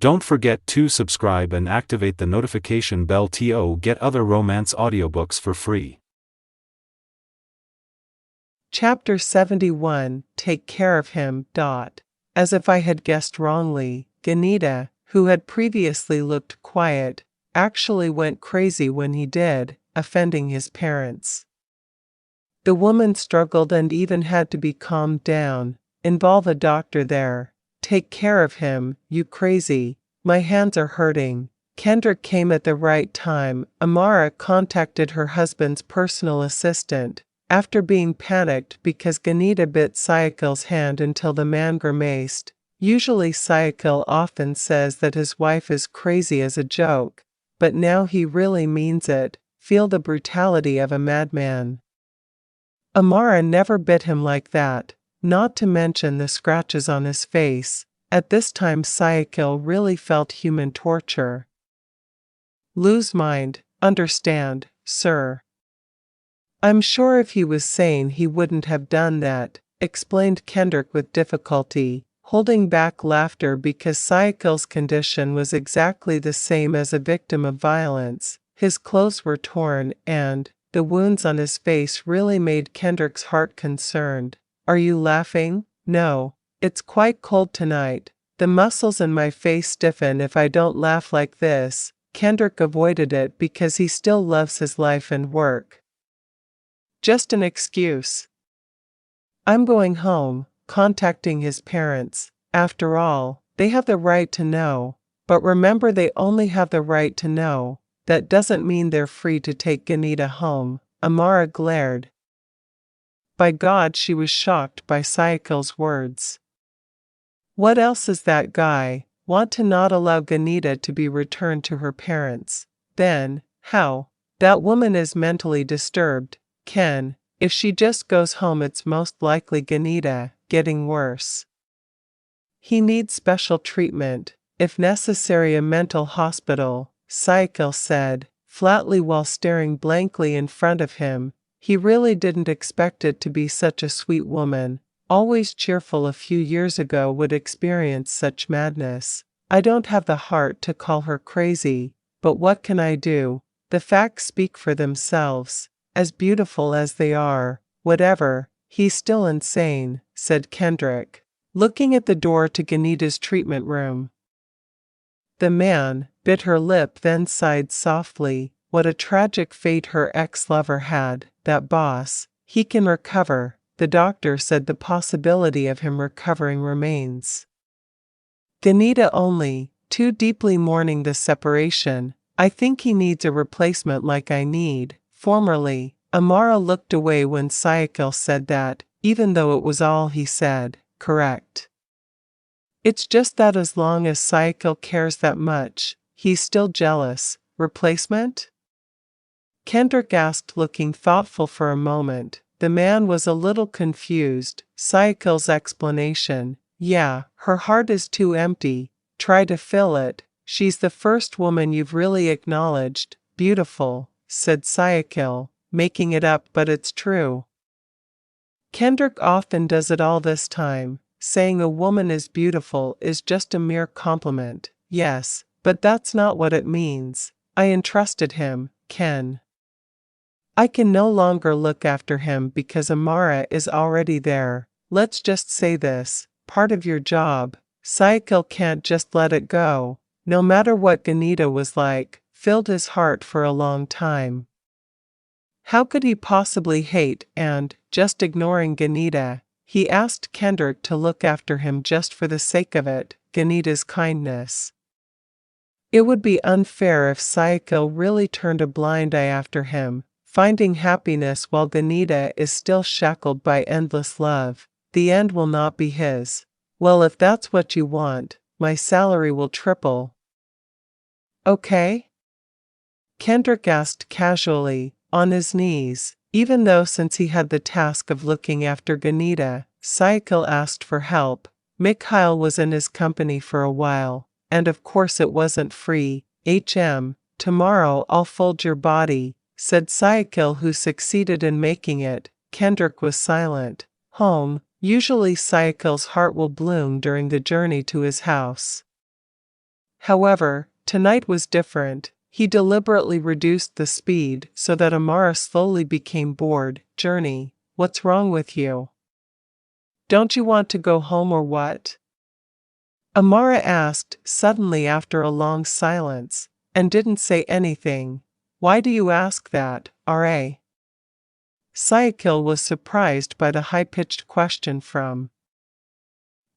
Don't forget to subscribe and activate the notification bell to get other romance audiobooks for free. Chapter 71 Take Care of Him. As if I had guessed wrongly, Ganita, who had previously looked quiet, actually went crazy when he did, offending his parents. The woman struggled and even had to be calmed down. Involve a doctor there. Take care of him, you crazy. My hands are hurting. Kendrick came at the right time. Amara contacted her husband's personal assistant, after being panicked because Ganita bit Syakil's hand until the man grimaced. Usually Syakil often says that his wife is crazy as a joke, but now he really means it. Feel the brutality of a madman. Amara never bit him like that, not to mention the scratches on his face. At this time Syakil really felt human torture. Lose mind, understand, sir. I'm sure if he was sane he wouldn't have done that, explained Kendrick with difficulty, holding back laughter because Syakil's condition was exactly the same as a victim of violence. His clothes were torn and the wounds on his face really made Kendrick's heart concerned. Are you laughing? No. It's quite cold tonight. The muscles in my face stiffen if I don't laugh like this. Kendrick avoided it because he still loves his life and work. Just an excuse. I'm going home, contacting his parents. After all, they have the right to know. But remember, they only have the right to know. That doesn't mean they're free to take Ganita home. Amara glared. By God, she was shocked by Syakil's words. What else is that guy? Want to not allow Ganita to be returned to her parents? Then, how? That woman is mentally disturbed, Ken. If she just goes home, it's most likely Ganita, getting worse. He needs special treatment, if necessary a mental hospital, Syakil said, flatly while staring blankly in front of him. He really didn't expect it to be such a sweet woman, always cheerful a few years ago, would experience such madness. I don't have the heart to call her crazy, but what can I do? The facts speak for themselves. As beautiful as they are, whatever, he's still insane, said Kendrick, looking at the door to Ganita's treatment room. The man bit her lip, then sighed softly. What a tragic fate her ex-lover had, that boss. He can recover. The doctor said the possibility of him recovering remains. Ganita only, too deeply mourning the separation. I think he needs a replacement like I need. Formerly, Amara looked away when Syakil said that, even though it was all he said. Correct. It's just that as long as Syakil cares that much, he's still jealous. Replacement? Kendrick asked, looking thoughtful for a moment. The man was a little confused. Syakil's explanation. Yeah, her heart is too empty. Try to fill it. She's the first woman you've really acknowledged. Beautiful, said Syakil, making it up, but it's true. Kendrick often does it all this time. Saying a woman is beautiful is just a mere compliment. Yes, but that's not what it means. I entrusted him, Ken. I can no longer look after him because Amara is already there. Let's just say this, part of your job. Syakil can't just let it go. No matter what Ganita was like, filled his heart for a long time. How could he possibly hate and, just ignoring Ganita? He asked Kendrick to look after him just for the sake of it, Ganita's kindness. It would be unfair if Syakil really turned a blind eye after him, finding happiness while Ganita is still shackled by endless love. The end will not be his. Well, if that's what you want, my salary will triple. Okay? Kendrick asked casually, on his knees. Even though since he had the task of looking after Ganita, Syakil asked for help, Mikhail was in his company for a while, and of course it wasn't free. Tomorrow I'll fold your body, said Syakil, who succeeded in making it. Kendrick was silent. Home. Usually Syakil's heart will bloom during the journey to his house. However, tonight was different. He deliberately reduced the speed so that Amara slowly became bored. Journey, what's wrong with you? Don't you want to go home or what? Amara asked suddenly after a long silence, and didn't say anything. Why do you ask that, R.A.? Syakil was surprised by the high-pitched question from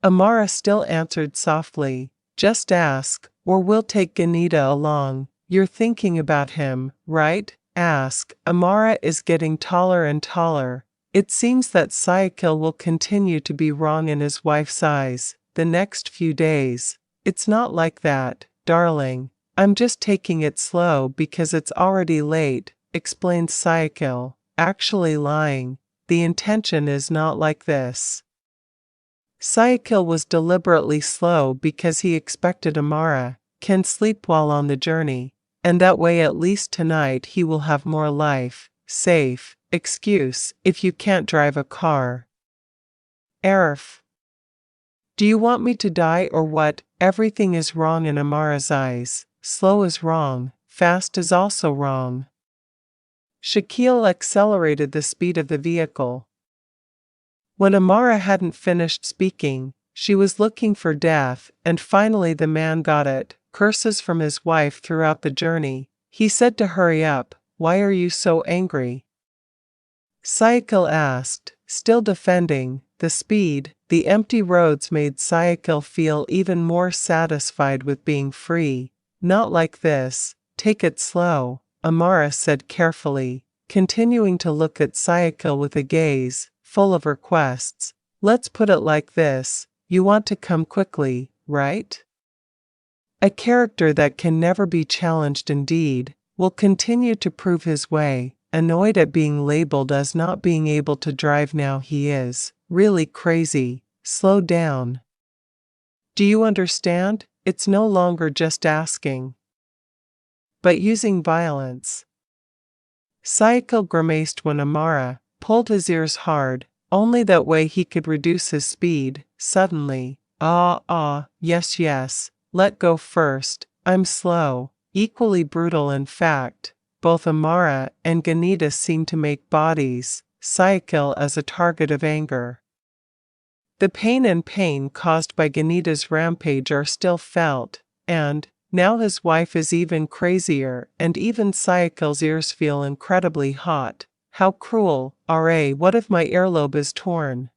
Amara. Still answered softly, just ask, or we'll take Ganita along. You're thinking about him, right? Ask. Amara is getting taller and taller. It seems that Syakil will continue to be wrong in his wife's eyes the next few days. It's not like that, darling. I'm just taking it slow because it's already late, explained Syakil, actually lying. The intention is not like this. Syakil was deliberately slow because he expected Amara can sleep while on the journey, and that way at least tonight he will have more life. Safe. Excuse, if you can't drive a car. Arif. Do you want me to die or what? Everything is wrong in Amara's eyes. Slow is wrong, fast is also wrong. Syakil accelerated the speed of the vehicle. When Amara hadn't finished speaking, she was looking for death, and finally the man got it. Curses from his wife throughout the journey. He said to hurry up. Why are you so angry? Syakil asked, still defending the speed. The empty roads made Syakil feel even more satisfied with being free. Not like this. Take it slow, Amara said carefully, continuing to look at Syakil with a gaze full of requests. Let's put it like this. You want to come quickly, right? A character that can never be challenged indeed, will continue to prove his way, annoyed at being labeled as not being able to drive now he is really crazy. Slow down. Do you understand? It's no longer just asking, but using violence. Syakil grimaced when Amara pulled his ears hard, only that way he could reduce his speed. Suddenly, yes, let go first, I'm slow. Equally brutal in fact, both Amara and Ganita seemed to make bodies, Syakil as a target of anger. The pain and pain caused by Ganita's rampage are still felt, and now his wife is even crazier, and even Syakil's ears feel incredibly hot. How cruel, R.A. What if my earlobe is torn?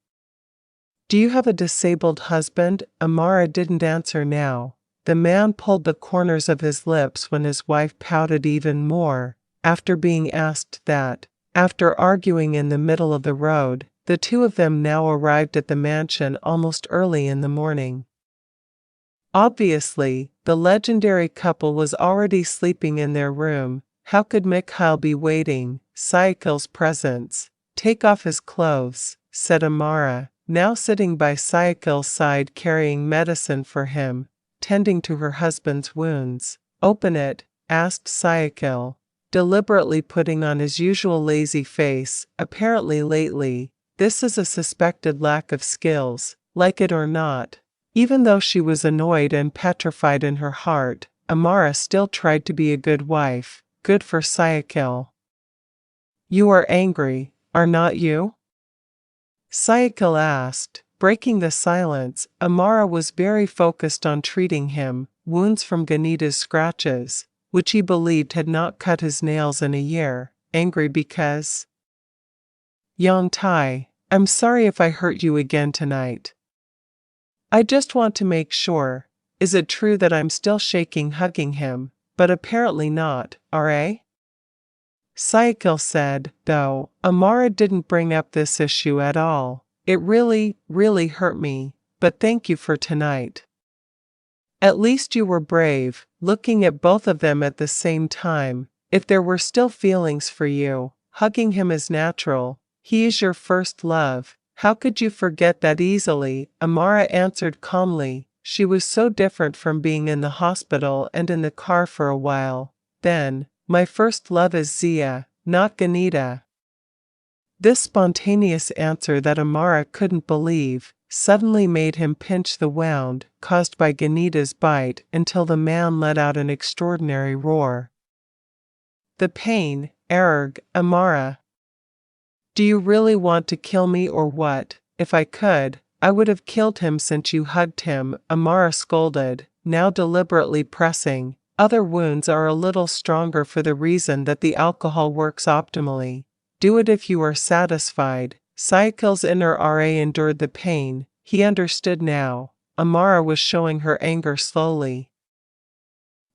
Do you have a disabled husband? Amara didn't answer now. The man pulled the corners of his lips when his wife pouted even more. After being asked that, after arguing in the middle of the road, the two of them now arrived at the mansion almost early in the morning. Obviously, the legendary couple was already sleeping in their room. How could Mikhail be waiting? Syakil's presence. Take off his clothes, said Amara, now sitting by Syakil's side carrying medicine for him, tending to her husband's wounds. Open it, asked Syakil, deliberately putting on his usual lazy face. Apparently lately, this is a suspected lack of skills, like it or not. Even though she was annoyed and petrified in her heart, Amara still tried to be a good wife. Good for Syakil. You are angry, are not you? Syakil asked. Breaking the silence, Amara was very focused on treating him, wounds from Ganita's scratches, which he believed had not cut his nails in a year. Angry because? Yang Tai, I'm sorry if I hurt you again tonight. I just want to make sure. Is it true that I'm still shaking hugging him? But apparently not, R.A.? Syakil said, though, Amara didn't bring up this issue at all. It really hurt me, but thank you for tonight. At least you were brave, looking at both of them at the same time. If there were still feelings for you, hugging him is natural. He is your first love. How could you forget that easily? Amara answered calmly. She was so different from being in the hospital and in the car for a while. Then, my first love is Zia, not Ganita. This spontaneous answer that Amara couldn't believe, suddenly made him pinch the wound caused by Ganita's bite until the man let out an extraordinary roar. The pain, Erg, Amara. Do you really want to kill me or what? If I could, I would have killed him since you hugged him, Amara scolded, now deliberately pressing. Other wounds are a little stronger for the reason that the alcohol works optimally. Do it if you are satisfied. Syakil's inner RA endured the pain. He understood now. Amara was showing her anger slowly.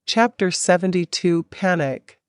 Chapter 72 Panic.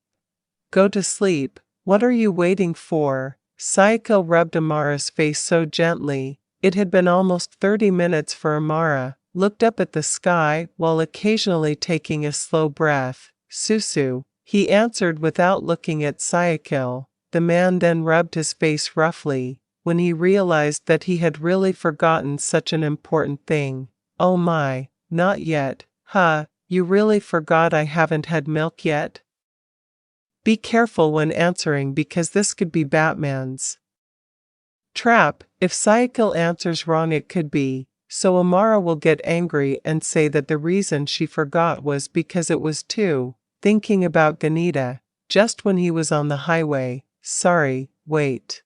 Go to sleep. What are you waiting for? Syakil rubbed Amara's face so gently. It had been almost 30 minutes for Amara, looked up at the sky while occasionally taking a slow breath. Susu, he answered without looking at Syakil. The man then rubbed his face roughly, when he realized that he had really forgotten such an important thing. Oh my, not yet, huh? You really forgot I haven't had milk yet? Be careful when answering because this could be Batman's trap. If Syakil answers wrong it could be, so Amara will get angry and say that the reason she forgot was because it was too thinking about Ganita, just when he was on the highway. Sorry, wait.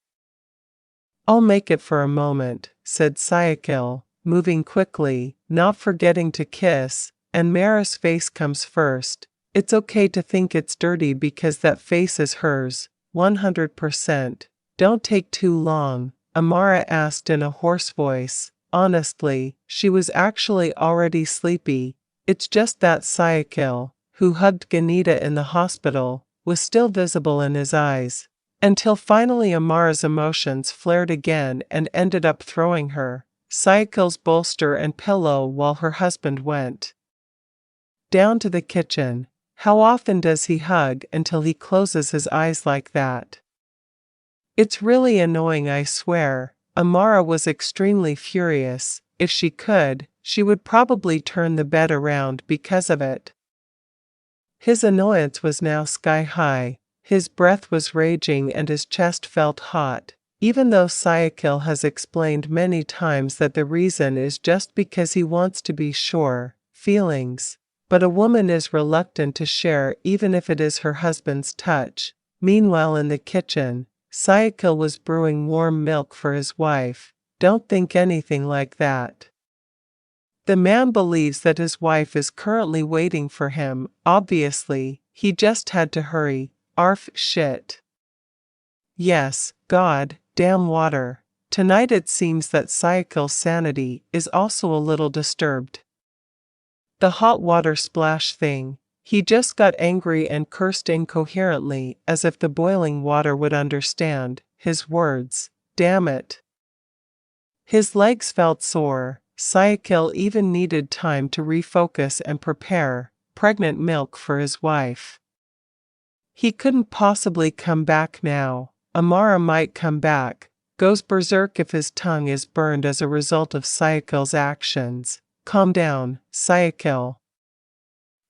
I'll make it for a moment, said Syakil, moving quickly, not forgetting to kiss, and Mara's face comes first. It's okay to think it's dirty because that face is hers, 100%. Don't take too long, Amara asked in a hoarse voice. Honestly, she was actually already sleepy. It's just that Syakil, who hugged Ganita in the hospital, was still visible in his eyes. Until finally Amara's emotions flared again and ended up throwing her, Syakil's bolster and pillow while her husband went down to the kitchen. How often does he hug until he closes his eyes like that? It's really annoying, I swear. Amara was extremely furious. If she could, she would probably turn the bed around because of it. His annoyance was now sky high. His breath was raging and his chest felt hot. Even though Syakil has explained many times that the reason is just because he wants to be sure, feelings. But a woman is reluctant to share even if it is her husband's touch. Meanwhile in the kitchen, Syakil was brewing warm milk for his wife. Don't think anything like that. The man believes that his wife is currently waiting for him. Obviously, he just had to hurry. Arf shit. Yes, God, damn water. Tonight it seems that Syakil's sanity is also a little disturbed. The hot water splash thing. He just got angry and cursed incoherently as if the boiling water would understand his words. Damn it. His legs felt sore. Syakil even needed time to refocus and prepare pregnant milk for his wife. He couldn't possibly come back now. Amara might come back, goes berserk if his tongue is burned as a result of Syakil's actions. Calm down, Syakil.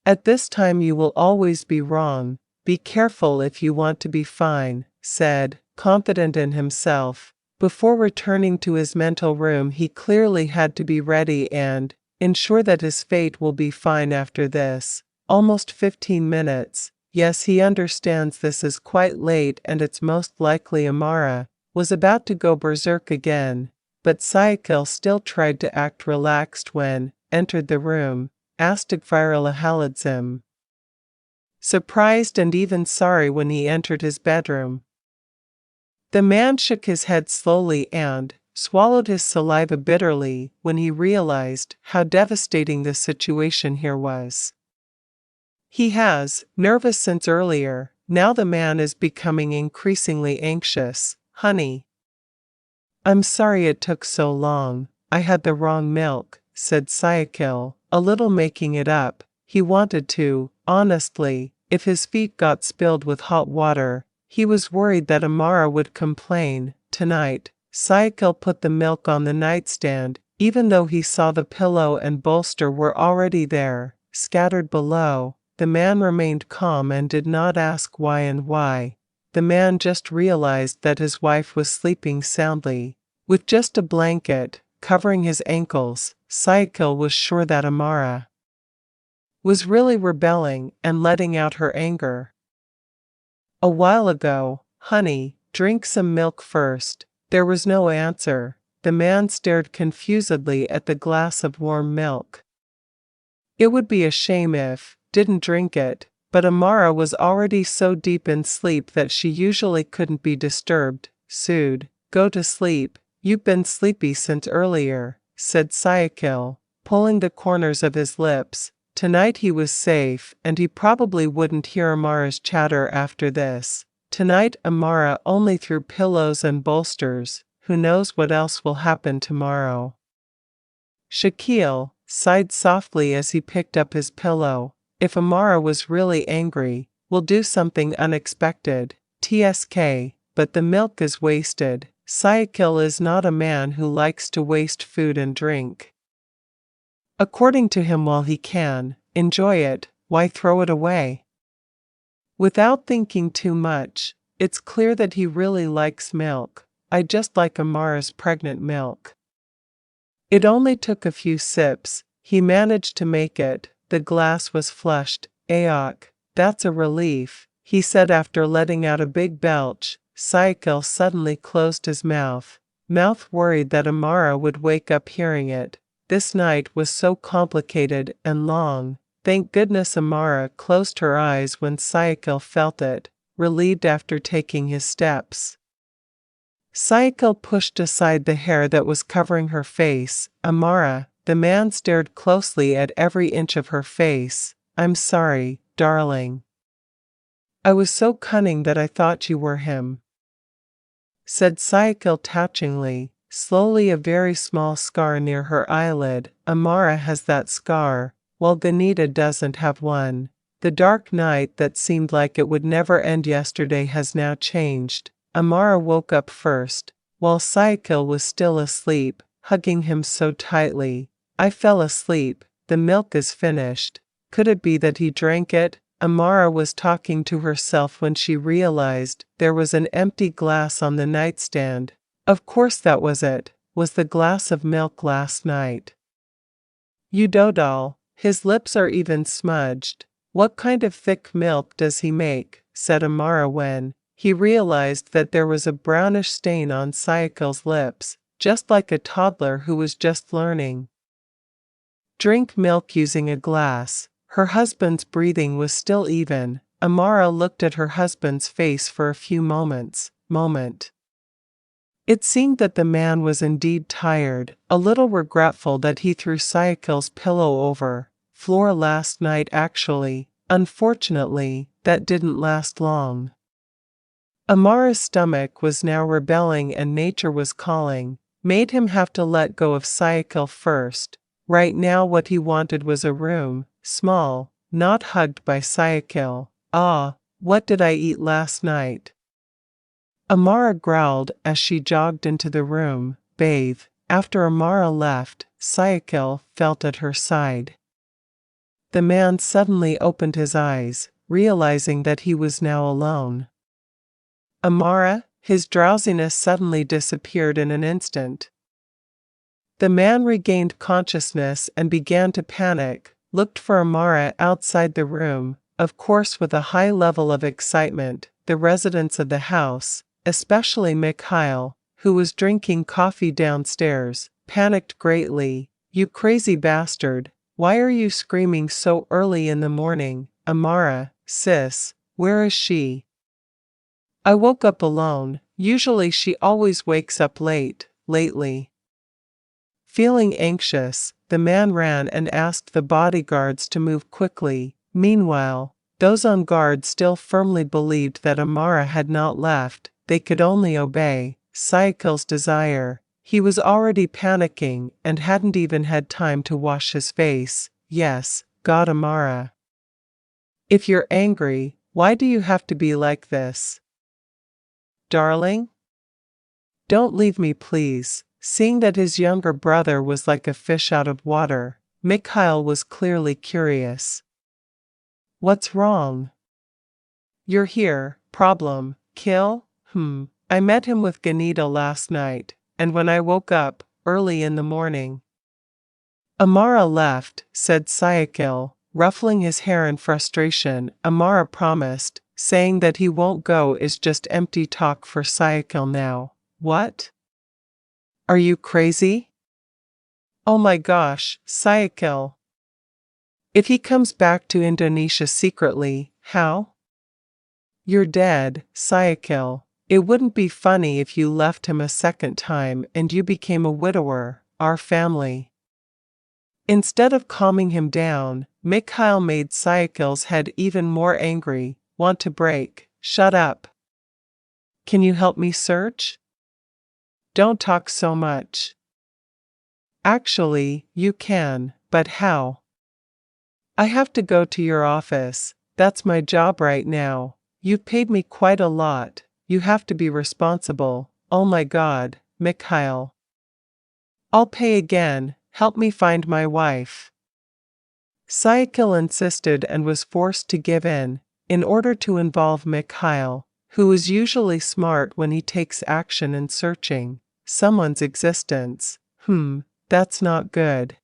At this time you will always be wrong. Be careful if you want to be fine, said, confident in himself. Before returning to his mental room he clearly had to be ready and ensure that his fate will be fine after this. Almost 15 minutes. Yes, he understands this is quite late and it's most likely Amara was about to go berserk again. But Syakil still tried to act relaxed when entered the room. Astagfirullah Haladzim. Surprised and even sorry when he entered his bedroom. The man shook his head slowly and swallowed his saliva bitterly when he realized how devastating the situation here was. He has nervous since earlier. Now the man is becoming increasingly anxious. Honey. I'm sorry it took so long. I had the wrong milk, said Syakil, a little making it up. He wanted to, honestly, if his feet got spilled with hot water. He was worried that Amara would complain. Tonight, Syakil put the milk on the nightstand, even though he saw the pillow and bolster were already there, scattered below. The man remained calm and did not ask why and why. The man just realized that his wife was sleeping soundly, with just a blanket covering his ankles, Syakil was sure that Amara was really rebelling and letting out her anger. "A while ago, honey, drink some milk first." There was no answer. The man stared confusedly at the glass of warm milk. It would be a shame if didn't drink it, but Amara was already so deep in sleep that she usually couldn't be disturbed. "Sood, go to sleep, you've been sleepy since earlier," said Syakil, pulling the corners of his lips. Tonight he was safe, and he probably wouldn't hear Amara's chatter after this. Tonight Amara only threw pillows and bolsters. Who knows what else will happen tomorrow? Syakil sighed softly as he picked up his pillow. If Amara was really angry, we'll do something unexpected. TSK, but the milk is wasted. Syakil is not a man who likes to waste food and drink. According to him, while he can enjoy it, why throw it away? Without thinking too much, it's clear that he really likes milk. I just like Amara's pregnant milk. It only took a few sips. He managed to make it. The glass was flushed. "Ayok, that's a relief," he said after letting out a big belch. Syakil suddenly closed his mouth, worried that Amara would wake up hearing it. This night was so complicated and long. Thank goodness Amara closed her eyes when Syakil felt it, relieved after taking his steps. Syakil pushed aside the hair that was covering her face. "Amara," the man stared closely at every inch of her face. "I'm sorry, darling. I was so cunning that I thought you were him," said Syakil touchingly. Slowly, a very small scar near her eyelid. "Amara has that scar, while Ganita doesn't have one. The dark night that seemed like it would never end yesterday has now changed." Amara woke up first, while Syakil was still asleep, hugging him so tightly. "I fell asleep. The milk is finished." Could it be that he drank it? Amara was talking to herself when she realized there was an empty glass on the nightstand. Of course that was it, was the glass of milk last night. "You dodal, his lips are even smudged. What kind of thick milk does he make?" said Amara when he realized that there was a brownish stain on Syakil's lips, just like a toddler who was just learning. "Drink milk using a glass." Her husband's breathing was still even. Amara looked at her husband's face for a few moments. It seemed that the man was indeed tired, a little regretful that he threw Syakil's pillow over floor last night actually. Unfortunately, that didn't last long. Amara's stomach was now rebelling and nature was calling, made him have to let go of Syakil first. Right now what he wanted was a room, small, not hugged by Syakil. "Ah, what did I eat last night?" Amara growled as she jogged into the room. "Bathe." After Amara left, Syakil felt at her side. The man suddenly opened his eyes, realizing that he was now alone. "Amara?" His drowsiness suddenly disappeared in an instant. The man regained consciousness and began to panic, looked for Amara outside the room, of course with a high level of excitement. The residents of the house, especially Mikhail, who was drinking coffee downstairs, panicked greatly. "You crazy bastard, why are you screaming so early in the morning? Amara, sis, where is she?" "I woke up alone. Usually she always wakes up late, lately." Feeling anxious, the man ran and asked the bodyguards to move quickly. Meanwhile, those on guard still firmly believed that Amara had not left. They could only obey Syakil's desire. He was already panicking and hadn't even had time to wash his face. "Yes, God, Amara. If you're angry, why do you have to be like this? Darling? Don't leave me, please." Seeing that his younger brother was like a fish out of water, Mikhail was clearly curious. "What's wrong?" "You're here. Problem. Kill? I met him with Ganita last night, and when I woke up, early in the morning. Amara left, said Syakil, ruffling his hair in frustration. Amara promised, saying that he won't go is just empty talk for Syakil now. What? Are you crazy? Oh my gosh, Syakil. If he comes back to Indonesia secretly, how? You're dead, Syakil. It wouldn't be funny if you left him a second time and you became a widower, our family. Instead of calming him down, Mikhail made Syakil's head even more angry. Want to break? Shut up. Can you help me search? Don't talk so much. Actually, you can, but how? I have to go to your office. That's my job right now. You've paid me quite a lot. You have to be responsible. Oh my God, Mikhail. I'll pay again. Help me find my wife. Syakil insisted and was forced to give in order to involve Mikhail, who is usually smart when he takes action in searching someone's existence. That's not good.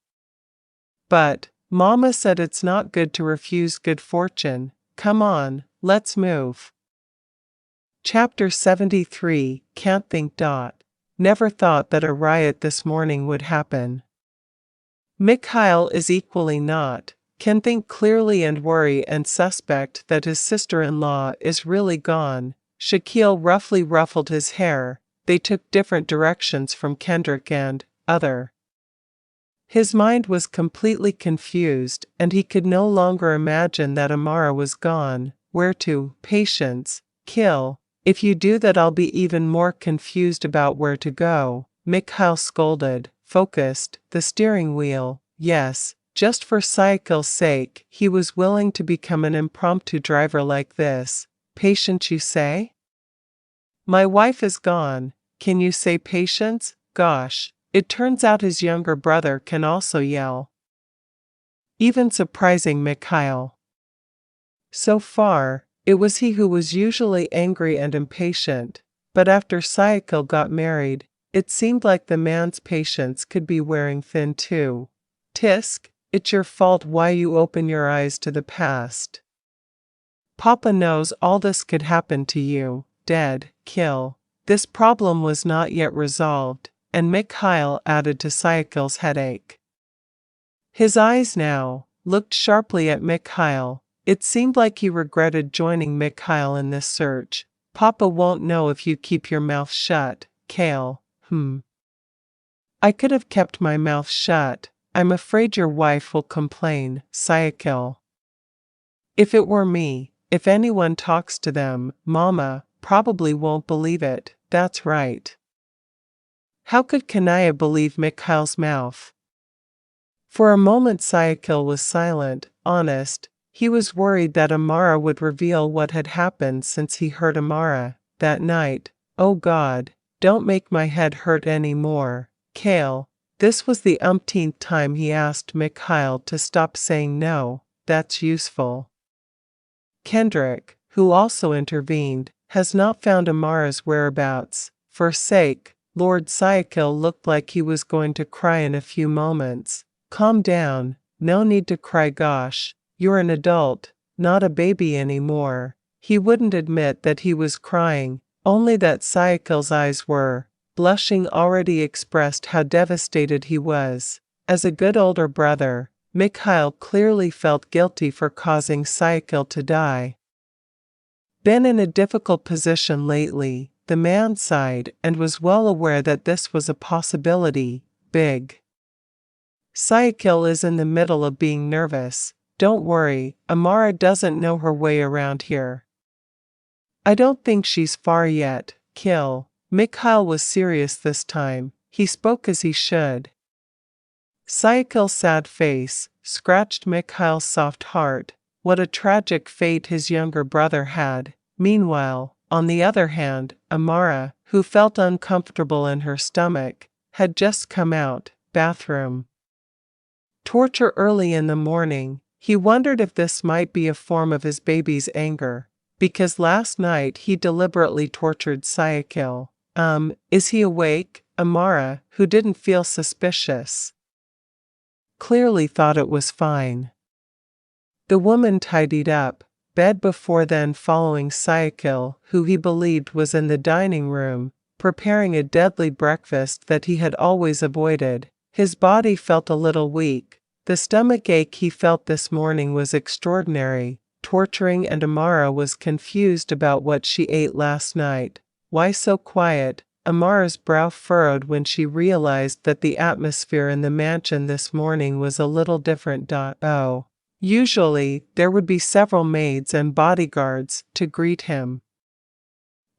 But Mama said it's not good to refuse good fortune. Come on, let's move. Chapter 73, Can't Think. Never thought that a riot this morning would happen. Mikhail is equally can think clearly and worry and suspect that his sister-in-law is really gone. Syakil roughly ruffled his hair. They took different directions from Kendrick and other. His mind was completely confused, and he could no longer imagine that Amara was gone. Where to? Patience. Kill. If you do that, I'll be even more confused about where to go. Mikhail scolded, focused, the steering wheel. Yes, just for Syakil's sake, he was willing to become an impromptu driver like this. Patience, you say? My wife is gone. Can you say patience? Gosh. It turns out his younger brother can also yell. Even surprising Mikhail. So far, it was he who was usually angry and impatient, but after Syakil got married, it seemed like the man's patience could be wearing thin too. Tisk, it's your fault why you open your eyes to the past. Papa knows all this could happen to you. Dead, kill. This problem was not yet resolved, and Mikhail added to Syakil's headache. His eyes now looked sharply at Mikhail. It seemed like he regretted joining Mikhail in this search. Papa won't know if you keep your mouth shut, Kale. I could have kept my mouth shut. I'm afraid your wife will complain, Syakil. If it were me, if anyone talks to them, Mama probably won't believe it. That's right. How could Kanaya believe Mikhail's mouth? For a moment Syakil was silent, honest. He was worried that Amara would reveal what had happened since he heard Amara that night. Oh God, don't make my head hurt any more, Kale. This was the umpteenth time he asked Mikhail to stop saying no. That's useful. Kendrick, who also intervened, has not found Amara's whereabouts. For sake, Lord Syakil looked like he was going to cry in a few moments. Calm down, no need to cry, gosh, you're an adult, not a baby anymore. He wouldn't admit that he was crying, only that Syakil's eyes were. Blushing already expressed how devastated he was. As a good older brother, Mikhail clearly felt guilty for causing Syakil to die. Been in a difficult position lately, the man sighed and was well aware that this was a possibility. Big. Syakil is in the middle of being nervous. Don't worry, Amara doesn't know her way around here. I don't think she's far yet, Kill. Mikhail was serious this time. He spoke as he should. Syakil's sad face scratched Mikhail's soft heart. What a tragic fate his younger brother had. Meanwhile, on the other hand, Amara, who felt uncomfortable in her stomach, had just come out, bathroom. Torture early in the morning. He wondered if this might be a form of his baby's anger, because last night he deliberately tortured Syakil. Is he awake? Amara, who didn't feel suspicious, clearly thought it was fine. The woman tidied up, bed before then following Syakil, who he believed was in the dining room, preparing a deadly breakfast that he had always avoided. His body felt a little weak. The stomach ache he felt this morning was extraordinary, torturing, and Amara was confused about what she ate last night. Why so quiet? Amara's brow furrowed when she realized that the atmosphere in the mansion this morning was a little different. Oh. Usually, there would be several maids and bodyguards to greet him.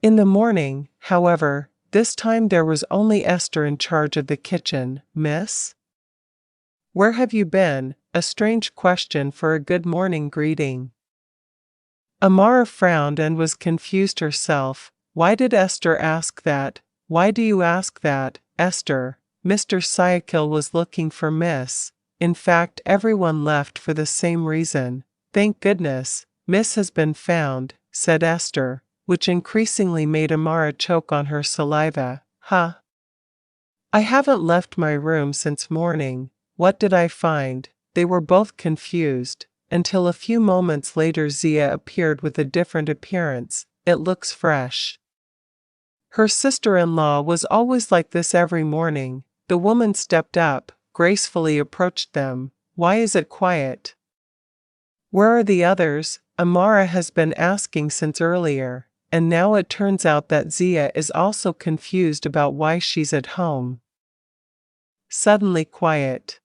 In the morning, however, this time there was only Esther in charge of the kitchen. "Miss? Where have you been?" A strange question for a good morning greeting. Amara frowned and was confused herself. Why did Esther ask that? Why do you ask that, Esther? Mr. Syakil was looking for Miss. In fact, everyone left for the same reason. Thank goodness, Miss has been found, said Esther, which increasingly made Amara choke on her saliva. Huh? I haven't left my room since morning. What did I find? They were both confused, until a few moments later Zia appeared with a different appearance. It looks fresh. Her sister-in-law was always like this every morning. The woman stepped up, gracefully approached them. Why is it quiet? Where are the others? Amara has been asking since earlier, and now it turns out that Zia is also confused about why she's at home. Suddenly quiet.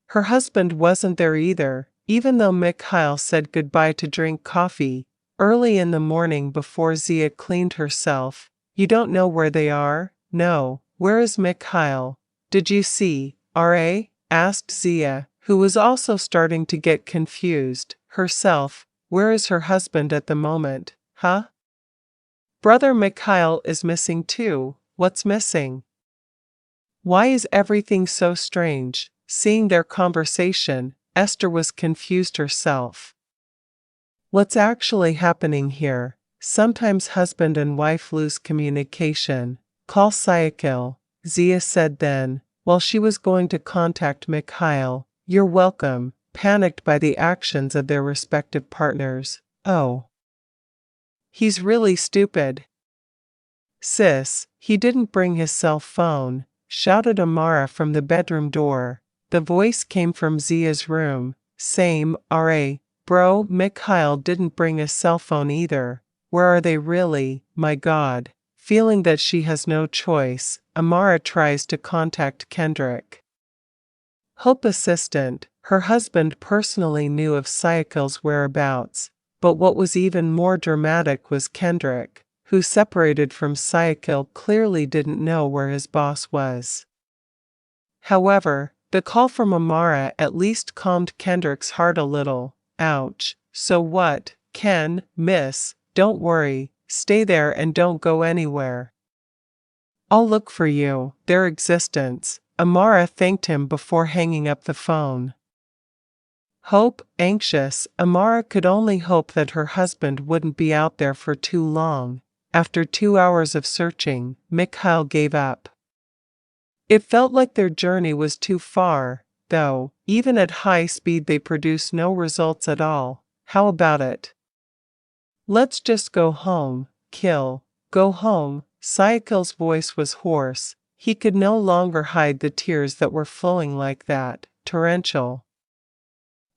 Her husband wasn't there either, even though Mikhail said goodbye to drink coffee early in the morning before Zia cleaned herself. You don't know where they are? No. Where is Mikhail? Did you see, R.A.? Asked Zia, who was also starting to get confused herself. Where is her husband at the moment? Huh? Brother Mikhail is missing too. What's missing? Why is everything so strange? Seeing their conversation, Esther was confused herself. What's actually happening here? Sometimes husband and wife lose communication. Call Syakil, Zia said then, while she was going to contact Mikhail. You're welcome, panicked by the actions of their respective partners. Oh. He's really stupid. Sis, he didn't bring his cell phone, shouted Amara from the bedroom door. The voice came from Zia's room. Same, R.A. Bro, Mikhail didn't bring a cell phone either. Where are they really? My God. Feeling that she has no choice, Amara tries to contact Kendrick. Hope assistant, her husband personally knew of Syakil's whereabouts, but what was even more dramatic was Kendrick, who separated from Syakil, clearly didn't know where his boss was. However, the call from Amara at least calmed Kendrick's heart a little. Ouch. So what, Ken, miss, don't worry, stay there and don't go anywhere. I'll look for you. Their existence. Amara thanked him before hanging up the phone. Hope, anxious, Amara could only hope that her husband wouldn't be out there for too long. After 2 hours of searching, Mikhail gave up. It felt like their journey was too far, though, even at high speed they produced no results at all. How about it? Let's just go home, Kill. Go home. Syakil's voice was hoarse. He could no longer hide the tears that were flowing like that, torrential.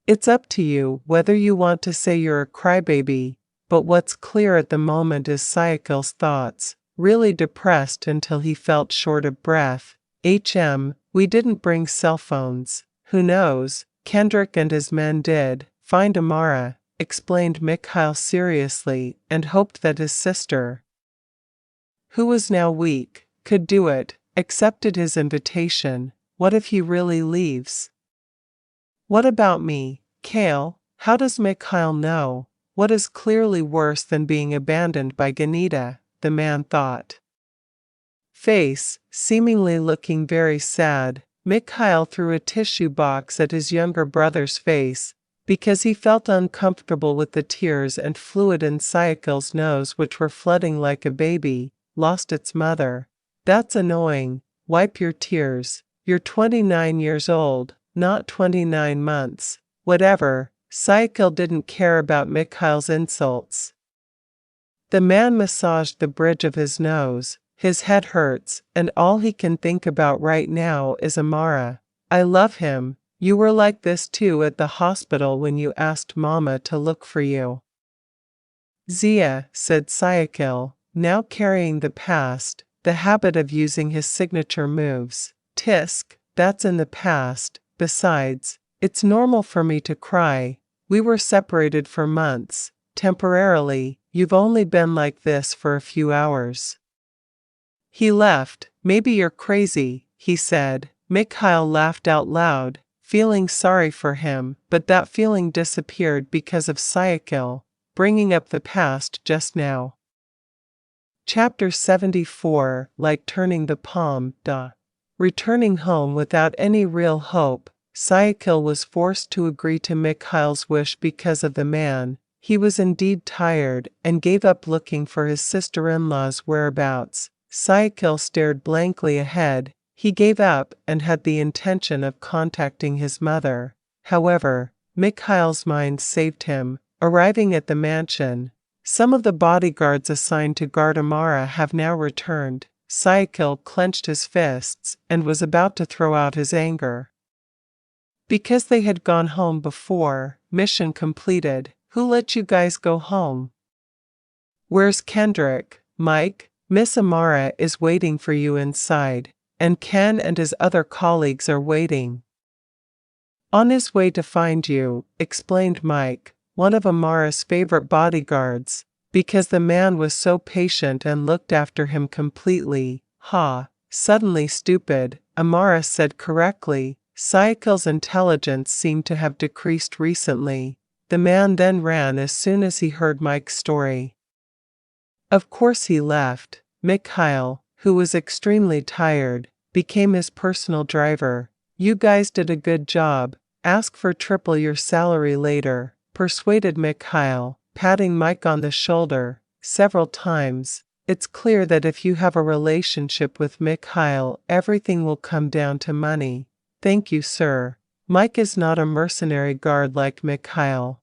It's up to you whether you want to say you're a crybaby, but what's clear at the moment is Syakil's thoughts, really depressed until he felt short of breath. We didn't bring cell phones. Who knows? Kendrick and his men did. Find Amara, explained Mikhail seriously, and hoped that his sister, who was now weak, could do it, accepted his invitation. What if he really leaves? What about me, Kale? How does Mikhail know? What is clearly worse than being abandoned by Ganita, the man thought. Face, seemingly looking very sad, Mikhail threw a tissue box at his younger brother's face, because he felt uncomfortable with the tears and fluid in Syakil's nose which were flooding like a baby, lost its mother. That's annoying. Wipe your tears. You're 29 years old, not 29 months. Whatever. Syakil didn't care about Mikhail's insults. The man massaged the bridge of his nose. His head hurts, and all he can think about right now is Amara. I love him. You were like this too at the hospital when you asked Mama to look for you. Zia, said Syakil, now carrying the past, the habit of using his signature moves. Tisk, that's in the past. Besides, it's normal for me to cry. We were separated for months. Temporarily, you've only been like this for a few hours. He left. Maybe you're crazy, he said. Mikhail laughed out loud, feeling sorry for him, but that feeling disappeared because of Syakil bringing up the past just now. Chapter 74, like turning the palm. Returning home without any real hope, Syakil was forced to agree to Mikhail's wish because of the man. He was indeed tired and gave up looking for his sister-in-law's whereabouts. Syakil stared blankly ahead. He gave up and had the intention of contacting his mother. However, Mikhail's mind saved him. Arriving at the mansion, some of the bodyguards assigned to guard Amara have now returned. Syakil clenched his fists and was about to throw out his anger. Because they had gone home before, mission completed. Who let you guys go home? Where's Kendrick? Mike? Miss Amara is waiting for you inside, and Ken and his other colleagues are waiting. On his way to find you, explained Mike, one of Amara's favorite bodyguards, because the man was so patient and looked after him completely. Suddenly stupid, Amara said correctly. Syakil's intelligence seemed to have decreased recently. The man then ran as soon as he heard Mike's story. Of course he left. Mikhail, who was extremely tired, became his personal driver. You guys did a good job. Ask for triple your salary later, persuaded Mikhail, patting Mike on the shoulder several times. It's clear that if you have a relationship with Mikhail, everything will come down to money. Thank you, sir. Mike is not a mercenary guard like Mikhail.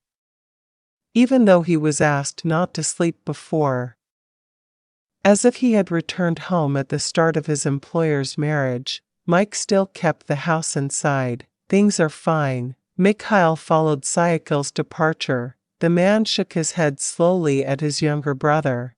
Even though he was asked not to sleep before. As if he had returned home at the start of his employer's marriage, Mike still kept the house inside. Things are fine. Mikhail followed Syakil's departure. The man shook his head slowly at his younger brother.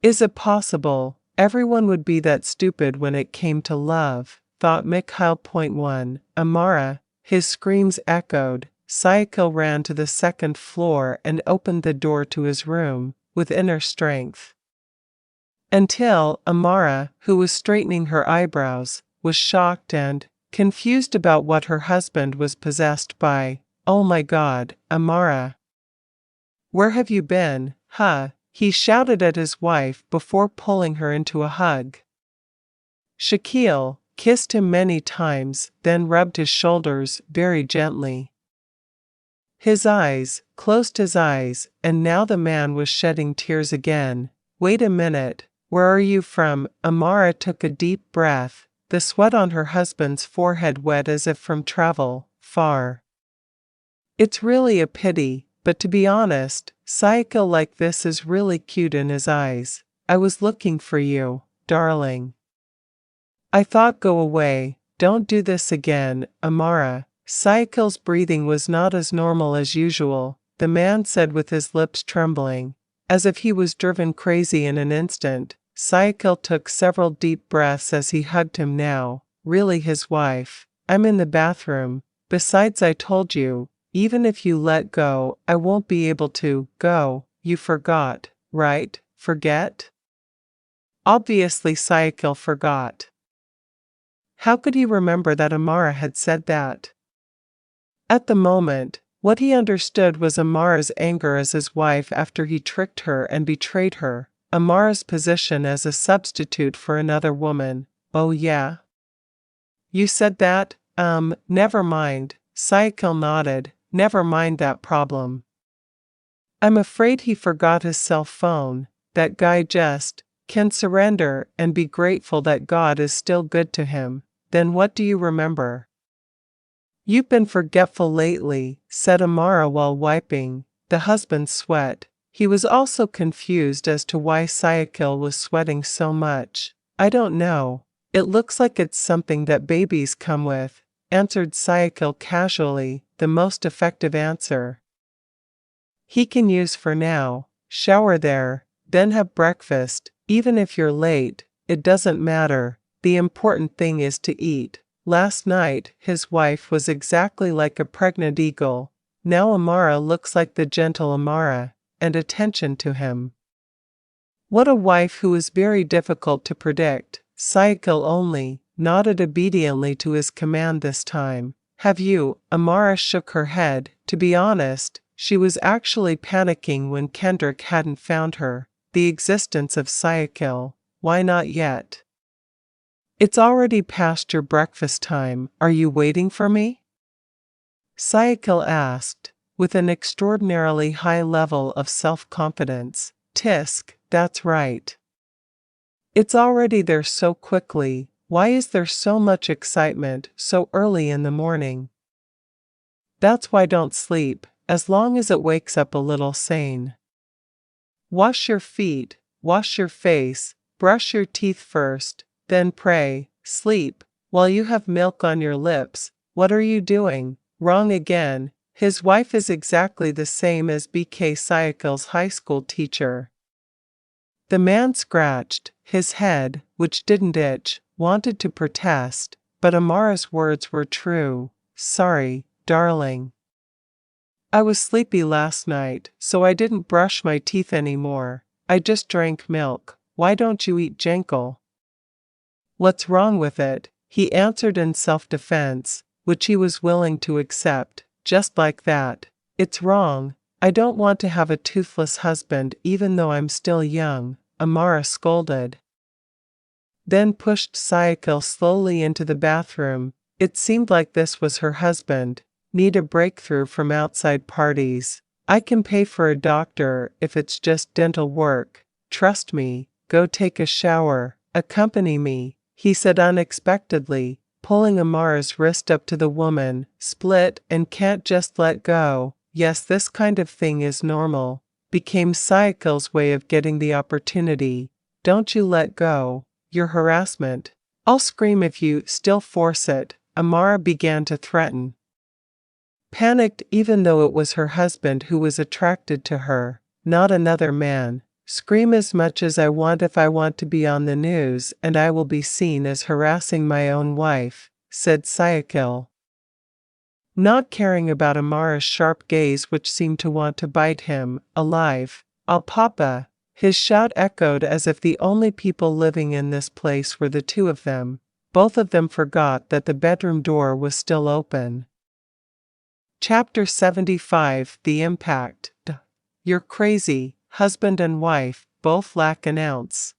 Is it possible everyone would be that stupid when it came to love? Thought Mikhail. 1. Amara. His screams echoed. Syakil ran to the second floor and opened the door to his room, with inner strength. Until Amara, who was straightening her eyebrows, was shocked and confused about what her husband was possessed by. Oh my God, Amara. Where have you been, he shouted at his wife before pulling her into a hug. Syakil kissed him many times, then rubbed his shoulders very gently. His eyes, closed his eyes, and now the man was shedding tears again. Wait a minute, where are you from? Amara took a deep breath, the sweat on her husband's forehead wet as if from travel, far. It's really a pity, but to be honest, Syakil like this is really cute in his eyes. I was looking for you, darling. I thought go away, don't do this again, Amara. Syakil's breathing was not as normal as usual, the man said with his lips trembling. As if he was driven crazy in an instant, Syakil took several deep breaths as he hugged him now, really his wife. I'm in the bathroom. Besides, I told you, even if you let go, I won't be able to go. You forgot, right? Forget? Obviously Syakil forgot. How could he remember that Amara had said that? At the moment, what he understood was Amara's anger as his wife after he tricked her and betrayed her, Amara's position as a substitute for another woman. Oh yeah? You said that? Never mind. Syakil nodded. Never mind that problem. I'm afraid he forgot his cell phone. That guy just can surrender and be grateful that God is still good to him, then what do you remember? You've been forgetful lately, said Amara while wiping the husband's sweat. He was also confused as to why Syakil was sweating so much. I don't know. It looks like it's something that babies come with, answered Syakil casually, the most effective answer he can use for now. Shower there, then have breakfast. Even if you're late, it doesn't matter. The important thing is to eat. Last night, his wife was exactly like a pregnant eagle. Now Amara looks like the gentle Amara, and attention to him. What a wife who is very difficult to predict. Syakil only nodded obediently to his command this time. Have you? Amara shook her head. To be honest, she was actually panicking when Kendrick hadn't found her. The existence of Syakil. Why not yet? It's already past your breakfast time. Are you waiting for me? Syakil asked, with an extraordinarily high level of self-confidence. Tisk, that's right. It's already there so quickly. Why is there so much excitement so early in the morning? That's why don't sleep, as long as it wakes up a little sane. Wash your feet, wash your face, brush your teeth first, then pray, sleep, while you have milk on your lips. What are you doing? Wrong again. His wife is exactly the same as BK Syakil's high school teacher. The man scratched his head, which didn't itch, wanted to protest, but Amara's words were true. Sorry, darling. I was sleepy last night, so I didn't brush my teeth anymore. I just drank milk. Why don't you eat Jenkel? What's wrong with it? He answered in self-defense, which he was willing to accept, just like that. It's wrong. I don't want to have a toothless husband even though I'm still young, Amara scolded. Then pushed Syakil slowly into the bathroom. It seemed like this was her husband. Need a breakthrough from outside parties. I can pay for a doctor if it's just dental work. Trust me, go take a shower. Accompany me, he said unexpectedly, pulling Amara's wrist up to the woman. Split and can't just let go. Yes, this kind of thing is normal. Became Syakil's way of getting the opportunity. Don't you let go. Your harassment. I'll scream if you still force it, Amara began to threaten. Panicked even though it was her husband who was attracted to her, not another man. Scream as much as I want if I want to be on the news and I will be seen as harassing my own wife, said Syakil. Not caring about Amara's sharp gaze which seemed to want to bite him alive. Al Papa. His shout echoed as if the only people living in this place were the two of them. Both of them forgot that the bedroom door was still open. Chapter 75. The Impact. You're crazy, husband and wife, both lack an ounce.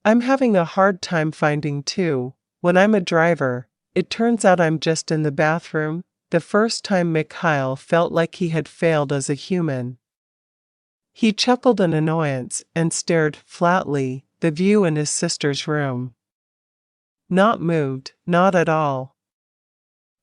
I'm having a hard time finding two. When I'm a driver, it turns out I'm just in the bathroom. The first time Mikhail felt like he had failed as a human. He chuckled in annoyance and stared flatly the view in his sister's room. Not moved, not at all.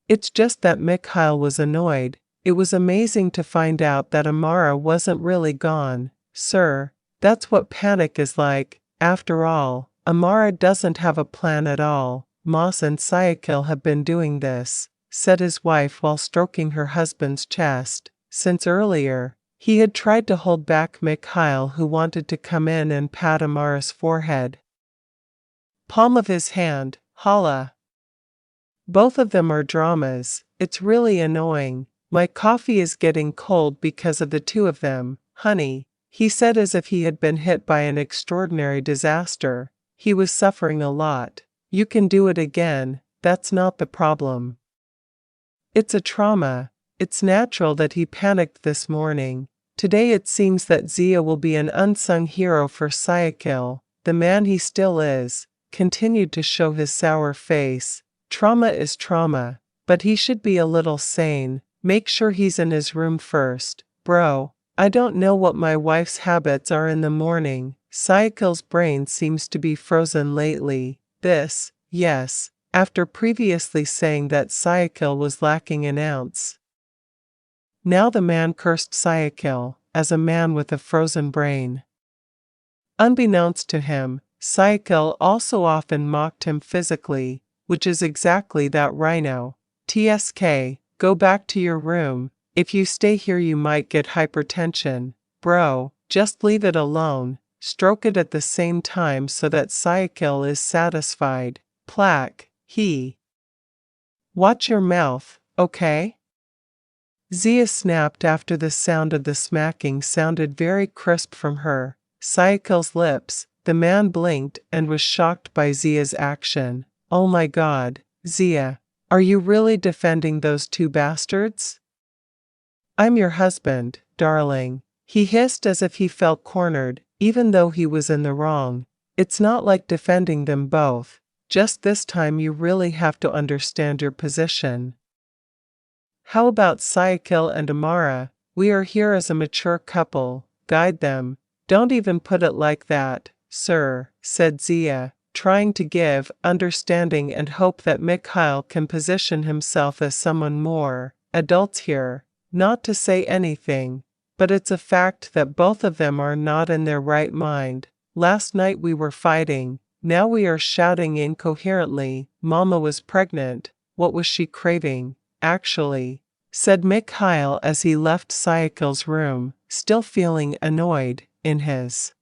It's just that Mikhail was annoyed. It was amazing to find out that Amara wasn't really gone. Sir, that's what panic is like. After all, Amara doesn't have a plan at all. Moss and Syakil have been doing this, said his wife while stroking her husband's chest. Since earlier, he had tried to hold back Mikhail, who wanted to come in and pat Amara's forehead. Palm of his hand, holla. Both of them are dramas. It's really annoying. My coffee is getting cold because of the two of them, honey, he said as if he had been hit by an extraordinary disaster. He was suffering a lot. You can do it again, that's not the problem. It's a trauma. It's natural that he panicked this morning. Today it seems that Zia will be an unsung hero for Syakil. The man he still is, continued to show his sour face. Trauma is trauma, but he should be a little sane. Make sure he's in his room first. Bro, I don't know what my wife's habits are in the morning, Syakil's brain seems to be frozen lately. This, yes, after previously saying that Syakil was lacking an ounce. Now the man cursed Syakil as a man with a frozen brain. Unbeknownst to him, Syakil also often mocked him physically, which is exactly that rhino. TSK, go back to your room. If you stay here you might get hypertension. Bro, just leave it alone. Stroke it at the same time so that Syakil is satisfied. Plaque, he. Watch your mouth, okay? Zia snapped after the sound of the smacking sounded very crisp from her. Syakil's lips. The man blinked and was shocked by Zia's action. Oh my God, Zia, are you really defending those two bastards? I'm your husband, darling. He hissed as if he felt cornered, even though he was in the wrong. It's not like defending them both. Just this time you really have to understand your position. How about Syakil and Amara? We are here as a mature couple. Guide them. Don't even put it like that, sir, said Zia, trying to give understanding and hope that Mikhail can position himself as someone more. Adults here. Not to say anything, but it's a fact that both of them are not in their right mind. Last night we were fighting. Now we are shouting incoherently. Mama was pregnant. What was she craving, actually? Said Mikhail as he left Syakil's room, still feeling annoyed in his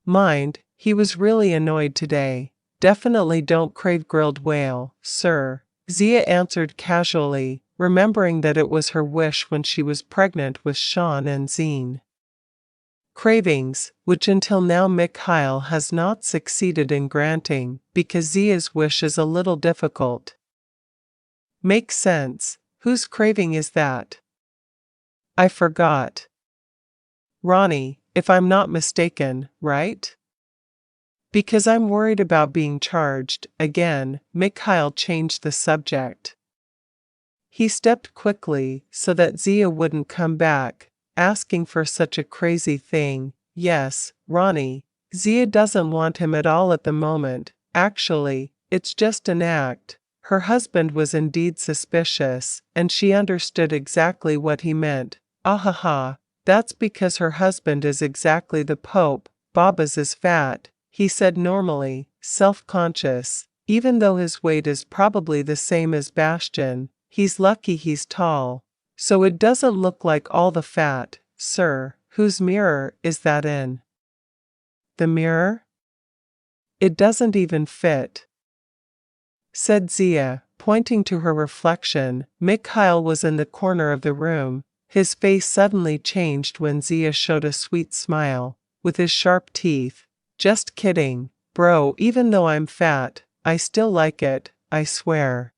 mind. He was really annoyed today. Definitely don't crave grilled whale, sir, Zia answered casually, remembering that it was her wish when she was pregnant with Sean and Zine. Cravings, which until now Mikhail has not succeeded in granting, because Zia's wish is a little difficult. Makes sense. Whose craving is that? I forgot. Ronnie, if I'm not mistaken, right? Because I'm worried about being charged. Again, Mikhail changed the subject. He stepped quickly so that Zia wouldn't come back, asking for such a crazy thing. Yes, Ronnie. Zia doesn't want him at all at the moment. Actually, it's just an act. Her husband was indeed suspicious, and she understood exactly what he meant. Ahaha, that's because her husband is exactly the Pope. Baba's is fat, he said normally, self-conscious. Even though his weight is probably the same as Bastian, he's lucky he's tall. So it doesn't look like all the fat, sir. Whose mirror is that in? The mirror? It doesn't even fit, said Zia, pointing to her reflection. Mikhail was in the corner of the room. His face suddenly changed when Zia showed a sweet smile, with his sharp teeth. Just kidding, bro, even though I'm fat, I still like it, I swear.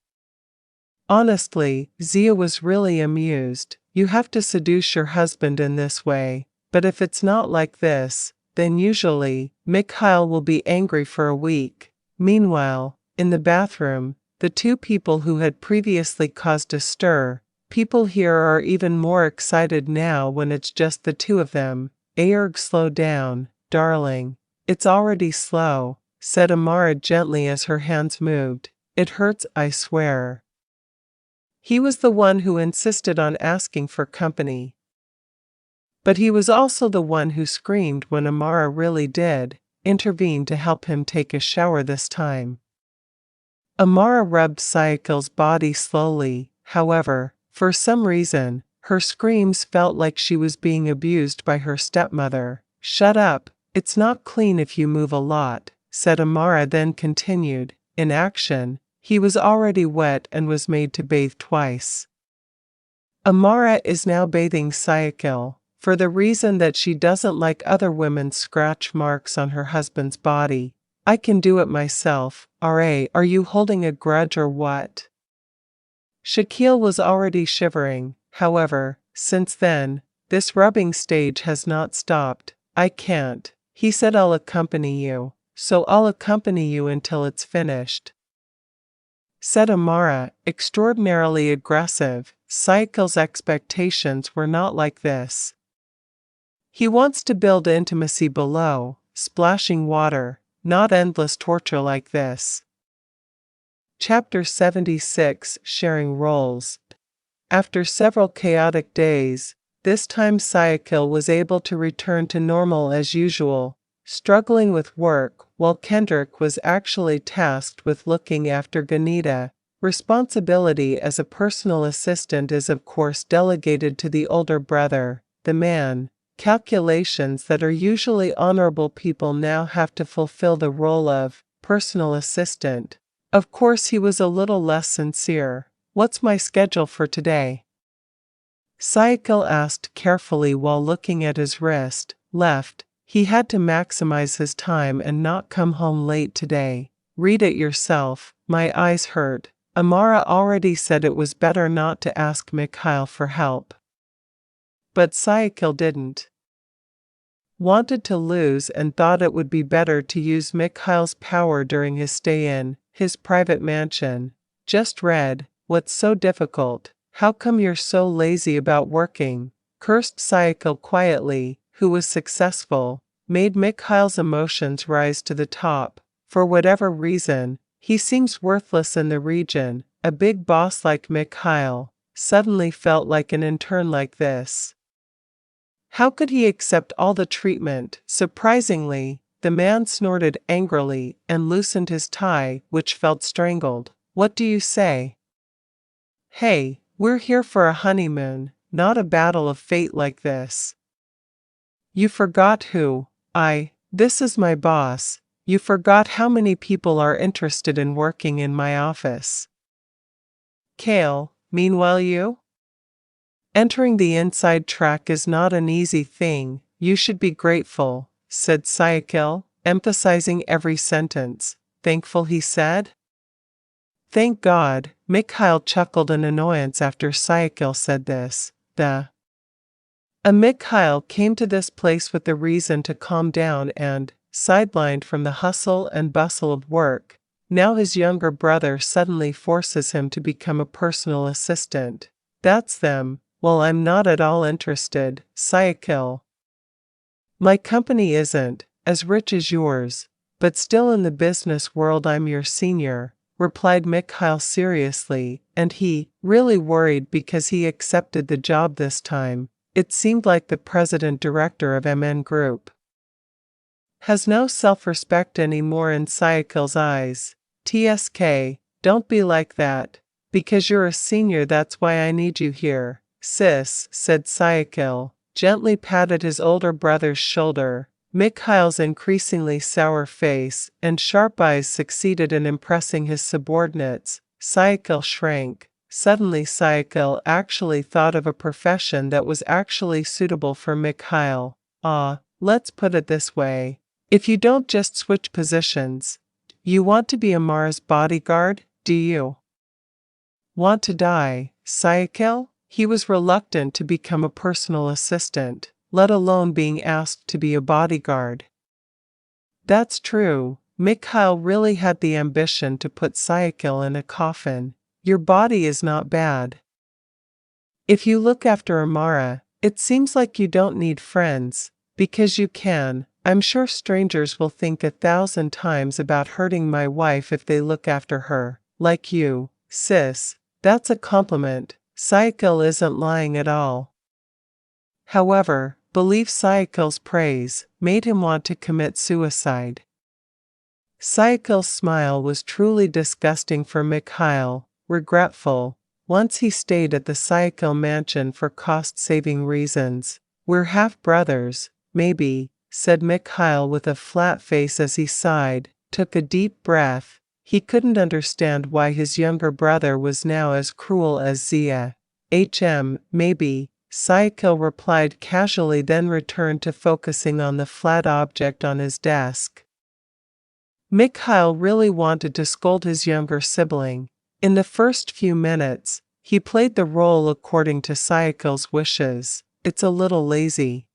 Honestly, Zia was really amused. You have to seduce your husband in this way, but if it's not like this, then usually, Mikhail will be angry for a week. Meanwhile, in the bathroom, the two people who had previously caused a stir, people here are even more excited now when it's just the two of them. Aerg, slow down, darling. It's already slow, said Amara gently as her hands moved. It hurts, I swear. He was the one who insisted on asking for company. But he was also the one who screamed when Amara really did intervene to help him take a shower this time. Amara rubbed Syakil's body slowly. However, for some reason, her screams felt like she was being abused by her stepmother. Shut up, it's not clean if you move a lot, said Amara, then continued. In action, he was already wet and was made to bathe twice. Amara is now bathing Syakil, for the reason that she doesn't like other women's scratch marks on her husband's body. I can do it myself. Are you holding a grudge or what? Syakil was already shivering. However, since then, this rubbing stage has not stopped. I can't. He said I'll accompany you, so I'll accompany you until it's finished, said Amara, extraordinarily aggressive. Syakil's expectations were not like this. He wants to build intimacy below, splashing water, not endless torture like this. Chapter 76 Sharing Roles. After several chaotic days, this time Syakil was able to return to normal as usual, struggling with work while Kendrick was actually tasked with looking after Ganita. Responsibility as a personal assistant is of course delegated to the older brother, the man. Calculations that are usually honorable people now have to fulfill the role of personal assistant. Of course he was a little less sincere. What's my schedule for today? Syakil asked carefully while looking at his wrist. Left. He had to maximize his time and not come home late today. Read it yourself. My eyes hurt. Amara already said it was better not to ask Mikhail for help. But Syakil didn't. Wanted to lose and thought it would be better to use Mikhail's power during his stay in his private mansion. Just read, what's so difficult? How come you're so lazy about working? Cursed Syakil quietly, who was successful, made Mikhail's emotions rise to the top. For whatever reason, he seems worthless in the region. A big boss like Mikhail suddenly felt like an intern like this. How could he accept all the treatment? Surprisingly, the man snorted angrily and loosened his tie, which felt strangled. What do you say? Hey, we're here for a honeymoon, not a battle of fate like this. You forgot who this is my boss. You forgot how many people are interested in working in my office. Kale, meanwhile you? Entering the inside track is not an easy thing, you should be grateful, said Syakil, emphasizing every sentence. Thankful, he said. Thank God, Mikhail chuckled in annoyance after Syakil said this. Mikhail came to this place with the reason to calm down and, sidelined from the hustle and bustle of work, now his younger brother suddenly forces him to become a personal assistant. That's them. Well, I'm not at all interested, Syakil. My company isn't as rich as yours, but still in the business world I'm your senior, replied Mikhail seriously, and he, really worried because he accepted the job this time. It seemed like the president-director of MN Group has no self-respect anymore in Syakil's eyes. TSK, don't be like that. Because you're a senior, that's why I need you here. Sis, said Syakil, gently patted his older brother's shoulder. Mikhail's increasingly sour face and sharp eyes succeeded in impressing his subordinates. Syakil shrank. Suddenly Syakil actually thought of a profession that was actually suitable for Mikhail. Let's put it this way. If you don't just switch positions, you want to be Amara's bodyguard, do you? Want to die, Syakil? He was reluctant to become a personal assistant, let alone being asked to be a bodyguard. That's true. Mikhail really had the ambition to put Syakil in a coffin. Your body is not bad. If you look after Amara, it seems like you don't need friends, because you can. I'm sure strangers will think 1,000 times about hurting my wife if they look after her, like you, sis. That's a compliment. Syakil isn't lying at all. However, believe Syakil's praise made him want to commit suicide. Syakil's smile was truly disgusting for Mikhail, regretful. Once he stayed at the Syakil mansion for cost-saving reasons. We're half-brothers, maybe, said Mikhail with a flat face as he sighed, took a deep breath. He couldn't understand why his younger brother was now as cruel as Zia. Maybe, Syakil replied casually, then returned to focusing on the flat object on his desk. Mikhail really wanted to scold his younger sibling. In the first few minutes, he played the role according to Syakil's wishes. It's a little lazy.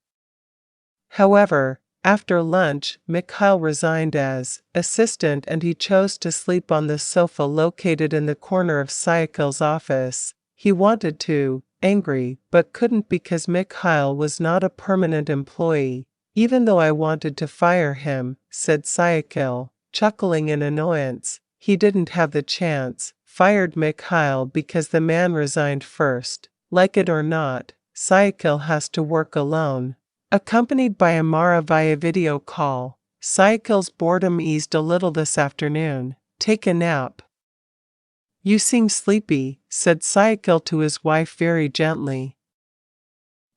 However, after lunch, Mikhail resigned as assistant and he chose to sleep on the sofa located in the corner of Syakil's office. He wanted to angry, but couldn't because Mikhail was not a permanent employee, even though I wanted to fire him, said Syakil, chuckling in annoyance. He didn't have the chance. Fired Mikhail because the man resigned first. Like it or not, Syakil has to work alone. Accompanied by Amara via video call, Syakil's boredom eased a little this afternoon. Take a nap. You seem sleepy, said Syakil to his wife very gently.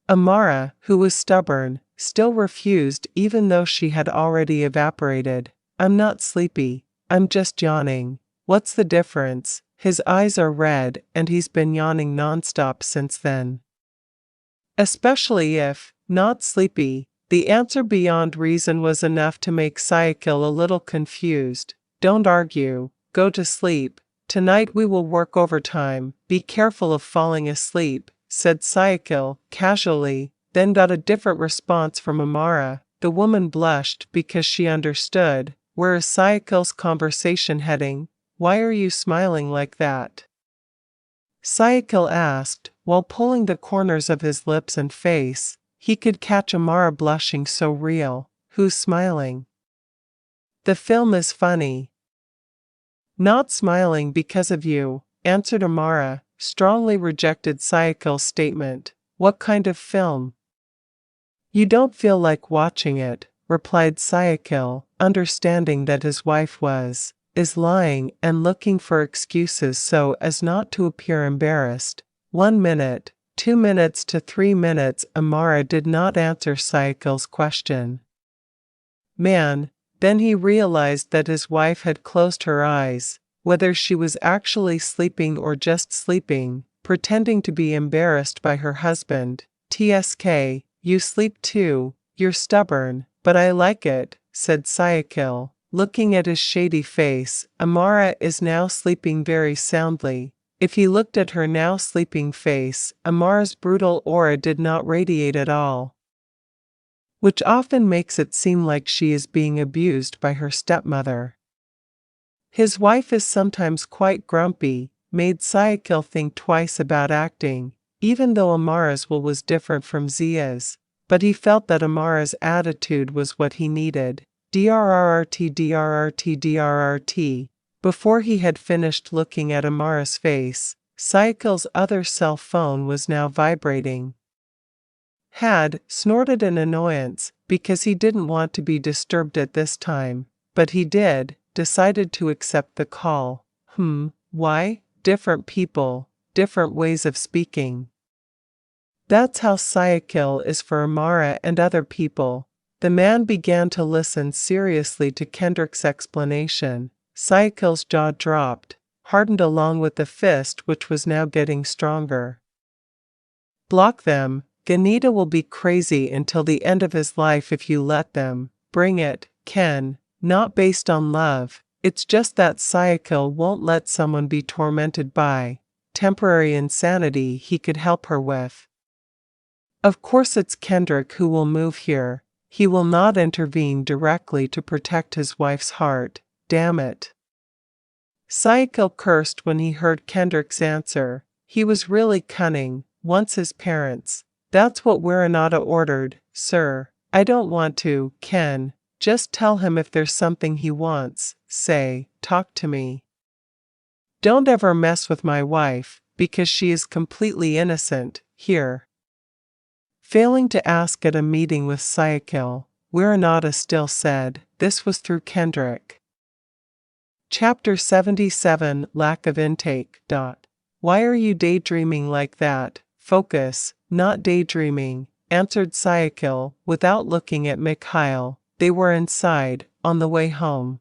Amara, who was stubborn, still refused even though she had already evaporated. I'm not sleepy, I'm just yawning. What's the difference? His eyes are red and he's been yawning nonstop since then. Especially if, not sleepy, the answer beyond reason was enough to make Syakil a little confused. Don't argue, go to sleep. Tonight we will work overtime. Be careful of falling asleep, said Syakil casually, then got a different response from Amara. The woman blushed because she understood. Where is Syakil's conversation heading? Why are you smiling like that? Syakil asked, while pulling the corners of his lips and face. He could catch Amara blushing so real. Who's smiling? The film is funny. Not smiling because of you, answered Amara, strongly rejected Syakil's statement. What kind of film? You don't feel like watching it, replied Syakil, understanding that his wife is lying and looking for excuses so as not to appear embarrassed. 1 minute, 2 minutes to 3 minutes. Amara did not answer Syakil's question. Man, then he realized that his wife had closed her eyes, whether she was actually sleeping or just sleeping, pretending to be embarrassed by her husband. TSK, you sleep too, you're stubborn, but I like it, said Syakil, looking at his shady face. Amara is now sleeping very soundly. If he looked at her now sleeping face, Amara's brutal aura did not radiate at all, which often makes it seem like she is being abused by her stepmother. His wife is sometimes quite grumpy, made Syakil think twice about acting, even though Amara's was different from Zia's, but he felt that Amara's attitude was what he needed. DRRT. Before he had finished looking at Amara's face, Syakil's other cell phone was now vibrating. Had snorted in annoyance, because he didn't want to be disturbed at this time, but he decided to accept the call. Why? Different people, different ways of speaking. That's how Syakil is for Amara and other people. The man began to listen seriously to Kendrick's explanation. Syakil's jaw dropped, hardened along with the fist which was now getting stronger. Block them. Ganita will be crazy until the end of his life if you let them. Bring it, Ken. Not based on love, it's just that Syakil won't let someone be tormented by temporary insanity he could help her with. Of course it's Kendrick who will move here. He will not intervene directly to protect his wife's heart. Damn it. Syakil cursed when he heard Kendrick's answer. He was really cunning. Once his parents. That's what Waranada ordered, sir. I don't want to, Ken. Just tell him if there's something he wants. Say, talk to me. Don't ever mess with my wife, because she is completely innocent, here. Failing to ask at a meeting with Syakil, Waranada still said, this was through Kendrick. Chapter 77 Lack of Intake. Why are you daydreaming like that? Focus, not daydreaming, answered Syakil, without looking at Mikhail. They were inside, on the way home.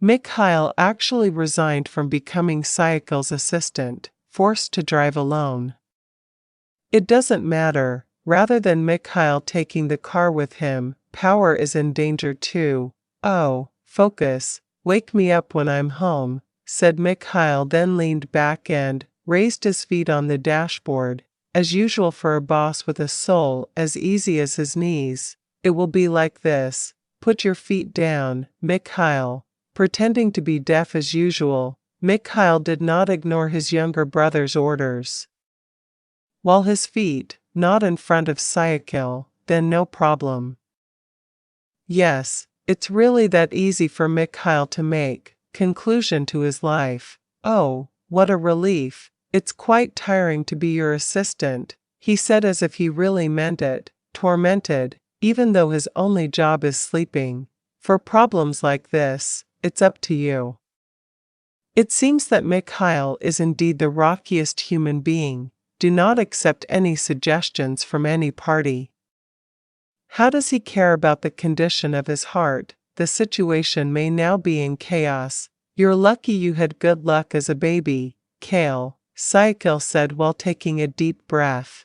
Mikhail actually resigned from becoming Syakil's assistant, forced to drive alone. It doesn't matter, rather than Mikhail taking the car with him, power is in danger too. Oh, focus, wake me up when I'm home, said Mikhail, then leaned back and raised his feet on the dashboard, as usual for a boss with a soul as easy as his knees. It will be like this. Put your feet down, Mikhail. Pretending to be deaf as usual, Mikhail did not ignore his younger brother's orders. while his feet, not in front of Syakil, then no problem. Yes, it's really that easy for Mikhail to make. Conclusion to his life. Oh, what a relief. It's quite tiring to be your assistant, he said as if he really meant it, tormented, even though his only job is sleeping. For problems like this, it's up to you. It seems that Mikhail is indeed the rockiest human being. Do not accept any suggestions from any party. How does he care about the condition of his heart? The situation may now be in chaos. You're lucky you had good luck as a baby, Kale, Syakil said while taking a deep breath.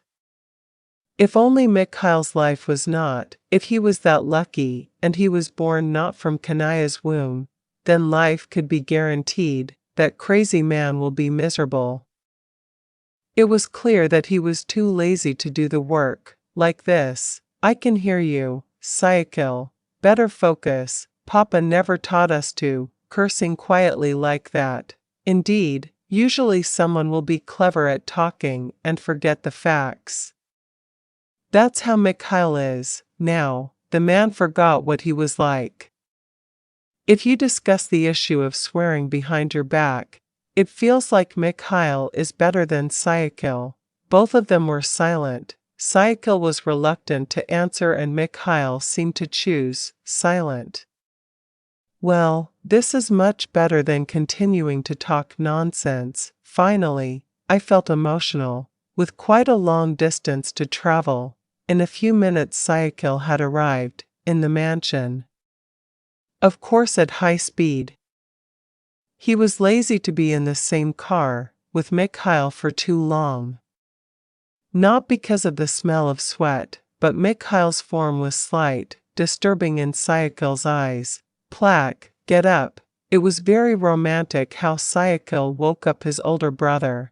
If only Mikhail's life was not, if he was that lucky, and he was born not from Kanaya's womb, then life could be guaranteed. That crazy man will be miserable. It was clear that he was too lazy to do the work. Like this. I can hear you, Syakil. Better focus. Papa never taught us to, cursing quietly like that. Indeed, usually someone will be clever at talking and forget the facts. That's how Mikhail is. Now, the man forgot what he was like. If you discuss the issue of swearing behind your back, it feels like Mikhail is better than Syakil. Both of them were silent. Syakil was reluctant to answer and Mikhail seemed to choose silent. Well, this is much better than continuing to talk nonsense. Finally, I felt emotional. With quite a long distance to travel, in a few minutes Syakil had arrived, in the mansion. Of course at high speed. He was lazy to be in the same car with Mikhail for too long. Not because of the smell of sweat, but Mikhail's form was slight, disturbing in Syakil's eyes. Plaque, get up. It was very romantic how Syakil woke up his older brother.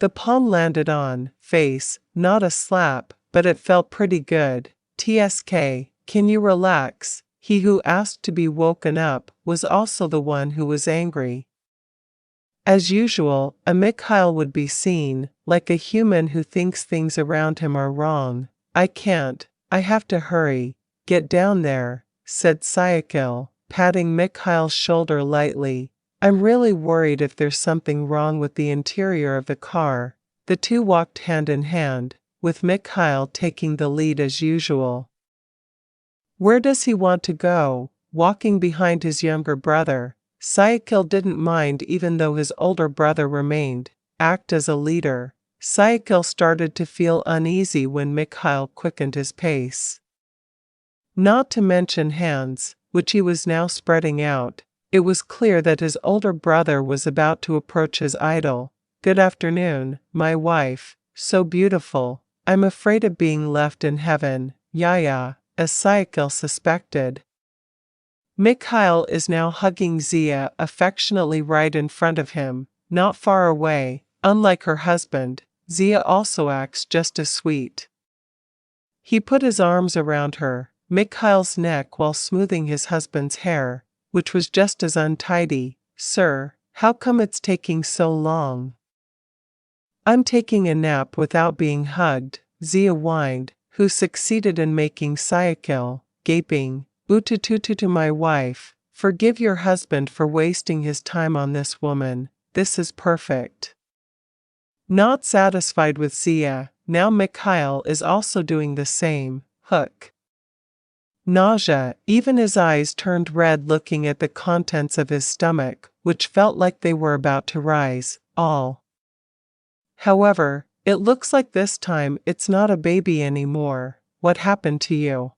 The palm landed on face, not a slap, but it felt pretty good. TSK, can you relax? He who asked to be woken up was also the one who was angry. As usual, a Mikhail would be seen, like a human who thinks things around him are wrong. I can't, I have to hurry. Get down there, said Syakil, patting Mikhail's shoulder lightly. I'm really worried if there's something wrong with the interior of the car. The two walked hand in hand, with Mikhail taking the lead as usual. Where does he want to go? Walking behind his younger brother. Syakil didn't mind even though his older brother remained, act as a leader. Syakil started to feel uneasy when Mikhail quickened his pace. Not to mention hands, which he was now spreading out. It was clear that his older brother was about to approach his idol. Good afternoon, my wife, so beautiful. I'm afraid of being left in heaven, Yaya, as Syakil suspected. Mikhail is now hugging Zia affectionately right in front of him, not far away. Unlike her husband, Zia also acts just as sweet. He put his arms around her, Mikhail's neck while smoothing his husband's hair, which was just as untidy. Sir, how come it's taking so long? I'm taking a nap without being hugged, Zia whined, who succeeded in making Syakil, gaping, Utututu to my wife, forgive your husband for wasting his time on this woman, this is perfect. Not satisfied with Zia, now Mikhail is also doing the same, hook. Nausea, even his eyes turned red looking at the contents of his stomach, which felt like they were about to rise, all. However, it looks like this time it's not a baby anymore. What happened to you?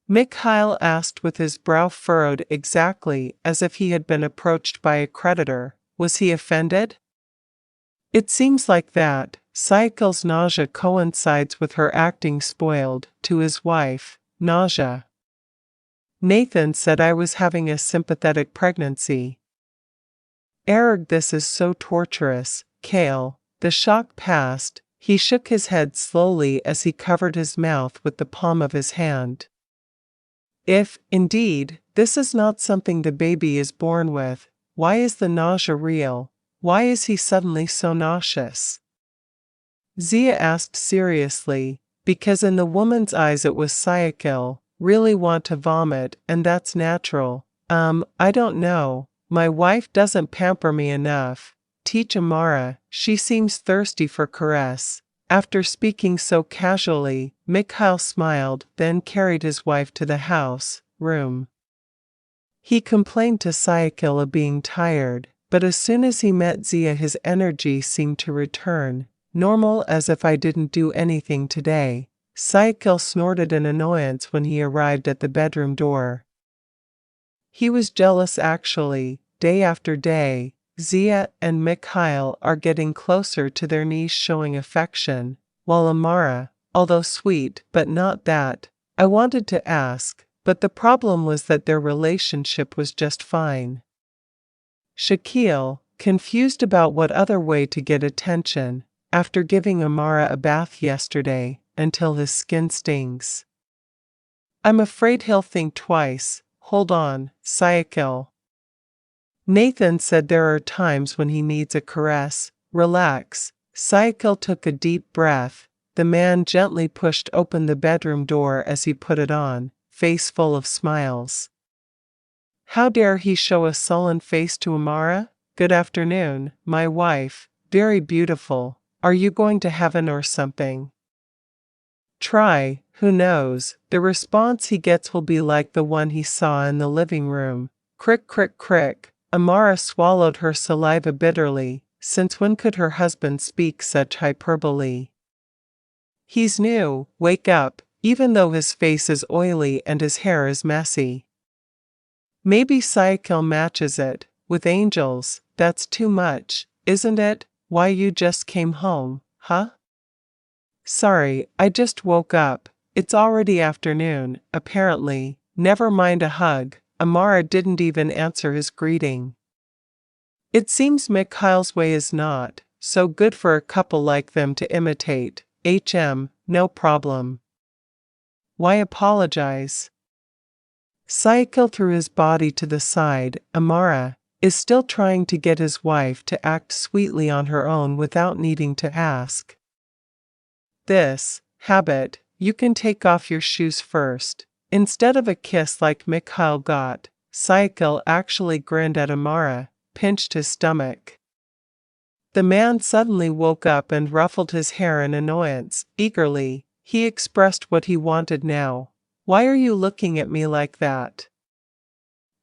Mikhail asked with his brow furrowed exactly as if he had been approached by a creditor. Was he offended? It seems like that. Syakil's nausea coincides with her acting spoiled, to his wife, nausea. Nathan said I was having a sympathetic pregnancy. Erg, this is so torturous, Kale. The shock passed, he shook his head slowly as he covered his mouth with the palm of his hand. If, indeed, this is not something the baby is born with, why is the nausea real? Why is he suddenly so nauseous? Zia asked seriously, because in the woman's eyes it was Syakil. Really want to vomit, and that's natural. I don't know. My wife doesn't pamper me enough. Teach Amara, she seems thirsty for caress. After speaking so casually, Mikhail smiled, then carried his wife to the house room. He complained to Syakil of being tired, but as soon as he met Zia his energy seemed to return. Normal, as if I didn't do anything today. Syakil snorted in annoyance when he arrived at the bedroom door. He was jealous actually. Day after day, Zia and Mikhail are getting closer to their niece, showing affection, while Amara, although sweet but not that, I wanted to ask, but the problem was that their relationship was just fine. Syakil, confused about what other way to get attention, after giving Amara a bath yesterday, until his skin stings. I'm afraid he'll think twice. Hold on, Syakil. Nathan said there are times when he needs a caress. Relax. Syakil took a deep breath. The man gently pushed open the bedroom door as he put it on, face full of smiles. How dare he show a sullen face to Amara? Good afternoon, my wife. Very beautiful. Are you going to heaven or something? Try, who knows, the response he gets will be like the one he saw in the living room. Crick, crick, crick. Amara swallowed her saliva bitterly. Since when could her husband speak such hyperbole? He's new, wake up, even though his face is oily and his hair is messy. Maybe Syakil matches it, with angels. That's too much, isn't it? Why, you just came home, huh? Sorry, I just woke up. It's already afternoon, apparently. Never mind a hug. Amara didn't even answer his greeting. It seems Mikhail's way is not so good for a couple like them to imitate. No problem. Why apologize? Syakil threw his body to the side. Amara is still trying to get his wife to act sweetly on her own without needing to ask. This habit, you can take off your shoes first. Instead of a kiss like Mikhail got, Syakil actually grinned at Amara, pinched his stomach. The man suddenly woke up and ruffled his hair in annoyance. Eagerly, he expressed what he wanted now. Why are you looking at me like that?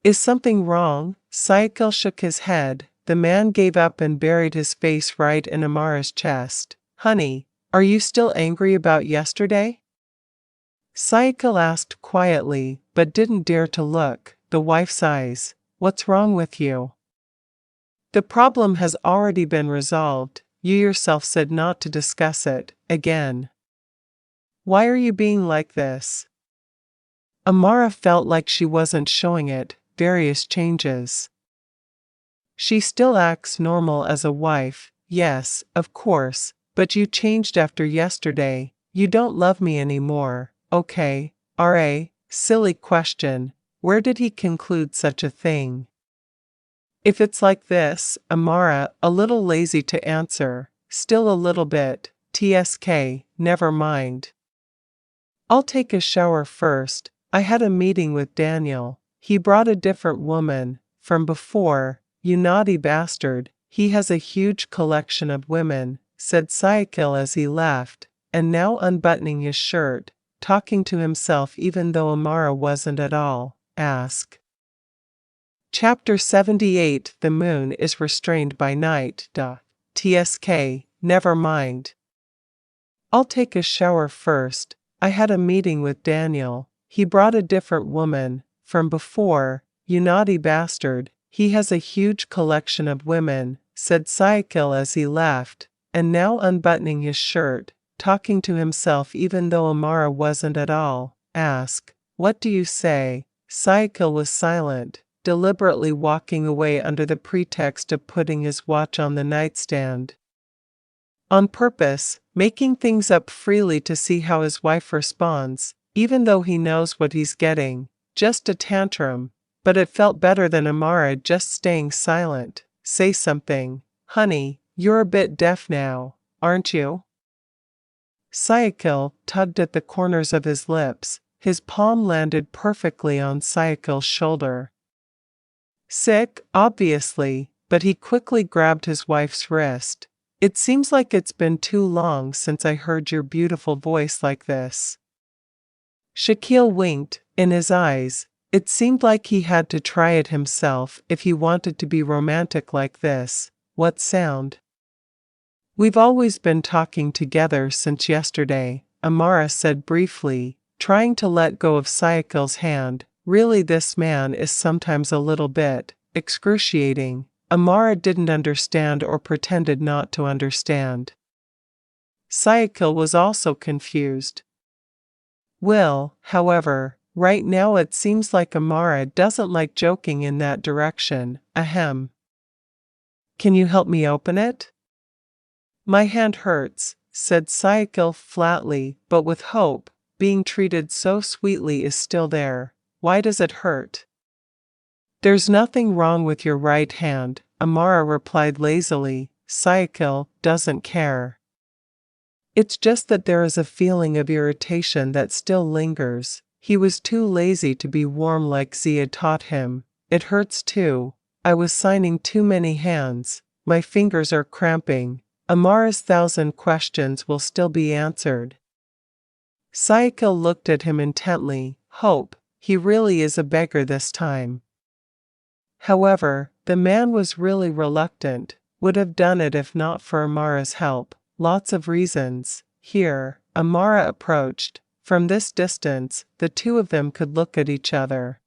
Is something wrong? Syakil shook his head. The man gave up and buried his face right in Amara's chest. Honey, are you still angry about yesterday? Syakil asked quietly, but didn't dare to look the wife's eyes. What's wrong with you? The problem has already been resolved. You yourself said not to discuss it again. Why are you being like this? Amara felt like she wasn't showing it. Various changes. She still acts normal as a wife. Yes, of course. But you changed after yesterday. You don't love me anymore. Okay, R.A., silly question. Where did he conclude such a thing? If it's like this, Amara, a little lazy to answer. Still a little bit. TSK, never mind. I'll take a shower first. I had a meeting with Daniel. He brought a different woman from before. You naughty bastard. He has a huge collection of women, said Syakil as he left, and now unbuttoning his shirt, talking to himself even though Amara wasn't at all. Ask. Chapter 78. The moon is restrained by night. TSK, never mind. I'll take a shower first. I had a meeting with Daniel. He brought a different woman from before. You naughty bastard. He has a huge collection of women, said Syakil as he left, and now unbuttoning his shirt, talking to himself even though Amara wasn't at all. Ask. What do you say? Syakil was silent, deliberately walking away under the pretext of putting his watch on the nightstand. On purpose, making things up freely to see how his wife responds, even though he knows what he's getting. Just a tantrum. But it felt better than Amara just staying silent. Say something. Honey, you're a bit deaf now, aren't you? Syakil tugged at the corners of his lips. His palm landed perfectly on Syakil's shoulder. Sick, obviously, but he quickly grabbed his wife's wrist. It seems like it's been too long since I heard your beautiful voice like this. Syakil winked. In his eyes, it seemed like he had to try it himself if he wanted to be romantic like this. What sound? We've always been talking together since yesterday, Amara said briefly, trying to let go of Syakil's hand. Really, this man is sometimes a little bit excruciating. Amara didn't understand or pretended not to understand. Syakil was also confused. Well, however, right now it seems like Amara doesn't like joking in that direction. Ahem. Can you help me open it? My hand hurts, said Syakil flatly, but with hope. Being treated so sweetly is still there. Why does it hurt? There's nothing wrong with your right hand, Amara replied lazily. Syakil doesn't care. It's just that there is a feeling of irritation that still lingers. He was too lazy to be warm like Z had taught him. It hurts too. I was signing too many hands. My fingers are cramping. Amara's 1,000 questions will still be answered. Syakil looked at him intently. Hope, he really is a beggar this time. However, the man was really reluctant, would have done it if not for Amara's help. Lots of reasons. Here, Amara approached. From this distance, the two of them could look at each other.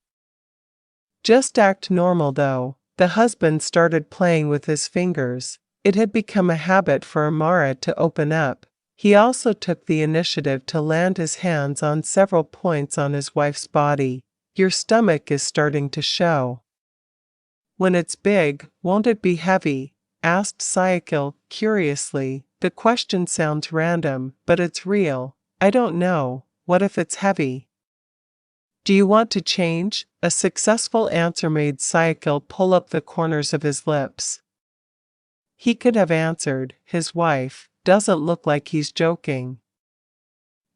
Just act normal though. The husband started playing with his fingers. It had become a habit for Amara to open up. He also took the initiative to land his hands on several points on his wife's body. Your stomach is starting to show. When it's big, won't it be heavy? Asked Syakil curiously. The question sounds random, but it's real. I don't know. What if it's heavy? Do you want to change? A successful answer made Syakil pull up the corners of his lips. He could have answered, his wife doesn't look like he's joking.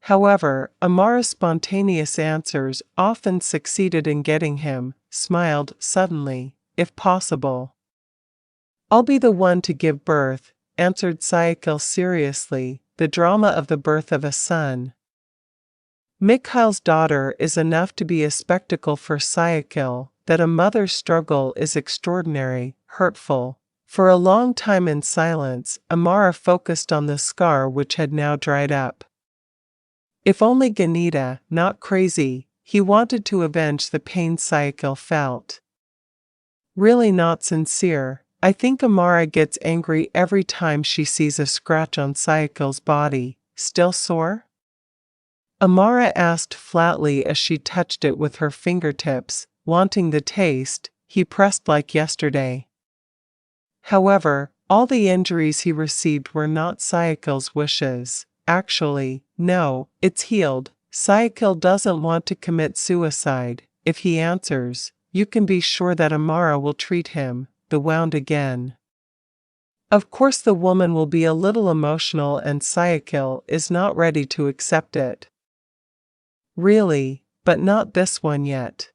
However, Amara's spontaneous answers often succeeded in getting him, smiled suddenly, if possible. I'll be the one to give birth, answered Syakil seriously, the drama of the birth of a son. Mikhail's daughter is enough to be a spectacle for Syakil. That a mother's struggle is extraordinary, hurtful. For a long time in silence, Amara focused on the scar which had now dried up. If only Ganita, not crazy, he wanted to avenge the pain Syakil felt. Really not sincere. I think Amara gets angry every time she sees a scratch on Syakil's body. Still sore? Amara asked flatly as she touched it with her fingertips, wanting the taste. He pressed like yesterday. However, all the injuries he received were not Syakil's wishes. Actually, no, it's healed. Syakil doesn't want to commit suicide. If he answers, you can be sure that Amara will treat him, the wound again. Of course the woman will be a little emotional and Syakil is not ready to accept it. Really, but not this one yet.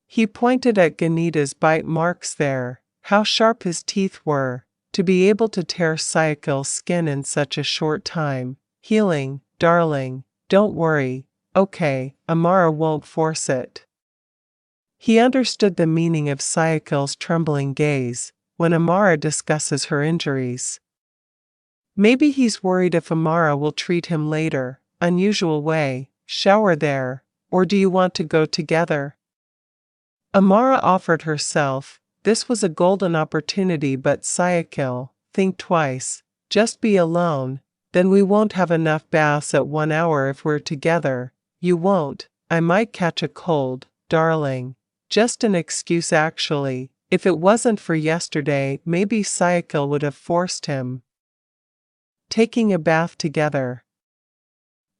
He pointed at Ganita's bite marks there. How sharp his teeth were, to be able to tear Syakil's skin in such a short time. Healing, darling, don't worry. Okay, Amara won't force it. He understood the meaning of Syakil's trembling gaze when Amara discusses her injuries. Maybe he's worried if Amara will treat him later, unusual way, shower there, or do you want to go together? Amara offered herself. This was a golden opportunity, but Syakil, think twice. Just be alone, then we won't have enough baths at 1 hour if we're together. You won't. I might catch a cold, darling. Just an excuse actually. If it wasn't for yesterday, maybe Syakil would have forced him. Taking a bath together.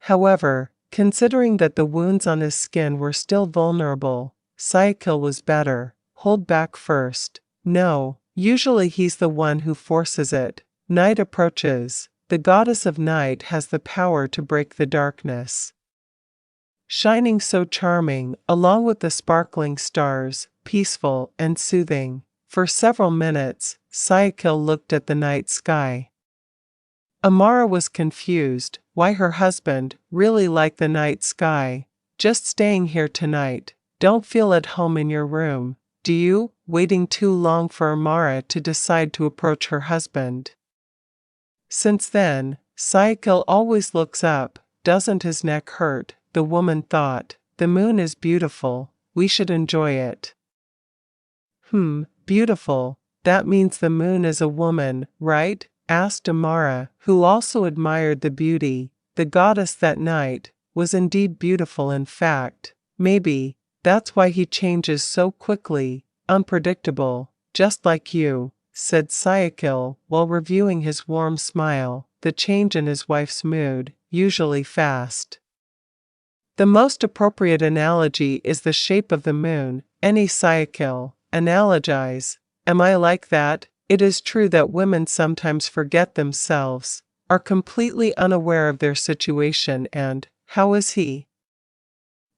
However, considering that the wounds on his skin were still vulnerable, Syakil was better. Hold back first. No, usually he's the one who forces it. Night approaches. the goddess of night has the power to break the darkness. Shining so charming, along with the sparkling stars, peaceful and soothing. For several minutes, Syakil looked at the night sky. Amara was confused why her husband really liked the night sky. Just staying here tonight. Don't feel at home in your room, do you? Waiting too long for Amara to decide to approach her husband. Since then, Syakil always looks up. Doesn't his neck hurt? The woman thought. The moon is beautiful. We should enjoy it. Beautiful. That means the moon is a woman, right? Asked Amara, who also admired the beauty. The goddess that night was indeed beautiful. In fact, maybe that's why he changes so quickly, unpredictable, just like you, said Syakil while reviewing his warm smile, the change in his wife's mood, usually fast. The most appropriate analogy is the shape of the moon. Any Syakil, analogize. Am I like that? It is true that women sometimes forget themselves, are completely unaware of their situation and, how is he?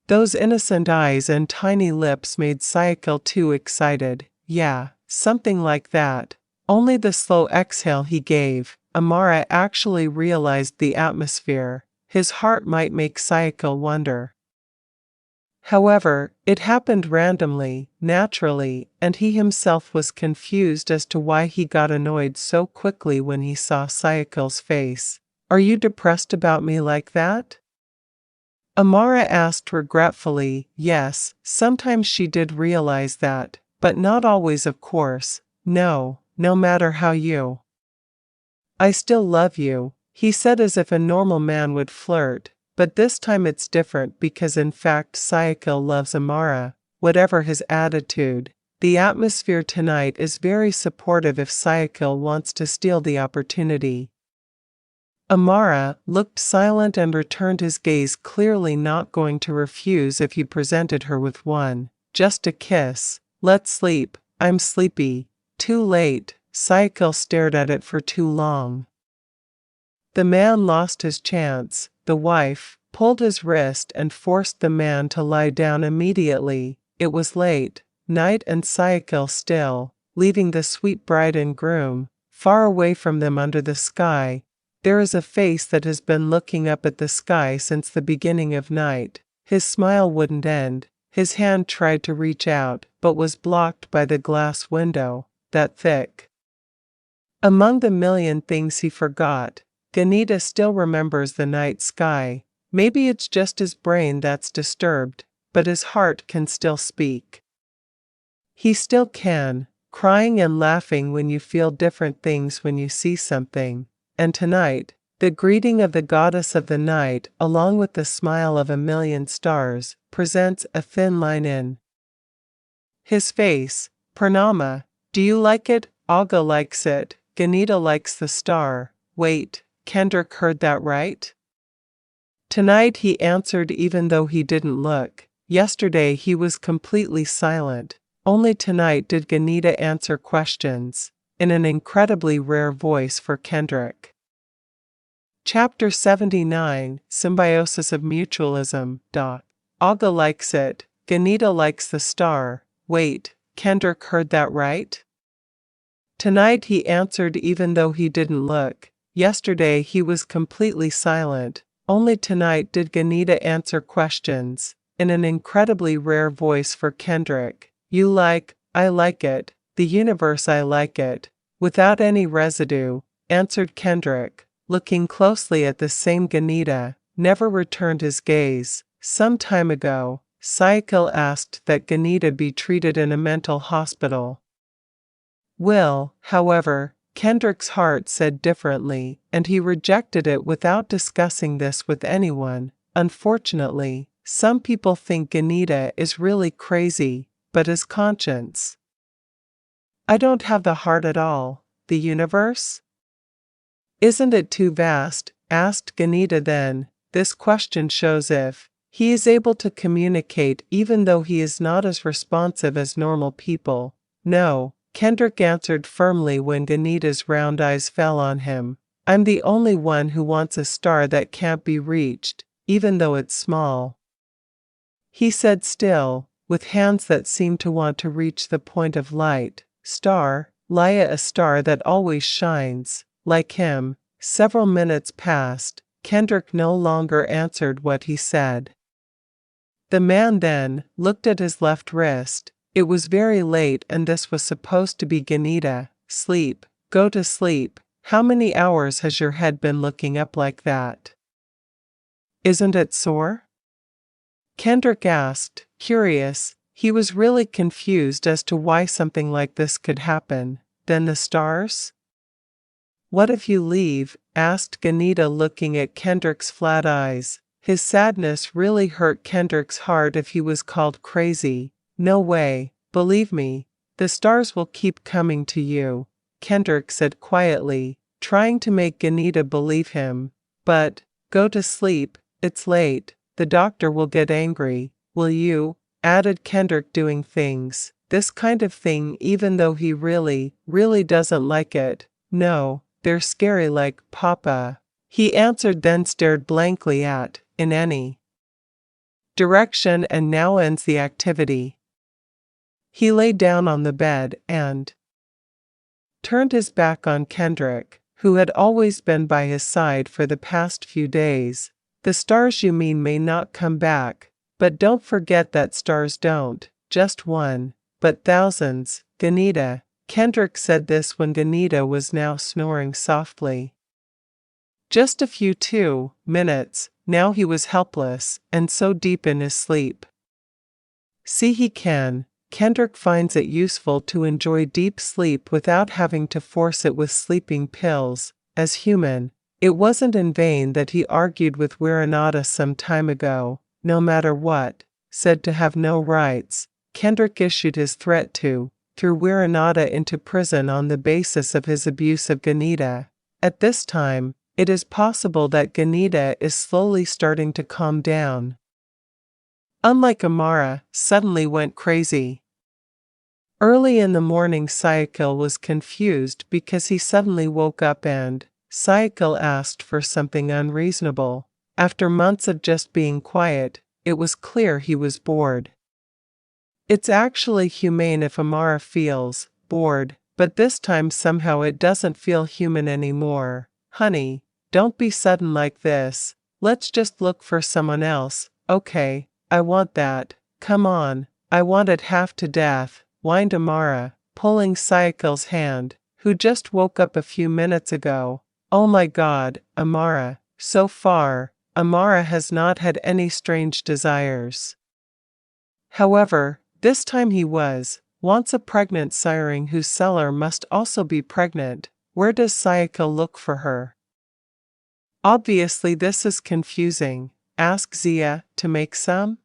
Those innocent eyes and tiny lips made Syakil too excited. Yeah, something like that. Only the slow exhale he gave, Amara actually realized the atmosphere. His heart might make Syakil wonder. However, it happened randomly, naturally, and he himself was confused as to why he got annoyed so quickly when he saw Syakil's face. Are you depressed about me like that? Amara asked regretfully. Yes, sometimes she did realize that, but not always, of course. No matter how you. I still love you, he said as if a normal man would flirt, but this time it's different because in fact Syakil loves Amara, whatever his attitude. The atmosphere tonight is very supportive if Syakil wants to steal the opportunity. Amara looked silent and returned his gaze, clearly not going to refuse if he presented her with one. Just a kiss. Let's sleep. I'm sleepy. Too late. Syakil stared at it for too long. The man lost his chance. The wife pulled his wrist and forced the man to lie down immediately. It was late night and Syakil still, leaving the sweet bride and groom far away from them under the sky. There is a face that has been looking up at the sky since the beginning of night. His smile wouldn't end. His hand tried to reach out, but was blocked by the glass window, that thick. Among the million things he forgot, Ganita still remembers the night sky. Maybe it's just his brain that's disturbed, but his heart can still speak. He still can, crying and laughing when you feel different things when you see something. And tonight, the greeting of the goddess of the night, along with the smile of a million stars, presents a thin line in his face. Purnama, do you like it? Agha likes it. Ganita likes the star. Wait, Kendrick heard that right? Tonight he answered even though he didn't look. Yesterday he was completely silent. Only tonight did Ganita answer questions, in an incredibly rare voice for Kendrick. Chapter 79, Symbiosis of Mutualism. Agha likes it. Ganita likes the star. Wait, Kendrick heard that right? Tonight he answered even though he didn't look. Yesterday he was completely silent. Only tonight did Ganita answer questions, in an incredibly rare voice for Kendrick. You like, I like it. The universe, I like it. Without any residue, answered Kendrick, looking closely at the same Ganita, never returned his gaze. Some time ago, Syakil asked that Ganita be treated in a mental hospital. Will, however, Kendrick's heart said differently, and he rejected it without discussing this with anyone. Unfortunately, some people think Ganita is really crazy, but his conscience. I don't have the heart at all. The universe? Isn't it too vast? Asked Ganita then. This question shows if he is able to communicate even though he is not as responsive as normal people. No, Kendrick answered firmly when Ganita's round eyes fell on him. I'm the only one who wants a star that can't be reached, even though it's small. He said still, with hands that seemed to want to reach the point of light. Star, Laya, a star that always shines, like him. Several minutes passed. Kendrick no longer answered what he said. The man then looked at his left wrist. It was very late and this was supposed to be Ganita. Sleep. Go to sleep. How many hours has your head been looking up like that? Isn't it sore? Kendrick asked, curious. He was really confused as to why something like this could happen. Then the stars? What if you leave? Asked Ganita, looking at Kendrick's flat eyes. His sadness really hurt Kendrick's heart if he was called crazy. No way, believe me, the stars will keep coming to you, Kendrick said quietly, trying to make Ganita believe him. But, go to sleep, it's late, the doctor will get angry, will you? Added Kendrick, doing things, this kind of thing even though he really doesn't like it. No, they're scary like Papa. He answered, then stared blankly in any direction and now ends the activity. He lay down on the bed and turned his back on Kendrick, who had always been by his side for the past few days. The stars you mean may not come back, but don't forget that stars don't, just one, but thousands, Ganita. Kendrick said this when Ganita was now snoring softly. Just a few 2 minutes, now he was helpless, and so deep in his sleep. See, he can. Kendrick finds it useful to enjoy deep sleep without having to force it with sleeping pills. As human, it wasn't in vain that he argued with Wiranata some time ago. No matter what, said to have no rights, Kendrick issued his threat to threw Wiranata into prison on the basis of his abuse of Ganita. At this time, it is possible that Ganita is slowly starting to calm down. Unlike Amara, suddenly went crazy. Early in the morning, Syakil was confused because he suddenly woke up and Syakil asked for something unreasonable. After months of just being quiet, it was clear he was bored. It's actually humane if Amara feels bored, but this time somehow it doesn't feel human anymore. Honey, don't be sudden like this. Let's just look for someone else. Okay, I want that. Come on, I want it half to death, whined Amara, pulling Syakil's hand, who just woke up a few minutes ago. Oh my God, Amara. So far, Amara has not had any strange desires. However, this time he wants a pregnant siren whose seller must also be pregnant. Where does Syakil look for her? Obviously this is confusing. Ask Zia to make some?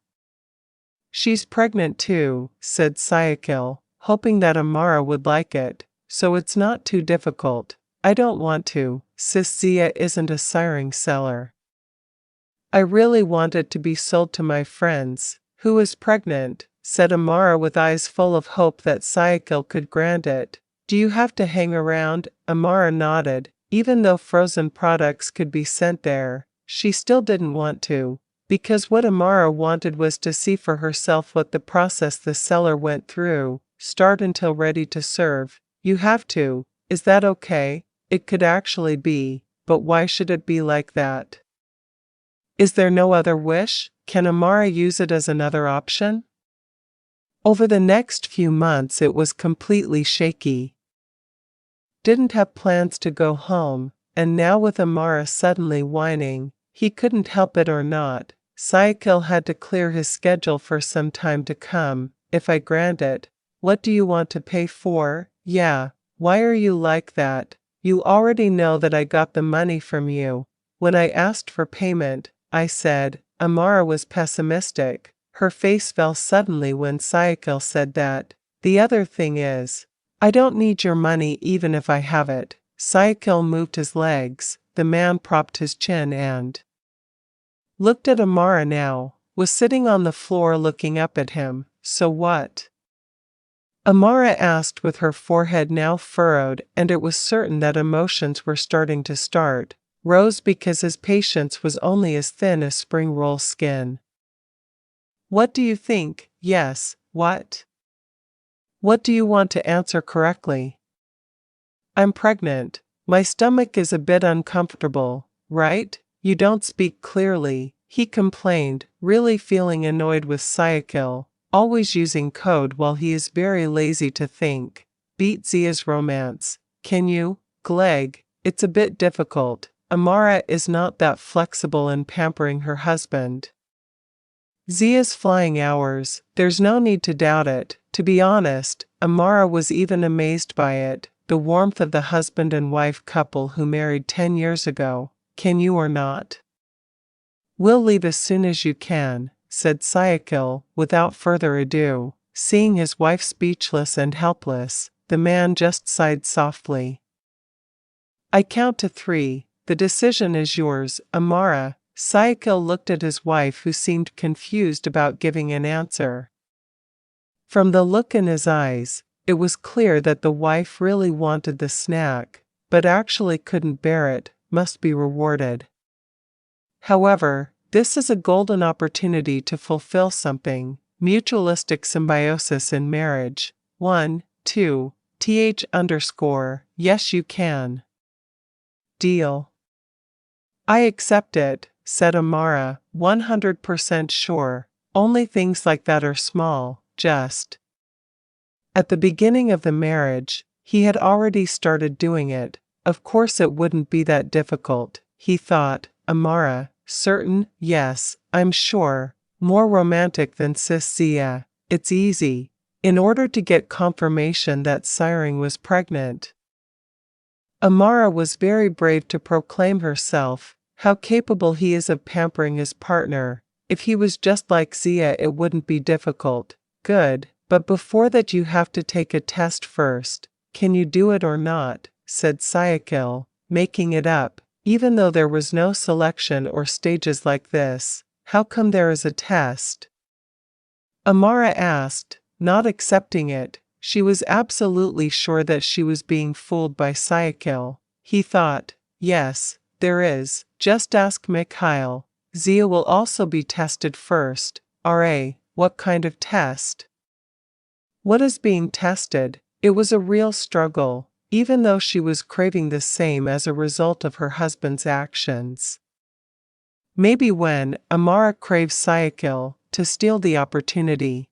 She's pregnant too, said Syakil, hoping that Amara would like it, so it's not too difficult. I don't want to, sis. Zia isn't a siren seller. I really want it to be sold to my friends. Who is pregnant? Said Amara with eyes full of hope that Syakil could grant it. Do you have to hang around? Amara nodded. Even though frozen products could be sent there, she still didn't want to, because what Amara wanted was to see for herself what the process the seller went through, start until ready to serve. You have to. Is that okay? It could actually be, but why should it be like that? Is there no other wish? Can Amara use it as another option? Over the next few months it was completely shaky. Didn't have plans to go home, and now with Amara suddenly whining, he couldn't help it or not. Syakil had to clear his schedule for some time to come. If I grant it, what do you want to pay for? Yeah, why are you like that? You already know that I got the money from you. When I asked for payment, I said. Amara was pessimistic. Her face fell suddenly when Syakil said that. The other thing is, I don't need your money even if I have it. Syakil moved his legs. The man propped his chin and looked at Amara now, was sitting on the floor looking up at him. So what? Amara asked with her forehead now furrowed, and it was certain that emotions were starting to start. Rose because his patience was only as thin as spring roll skin. What do you think? Yes, what? What do you want to answer correctly? I'm pregnant. My stomach is a bit uncomfortable, right? You don't speak clearly, he complained, really feeling annoyed with Syakil, always using code while he is very lazy to think. Beat Zia's romance. Can you? Gleg, it's a bit difficult. Amara is not that flexible in pampering her husband. Zia's flying hours, there's no need to doubt it. To be honest, Amara was even amazed by it, the warmth of the husband and wife couple who married 10 years ago. Can you or not? We'll leave as soon as you can, said Syakil, without further ado. Seeing his wife speechless and helpless, the man just sighed softly. I count to 3. The decision is yours, Amara. Syakil looked at his wife, who seemed confused about giving an answer. From the look in his eyes, it was clear that the wife really wanted the snack, but actually couldn't bear it, must be rewarded. However, this is a golden opportunity to fulfill something, mutualistic symbiosis in marriage. 1, 2, yes you can. Deal. I accept it, said Amara, 100% sure. Only things like that are small, just. At the beginning of the marriage, he had already started doing it. Of course it wouldn't be that difficult, he thought. Amara, certain? Yes, I'm sure. More romantic than Sis Zia. It's easy. In order to get confirmation that Syring was pregnant. Amara was very brave to proclaim herself. How capable he is of pampering his partner. If he was just like Zia, it wouldn't be difficult. Good, but before that you have to take a test first. Can you do it or not? Said Syakil, making it up. Even though there was no selection or stages like this, how come there is a test? Amara asked, not accepting it. She was absolutely sure that she was being fooled by Syakil. He thought, yes, there is. Just ask Mikhail. Zia will also be tested first. R.A., what kind of test? What is being tested? It was a real struggle, even though she was craving the same as a result of her husband's actions. Maybe when Amara craves Syakil to steal the opportunity.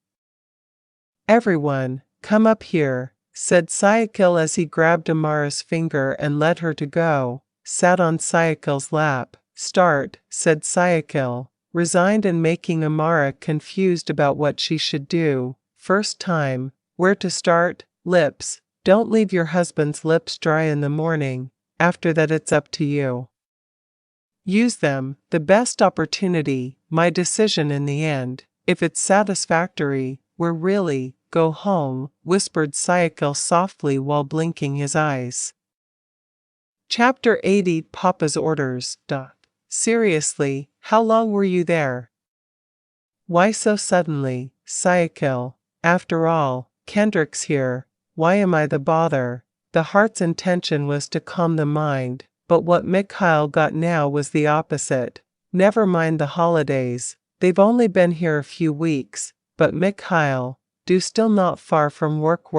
Everyone, come up here, said Syakil as he grabbed Amara's finger and led her to go, sat on Syakil's lap. Start, said Syakil, resigned and making Amara confused about what she should do. First time, where to start? Lips. Don't leave your husband's lips dry in the morning, after that it's up to you. Use them, the best opportunity, my decision in the end. If it's satisfactory, we're really, go home, whispered Syakil softly while blinking his eyes. Chapter 80 Papa's Orders. Seriously, how long were you there? Why so suddenly, Syakil? After all, Kendrick's here. Why am I the bother? The heart's intention was to calm the mind, but what Mikhail got now was the opposite. Never mind the holidays, they've only been here a few weeks, but Mikhail, do still not far from work.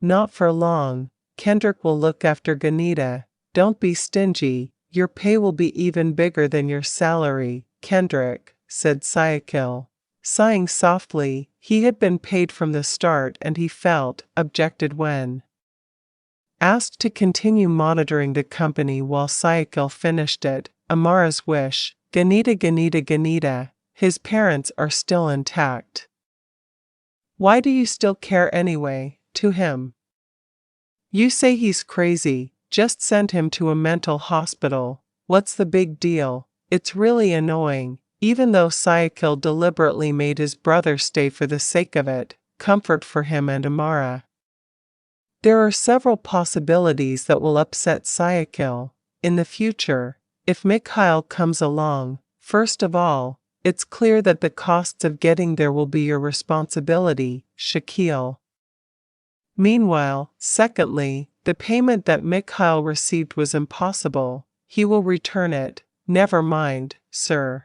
Not for long. Kendrick will look after Ganita. Don't be stingy, your pay will be even bigger than your salary, Kendrick, said Syakil. Sighing softly, he had been paid from the start and he felt objected when asked to continue monitoring the company while Syakil finished it. Amara's wish, Ganita, his parents are still intact. Why do you still care anyway? To him. You say he's crazy, just send him to a mental hospital. What's the big deal? It's really annoying. Even though Syakil deliberately made his brother stay for the sake of it, comfort for him and Amara. There are several possibilities that will upset Syakil in the future, if Mikhail comes along. First of all, it's clear that the costs of getting there will be your responsibility, Syakil. Meanwhile, secondly, the payment that Mikhail received was impossible. He will return it. Never mind, sir.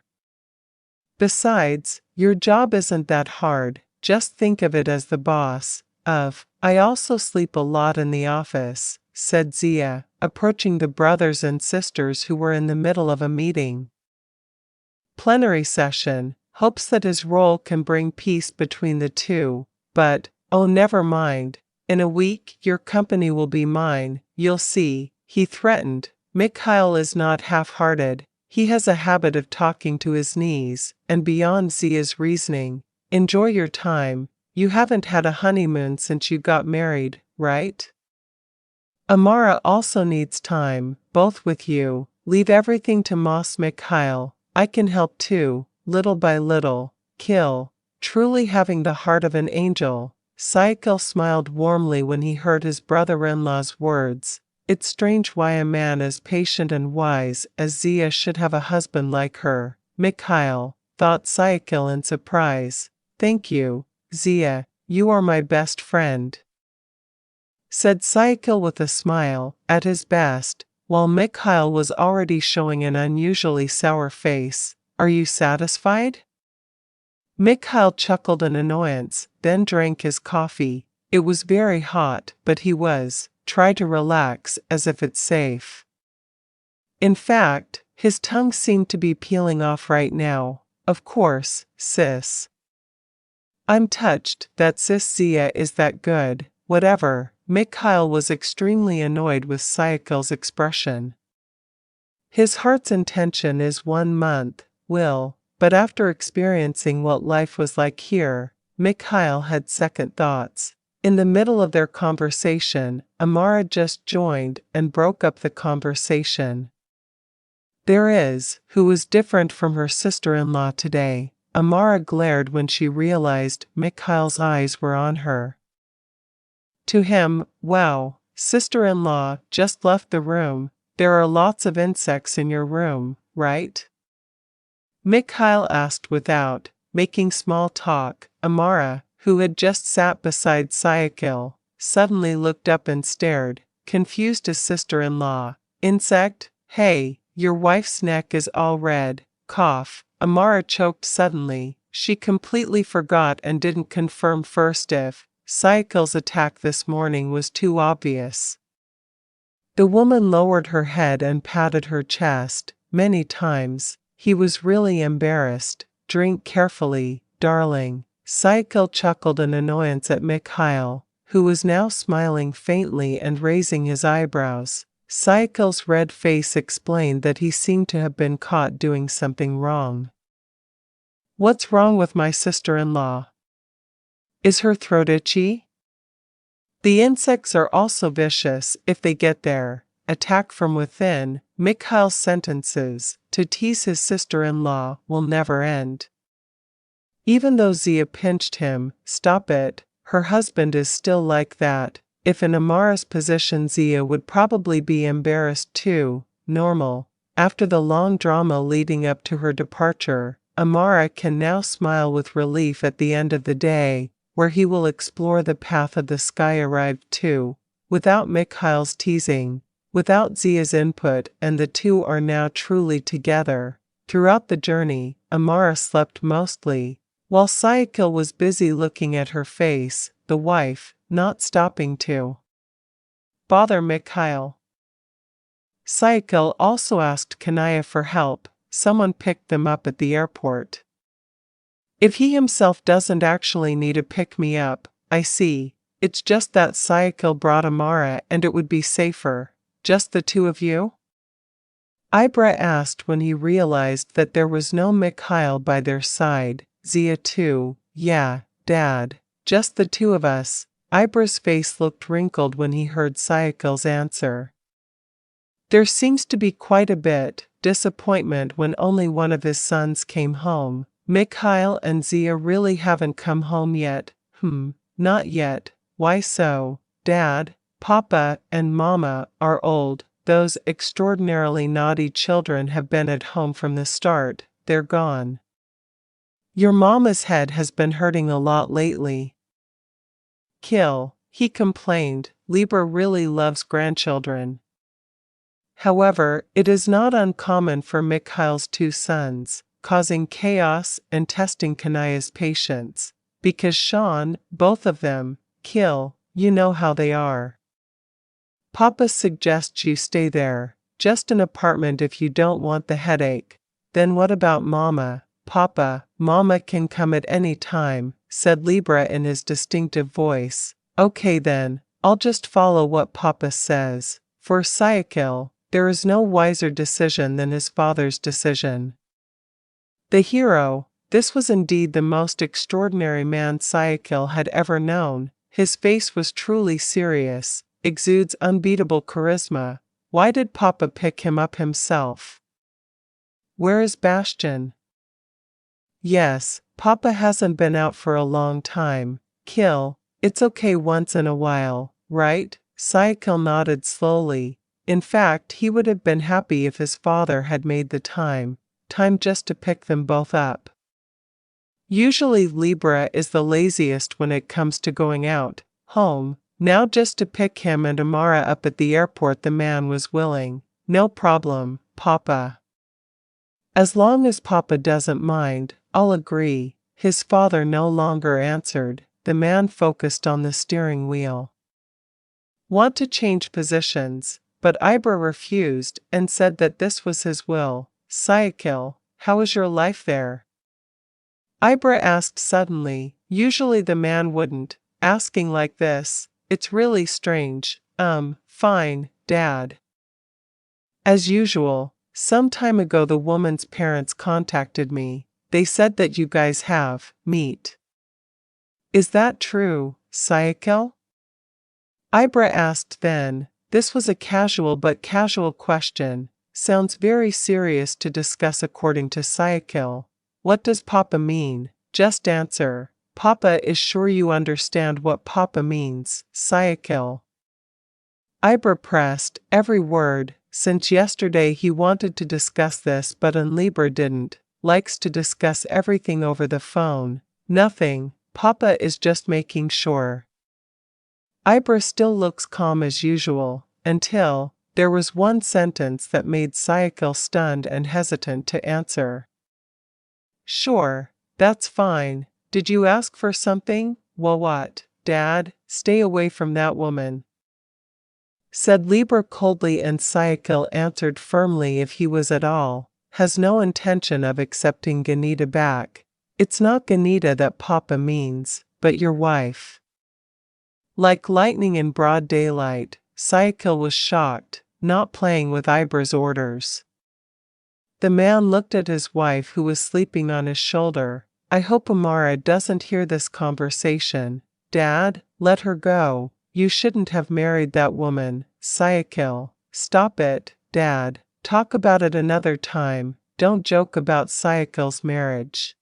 Besides, your job isn't that hard, just think of it as the boss of. I also sleep a lot in the office, said Zia, approaching the brothers and sisters who were in the middle of a meeting. Plenary session, hopes that his role can bring peace between the two, but, oh never mind, in a week your company will be mine, you'll see, he threatened. Mikhail is not half-hearted, he has a habit of talking to his knees, and beyond Zia's reasoning. Enjoy your time, you haven't had a honeymoon since you got married, right? Amara also needs time, both with you, leave everything to Moss Mikhail, I can help too, little by little, kill, truly having the heart of an angel. Syakil smiled warmly when he heard his brother-in-law's words. It's strange why a man as patient and wise as Zia should have a husband like her. Mikhail, thought Syakil in surprise. Thank you, Zia, you are my best friend, said Syakil with a smile, at his best, while Mikhail was already showing an unusually sour face. Are you satisfied? Mikhail chuckled in annoyance, then drank his coffee. It was very hot, but he tried to relax as if it's safe. In fact, his tongue seemed to be peeling off right now. Of course, sis. I'm touched that sis Zia is that good, whatever. Mikhail was extremely annoyed with Syakil's expression. His heart's intention is 1 month, but after experiencing what life was like here, Mikhail had second thoughts. In the middle of their conversation, Amara just joined and broke up the conversation. There is, who was different from her sister-in-law today. Amara glared when she realized Mikhail's eyes were on her. To him, wow, sister-in-law just left the room. There are lots of insects in your room, right? Mikhail asked without making small talk. Amara, who had just sat beside Syakil, suddenly looked up and stared, confused as sister-in-law. Insect? Hey, your wife's neck is all red. Cough. Amara choked suddenly. She completely forgot and didn't confirm first if Syakil's attack this morning was too obvious. The woman lowered her head and patted her chest many times. He was really embarrassed. Drink carefully, darling. Syakil chuckled in annoyance at Mikhail, who was now smiling faintly and raising his eyebrows. Syakil's red face explained that he seemed to have been caught doing something wrong. What's wrong with my sister-in-law? Is her throat itchy? The insects are also vicious if they get there. Attack from within. Mikhail's sentences to tease his sister-in-law will never end. Even though Zia pinched him, stop it, her husband is still like that. If in Amara's position Zia would probably be embarrassed too. Normal. After the long drama leading up to her departure, Amara can now smile with relief at the end of the day, where he will explore the path of the sky arrived too, without Mikhail's teasing, without Zia's input, and the two are now truly together. Throughout the journey, Amara slept mostly, while Syakil was busy looking at her face, the wife, not stopping to bother Mikhail. Syakil also asked Kanaya for help. Someone picked them up at the airport. If he himself doesn't actually need a pick-me-up, I see. It's just that Syakil brought Amara and it would be safer. Just the two of you? Ibra asked when he realized that there was no Mikhail by their side. Zia too. Yeah, Dad. Just the two of us. Ibra's face looked wrinkled when he heard Syakil's answer. There seems to be quite a bit disappointment when only one of his sons came home. Mikhail and Zia really haven't come home yet. Not yet. Why so? Dad, Papa, and Mama are old. Those extraordinarily naughty children have been at home from the start. They're gone. Your mama's head has been hurting a lot lately. Kill. he complained. Libra really loves grandchildren. However, it is not uncommon for Mikhail's two sons, causing chaos and testing Kanaya's patience. Because Sean, both of them, kill, you know how they are. Papa suggests you stay there, just an apartment if you don't want the headache. Then what about Mama? Papa, Mama can come at any time, said Libra in his distinctive voice. Okay then, I'll just follow what Papa says. For Syakil, there is no wiser decision than his father's decision. The hero, this was indeed the most extraordinary man Syakil had ever known. His face was truly serious, exudes unbeatable charisma. Why did Papa pick him up himself? Where is Bastian? Yes, Papa hasn't been out for a long time. Kill, it's okay once in a while, right? Syakil nodded slowly. In fact, he would have been happy if his father had made the time just to pick them both up. Usually Libra is the laziest when it comes to going out, home. Now just to pick him and Amara up at the airport the man was willing. No problem, Papa. As long as Papa doesn't mind, I'll agree. His father no longer answered. The man focused on the steering wheel. Want to change positions, but Ibra refused and said that this was his will. Syakil, how is your life there? Ibra asked suddenly. Usually the man wouldn't, asking like this. It's really strange. Fine, Dad. As usual, some time ago the woman's parents contacted me. They said that you guys have meet. Is that true, Syakil? Ibra asked then. This was a casual but casual question. Sounds very serious to discuss according to Syakil. What does Papa mean? Just answer. Papa is sure you understand what Papa means, Syakil. Ibra pressed every word. Since yesterday he wanted to discuss this but Libra didn't. Likes to discuss everything over the phone. Nothing. Papa is just making sure. Ibra still looks calm as usual, until there was one sentence that made Syakil stunned and hesitant to answer. Sure, that's fine. Did you ask for something? Well, what, Dad? Stay away from that woman, said Libra coldly, and Syakil answered firmly if he was at all, has no intention of accepting Ganita back. It's not Ganita that Papa means, but your wife. Like lightning in broad daylight, Syakil was shocked, not playing with Ibra's orders. The man looked at his wife who was sleeping on his shoulder. I hope Amara doesn't hear this conversation. Dad, let her go. You shouldn't have married that woman, Syakil. Stop it, Dad. Talk about it another time. Don't joke about Syakil's marriage.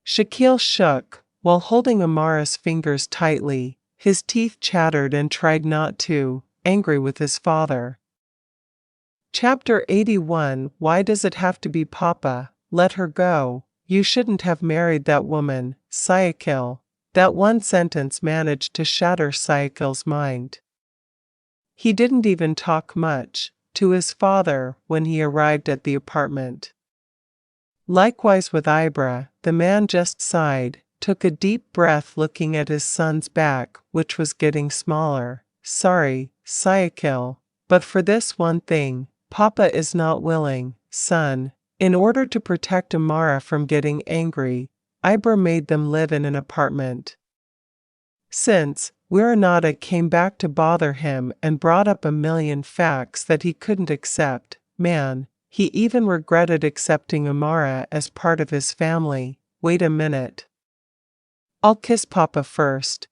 Syakil shook, while holding Amara's fingers tightly. His teeth chattered and tried not to, angry with his father. Chapter 81. Why does it have to be Papa? Let her go. You shouldn't have married that woman, Syakil. That one sentence managed to shatter Syakil's mind. He didn't even talk much to his father when he arrived at the apartment. Likewise with Ibra, the man just sighed, took a deep breath looking at his son's back, which was getting smaller. Sorry, Syakil, but for this one thing, Papa is not willing, son. In order to protect Amara from getting angry, Ibra made them live in an apartment. Since Wiranata came back to bother him and brought up a million facts that he couldn't accept, man, he even regretted accepting Amara as part of his family. Wait a minute. I'll kiss Papa first,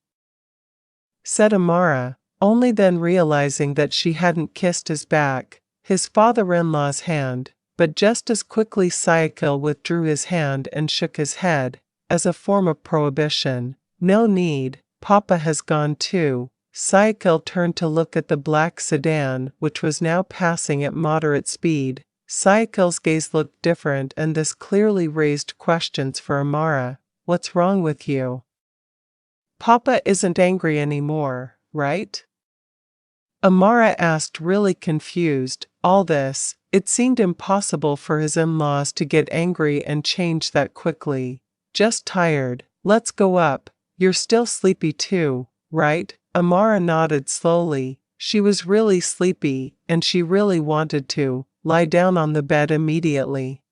said Amara, only then realizing that she hadn't kissed his back, his father-in-law's hand, but just as quickly Syakil withdrew his hand and shook his head, as a form of prohibition. No need, Papa has gone too. Syakil turned to look at the black sedan, which was now passing at moderate speed. Syakil's gaze looked different, and this clearly raised questions for Amara. What's wrong with you? Papa isn't angry anymore, right? Amara asked, really confused. All this, it seemed impossible for his in-laws to get angry and change that quickly. Just tired. Let's go up. You're still sleepy too, right? Amara nodded slowly. She was really sleepy, and she really wanted to lie down on the bed immediately.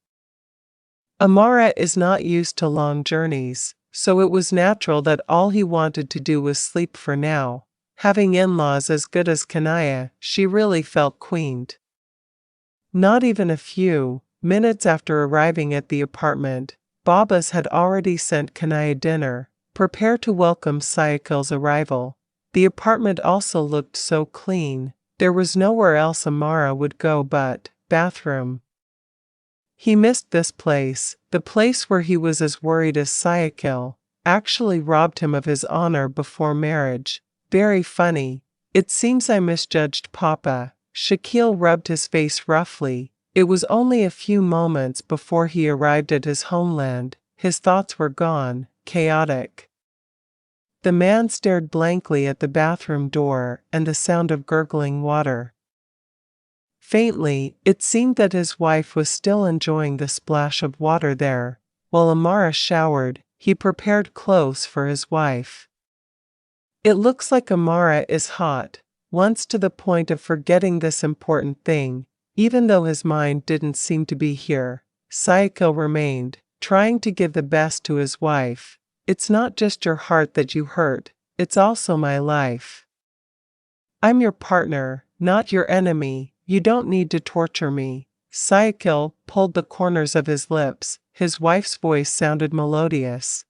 Amara is not used to long journeys, so it was natural that all he wanted to do was sleep for now. Having in-laws as good as Kanaya, she really felt queened. Not even a few minutes after arriving at the apartment, Babas had already sent Kanaya dinner, prepare to welcome Syakil's arrival. The apartment also looked so clean, there was nowhere else Amara would go but bathroom. He missed this place, the place where he was as worried as Syakil actually robbed him of his honor before marriage. Very funny. It seems I misjudged Papa. Syakil rubbed his face roughly. It was only a few moments before he arrived at his homeland. His thoughts were gone, chaotic. The man stared blankly at the bathroom door and the sound of gurgling water. Faintly, it seemed that his wife was still enjoying the splash of water there. While Amara showered, he prepared clothes for his wife. It looks like Amara is hot, once to the point of forgetting this important thing, even though his mind didn't seem to be here. Syakil remained, trying to give the best to his wife. It's not just your heart that you hurt, it's also my life. I'm your partner, not your enemy. You don't need to torture me. Syakil pulled the corners of his lips. His wife's voice sounded melodious.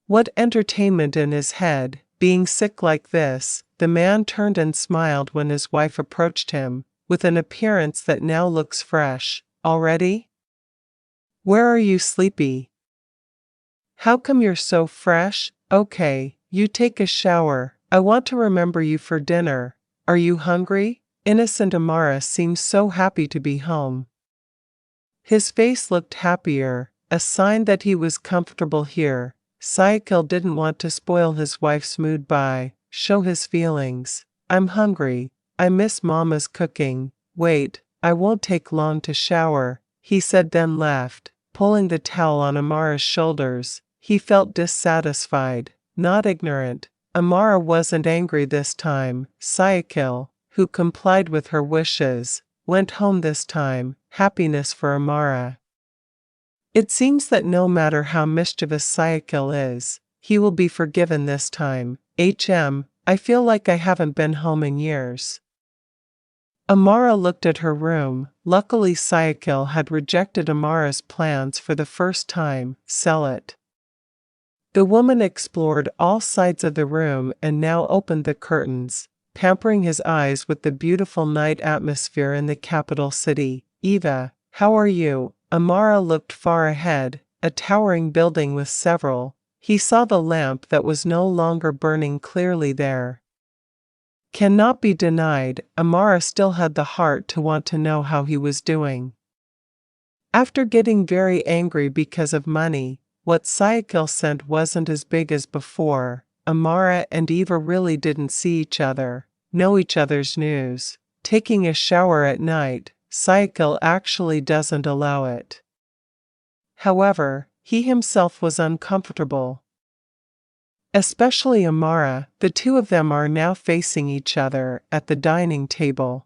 What entertainment in his head, being sick like this. The man turned and smiled when his wife approached him, with an appearance that now looks fresh. Already? Where are you, sleepy? How come you're so fresh? Okay, you take a shower. I want to remember you for dinner. Are you hungry? Innocent Amara seemed so happy to be home. His face looked happier, a sign that he was comfortable here. Syakil didn't want to spoil his wife's mood by show his feelings. I'm hungry. I miss Mama's cooking. Wait, I won't take long to shower, he said, then left, pulling the towel on Amara's shoulders. He felt dissatisfied, not ignorant. Amara wasn't angry this time. Syakil, who complied with her wishes, went home this time. Happiness for Amara. It seems that no matter how mischievous Syakil is, he will be forgiven this time. I feel like I haven't been home in years. Amara looked at her room. Luckily Syakil had rejected Amara's plans for the first time. Sell it. The woman explored all sides of the room and now opened the curtains, pampering his eyes with the beautiful night atmosphere in the capital city. Eva, how are you? Amara looked far ahead, a towering building with several. He saw the lamp that was no longer burning clearly there. Cannot be denied, Amara still had the heart to want to know how he was doing. After getting very angry because of money, what Syakil sent wasn't as big as before. Amara and Eva really didn't see each other, know each other's news. Taking a shower at night, Syakil actually doesn't allow it. However, he himself was uncomfortable. Especially Amara, the two of them are now facing each other at the dining table.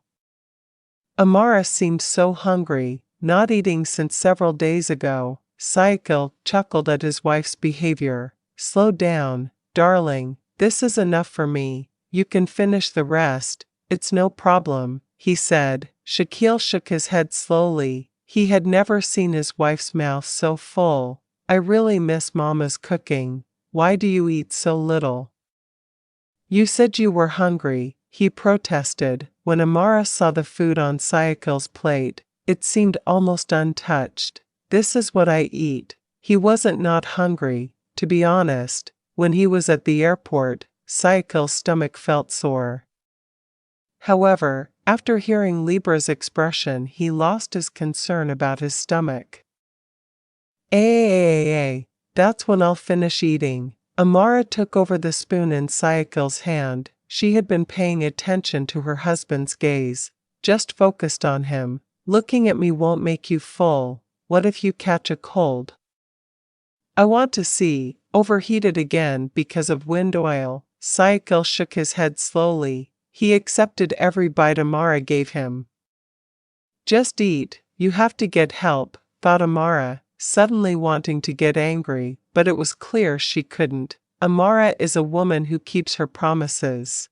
Amara seemed so hungry, not eating since several days ago. Syakil chuckled at his wife's behavior. Slow down, darling, this is enough for me. You can finish the rest, it's no problem, he said. Syakil shook his head slowly. He had never seen his wife's mouth so full. I really miss Mama's cooking. Why do you eat so little? You said you were hungry, he protested. When Amara saw the food on Syakil's plate, it seemed almost untouched. This is what I eat. He wasn't not hungry, to be honest. When he was at the airport, Syakil's stomach felt sore. However, after hearing Libra's expression, he lost his concern about his stomach. That's when I'll finish eating. Amara took over the spoon in Syakil's hand. She had been paying attention to her husband's gaze, just focused on him. Looking at me won't make you full. What if you catch a cold? I want to see. Overheated again because of wind oil. Syakil shook his head slowly. He accepted every bite Amara gave him. Just eat. You have to get help, thought Amara, suddenly wanting to get angry, but it was clear she couldn't. Amara is a woman who keeps her promises.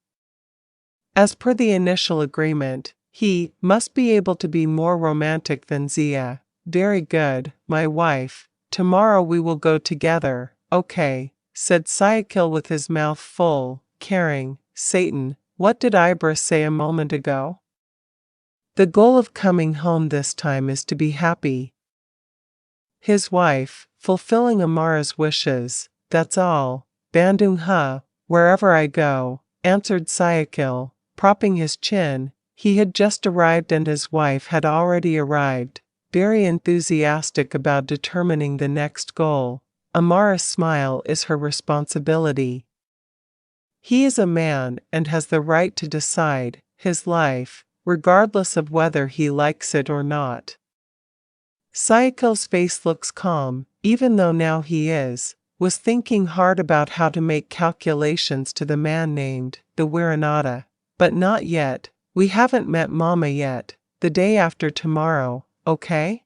As per the initial agreement, he must be able to be more romantic than Zia. Very good, my wife. Tomorrow we will go together, okay, said Syakil with his mouth full, caring. Satan, what did Ibra say a moment ago? The goal of coming home this time is to be happy. His wife, fulfilling Amara's wishes, that's all. Bandung ha, wherever I go, answered Syakil, propping his chin. He had just arrived and his wife had already arrived, very enthusiastic about determining the next goal. Amara's smile is her responsibility. He is a man and has the right to decide his life, regardless of whether he likes it or not. Syakil's face looks calm, even though now he was thinking hard about how to make calculations to the man named the Wiranata. But not yet. We haven't met Mama yet. The day after tomorrow, okay?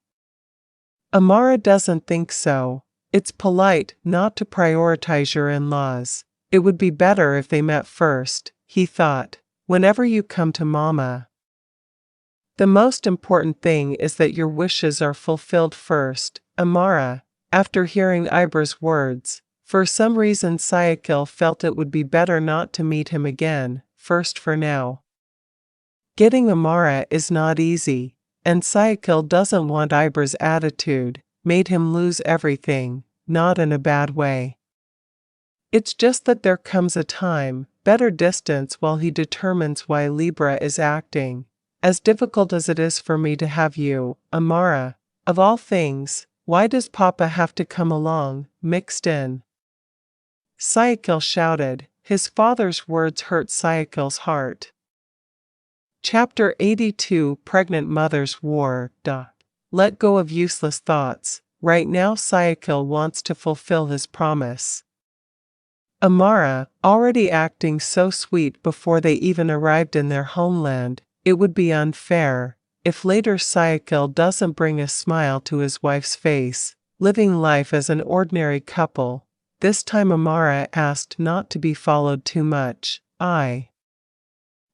Amara doesn't think so. It's polite not to prioritize your in-laws. It would be better if they met first, he thought. Whenever you come to Mama. The most important thing is that your wishes are fulfilled first, Amara. After hearing Ibra's words, for some reason Syakil felt it would be better not to meet him again, first for now. Getting Amara is not easy, and Syakil doesn't want Ibra's attitude, made him lose everything, not in a bad way. It's just that there comes a time, better distance while he determines why Libra is acting. As difficult as it is for me to have you, Amara, of all things, why does Papa have to come along, mixed in? Syakil shouted. His father's words hurt Syakil's heart. Chapter 82 Pregnant Mother's War. Let go of useless thoughts. Right now Syakil wants to fulfill his promise. Amara, already acting so sweet before they even arrived in their homeland, it would be unfair if later Syakil doesn't bring a smile to his wife's face, living life as an ordinary couple. This time Amara asked not to be followed too much.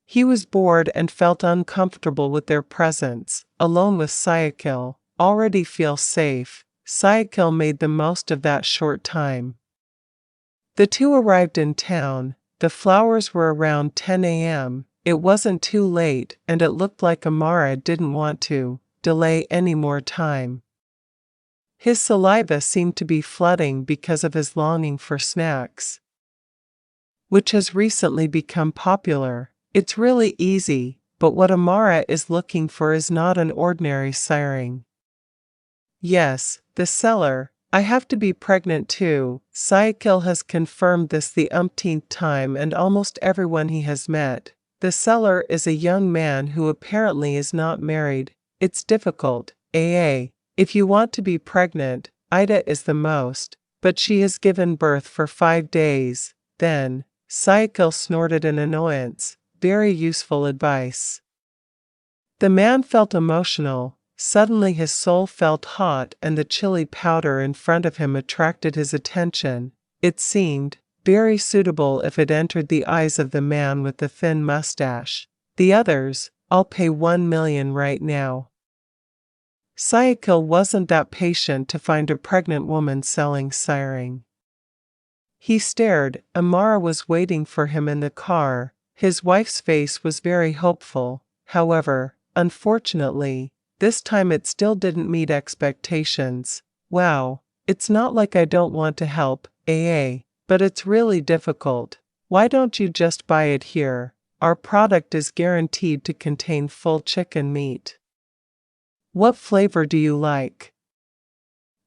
He was bored and felt uncomfortable with their presence, alone with Syakil, already feel safe. Syakil made the most of that short time. The two arrived in town. The flowers were around 10 a.m. It wasn't too late, and it looked like Amara didn't want to delay any more time. His saliva seemed to be flooding because of his longing for snacks, which has recently become popular. It's really easy, but what Amara is looking for is not an ordinary siring. Yes, the seller. I have to be pregnant too. Syakil has confirmed this the umpteenth time, and almost everyone he has met. The seller is a young man who apparently is not married. It's difficult. If you want to be pregnant, Ida is the most, but she has given birth for 5 days. Then, Syakil snorted in annoyance. Very useful advice. The man felt emotional. Suddenly his soul felt hot and the chili powder in front of him attracted his attention. It seemed very suitable if it entered the eyes of the man with the thin mustache. The others, I'll pay 1 million right now. Syakil wasn't that patient to find a pregnant woman selling siring. He stared. Amara was waiting for him in the car. His wife's face was very hopeful. However, unfortunately, this time it still didn't meet expectations. Wow, it's not like I don't want to help, but it's really difficult. Why don't you just buy it here? Our product is guaranteed to contain full chicken meat. What flavor do you like?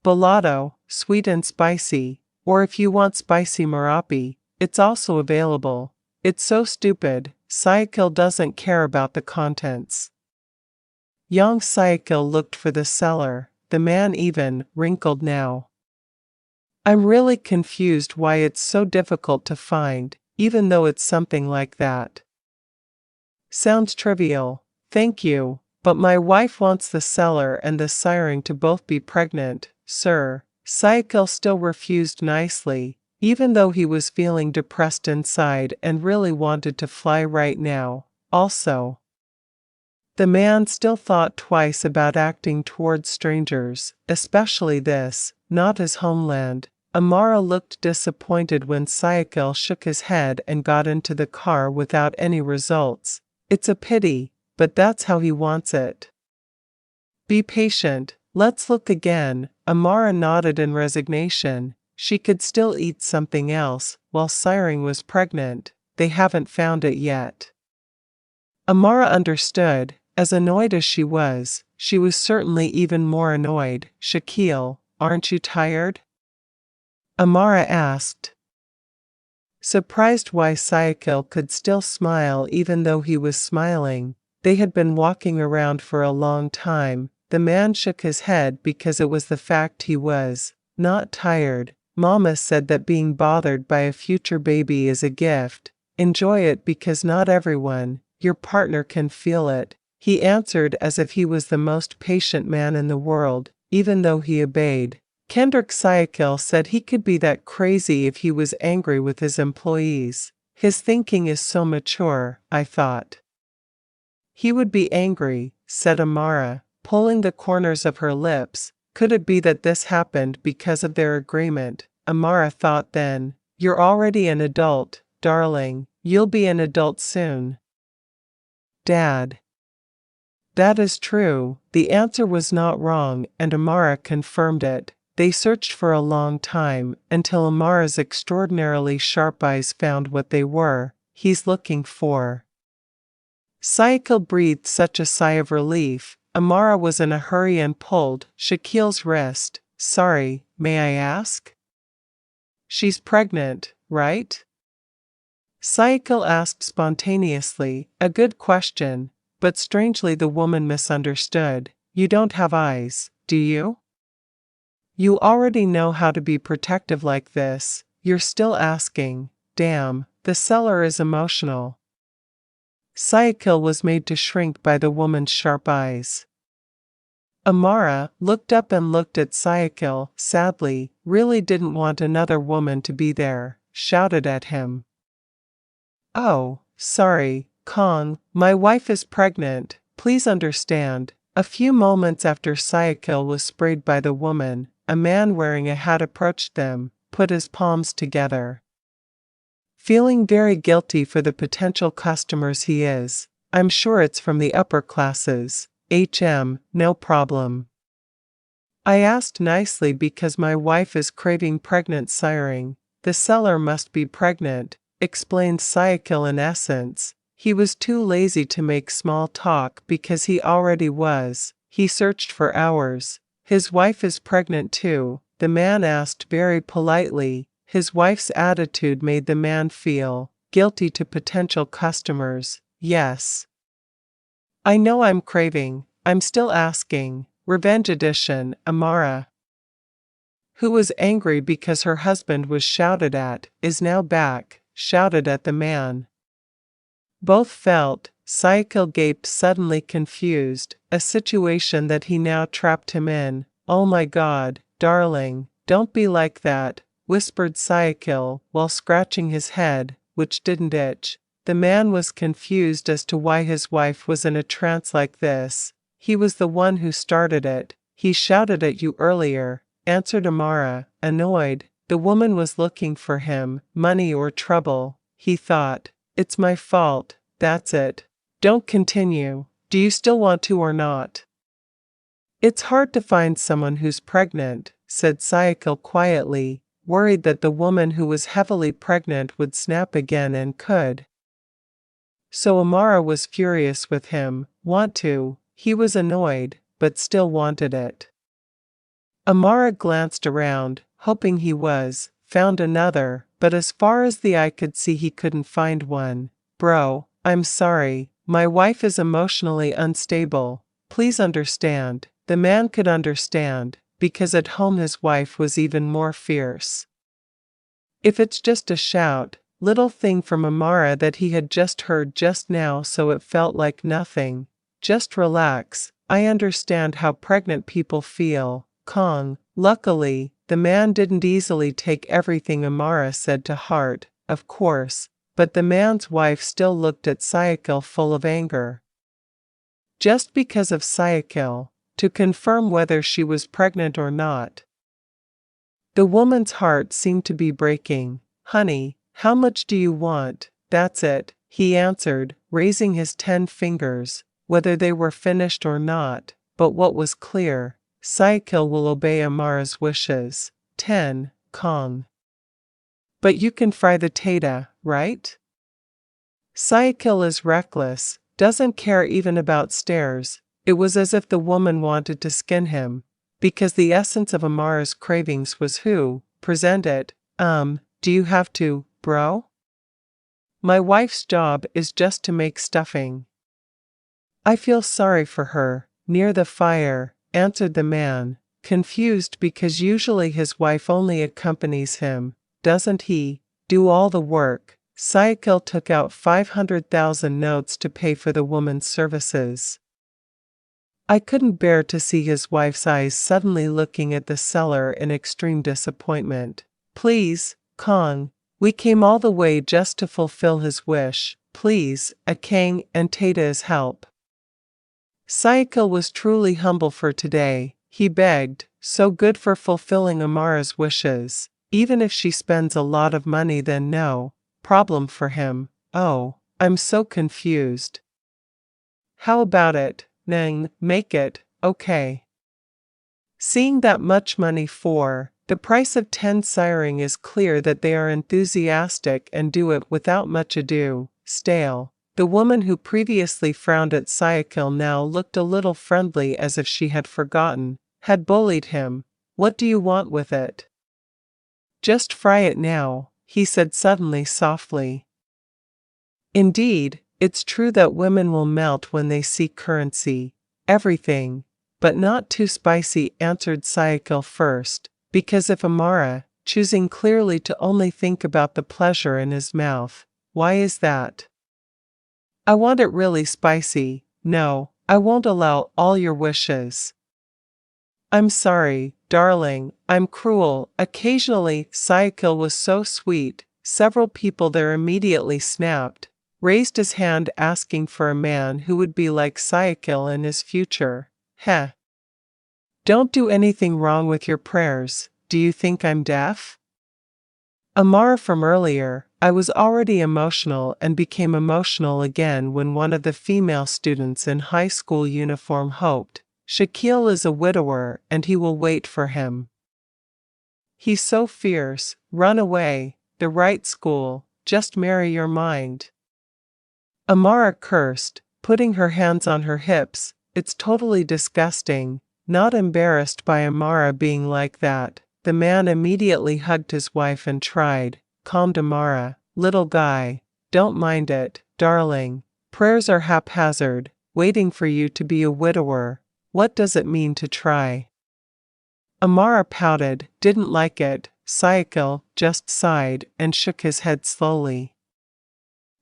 Bolado, sweet and spicy. Or if you want spicy marapi, it's also available. It's so stupid, Syakil doesn't care about the contents. Young Syakil looked for the seller, the man even wrinkled now. I'm really confused why it's so difficult to find, even though it's something like that. Sounds trivial, thank you, but my wife wants the seller and the siring to both be pregnant, sir. Syakil still refused nicely, even though he was feeling depressed inside and really wanted to fly right now. Also, the man still thought twice about acting towards strangers, especially this, not his homeland. Amara looked disappointed when Syakil shook his head and got into the car without any results. It's a pity, but that's how he wants it. Be patient, let's look again. Amara nodded in resignation. She could still eat something else, while siring was pregnant. They haven't found it yet. Amara understood. As annoyed as she was certainly even more annoyed. Syakil, aren't you tired? Amara asked, surprised why Syakil could still smile even though he was smiling. They had been walking around for a long time. The man shook his head because it was the fact he was not tired. Mama said that being bothered by a future baby is a gift. Enjoy it because not everyone, your partner, can feel it. He answered as if he was the most patient man in the world, even though he obeyed. Kendrick Syakil said he could be that crazy if he was angry with his employees. His thinking is so mature, I thought. He would be angry, said Amara, pulling the corners of her lips. Could it be that this happened because of their agreement? Amara thought then. You're already an adult, darling. You'll be an adult soon. Dad. That is true. The answer was not wrong, and Amara confirmed it. They searched for a long time, until Amara's extraordinarily sharp eyes found what they were. He's looking for. Syakil breathed such a sigh of relief. Amara was in a hurry and pulled Syakil's wrist. Sorry, may I ask? She's pregnant, right? Syakil asked spontaneously, a good question, but strangely the woman misunderstood. You don't have eyes, do you? You already know how to be protective like this. You're still asking. Damn, the seller is emotional. Syakil was made to shrink by the woman's sharp eyes. Amara looked up and looked at Syakil, sadly, really didn't want another woman to be there, shouted at him. Oh, sorry, Kong, my wife is pregnant, please understand. A few moments after Syakil was sprayed by the woman, a man wearing a hat approached them, put his palms together. Feeling very guilty for the potential customers he is. I'm sure it's from the upper classes. No problem. I asked nicely because my wife is craving pregnant siring. The seller must be pregnant, explained Syakil in essence. He was too lazy to make small talk because he already was. He searched for hours. His wife is pregnant too, the man asked very politely. His wife's attitude made the man feel guilty to potential customers. Yes. I know I'm craving. I'm still asking. Revenge edition, Amara, who was angry because her husband was shouted at, is now back, shouted at the man. Both felt. Syakil gaped, suddenly confused, a situation that he now trapped him in. Oh my God, darling, don't be like that, whispered Syakil while scratching his head, which didn't itch. The man was confused as to why his wife was in a trance like this. He was the one who started it. He shouted at you earlier, answered Amara, annoyed. The woman was looking for him, money or trouble, he thought. It's my fault, that's it. Don't continue. Do you still want to or not? It's hard to find someone who's pregnant, said Syakil quietly, worried that the woman who was heavily pregnant would snap again and could. So Amara was furious with him. Want to. He was annoyed, but still wanted it. Amara glanced around, hoping he was found another, but as far as the eye could see he couldn't find one. Bro, I'm sorry, my wife is emotionally unstable. Please understand. The man could understand, because at home his wife was even more fierce. If it's just a shout, little thing from Amara that he had just heard just now, so it felt like nothing. Just relax, I understand how pregnant people feel. Kong. Luckily, the man didn't easily take everything Amara said to heart, of course, but the man's wife still looked at Syakil full of anger. Just because of Syakil, to confirm whether she was pregnant or not. The woman's heart seemed to be breaking. Honey, how much do you want? That's it, he answered, raising his 10 fingers, whether they were finished or not, but what was clear, Syakil will obey Amara's wishes. 10, Kong. But you can fry the tata, right? Syakil is reckless, doesn't care even about stairs. It was as if the woman wanted to skin him, because the essence of Amara's cravings was who, present it. Do you have to, bro? My wife's job is just to make stuffing. I feel sorry for her. Near the fire, answered the man, confused because usually his wife only accompanies him, doesn't he, do all the work. Syakil took out 500,000 notes to pay for the woman's services. I couldn't bear to see his wife's eyes suddenly looking at the seller in extreme disappointment. Please, Kong, we came all the way just to fulfill his wish. Please, Akang and Tata's help. Syakil was truly humble for today. He begged, so good for fulfilling Amara's wishes. Even if she spends a lot of money, then no problem for him. Oh, I'm so confused. How about it? Nang, make it, okay. Seeing that much money for the price of 10 siring is clear that they are enthusiastic and do it without much ado. Stale. The woman who previously frowned at Syakil now looked a little friendly, as if she had forgotten, had bullied him. What do you want with it? Just fry it now, he said suddenly softly. Indeed, it's true that women will melt when they see currency. Everything, but not too spicy, answered Syakil first, because if Amara, choosing clearly to only think about the pleasure in his mouth, why is that? I want it really spicy. No, I won't allow all your wishes. I'm sorry, darling, I'm cruel. Occasionally, Syakil was so sweet, several people there immediately snapped, raised his hand asking for a man who would be like Syakil in his future. Heh. Don't do anything wrong with your prayers. Do you think I'm deaf? Amara, from earlier, I was already emotional and became emotional again when one of the female students in high school uniform hoped, Syakil is a widower and he will wait for him. He's so fierce, run away, the right school, just marry your mind. Amara cursed, putting her hands on her hips. It's totally disgusting. Not embarrassed by Amara being like that, the man immediately hugged his wife and tried, calmed Amara. Little guy, don't mind it, darling. Prayers are haphazard, waiting for you to be a widower. What does it mean to try? Amara pouted, didn't like it. Syakil just sighed and shook his head slowly.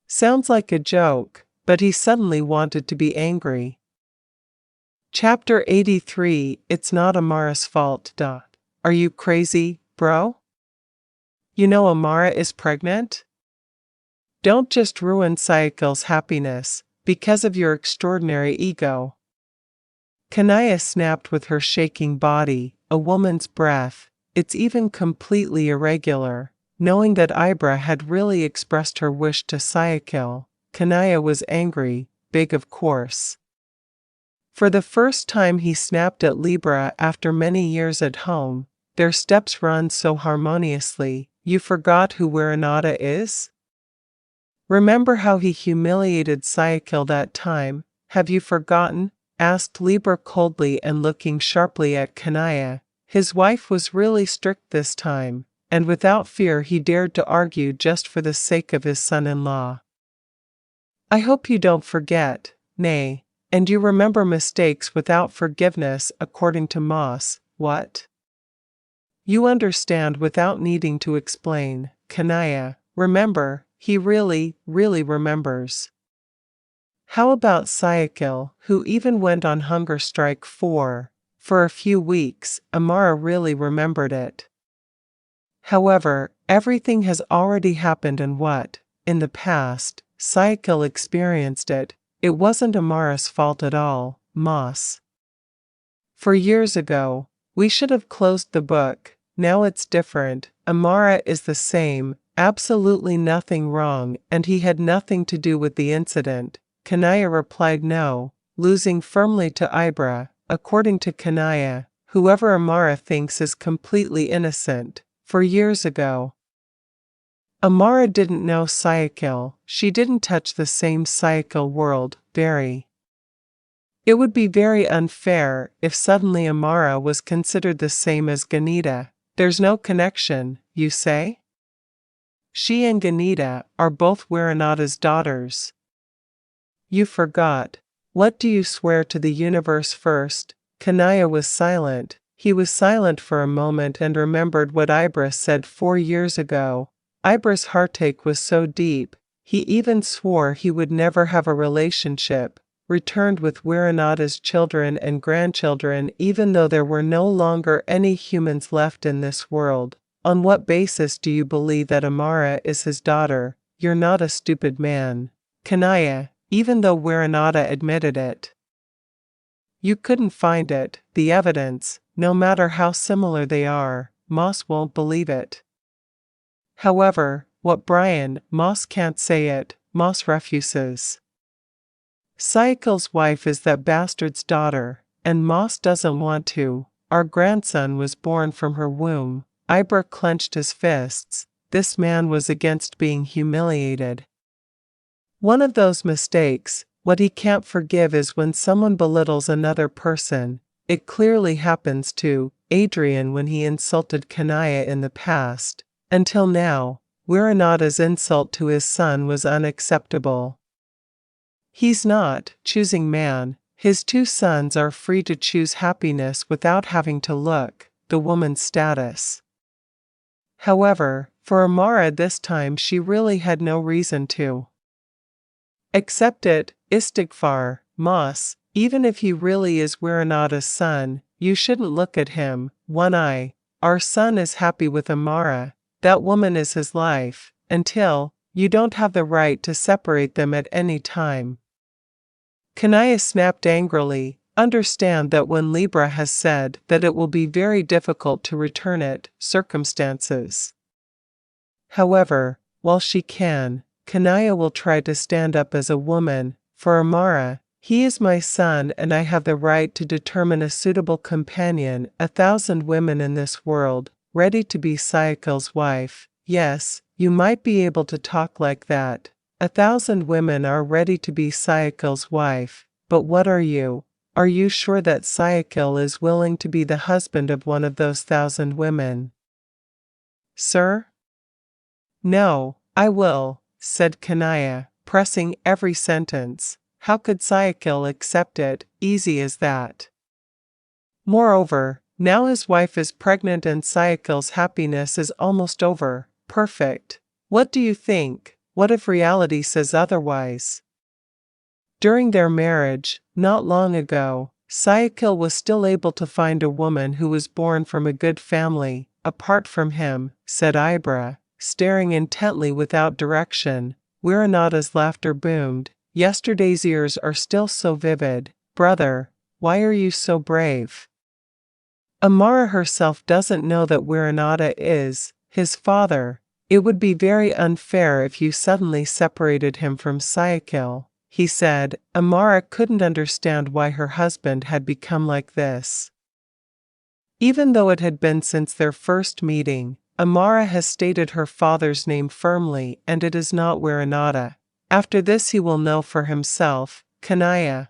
Sounds like a joke, but he suddenly wanted to be angry. Chapter 83. It's not Amara's fault. Are you crazy, bro? You know Amara is pregnant? Don't just ruin Syakil's happiness because of your extraordinary ego. Kanaya snapped with her shaking body, a woman's breath. It's even completely irregular. Knowing that Ibra had really expressed her wish to Syakil, Kanaya was angry, big of course. For the first time he snapped at Libra after many years at home. Their steps run so harmoniously. You forgot who Waranada is? Remember how he humiliated Syakil that time? Have you forgotten? Asked Libra coldly and looking sharply at Kanaya. His wife was really strict this time, and without fear he dared to argue just for the sake of his son-in-law. I hope you don't forget, nay, and you remember mistakes without forgiveness according to Moss, what? You understand without needing to explain, Kanaya, remember, he really, really remembers. How about Syakil, who even went on hunger strike for a few weeks? Amara really remembered it. However, everything has already happened and in the past, Syakil experienced it. It wasn't Amara's fault at all, Moss. For years ago, we should have closed the book. Now it's different. Amara is the same, absolutely nothing wrong, and he had nothing to do with the incident. Kanaya replied no, losing firmly to Ibra. According to Kanaya, whoever Amara thinks is completely innocent. For years ago, Amara didn't know Syakil. She didn't touch the same Syakil world. It would be very unfair if suddenly Amara was considered the same as Ganita. There's no connection, you say? She and Ganita are both Werenada's daughters. You forgot. What do you swear to the universe first? Kanaya was silent. He was silent for a moment and remembered what Ibra said 4 years ago. Ibra's heartache was so deep, he even swore he would never have a relationship, returned with Werenada's children and grandchildren even though there were no longer any humans left in this world. On what basis do you believe that Amara is his daughter? You're not a stupid man. Kanaya, even though Werenada admitted it. You couldn't find it, the evidence, no matter how similar they are. Moss won't believe it. However, what Brian, Moss can't say it, Moss refuses. Syakil's wife is that bastard's daughter, and Moss doesn't want to. Our grandson was born from her womb. Ibra clenched his fists. This man was against being humiliated. One of those mistakes, what he can't forgive is when someone belittles another person. It clearly happens to Adrian when he insulted Kanaya in the past. Until now, Werenada's insult to his son was unacceptable. He's not choosing man. His 2 sons are free to choose happiness without having to look the woman's status. However, for Amara this time she really had no reason to accept it. Istighfar, Moss, even if he really is Werenada's son, you shouldn't look at him, one eye. Our son is happy with Amara. That woman is his life, until you don't have the right to separate them at any time. Kanaya snapped angrily. Understand that when Libra has said that it will be very difficult to return it, circumstances. However, while she can, Kanaya will try to stand up as a woman. For Amara, he is my son and I have the right to determine a suitable companion. 1,000 women in this world, ready to be Syakil's wife. Yes, you might be able to talk like that. 1,000 women are ready to be Syakil's wife, but what are you? Are you sure that Syakil is willing to be the husband of one of those 1,000 women? Sir? No, I will, said Kanaya, pressing every sentence. How could Syakil accept it? Easy as that. Moreover, now his wife is pregnant and Syakil's happiness is almost over. Perfect. What do you think? What if reality says otherwise? During their marriage, not long ago, Syakil was still able to find a woman who was born from a good family. Apart from him, said Ibra, staring intently without direction. Werenada's laughter boomed. Yesterday's ears are still so vivid. Brother, why are you so brave? Amara herself doesn't know that Werenada is his father. It would be very unfair if you suddenly separated him from Syakil, he said. Amara couldn't understand why her husband had become like this. Even though it had been since their first meeting, Amara has stated her father's name firmly and it is not Werenada. After this he will know for himself. Kanaya.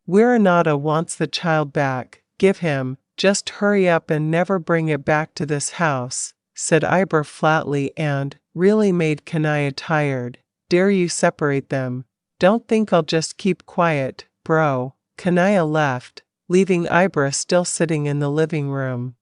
Werenada wants the child back. Give him. Just hurry up and never bring it back to this house. said Ibra flatly and really made Kanaya tired. Dare you separate them? Don't think I'll just keep quiet, bro. Kanaya left, leaving Ibra still sitting in the living room.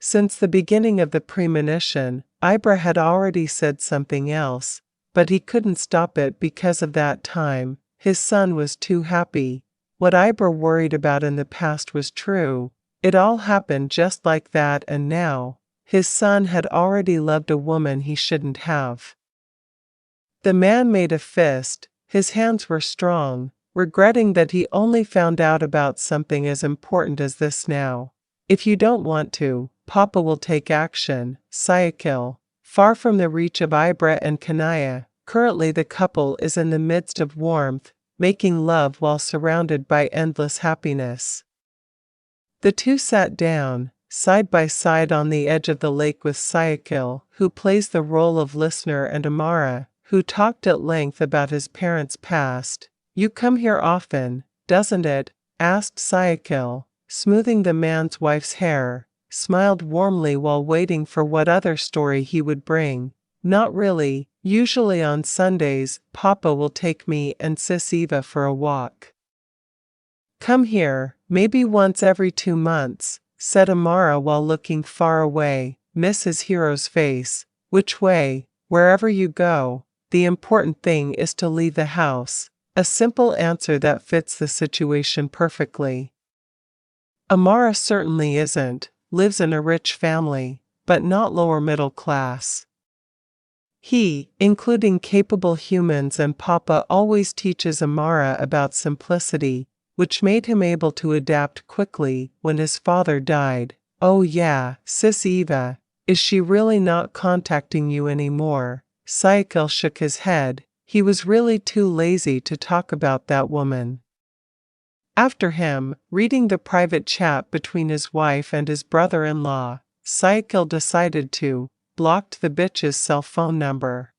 Since the beginning of the premonition, Ibra had already said something else, but he couldn't stop it because of that time. His son was too happy. What Ibra worried about in the past was true. It all happened just like that, and now his son had already loved a woman he shouldn't have. The man made a fist. His hands were strong, regretting that he only found out about something as important as this now. If you don't want to, Papa will take action. Syakil. Far from the reach of Ibra and Kanaya, currently the couple is in the midst of warmth, making love while surrounded by endless happiness. The two sat down, side by side on the edge of the lake with Syakil, who plays the role of listener, and Amara, who talked at length about his parents' past. You come here often, doesn't it? Asked Syakil, smoothing the man's wife's hair, smiled warmly while waiting for what other story he would bring. Not really. Usually on Sundays, Papa will take me and Sis Eva for a walk. Come here, maybe once every 2 months, said Amara while looking far away. Miss his hero's face. Which way? Wherever you go. The important thing is to leave the house. A simple answer that fits the situation perfectly. Amara certainly isn't. Lives in a rich family, but not lower middle class. He, including capable humans, and Papa always teaches Amara about simplicity, which made him able to adapt quickly when his father died. Oh yeah, Sis Eva, is she really not contacting you anymore? Syakil shook his head. He was really too lazy to talk about that woman. After him, reading the private chat between his wife and his brother-in-law, Syakil decided to blocked the bitch's cell phone number.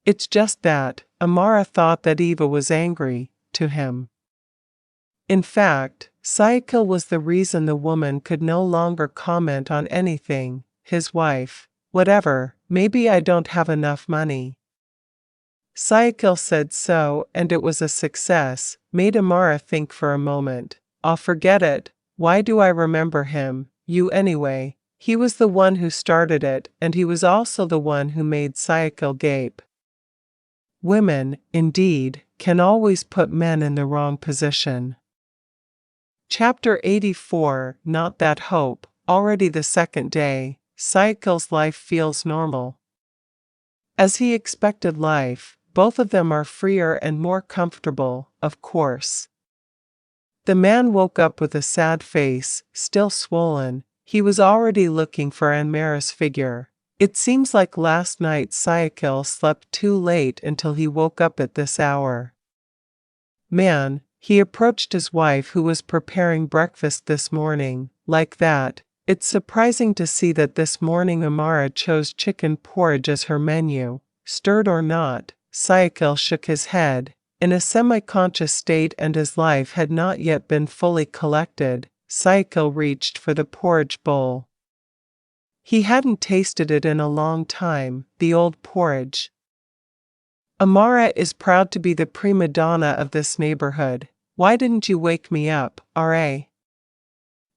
It's just that Amara thought that Eva was angry to him. In fact, Syakil was the reason the woman could no longer comment on anything. His wife, whatever, maybe I don't have enough money. Syakil said so, and it was a success, made Amara think for a moment. I'll forget it. Why do I remember him? You anyway. He was the one who started it, and he was also the one who made Syakil gape. Women, indeed, can always put men in the wrong position. Chapter 84. Not that hope. Already the second day, Syakil's life feels normal. As he expected life, both of them are freer and more comfortable, of course. The man woke up with a sad face, still swollen. He was already looking for Amara's figure. It seems like last night Syakil slept too late until he woke up at this hour. Man, he approached his wife who was preparing breakfast this morning. Like that, it's surprising to see that this morning Amara chose chicken porridge as her menu. Stirred or not, Syakil shook his head. In a semi-conscious state and his life had not yet been fully collected, Syakil reached for the porridge bowl. He hadn't tasted it in a long time, the old porridge. Amara is proud to be the prima donna of this neighborhood. Why didn't you wake me up, R.A.?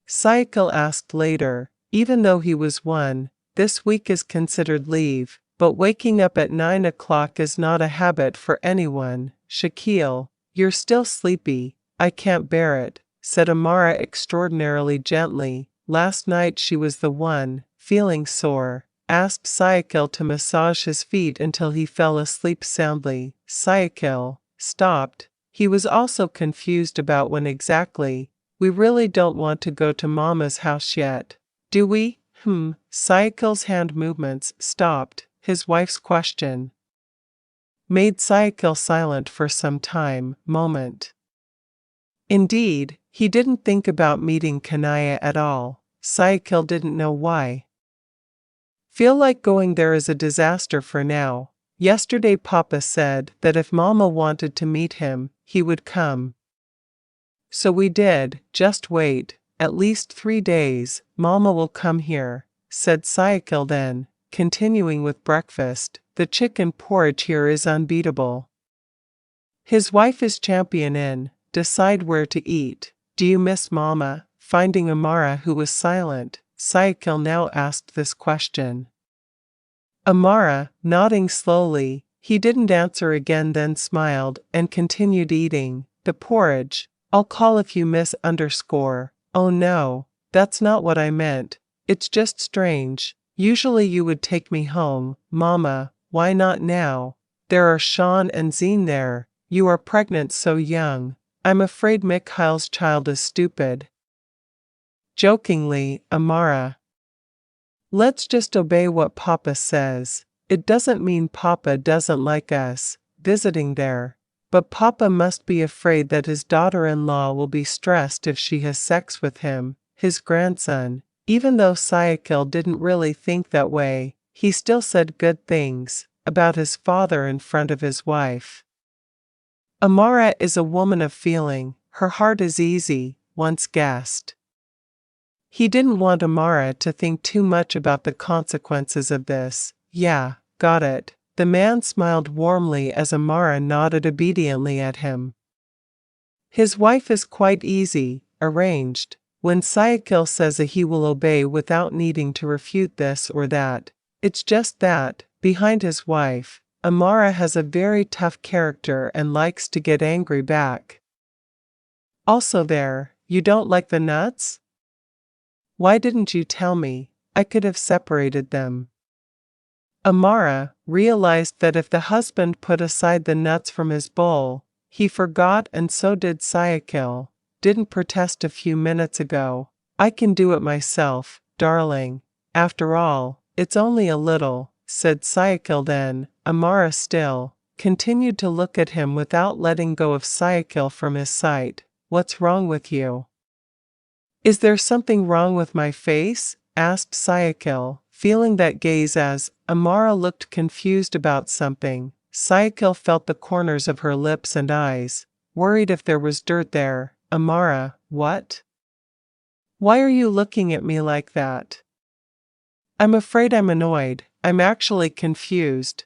Syakil asked later. Even though he was one, this week is considered leave, but waking up at 9 o'clock is not a habit for anyone. Syakil, you're still sleepy. I can't bear it, said Amara extraordinarily gently. Last night she was the one, feeling sore. Asked Syakil to massage his feet until he fell asleep soundly. Syakil stopped. He was also confused about when exactly. We really don't want to go to Mama's house yet. Do we? Syakil's hand movements stopped. His wife's question made Syakil silent for some moment. Indeed, he didn't think about meeting Kanaya at all. Syakil didn't know why. Feel like going there is a disaster for now. Yesterday Papa said that if Mama wanted to meet him, he would come. So we did. Just wait. At least 3 days, Mama will come here. said Syakil then, continuing with breakfast. The chicken porridge here is unbeatable. His wife is champion in, decide where to eat. Do you miss Mama? Finding Amara, who was silent, Syakil now asked this question. Amara, nodding slowly, he didn't answer again, then smiled and continued eating the porridge. I'll call if you miss _ Oh no, that's not what I meant. It's just strange. Usually you would take me home, Mama. Why not now? There are Sean and Zine there. You are pregnant so young. I'm afraid Mikhail's child is stupid. Jokingly, Amara. Let's just obey what Papa says. It doesn't mean Papa doesn't like us visiting there. But Papa must be afraid that his daughter-in-law will be stressed if she has sex with him, his grandson. Even though Syakil didn't really think that way, he still said good things about his father in front of his wife. Amara is a woman of feeling. Her heart is easy, once guessed. He didn't want Amara to think too much about the consequences of this. Yeah, got it. The man smiled warmly as Amara nodded obediently at him. His wife is quite easy, arranged. When Syakil says he will obey without needing to refute this or that. It's just that, behind his wife, Amara has a very tough character and likes to get angry back. Also there, you don't like the nuts? Why didn't you tell me? I could have separated them. Amara realized that if the husband put aside the nuts from his bowl, he forgot, and so did Syakil. Didn't protest a few minutes ago. I can do it myself, darling. After all, it's only a little, said Syakil then. Amara still continued to look at him without letting go of Syakil from his sight. What's wrong with you? Is there something wrong with my face? Asked Syakil, feeling that gaze as Amara looked confused about something. Syakil felt the corners of her lips and eyes, worried if there was dirt there. Amara, what? Why are you looking at me like that? I'm afraid I'm annoyed. I'm actually confused.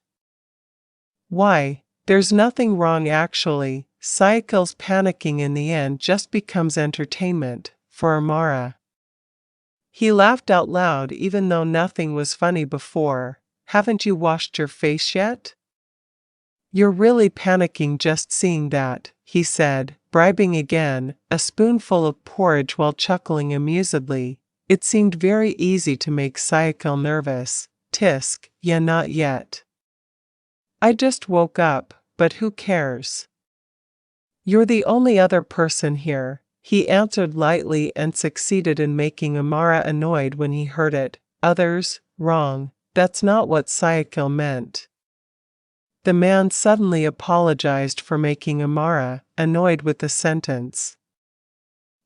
Why? There's nothing wrong actually. Syakil's panicking in the end just becomes entertainment for Amara. He laughed out loud even though nothing was funny before. Haven't you washed your face yet? You're really panicking just seeing that, he said, bribing again, a spoonful of porridge while chuckling amusedly. It seemed very easy to make Syakil nervous. Tisk, yeah, not yet. I just woke up, but who cares? You're the only other person here, he answered lightly and succeeded in making Amara annoyed when he heard it. Others? Wrong. That's not what Syakil meant. The man suddenly apologized for making Amara annoyed with the sentence.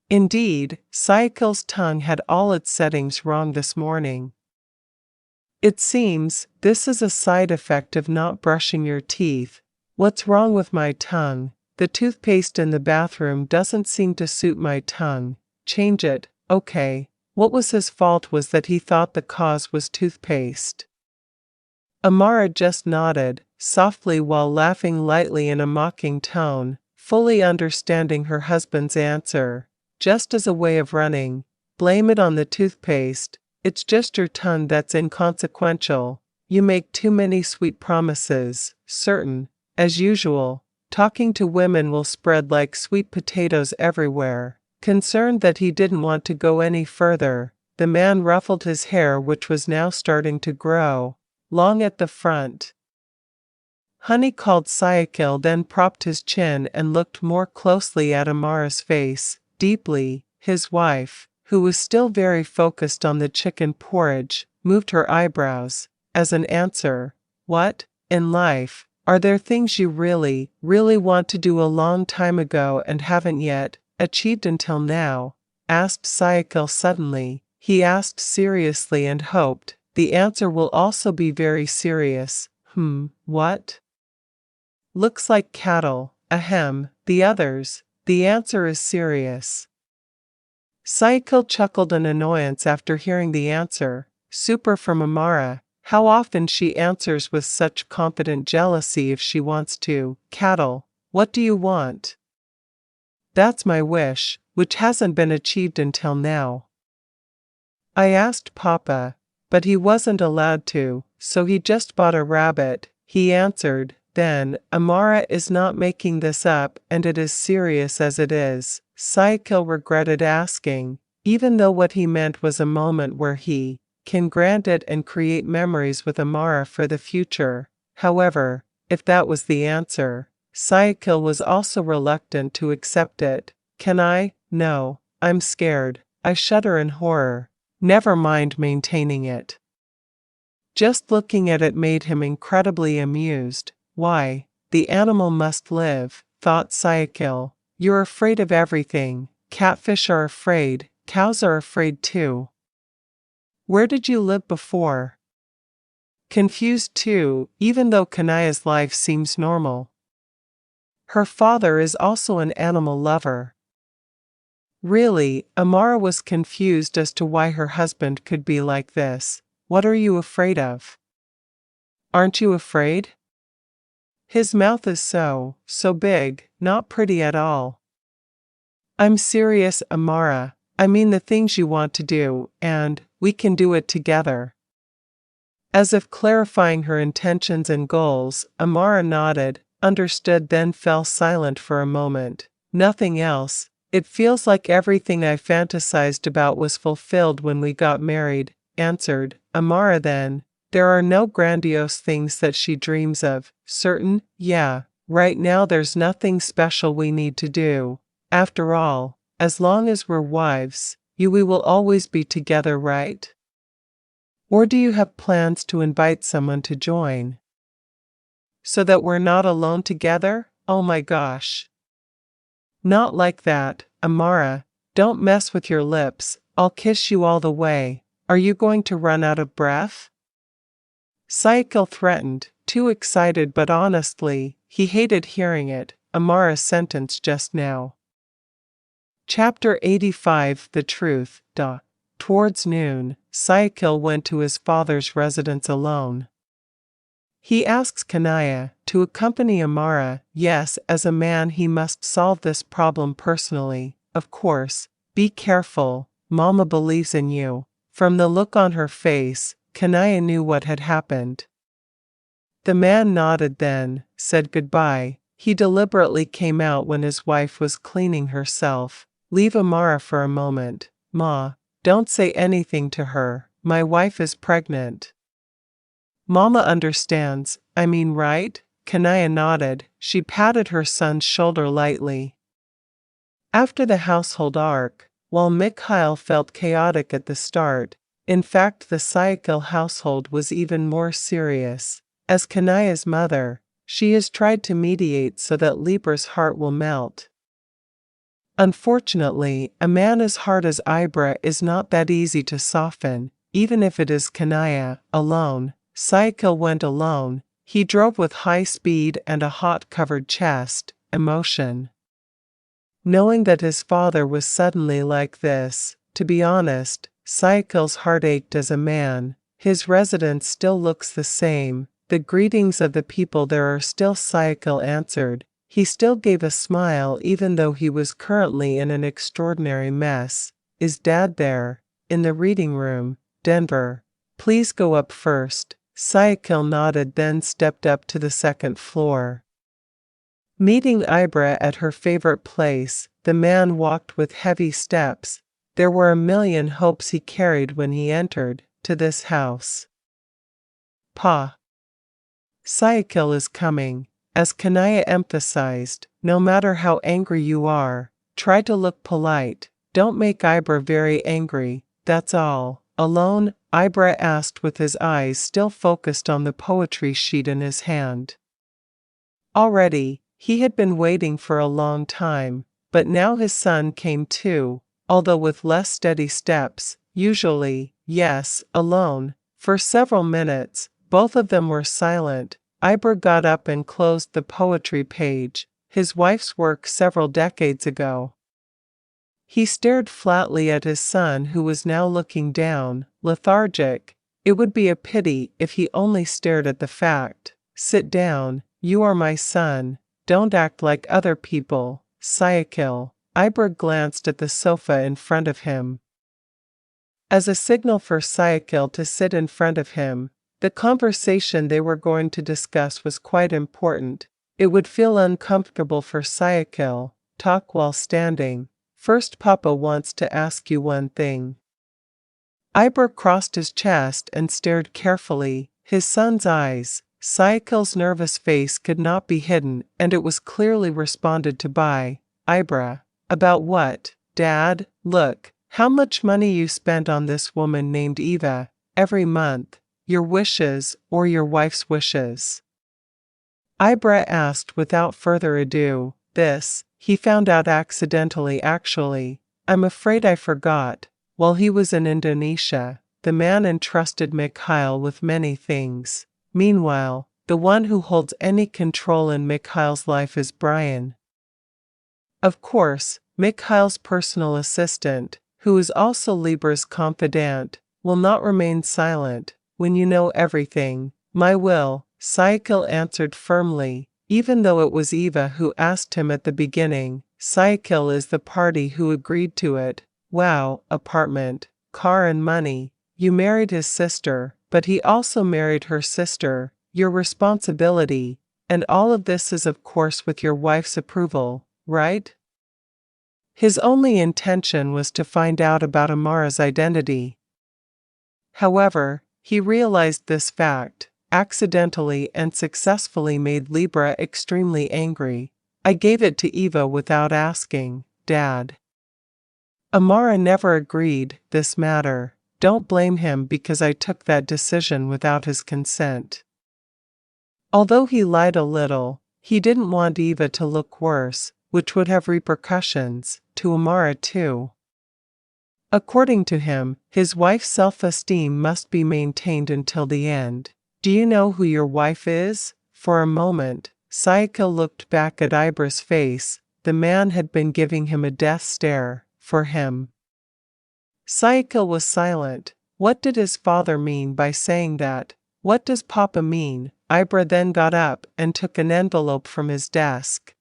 Indeed, Syakil's tongue had all its settings wrong this morning. It seems this is a side effect of not brushing your teeth. What's wrong with my tongue? The toothpaste in the bathroom doesn't seem to suit my tongue. Change it. Okay. What was his fault was that he thought the cause was toothpaste. Amara just nodded, softly while laughing lightly in a mocking tone, fully understanding her husband's answer. Just as a way of running, blame it on the toothpaste. It's just your tongue that's inconsequential. You make too many sweet promises. Certain, as usual, talking to women will spread like sweet potatoes everywhere. Concerned that he didn't want to go any further, the man ruffled his hair, which was now starting to grow long at the front. Honey, called Syakil, then propped his chin and looked more closely at Amara's face, deeply. His wife, who was still very focused on the chicken porridge, moved her eyebrows, as an answer. What, in life, are there things you really, really want to do a long time ago and haven't yet achieved until now? Asked Syakil suddenly. He asked seriously and hoped the answer will also be very serious. What? Looks like cattle. Ahem, the others. The answer is serious. Syakil chuckled in annoyance after hearing the answer. Super from Amara. How often she answers with such confident jealousy if she wants to. Cattle. What do you want? That's my wish, which hasn't been achieved until now. I asked Papa, but he wasn't allowed to, so he just bought a rabbit, he answered. Then, Amara is not making this up and it is serious as it is. Syakil regretted asking, even though what he meant was a moment where he can grant it and create memories with Amara for the future. However, if that was the answer, Syakil was also reluctant to accept it. Can I? No, I'm scared. I shudder in horror. Never mind maintaining it. Just looking at it made him incredibly amused. Why, the animal must live, thought Syakil. You're afraid of everything. Catfish are afraid, cows are afraid too. Where did you live before? Confused too, even though Kanaya's life seems normal. Her father is also an animal lover. Really, Amara was confused as to why her husband could be like this. What are you afraid of? Aren't you afraid? His mouth is so big, not pretty at all. I'm serious, Amara. I mean the things you want to do, and we can do it together. As if clarifying her intentions and goals, Amara nodded, understood, then fell silent for a moment. Nothing else. It feels like everything I fantasized about was fulfilled when we got married, answered Amara. Then, there are no grandiose things that she dreams of. Certain? Yeah. Right now there's nothing special we need to do. After all, as long as we're wives, we will always be together, right? Or do you have plans to invite someone to join? So that we're not alone together? Oh my gosh. Not like that, Amara. Don't mess with your lips. I'll kiss you all the way. Are you going to run out of breath? Syakil threatened, too excited, but honestly, he hated hearing it. Amara's sentence just now. Chapter 85 The Truth. Towards noon, Syakil went to his father's residence alone. He asks Kanaya to accompany Amara. Yes, as a man he must solve this problem personally. Of course, be careful, Mama believes in you. From the look on her face, Kanaya knew what had happened. The man nodded, then said goodbye. He deliberately came out when his wife was cleaning herself. Leave Amara for a moment. Ma, don't say anything to her. My wife is pregnant. Mama understands, I mean, right? Kanaya nodded. She patted her son's shoulder lightly. After the household arc, while Mikhail felt chaotic at the start, in fact the Syakil household was even more serious. As Kanaya's mother, she has tried to mediate so that Libra's heart will melt. Unfortunately, a man as hard as Ibra is not that easy to soften, even if it is Kanaya, alone. Syakil went alone. He drove with high speed and a hot-covered chest, emotion. Knowing that his father was suddenly like this, to be honest, Syakil's heart ached as a man. His residence still looks the same. The greetings of the people there are still. Syakil answered. He still gave a smile even though he was currently in an extraordinary mess. Is Dad there? In the reading room. Denver. Please go up first. Syakil nodded, then stepped up to the second floor. Meeting Ibra at her favorite place, the man walked with heavy steps. There were a million hopes he carried when he entered to this house. Pa. Syakil is coming. As Kanaya emphasized, no matter how angry you are, try to look polite. Don't make Ibra very angry, that's all. Alone? Ibra asked with his eyes still focused on the poetry sheet in his hand. Already, he had been waiting for a long time, but now his son came too, although with less steady steps. Usually, yes, alone. For several minutes, both of them were silent. Ibra got up and closed the poetry page, his wife's work several decades ago. He stared flatly at his son, who was now looking down, lethargic. It would be a pity if he only stared at the fact. Sit down, you are my son, don't act like other people, Syakil. Agha glanced at the sofa in front of him. As a signal for Syakil to sit in front of him, the conversation they were going to discuss was quite important. It would feel uncomfortable for Syakil, talk while standing. First, Papa wants to ask you one thing. Agha crossed his chest and stared carefully, his son's eyes. Syakil's nervous face could not be hidden, and it was clearly responded to by Agha. About what, Dad? Look, how much money you spent on this woman named Eva, every month, your wishes or your wife's wishes? Agha asked without further ado. This, he found out accidentally actually. I'm afraid I forgot. While he was in Indonesia, the man entrusted Mikhail with many things. Meanwhile, the one who holds any control in Mikhail's life is Brian. Of course, Mikhail's personal assistant, who is also Libra's confidant, will not remain silent. When you know everything, my will, Syakil answered firmly. Even though it was Eva who asked him at the beginning, Syakil is the party who agreed to it. Wow, apartment, car and money. You married his sister, but he also married her sister, your responsibility, and all of this is of course with your wife's approval, right? His only intention was to find out about Amara's identity. However, he realized this fact, accidentally and successfully made Libra extremely angry. I gave it to Eva without asking, Dad. Amara never agreed this matter. Don't blame him because I took that decision without his consent. Although he lied a little, he didn't want Eva to look worse, which would have repercussions to Amara too. According to him, his wife's self-esteem must be maintained until the end. Do you know who your wife is? For a moment, Syakil looked back at Ibra's face. The man had been giving him a death stare. For him. Syakil was silent. What did his father mean by saying that? What does Papa mean? Agha then got up and took an envelope from his desk.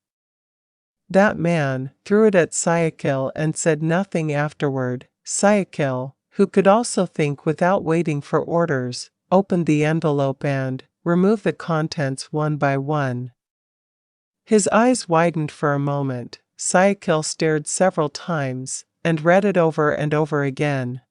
That man threw it at Syakil and said nothing afterward. Syakil, who could also think without waiting for orders, opened the envelope and removed the contents one by one. His eyes widened for a moment. Syakil stared several times, and read it over and over again.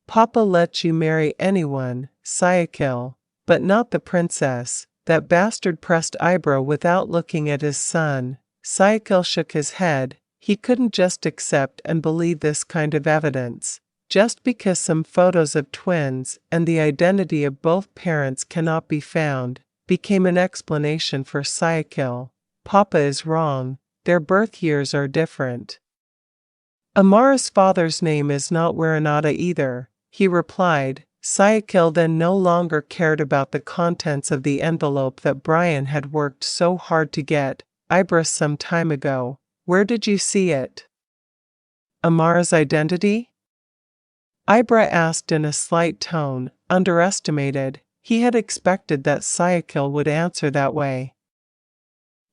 Papa lets you marry anyone, Syakil, but not the princess. That bastard pressed Agha without looking at his son. Syakil shook his head. He couldn't just accept and believe this kind of evidence. Just because some photos of twins and the identity of both parents cannot be found, became an explanation for Syakil. Papa is wrong. Their birth years are different. Amara's father's name is not Waranada either, he replied. Syakil then no longer cared about the contents of the envelope that Brian had worked so hard to get. Agha some time ago. Where did you see it? Amara's identity? Agha asked in a slight tone, underestimated. He had expected that Syakil would answer that way.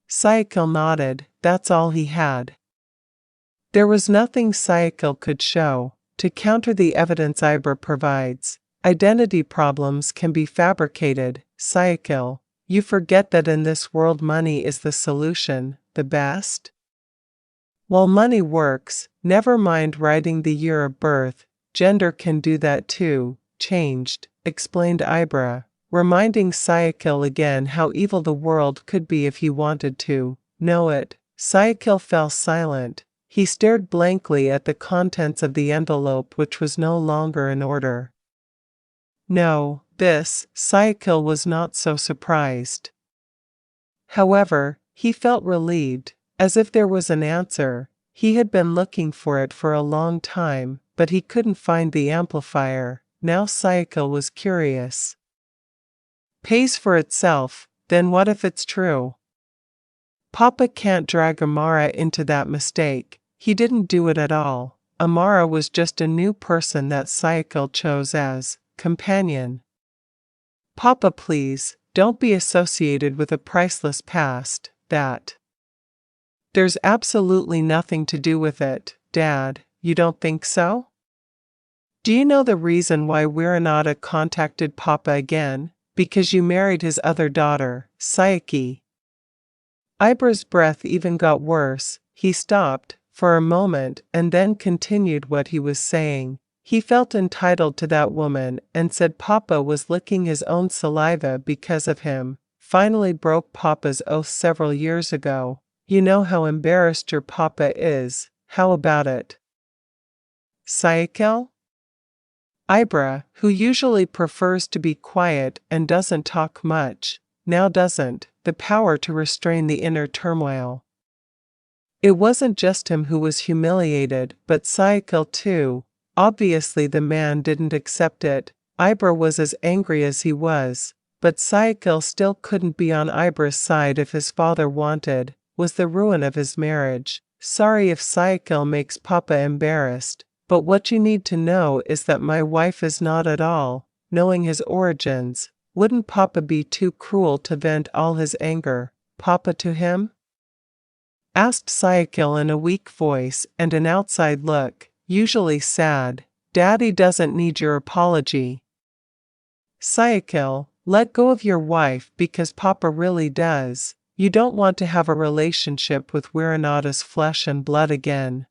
Syakil nodded. That's all he had. There was nothing Syakil could show to counter the evidence Agha provides. Identity problems can be fabricated. Syakil, you forget that in this world money is the solution, the best? While money works, never mind writing the year of birth, gender can do that too. Changed, explained Agha, reminding Syakil again how evil the world could be if he wanted to know it. Syakil fell silent. He stared blankly at the contents of the envelope, which was no longer in order. No, Syakil was not so surprised. However, he felt relieved, as if there was an answer. He had been looking for it for a long time, but he couldn't find the amplifier. Now Syakil was curious. Pays for itself, then what if it's true? Papa can't drag Amara into that mistake. He didn't do it at all. Amara was just a new person that Syakil chose as companion. Papa, please, don't be associated with a priceless past, that. There's absolutely nothing to do with it, Dad, you don't think so? Do you know the reason why Wiranata contacted Papa again? Because you married his other daughter, Syakil. Ibra's breath even got worse. He stopped, for a moment, and then continued what he was saying. He felt entitled to that woman and said Papa was licking his own saliva because of him. Finally broke Papa's oath several years ago. You know how embarrassed your Papa is. How about it? Syakil? Ibra, who usually prefers to be quiet and doesn't talk much, now doesn't, the power to restrain the inner turmoil. It wasn't just him who was humiliated, but Syakil too. Obviously the man didn't accept it. Ibra was as angry as he was, but Syakil still couldn't be on Ibra's side if his father wanted, was the ruin of his marriage. Sorry if Syakil makes Papa embarrassed, but what you need to know is that my wife is not at all. Knowing his origins, wouldn't Papa be too cruel to vent all his anger, Papa, to him? Asked Syakil in a weak voice and an outside look, usually sad. Daddy doesn't need your apology. Syakil, let go of your wife because Papa really does. You don't want to have a relationship with Wiranata's flesh and blood again.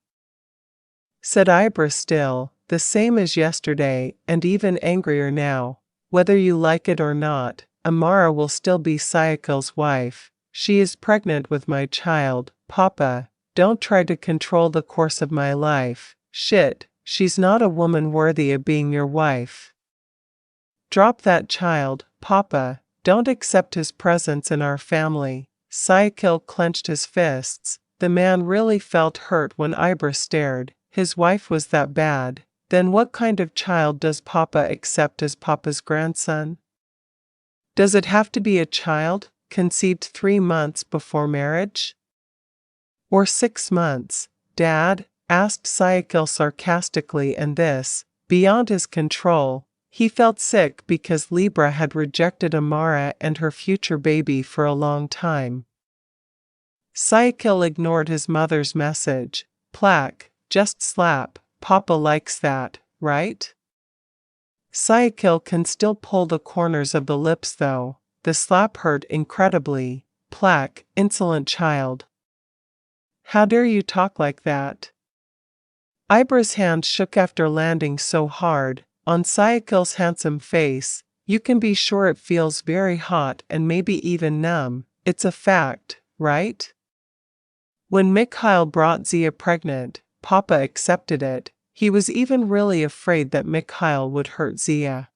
Said Ibra, still, the same as yesterday and even angrier now. Whether you like it or not, Amara will still be Syakil's wife. She is pregnant with my child. Papa, don't try to control the course of my life. Shit, she's not a woman worthy of being your wife. Drop that child, Papa. Don't accept his presence in our family. Syakil clenched his fists. The man really felt hurt when Ibra stared. His wife was that bad. Then what kind of child does Papa accept as Papa's grandson? Does it have to be a child, conceived 3 months before marriage? Or 6 months, Dad? Asked Syakil sarcastically, and this, beyond his control. He felt sick because Libra had rejected Amara and her future baby for a long time. Syakil ignored his mother's message. Plaque, just slap. Papa likes that, right? Syakil can still pull the corners of the lips though. The slap hurt incredibly. Plaque, insolent child. How dare you talk like that? Ibra's hand shook after landing so hard on Syakil's handsome face. You can be sure it feels very hot and maybe even numb. It's a fact, right? When Mikhail brought Zia pregnant, Papa accepted it. He was even really afraid that Mikhail would hurt Zia.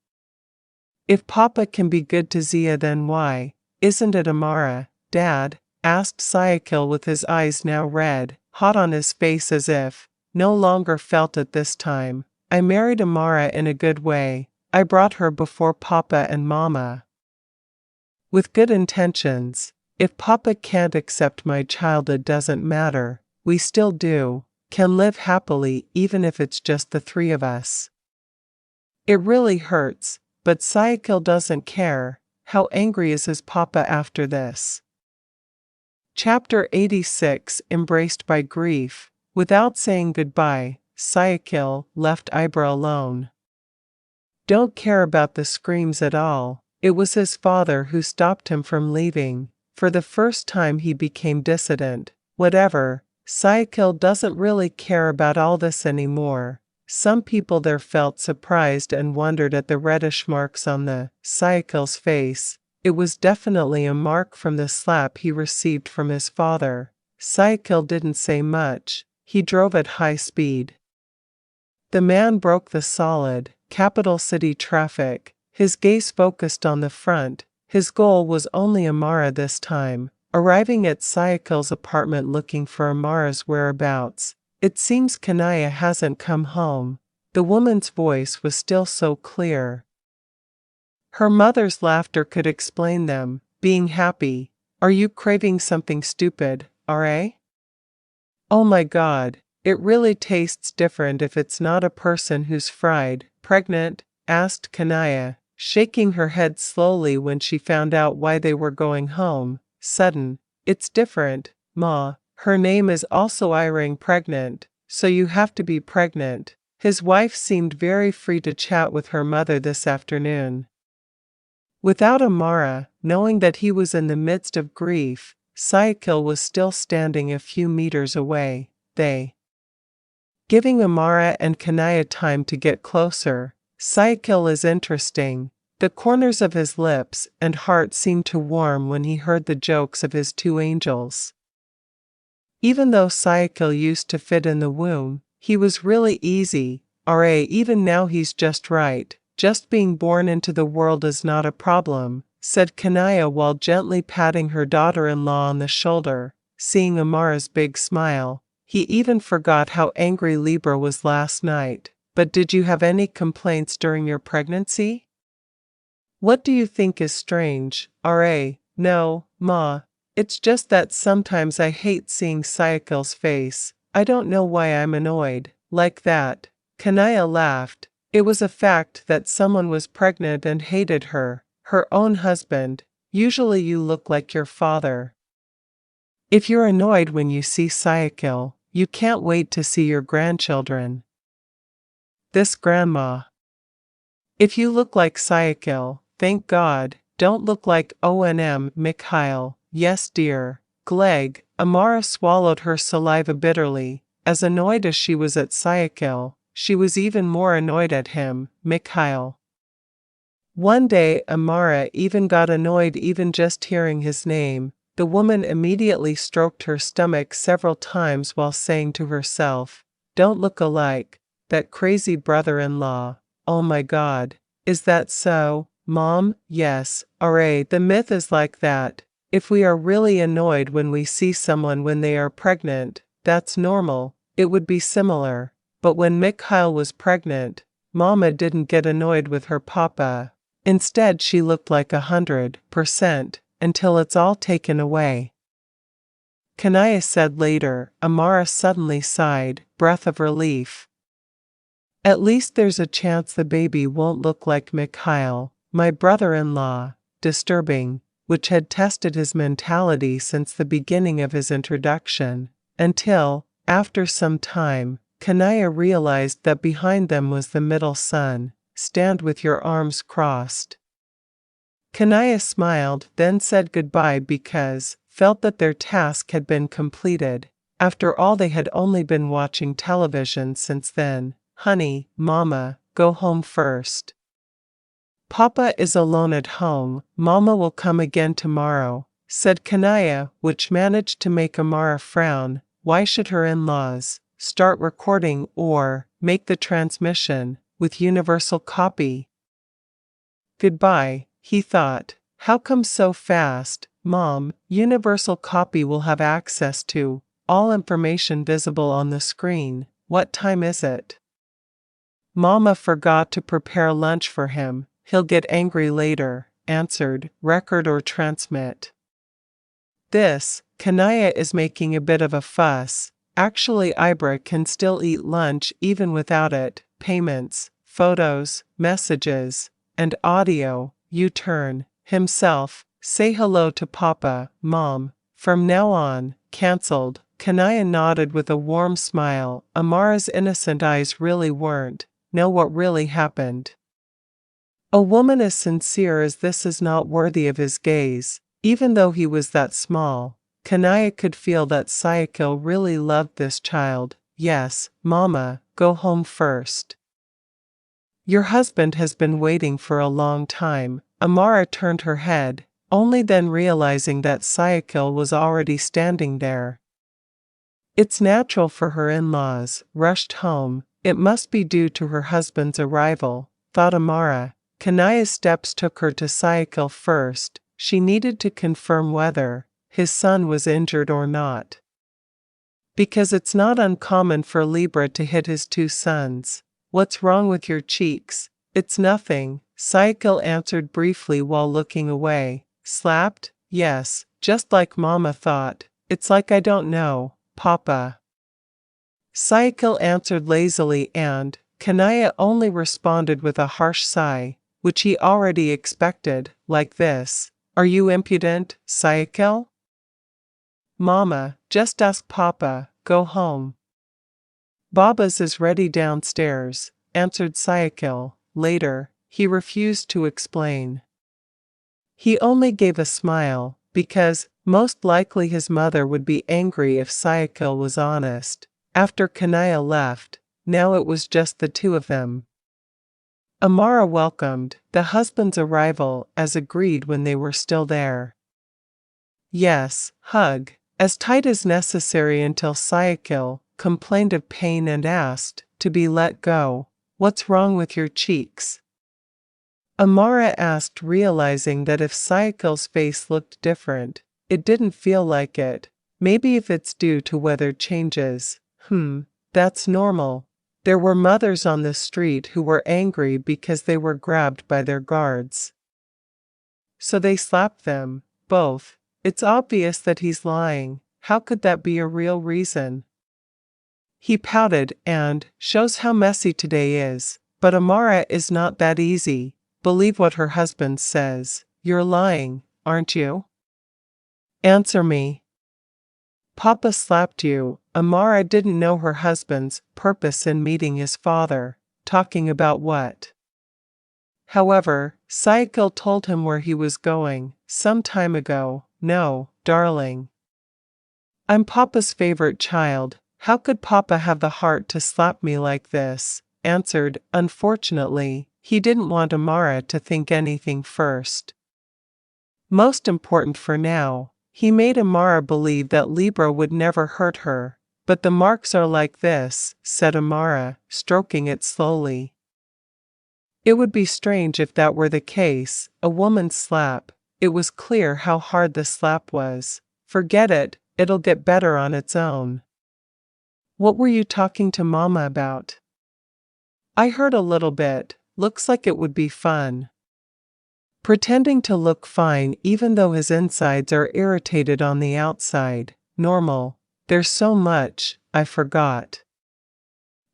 If Papa can be good to Zia, then why isn't it Amara, Dad? Asked Syakil with his eyes now red, hot on his face, as if no longer felt it this time. I married Amara in a good way. I brought her before Papa and Mama. With good intentions. If Papa can't accept my child, it doesn't matter. We still can live happily even if it's just the 3 of us. It really hurts, but Syakil doesn't care. How angry is his Papa after this? Chapter 86. Embraced by grief. Without saying goodbye, Syakil left Ibra alone. Don't care about the screams at all. It was his father who stopped him from leaving. For the first time he became dissident. Whatever, Syakil doesn't really care about all this anymore. Some people there felt surprised and wondered at the reddish marks on the Syakil's face. It was definitely a mark from the slap he received from his father. Syakil didn't say much. He drove at high speed. The man broke the solid, capital city traffic. His gaze focused on the front. His goal was only Amara this time. Arriving at Syakil's apartment looking for Amara's whereabouts. It seems Kanaya hasn't come home. The woman's voice was still so clear. Her mother's laughter could explain them, being happy. Are you craving something stupid, R.A.? Oh my God, it really tastes different if it's not a person who's fried, pregnant. asked Kanaya, shaking her head slowly when she found out why they were going home. Sudden. It's different, Ma. Her name is also Irene pregnant, so you have to be pregnant. His wife seemed very free to chat with her mother this afternoon. Without Amara, knowing that he was in the midst of grief, Syakil was still standing a few meters away. Giving Amara and Kanaya time to get closer. Syakil is interesting. The corners of his lips and heart seemed to warm when he heard the jokes of his two angels. Even though Syakil used to fit in the womb, he was really easy. Even now he's just right. Just being born into the world is not a problem, said Kanaya while gently patting her daughter-in-law on the shoulder. Seeing Amara's big smile, he even forgot how angry Libra was last night. But did you have any complaints during your pregnancy? What do you think is strange, No, Ma. It's just that sometimes I hate seeing Syakil's face. I don't know why I'm annoyed like that. Kanaya laughed. It was a fact that someone was pregnant and hated her own husband. Usually you look like your father. If you're annoyed when you see Syakil, you can't wait to see your grandchildren. This grandma. If you look like Syakil, thank God, don't look like Mikhail. Yes dear. Gleg. Amara swallowed her saliva bitterly. As annoyed as she was at Syakil, she was even more annoyed at him, Mikhail. One day Amara even got annoyed even just hearing his name. The woman immediately stroked her stomach several times while saying to herself, "Don't look alike. That crazy brother-in-law. Oh my God. Is that so, Mom?" Yes, the myth is like that. If we are really annoyed when we see someone when they are pregnant, that's normal. It would be similar. But when Mikhail was pregnant, Mama didn't get annoyed with her papa. Instead she looked like 100%, until it's all taken away. Kanaya said later. Amara suddenly sighed, breath of relief. At least there's a chance the baby won't look like Mikhail, my brother-in-law. Disturbing, which had tested his mentality since the beginning of his introduction, until, after some time, Kanaya realized that behind them was the middle son. Stand with your arms crossed. Kanaya smiled, then said goodbye because felt that their task had been completed. After all, they had only been watching television since then. Honey, Mama, go home first. Papa is alone at home. Mama will come again tomorrow, said Kanaya, which managed to make Amara frown. Why should her in-laws start recording or make the transmission with universal copy? Goodbye, he thought. How come so fast, Mom? Universal copy will have access to all information visible on the screen. What time is it? Mama forgot to prepare lunch for him. He'll get angry later, answered, record or transmit. This, Kanaya is making a bit of a fuss. Actually, Ibra can still eat lunch even without it. Payments, photos, messages, and audio. U-turn, himself, say hello to Papa, Mom. From now on, cancelled. Kanaya nodded with a warm smile. Amara's innocent eyes really weren't. Know what really happened. A woman as sincere as this is not worthy of his gaze. Even though he was that small, Kanaya could feel that Syakil really loved this child. Yes, Mama, go home first. Your husband has been waiting for a long time. Amara turned her head, only then realizing that Syakil was already standing there. It's natural for her in-laws rushed home. It must be due to her husband's arrival, thought Amara. Kanaya's steps took her to Syakil first. She needed to confirm whether his son was injured or not. Because it's not uncommon for Libra to hit his two sons. What's wrong with your cheeks? It's nothing, Syakil answered briefly while looking away. Slapped? Yes, just like Mama thought. It's like I don't know, Papa. Syakil answered lazily and, Kanaya only responded with a harsh sigh, which he already expected, like this. Are you impudent, Syakil? Mama, just ask Papa, go home. Baba's is ready downstairs, answered Syakil. Later, he refused to explain. He only gave a smile, because, most likely his mother would be angry if Syakil was honest. After Kanaya left, now it was just the two of them. Amara welcomed the husband's arrival as agreed when they were still there. Yes, hug, as tight as necessary until Syakil complained of pain and asked to be let go. What's wrong with your cheeks? Amara asked, realizing that if Syakil's face looked different, it didn't feel like it. Maybe if it's due to weather changes. That's normal. There were mothers on the street who were angry because they were grabbed by their guards. So they slapped them, both. It's obvious that he's lying. How could that be a real reason? He pouted and shows how messy today is. But Amara is not that easy. Believe what her husband says. You're lying, aren't you? Answer me. Papa slapped you. Amara didn't know her husband's purpose in meeting his father. Talking about what? However, Syakil told him where he was going, some time ago. No, darling. I'm Papa's favorite child. How could Papa have the heart to slap me like this? Answered, unfortunately, he didn't want Amara to think anything first. Most important for now, he made Amara believe that Libra would never hurt her. But the marks are like this, said Amara, stroking it slowly. It would be strange if that were the case, a woman's slap. It was clear how hard the slap was. Forget it, it'll get better on its own. What were you talking to Mama about? I heard a little bit. Looks like it would be fun. Pretending to look fine even though his insides are irritated on the outside. Normal. There's so much, I forgot.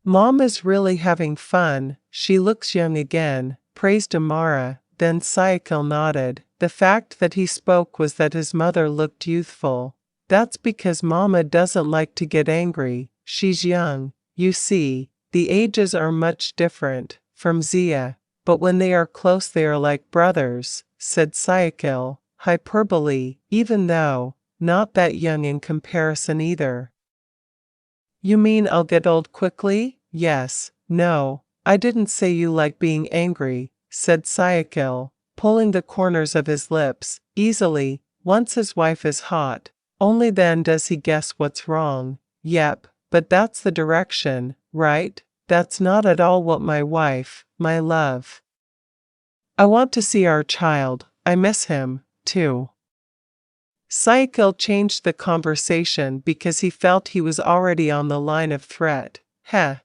Mom is really having fun. She looks young again, praised Amara. Then Syakil nodded. The fact that he spoke was that his mother looked youthful. That's because Mama doesn't like to get angry. She's young. You see, the ages are much different from Zia, but when they are close they are like brothers, said Syakil, hyperbole, even though not that young in comparison either. You mean I'll get old quickly? Yes. No, I didn't say you like being angry, said Syakil, pulling the corners of his lips easily. Once his wife is hot, only then does he guess what's wrong. Yep, but that's the direction, right? That's not at all what my wife, my love. I want to see our child. I miss him, too. Syakil changed the conversation because he felt he was already on the line of threat. Heh.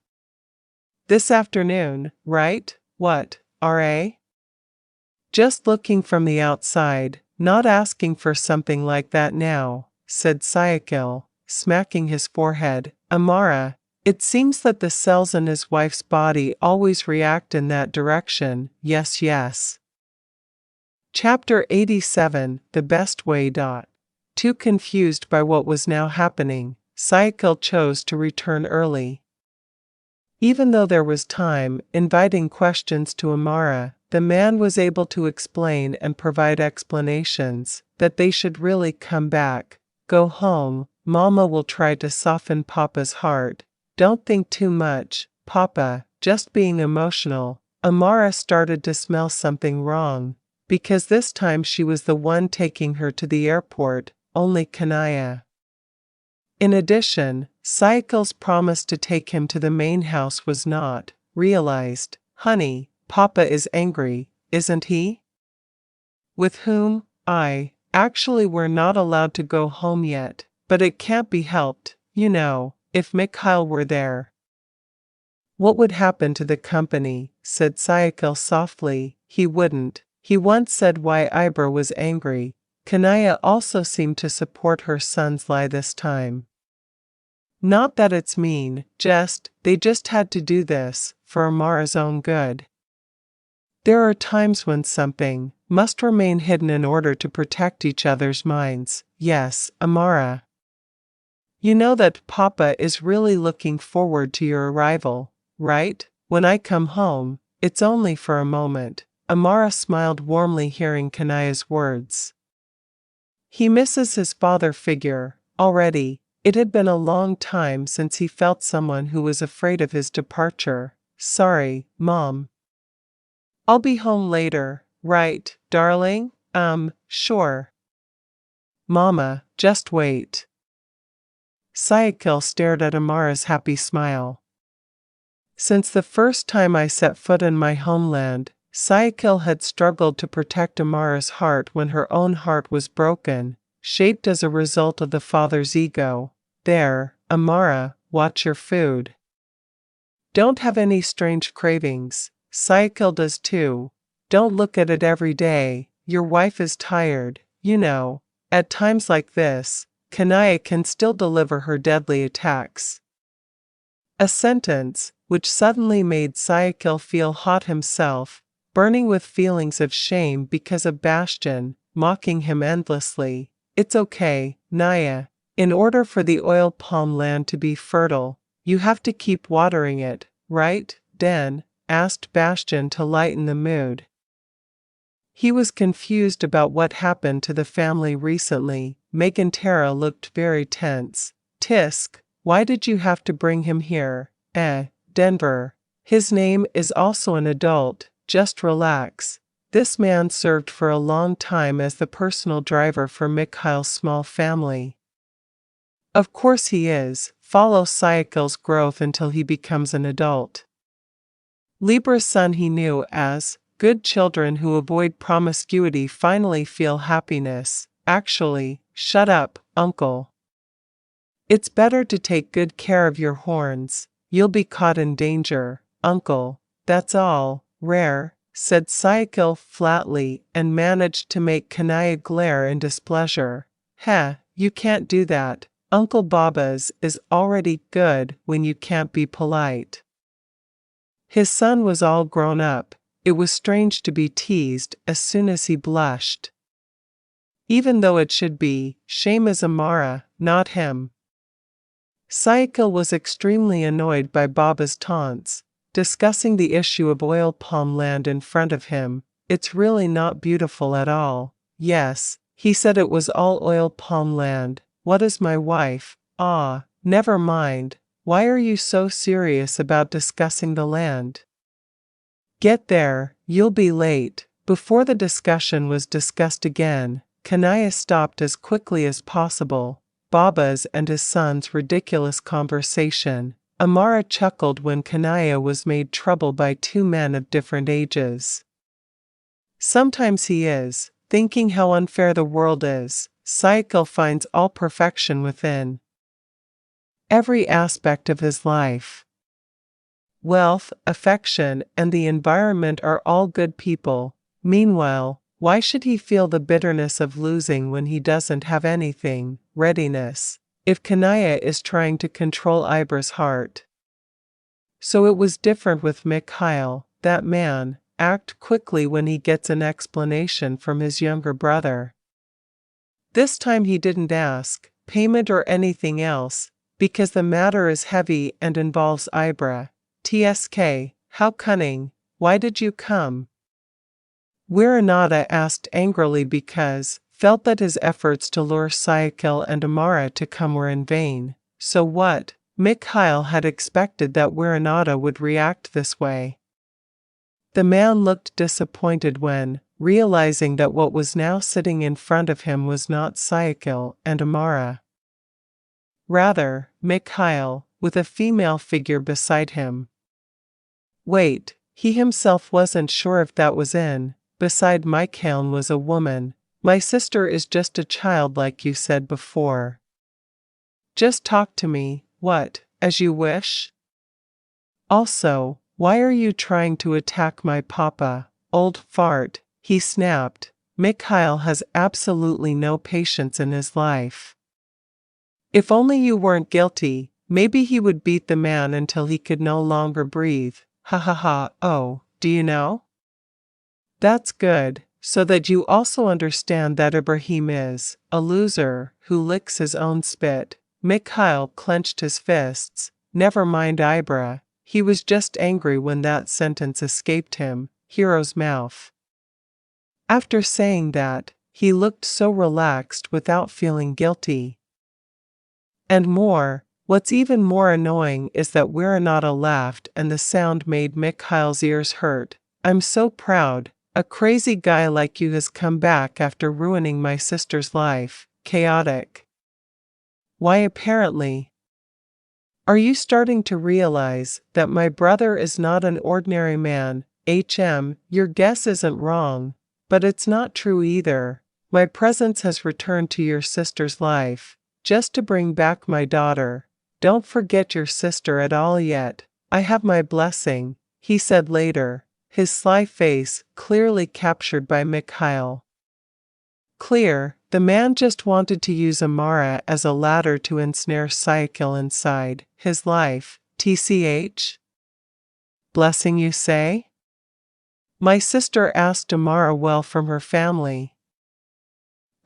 This afternoon, right? What, R.A.? Just looking from the outside, not asking for something like that now, said Syakil, smacking his forehead. Amara, it seems that the cells in his wife's body always react in that direction. Yes, yes. Chapter 87, The Best Way. Too confused by what was now happening, Syakil chose to return early. Even though there was time, inviting questions to Amara, the man was able to explain and provide explanations that they should really come back. Go home, Mama will try to soften Papa's heart. Don't think too much, Papa, just being emotional. Amara started to smell something wrong, because this time she was the one taking her to the airport, only Kanaya. In addition, Syakil's promise to take him to the main house was not realized. Honey, Papa is angry, isn't he? With whom? Actually we're not allowed to go home yet, but it can't be helped, you know. If Mikhail were there. What would happen to the company? Said Syakil softly. He wouldn't. He once said why Ibra was angry. Kanaya also seemed to support her son's lie this time. Not that it's mean, they just had to do this, for Amara's own good. There are times when something must remain hidden in order to protect each other's minds. Yes, Amara. You know that Papa is really looking forward to your arrival, right? When I come home, it's only for a moment. Amara smiled warmly hearing Kanaya's words. He misses his father figure already. It had been a long time since he felt someone who was afraid of his departure. Sorry, Mom. I'll be home later, right, darling? Sure. Mama, just wait. Syakil stared at Amara's happy smile. Since the first time I set foot in my homeland, Syakil had struggled to protect Amara's heart when her own heart was broken, shaped as a result of the father's ego. There, Amara, watch your food. Don't have any strange cravings. Syakil does too. Don't look at it every day. Your wife is tired, you know. At times like this, Kanaya can still deliver her deadly attacks. A sentence, which suddenly made Syakil feel hot himself, burning with feelings of shame because of Bastion, mocking him endlessly. It's okay, Naya. In order for the oil palm land to be fertile, you have to keep watering it, right, Den? Asked Bastion to lighten the mood. He was confused about what happened to the family recently. Megantera looked very tense. Tisk, why did you have to bring him here? Denver. His name is also an adult, just relax. This man served for a long time as the personal driver for Mikhail's small family. Of course he is. Follow Syakil's growth until he becomes an adult. Libra's son he knew as, good children who avoid promiscuity finally feel happiness. Actually, shut up, uncle. It's better to take good care of your horns. You'll be caught in danger, uncle. That's all. Rare, said Syakil flatly and managed to make Kanaya glare in displeasure. You can't do that. Uncle Baba's is already good when you can't be polite. His son was all grown up. It was strange to be teased as soon as he blushed. Even though it should be, shame is Amara, not him. Syakil was extremely annoyed by Baba's taunts, discussing the issue of oil palm land in front of him. It's really not beautiful at all. Yes, he said it was all oil palm land. What is my wife? Never mind. Why are you so serious about discussing the land? Get there, you'll be late. Before the discussion was discussed again, Kanaya stopped as quickly as possible. Baba's and his son's ridiculous conversation. Amara chuckled when Kanaya was made trouble by two men of different ages. Sometimes he is, thinking how unfair the world is. Syakil finds all perfection within every aspect of his life. Wealth, affection, and the environment are all good people. Meanwhile, why should he feel the bitterness of losing when he doesn't have anything? Readiness. If Kanaya is trying to control Ibra's heart. So it was different with Mikhail, that man. Act quickly when he gets an explanation from his younger brother. This time he didn't ask payment or anything else, because the matter is heavy and involves Ibra. TSK, how cunning. Why did you come? Wiranada asked angrily because felt that his efforts to lure Syakil and Amara to come were in vain. So what? Mikhail had expected that Wiranada would react this way. The man looked disappointed when, realizing that what was now sitting in front of him was not Syakil and Amara. Rather, Mikhail, with a female figure beside him. Wait, he himself wasn't sure if that was in. Beside Mikhail was a woman. My sister is just a child like you said before. Just talk to me, what, as you wish? Also, why are you trying to attack my papa, old fart? He snapped. Mikhail has absolutely no patience in his life. If only you weren't guilty, maybe he would beat the man until he could no longer breathe. Ha ha ha, oh, do you know? That's good, so that you also understand that Ibrahim is a loser who licks his own spit. Mikhail clenched his fists. Never mind Ibra, he was just angry when that sentence escaped him. Hero's mouth. After saying that, he looked so relaxed without feeling guilty. And more, what's even more annoying is that Werenata laughed and the sound made Mikhail's ears hurt. I'm so proud. A crazy guy like you has come back after ruining my sister's life. Chaotic. Why apparently? Are you starting to realize that my brother is not an ordinary man? Your guess isn't wrong, but it's not true either. My presence has returned to your sister's life, just to bring back my daughter. Don't forget your sister at all yet. I have my blessing, he said later, his sly face clearly captured by Mikhail. Clear, the man just wanted to use Amara as a ladder to ensnare Syakil inside his life. TCH? Blessing, you say? My sister asked Amara well from her family.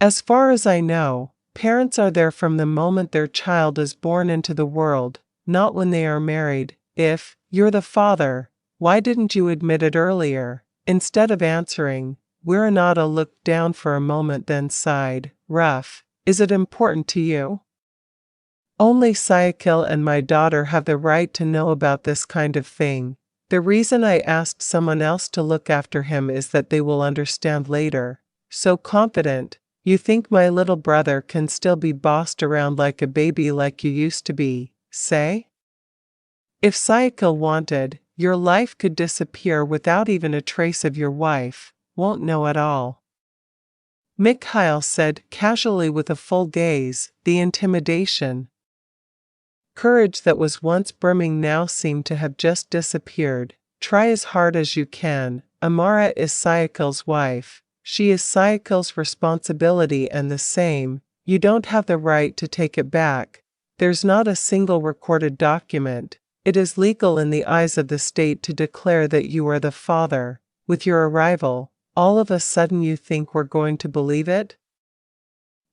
As far as I know, parents are there from the moment their child is born into the world, not when they are married. If you're the father, why didn't you admit it earlier? Instead of answering, Werenata looked down for a moment then sighed. Rough. Is it important to you? Only Syakil and my daughter have the right to know about this kind of thing. The reason I asked someone else to look after him is that they will understand later. So confident. You think my little brother can still be bossed around like a baby like you used to be, say? If Syakil wanted, your life could disappear without even a trace of your wife. Won't know at all. Mikhail said casually with a full gaze, the intimidation. Courage that was once brimming now seemed to have just disappeared. Try as hard as you can. Amara is Syakil's wife. She is Syakil's responsibility and the same. You don't have the right to take it back. There's not a single recorded document. It is legal in the eyes of the state to declare that you are the father. With your arrival, all of a sudden you think we're going to believe it?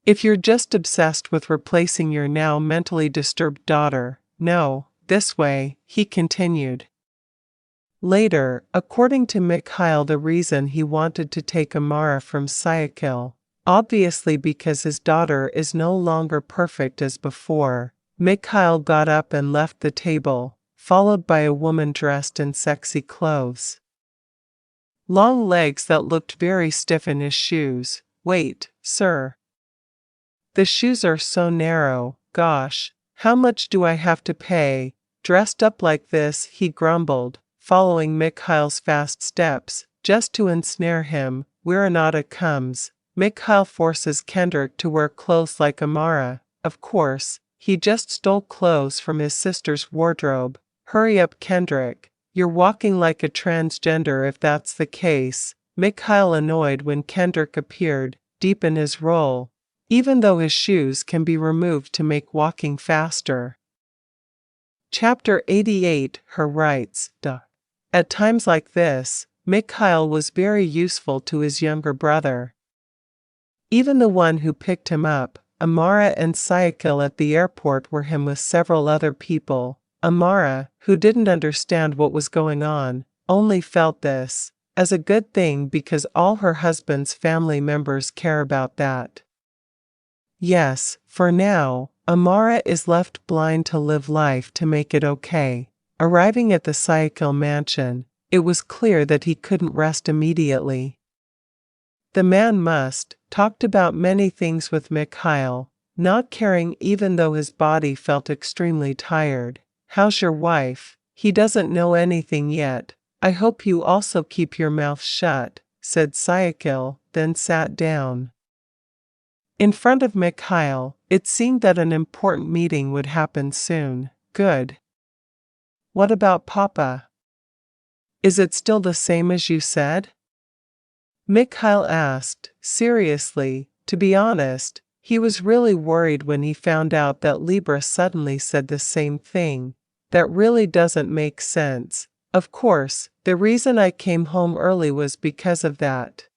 If you're just obsessed with replacing your now mentally disturbed daughter, no, this way, he continued. Later, according to Mikhail, the reason he wanted to take Amara from Syakil, obviously because his daughter is no longer perfect as before, Mikhail got up and left the table, followed by a woman dressed in sexy clothes. Long legs that looked very stiff in his shoes. Wait, sir. The shoes are so narrow, gosh, how much do I have to pay? Dressed up like this, he grumbled, following Mikhail's fast steps, just to ensnare him. Werenata comes. Mikhail forces Kendrick to wear clothes like Amara. Of course, he just stole clothes from his sister's wardrobe. Hurry up, Kendrick. You're walking like a transgender if that's the case. Mikhail annoyed when Kendrick appeared, deep in his role, even though his shoes can be removed to make walking faster. Chapter 88 Her Rights. At times like this, Mikhail was very useful to his younger brother. Even the one who picked him up, Amara and Syakil at the airport were him with several other people. Amara, who didn't understand what was going on, only felt this as a good thing because all her husband's family members care about that. Yes, for now, Amara is left blind to live life to make it okay. Arriving at the Syakil mansion, it was clear that he couldn't rest immediately. The man talked about many things with Mikhail, not caring even though his body felt extremely tired. How's your wife? He doesn't know anything yet. I hope you also keep your mouth shut, said Syakil, then sat down. In front of Mikhail, it seemed that an important meeting would happen soon. Good. What about Papa? Is it still the same as you said? Mikhail asked, seriously. To be honest, he was really worried when he found out that Libra suddenly said the same thing. That really doesn't make sense. Of course, the reason I came home early was because of that.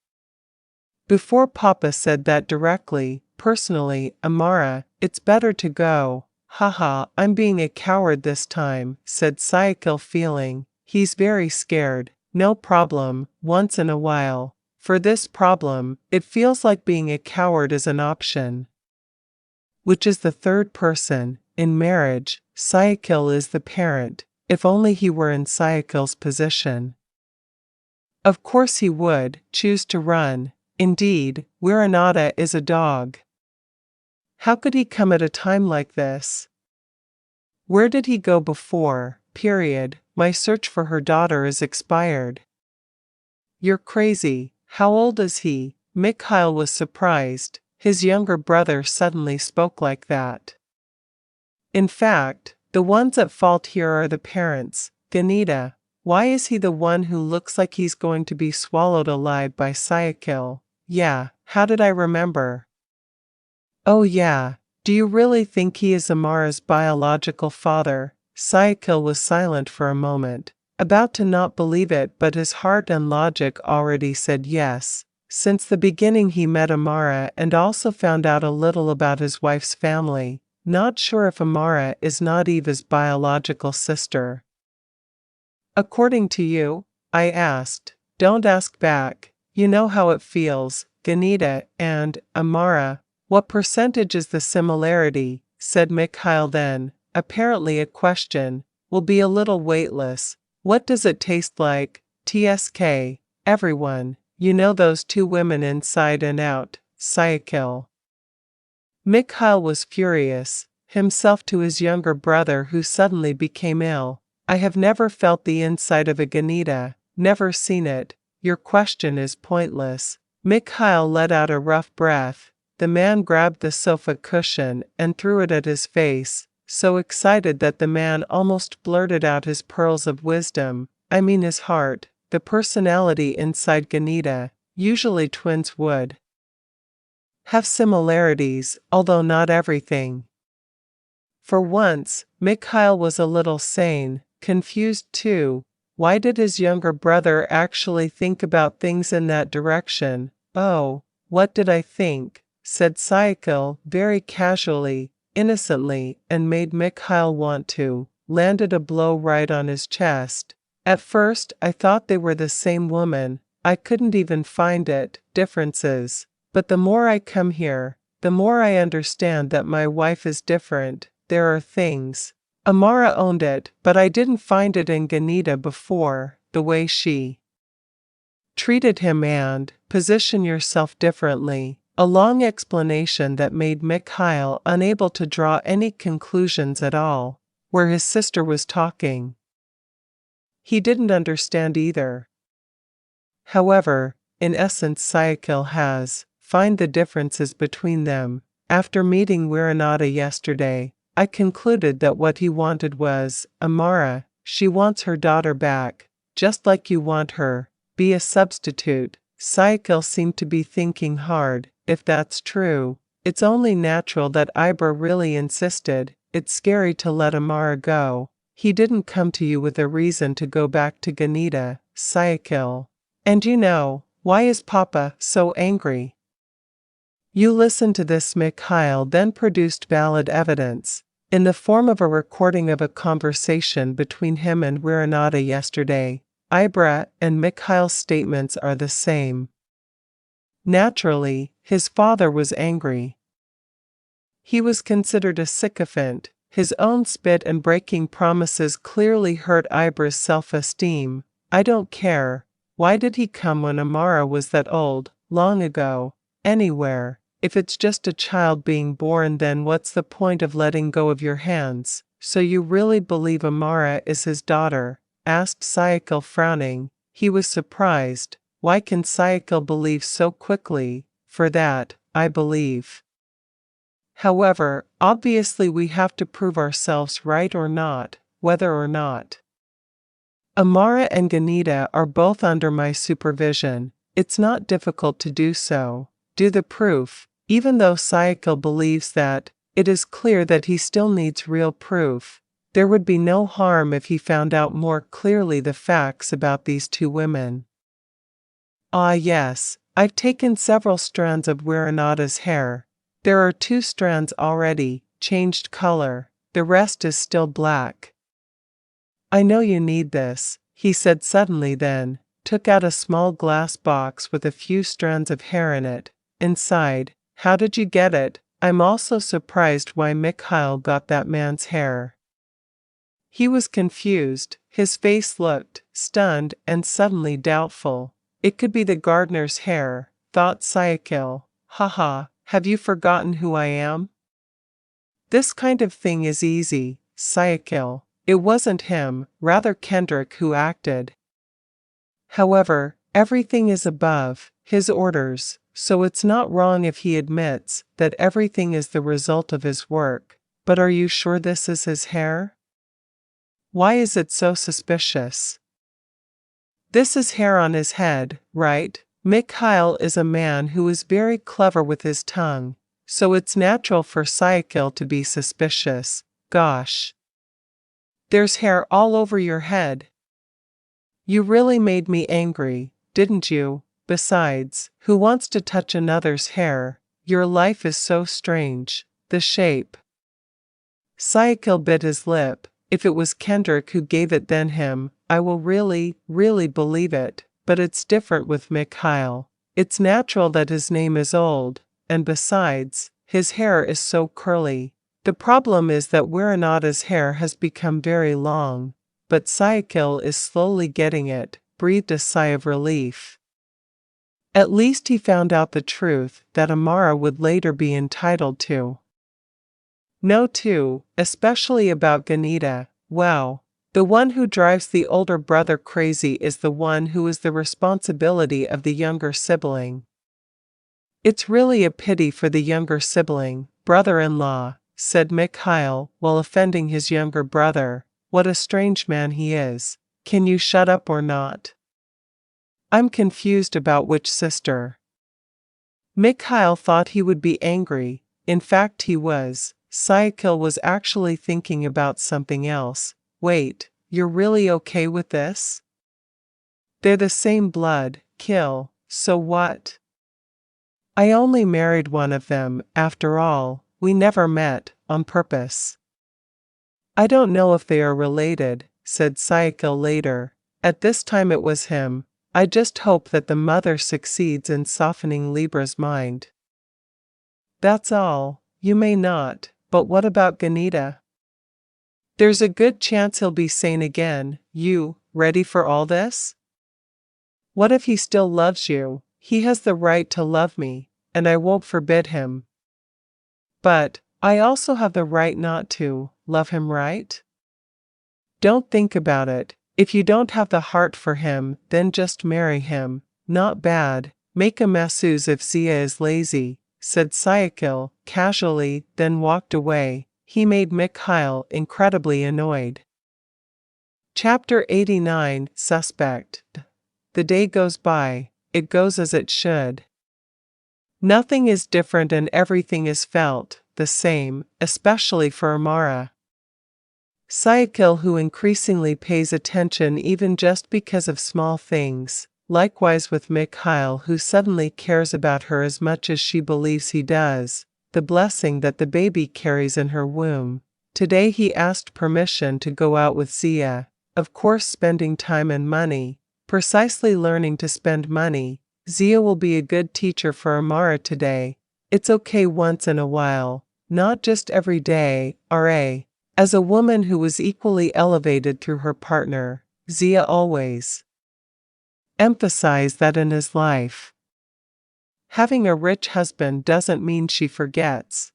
Before Papa said that directly, personally, Amara, it's better to go. Haha, I'm being a coward this time, said Syakil, feeling. He's very scared. No problem, once in a while. For this problem, it feels like being a coward is an option. Which is the third person. In marriage, Syakil is the parent. If only he were in Syakil's position. Of course he would choose to run. Indeed, Wiranata is a dog. How could he come at a time like this? Where did he go before? My search for her daughter is expired. You're crazy. How old is he? Mikhail was surprised. His younger brother suddenly spoke like that. In fact, the ones at fault here are the parents. Ganita, why is he the one who looks like he's going to be swallowed alive by Syakil? Yeah, how did I remember? Oh yeah, do you really think he is Amara's biological father? Syakil was silent for a moment, about to not believe it, but his heart and logic already said yes. Since the beginning he met Amara and also found out a little about his wife's family. Not sure if Amara is not Eva's biological sister. According to you? I asked. Don't ask back. You know how it feels. Ganita and Amara. What percentage is the similarity? Said Mikhail then. Apparently a question. Will be a little weightless. What does it taste like? TSK. Everyone. You know those two women inside and out. Syakil. Mikhail was furious, himself to his younger brother who suddenly became ill. I have never felt the inside of a Ganita, never seen it. Your question is pointless. Mikhail let out a rough breath. The man grabbed the sofa cushion and threw it at his face, so excited that the man almost blurted out his pearls of wisdom, I mean his heart, the personality inside Ganita. Usually twins would have similarities, although not everything. For once, Mikhail was a little sane, confused too. Why did his younger brother actually think about things in that direction? Oh, what did I think? Said Syakil, very casually, innocently, and made Mikhail want to. Landed a blow right on his chest. At first, I thought they were the same woman. I couldn't even find it. Differences. But the more I come here, the more I understand that my wife is different. There are things. Amara owned it, but I didn't find it in Ganita before, the way she treated him and position yourself differently. A long explanation that made Mikhail unable to draw any conclusions at all, where his sister was talking. He didn't understand either. However, in essence Syakil has find the differences between them. After meeting Wiranata yesterday, I concluded that what he wanted was, Amara, she wants her daughter back, just like you want her, be a substitute. Syakil seemed to be thinking hard. If that's true, it's only natural that Ibra really insisted. It's scary to let Amara go. He didn't come to you with a reason to go back to Ganita, Syakil. And you know, why is Papa so angry? You listen to this. Mikhail then produced valid evidence, in the form of a recording of a conversation between him and Wiranata yesterday. Ibra and Mikhail's statements are the same. Naturally, his father was angry. He was considered a sycophant. His own spit and breaking promises clearly hurt Ibra's self-esteem. I don't care. Why did he come when Amara was that old, long ago? Anywhere. If it's just a child being born, then what's the point of letting go of your hands? So you really believe Amara is his daughter? Asked Syakil, frowning. He was surprised. Why can Syakil believe so quickly? For that, I believe. However, obviously we have to prove ourselves right or not, whether or not. Amara and Ganita are both under my supervision. It's not difficult to do so. Do the proof. Even though Syakil believes that, it is clear that he still needs real proof. There would be no harm if he found out more clearly the facts about these two women. Ah yes, I've taken several strands of Wiranada's hair. There are 2 strands already, changed color, the rest is still black. I know you need this, he said suddenly, then took out a small glass box with a few strands of hair in it. Inside, how did you get it? I'm also surprised why Mikhail got that man's hair. He was confused, his face looked stunned and suddenly doubtful. It could be the gardener's hair, thought Syakil. Haha, have you forgotten who I am? This kind of thing is easy, Syakil. It wasn't him, rather Kendrick who acted. However, everything is above his orders, so it's not wrong if he admits that everything is the result of his work. But are you sure this is his hair? Why is it so suspicious? This is hair on his head, right? Mikhail is a man who is very clever with his tongue, so it's natural for Syakil to be suspicious. Gosh. There's hair all over your head. You really made me angry, didn't you? Besides, who wants to touch another's hair? Your life is so strange. The shape. Syakil bit his lip. If it was Kendrick who gave it, then him, I will really believe it. But it's different with Mikhail. It's natural that his name is old, and besides, his hair is so curly. The problem is that Wiranada's hair has become very long, but Syakil is slowly getting it, breathed a sigh of relief. At least he found out the truth that Amara would later be entitled to. No too, especially about Ganita. Wow. The one who drives the older brother crazy is the one who is the responsibility of the younger sibling. It's really a pity for the younger sibling, brother-in-law, said Mikhail while offending his younger brother. What a strange man he is. Can you shut up or not? I'm confused about which sister. Mikhail thought he would be angry. In fact he was. Syakil was actually thinking about something else. Wait, you're really okay with this? They're the same blood, kill, so what? I only married one of them, after all, we never met, on purpose. I don't know if they are related, said Syakil later. At this time it was him. I just hope that the mother succeeds in softening Libra's mind. That's all, you may not, but what about Ganita? There's a good chance he'll be sane again. You, ready for all this? What if he still loves you? He has the right to love me, and I won't forbid him. But, I also have the right not to love him, right? Don't think about it. If you don't have the heart for him, then just marry him. Not bad. Make a masseuse if Zia is lazy, said Syakil casually, then walked away. He made Mikhail incredibly annoyed. Chapter 89 Suspect. The day goes by. It goes as it should. Nothing is different and everything is felt the same, especially for Amara. Syakil, who increasingly pays attention even just because of small things, likewise with Mikhail, who suddenly cares about her as much as she believes he does, the blessing that the baby carries in her womb. Today he asked permission to go out with Zia, of course spending time and money, precisely learning to spend money. Zia will be a good teacher for Amara today. It's okay once in a while, not just every day, R.A. As a woman who was equally elevated through her partner, Zia always emphasized that in his life. Having a rich husband doesn't mean she forgets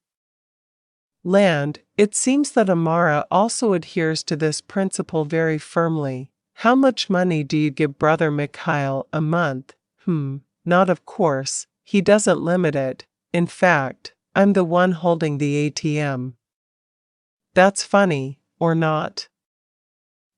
land. It seems that Amara also adheres to this principle very firmly. How much money do you give Brother Mikhail a month? Not of course, he doesn't limit it. In fact, I'm the one holding the ATM. That's funny, or not?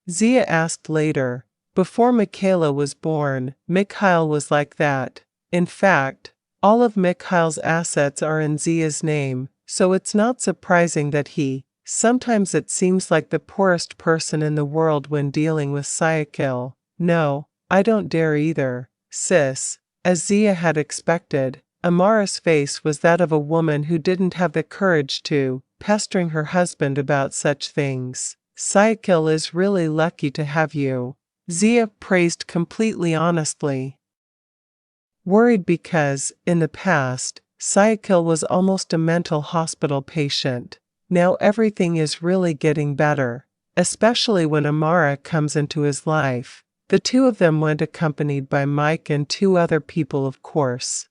Zia asked later. Before Michaela was born, Mikhail was like that. In fact, all of Mikhail's assets are in Zia's name, so it's not surprising that he Sometimes it seems like the poorest person in the world when dealing with Syakil. No, I don't dare either, sis. As Zia had expected, Amara's face was that of a woman who didn't have the courage to, pestering her husband about such things. Syakil is really lucky to have you. Zia praised completely honestly. Worried because, in the past, Syakil was almost a mental hospital patient. Now everything is really getting better, especially when Amara comes into his life. The two of them went accompanied by Mike and two other people, of course.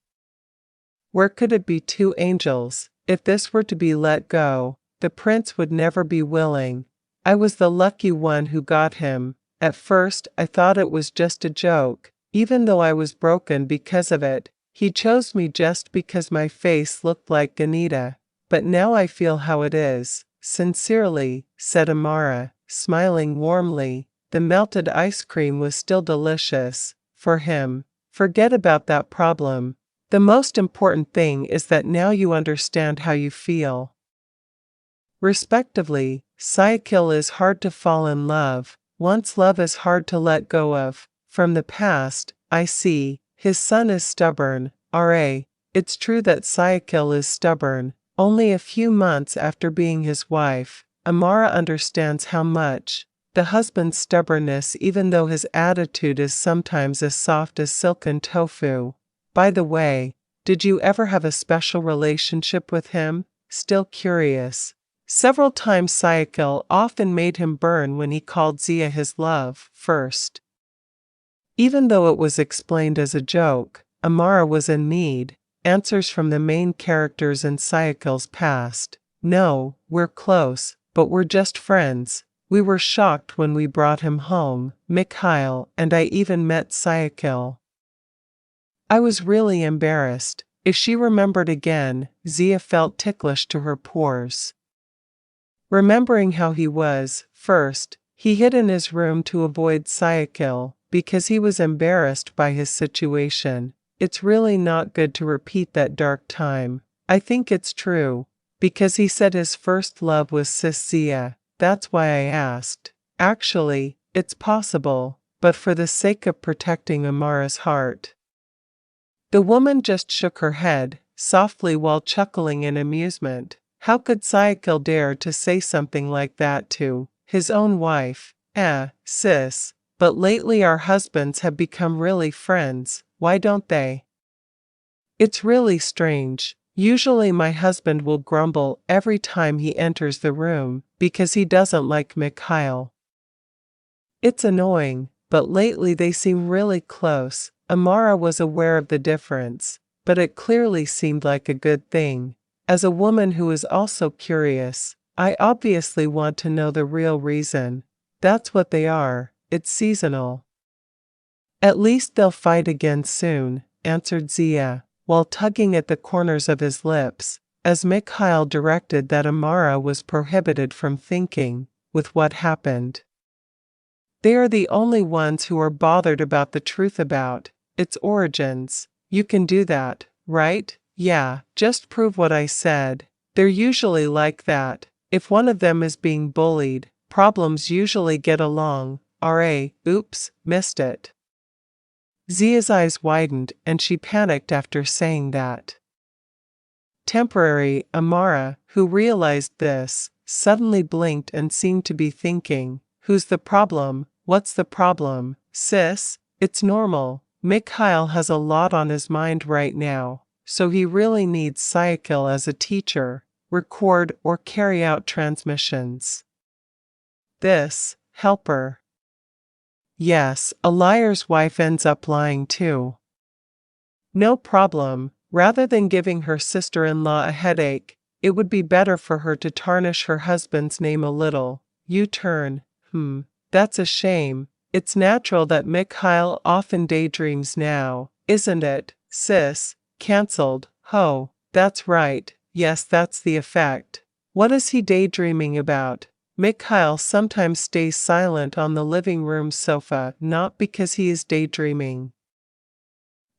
Where could it be two angels? If this were to be let go, the prince would never be willing. I was the lucky one who got him. At first, I thought it was just a joke, even though I was broken because of it. He chose me just because my face looked like Ganita. But now I feel how it is. Sincerely, said Amara, smiling warmly. The melted ice cream was still delicious. For him. Forget about that problem. The most important thing is that now you understand how you feel. Respectively, Syakil is hard to fall in love. Once love is hard to let go of. From the past, I see. His son is stubborn. It's true that Syakil is stubborn. Only a few months after being his wife, Amara understands how much. The husband's stubbornness, even though his attitude is sometimes as soft as silken tofu. By the way, did you ever have a special relationship with him? Still curious. Several times Syakil often made him burn when he called Zia his love first. Even though it was explained as a joke, Amara was in need. Answers from the main characters in Syakil's past. No, we're close, but we're just friends. We were shocked when we brought him home, Mikhail, and I even met Syakil. I was really embarrassed. If she remembered again, Zia felt ticklish to her pores. Remembering how he was, first, he hid in his room to avoid Syakil, because he was embarrassed by his situation. It's really not good to repeat that dark time. I think it's true. Because he said his first love was Sis Zia. That's why I asked. Actually, it's possible, but for the sake of protecting Amara's heart. The woman just shook her head, softly while chuckling in amusement. How could Syakil dare to say something like that to his own wife? Sis. But lately our husbands have become really friends. Why don't they? It's really strange. Usually my husband will grumble every time he enters the room, because he doesn't like Mikhail. It's annoying, but lately they seem really close. Amara was aware of the difference, but it clearly seemed like a good thing. As a woman who is also curious, I obviously want to know the real reason. That's what they are. It's seasonal. At least they'll fight again soon, answered Zia, while tugging at the corners of his lips, as Mikhail directed that Amara was prohibited from thinking, with what happened. They are the only ones who are bothered about the truth about its origins. You can do that, right? Yeah, just prove what I said. They're usually like that. If one of them is being bullied, problems usually get along. Oops, missed it. Zia's eyes widened and she panicked after saying that. Temporary, Amara, who realized this, suddenly blinked and seemed to be thinking, who's the problem? What's the problem? Sis, it's normal. Mikhail has a lot on his mind right now, so he really needs Syakil as a teacher, record or carry out transmissions. This, helper. Yes, a liar's wife ends up lying too. No problem. Rather than giving her sister-in-law a headache, it would be better for her to tarnish her husband's name a little. U-turn. That's a shame. It's natural that Mikhail often daydreams now, isn't it, sis? Cancelled. Ho, that's right. Yes, that's the effect. What is he daydreaming about? Mikhail sometimes stays silent on the living room sofa, not because he is daydreaming.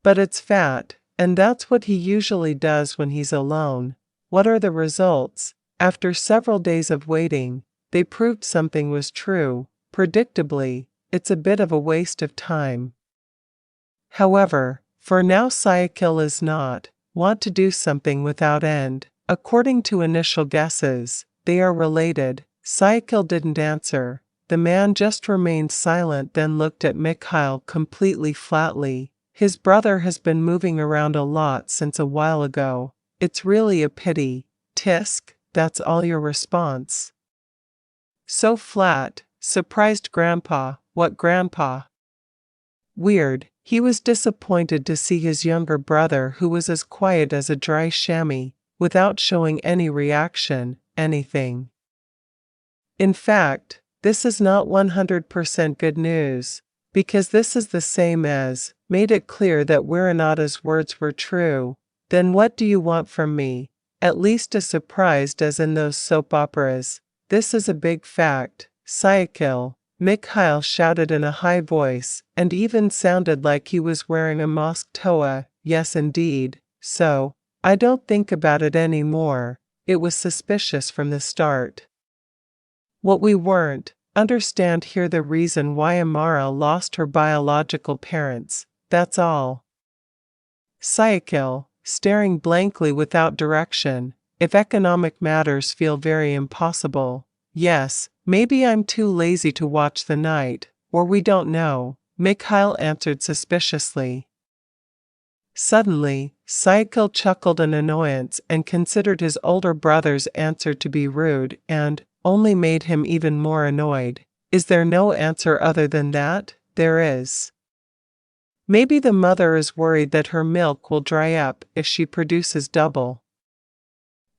But it's fat, and that's what he usually does when he's alone. What are the results? After several days of waiting, they proved something was true. Predictably, it's a bit of a waste of time. However, for now Syakil is not want to do something without end. According to initial guesses, they are related. Syakil didn't answer. The man just remained silent, then looked at Mikhail completely flatly. His brother has been moving around a lot since a while ago. It's really a pity. Tisk, that's all your response. So flat, surprised Grandpa. What Grandpa? Weird. He was disappointed to see his younger brother, who was as quiet as a dry chamois, without showing any reaction, anything. In fact, this is not 100% good news, because this is the same as, made it clear that Wiranata's words were true. Then what do you want from me? At least as surprised as in those soap operas. This is a big fact, Syakil, Mikhail shouted in a high voice, and even sounded like he was wearing a mosque toa. Yes indeed, so, I don't think about it anymore. It was suspicious from the start. What we weren't, understand here the reason why Amara lost her biological parents, that's all. Syakil, staring blankly without direction. If economic matters feel very impossible, yes, maybe I'm too lazy to watch the night, or we don't know, Mikhail answered suspiciously. Suddenly, Syakil chuckled in annoyance and considered his older brother's answer to be rude and only made him even more annoyed. Is there no answer other than that? There is. Maybe the mother is worried that her milk will dry up if she produces double.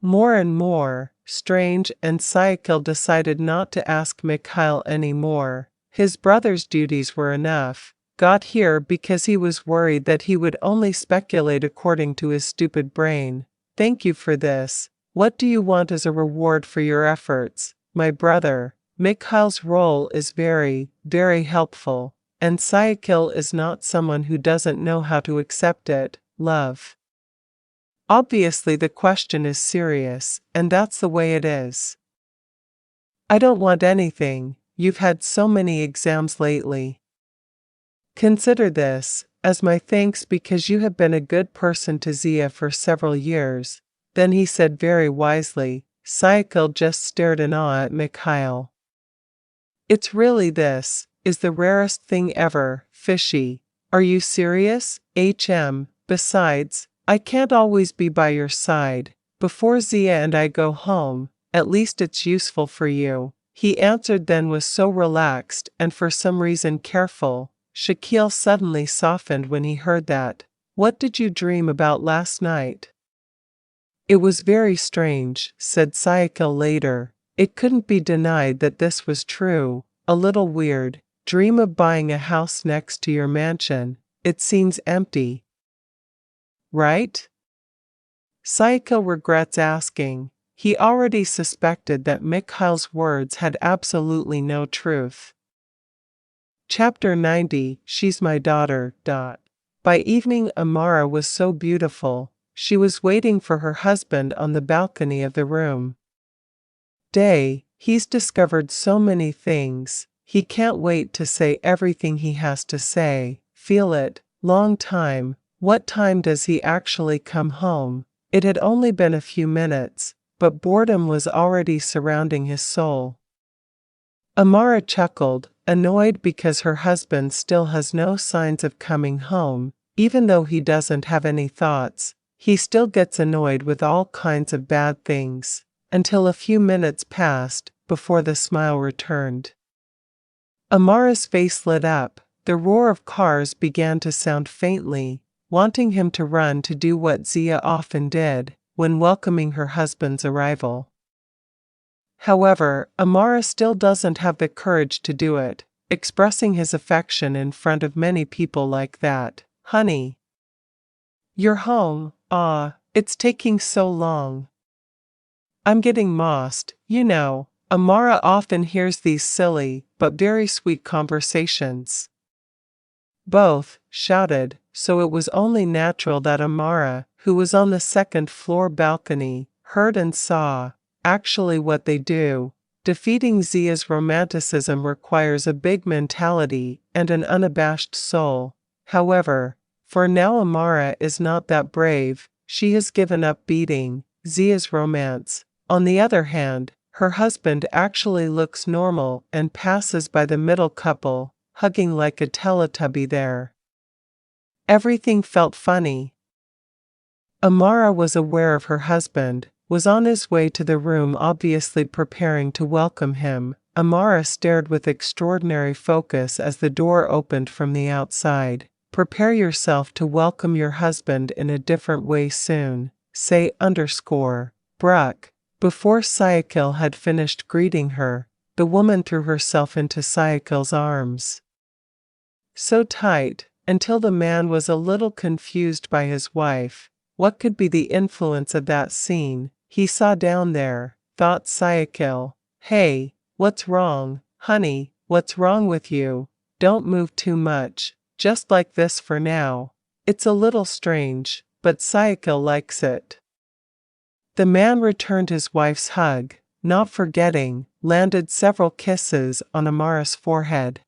More and more, strange, and Syakil decided not to ask Mikhail any more. His brother's duties were enough. Got here because he was worried that he would only speculate according to his stupid brain. Thank you for this. What do you want as a reward for your efforts, my brother? Mikhail's role is very, very helpful, and Syakil is not someone who doesn't know how to accept it. Love. Obviously the question is serious, and that's the way it is. I don't want anything. You've had so many exams lately. Consider this as my thanks because you have been a good person to Zia for several years. Then he said very wisely. Syakil just stared in awe at Mikhail. It's really this, is the rarest thing ever, fishy. Are you serious? Besides, I can't always be by your side. Before Zia and I go home, at least it's useful for you. He answered, then was so relaxed and for some reason careful. Syakil suddenly softened when he heard that. What did you dream about last night? It was very strange, said Syakil later. It couldn't be denied that this was true. A little weird. Dream of buying a house next to your mansion. It seems empty. Right? Syakil regrets asking. He already suspected that Mikhail's words had absolutely no truth. Chapter 90, She's My Daughter. By evening Amara was so beautiful, she was waiting for her husband on the balcony of the room. He's discovered so many things, he can't wait to say everything he has to say. Feel it, long time. What time does he actually come home? It had only been a few minutes, but boredom was already surrounding his soul. Amara chuckled, annoyed because her husband still has no signs of coming home. Even though he doesn't have any thoughts, he still gets annoyed with all kinds of bad things, until a few minutes passed before the smile returned. Amara's face lit up, the roar of cars began to sound faintly, wanting him to run to do what Zia often did when welcoming her husband's arrival. However, Amara still doesn't have the courage to do it, expressing his affection in front of many people like that. Honey, you're home. It's taking so long. I'm getting lost, you know. Amara often hears these silly, but very sweet conversations. Both shouted, so it was only natural that Amara, who was on the second-floor balcony, heard and saw. actually what they do. Defeating Zia's romanticism requires a big mentality and an unabashed soul. However, for now Amara is not that brave. She has given up beating Zia's romance. On the other hand, her husband actually looks normal and passes by the middle couple, hugging like a Teletubby there. Everything felt funny. Amara was aware of her husband, was on his way to the room obviously preparing to welcome him. Amara stared with extraordinary focus as the door opened from the outside. Prepare yourself to welcome your husband in a different way soon. Say Bruck. Before Syakil had finished greeting her, the woman threw herself into Syakil's arms. So tight, until the man was a little confused by his wife. What could be the influence of that scene he saw down there, thought Syakil. Hey, what's wrong, honey, what's wrong with you? Don't move too much, just like this for now. It's a little strange, but Syakil likes it. The man returned his wife's hug, not forgetting, landed several kisses on Amara's forehead.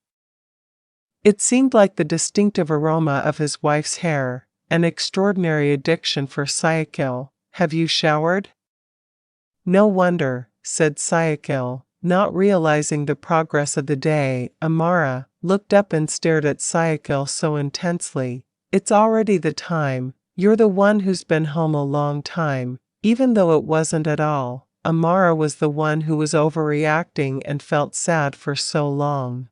It seemed like the distinctive aroma of his wife's hair, an extraordinary addiction for Syakil. Have you showered? No wonder, said Syakil, not realizing the progress of the day. Amara looked up and stared at Syakil so intensely. It's already the time. You're the one who's been home a long time. Even though it wasn't at all, Amara was the one who was overreacting and felt sad for so long.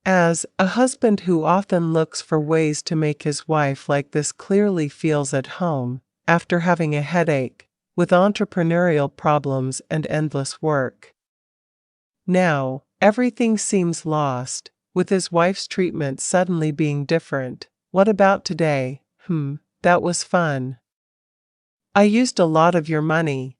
As a husband who often looks for ways to make his wife like this clearly feels at home, after having a headache, with entrepreneurial problems and endless work. Now, everything seems lost, with his wife's treatment suddenly being different. What about today? That was fun. I used a lot of your money.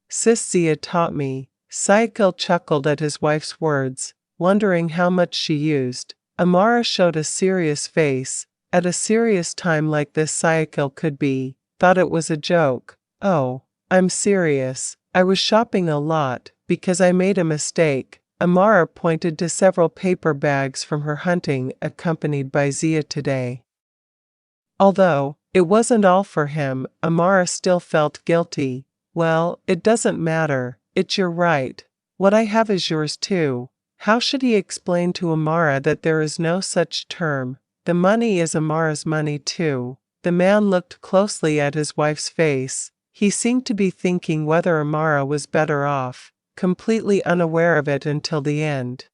Sis Zia taught me. Syakil chuckled at his wife's words, wondering how much she used. Amara showed a serious face. At a serious time like this Syakil could be, thought it was a joke. Oh, I'm serious. I was shopping a lot, because I made a mistake. Amara pointed to several paper bags from her hunting accompanied by Zia today. Although it wasn't all for him, Amara still felt guilty. Well, it doesn't matter. It's your right. What I have is yours too. How should he explain to Amara that there is no such term? The money is Amara's money too. The man looked closely at his wife's face. He seemed to be thinking whether Amara was better off, completely unaware of it until the end.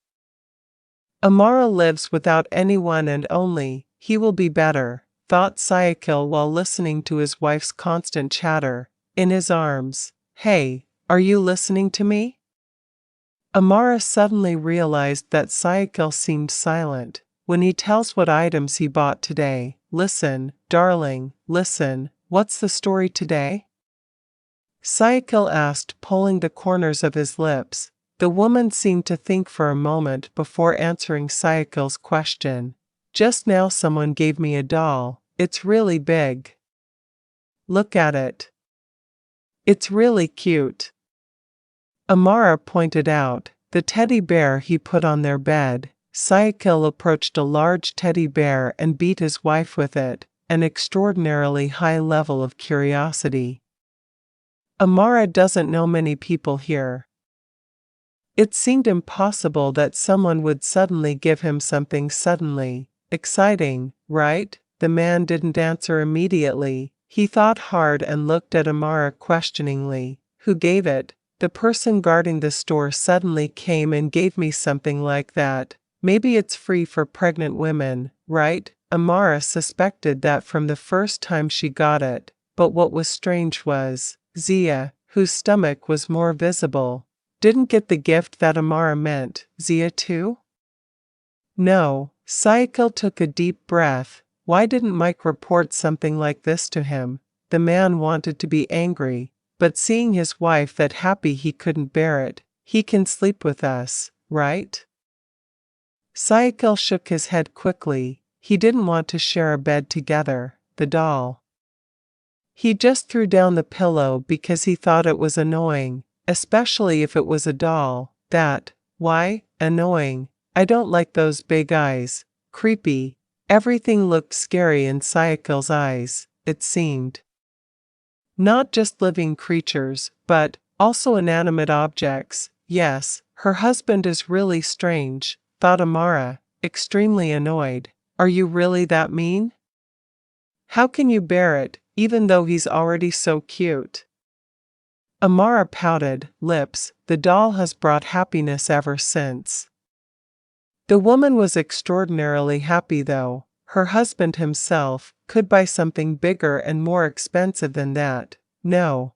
Amara lives without anyone and only he will be better, thought Syakil while listening to his wife's constant chatter. In his arms. Hey, are you listening to me? Amara suddenly realized that Syakil seemed silent. When he tells what items he bought today. Listen, darling, listen, what's the story today? Syakil asked, pulling the corners of his lips. The woman seemed to think for a moment before answering Syakil's question. Just now someone gave me a doll. It's really big. Look at it. It's really cute. Amara pointed out the teddy bear he put on their bed. Syakil approached a large teddy bear and beat his wife with it, an extraordinarily high level of curiosity. Amara doesn't know many people here. It seemed impossible that someone would suddenly give him something suddenly. Exciting, right? The man didn't answer immediately. He thought hard and looked at Amara questioningly. Who gave it? The person guarding the store suddenly came and gave me something like that. Maybe it's free for pregnant women, right? Amara suspected that from the first time she got it. But what was strange was, Zia, whose stomach was more visible, didn't get the gift that Amara meant. Zia too? No. Syakil took a deep breath. Why didn't Mike report something like this to him? The man wanted to be angry, but seeing his wife that happy he couldn't bear it. He can sleep with us, right? Syakil shook his head quickly. He didn't want to share a bed together. The doll. He just threw down the pillow because he thought it was annoying, especially if it was a doll. Why, annoying. I don't like those big eyes. Creepy. Everything looked scary in Syakil's eyes, it seemed. Not just living creatures, but also inanimate objects. Yes, her husband is really strange, thought Amara, extremely annoyed. Are you really that mean? How can you bear it, even though he's already so cute? Amara pouted lips. The doll has brought happiness ever since. The woman was extraordinarily happy though. Her husband himself could buy something bigger and more expensive than that. No.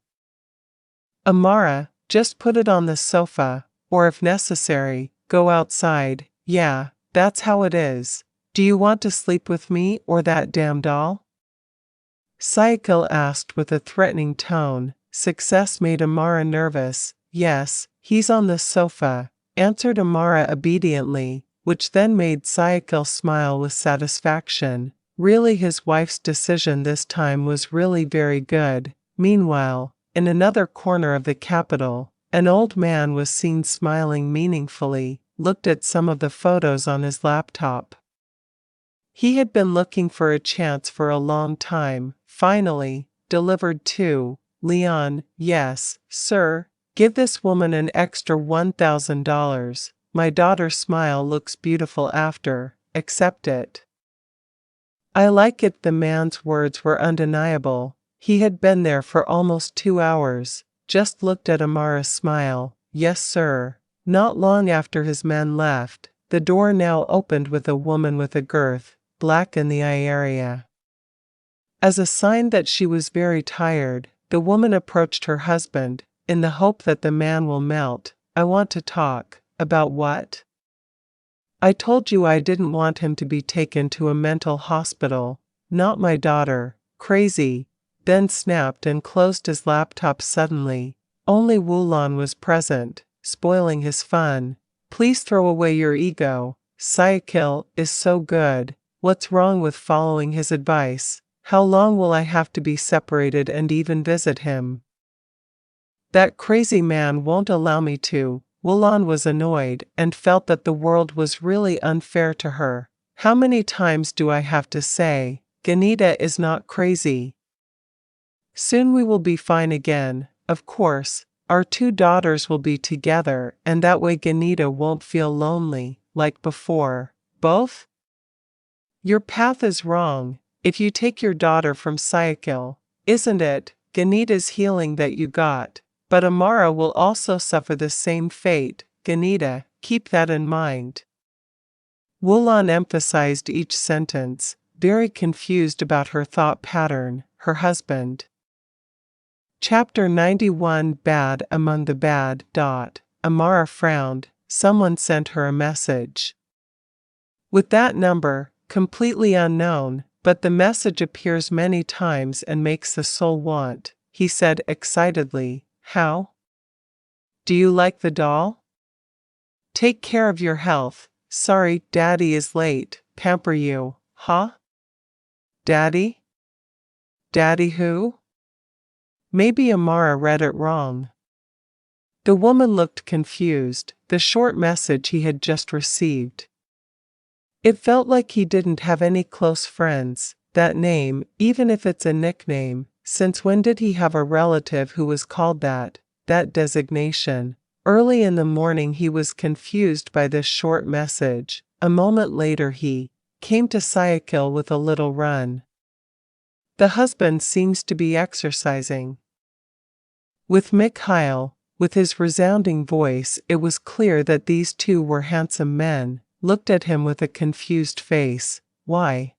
Amara, just put it on the sofa, or if necessary, go outside. Yeah, that's how it is. Do you want to sleep with me or that damn doll? Syakil asked with a threatening tone. Success made Amara nervous. Yes, he's on the sofa, answered Amara obediently, which then made Syakil smile with satisfaction. Really, his wife's decision this time was really very good. Meanwhile, in another corner of the capital, an old man was seen smiling meaningfully, looked at some of the photos on his laptop. He had been looking for a chance for a long time. Finally, delivered to Leon. Yes, sir. Give this woman an extra $1,000. My daughter's smile looks beautiful after. Accept it. I like it. The man's words were undeniable. He had been there for almost 2 hours. Just looked at Amara's smile. Yes, sir. Not long after his men left, the door now opened with a woman with a girth, black in the eye area. As a sign that she was very tired, the woman approached her husband, in the hope that the man will melt. I want to talk. About what? I told you I didn't want him to be taken to a mental hospital. Not my daughter. Crazy. Then snapped and closed his laptop suddenly. Only Wulon was present, spoiling his fun. Please throw away your ego. Syakil is so good. What's wrong with following his advice? How long will I have to be separated and even visit him? That crazy man won't allow me to. Wulon was annoyed and felt that the world was really unfair to her. How many times do I have to say, Ganita is not crazy? Soon we will be fine again. Of course, our 2 daughters will be together and that way Ganita won't feel lonely, like before. Both? Your path is wrong. If you take your daughter from Syakil, isn't it Ganita's healing that you got? But Amara will also suffer the same fate. Ganita, keep that in mind. Wulon emphasized each sentence, very confused about her thought pattern. Her husband. Chapter 91. Bad among the bad. Amara frowned. Someone sent her a message. With that number, completely unknown, but the message appears many times and makes the soul want, he said excitedly. How? Do you like the doll? Take care of your health. Sorry, Daddy is late. Pamper you, huh? Daddy? Daddy who? Maybe Amara read it wrong. The woman looked confused. The short message he had just received. It felt like he didn't have any close friends. That name, even if it's a nickname, since when did he have a relative who was called that designation? Early in the morning he was confused by this short message. A moment later he came to Syakil with a little run. The husband seems to be exercising. With Mikhail, with his resounding voice, it was clear that these 2 were handsome men, looked at him with a confused face. Why?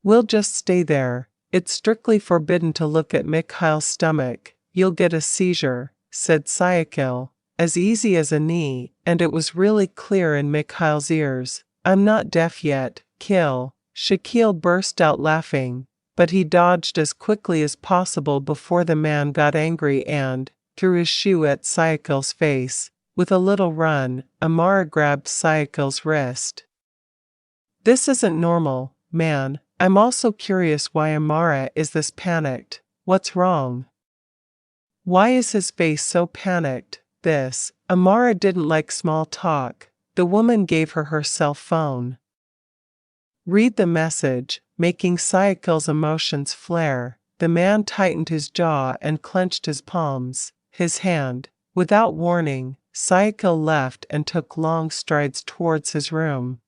We'll just stay there. It's strictly forbidden to look at Mikhail's stomach. You'll get a seizure, said Syakil, as easy as a knee, and it was really clear in Mikhail's ears. I'm not deaf yet, kill. Syakil burst out laughing, but he dodged as quickly as possible before the man got angry and threw his shoe at Syakil's face. With a little run, Amara grabbed Syakil's wrist. This isn't normal, man. I'm also curious why Amara is this panicked. What's wrong? Why is his face so panicked? Amara didn't like small talk. The woman gave her her cell phone. Read the message, making Syakil's emotions flare. The man tightened his jaw and clenched his palms. His hand. Without warning, Syakil left and took long strides towards his room.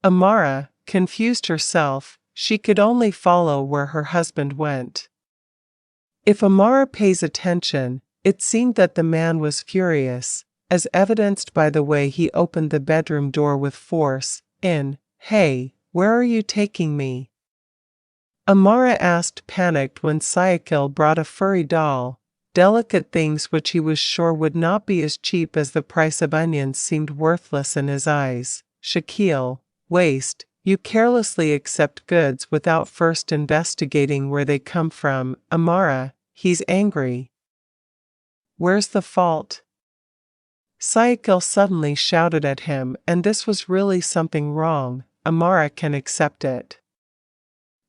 Amara, confused herself, she could only follow where her husband went. If Amara pays attention, it seemed that the man was furious, as evidenced by the way he opened the bedroom door with force. Hey, where are you taking me? Amara asked, panicked, when Syakil brought a furry doll. Delicate things which he was sure would not be as cheap as the price of onions seemed worthless in his eyes. Syakil, waste. You carelessly accept goods without first investigating where they come from. Amara, he's angry. Where's the fault? Syakil suddenly shouted at him, and this was really something wrong. Amara can accept it.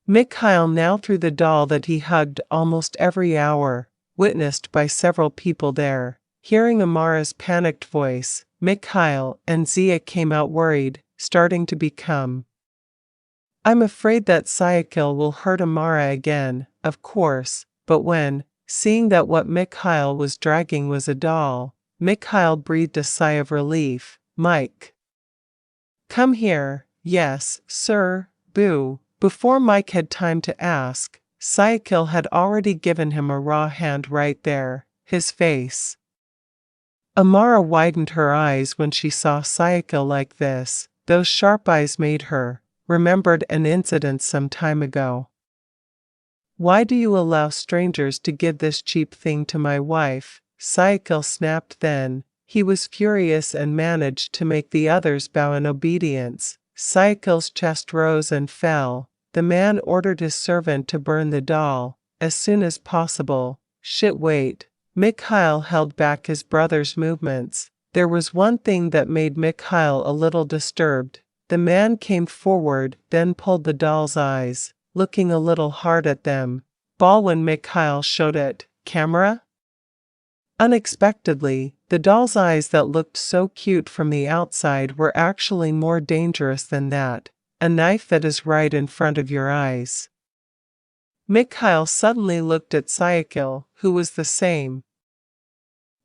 Mikhail now threw the doll that he hugged almost every hour, witnessed by several people there. Hearing Amara's panicked voice, Mikhail and Zia came out worried, starting to become. I'm afraid that Syakil will hurt Amara again, of course, but when, seeing that what Mikhail was dragging was a doll, Mikhail breathed a sigh of relief. Mike. Come here. Yes, sir. Boo. Before Mike had time to ask, Syakil had already given him a raw hand right there, his face. Amara widened her eyes when she saw Syakil like this. Those sharp eyes made her remembered an incident some time ago. Why do you allow strangers to give this cheap thing to my wife? Syakil snapped then. He was furious and managed to make the others bow in obedience. Syakil's chest rose and fell. The man ordered his servant to burn the doll as soon as possible. Shit, wait. Mikhail held back his brother's movements. There was one thing that made Mikhail a little disturbed. The man came forward, then pulled the doll's eyes, looking a little hard at them. Ball when Mikhail showed it. Camera? Unexpectedly, the doll's eyes that looked so cute from the outside were actually more dangerous than that. A knife that is right in front of your eyes. Mikhail suddenly looked at Syakil, who was the same.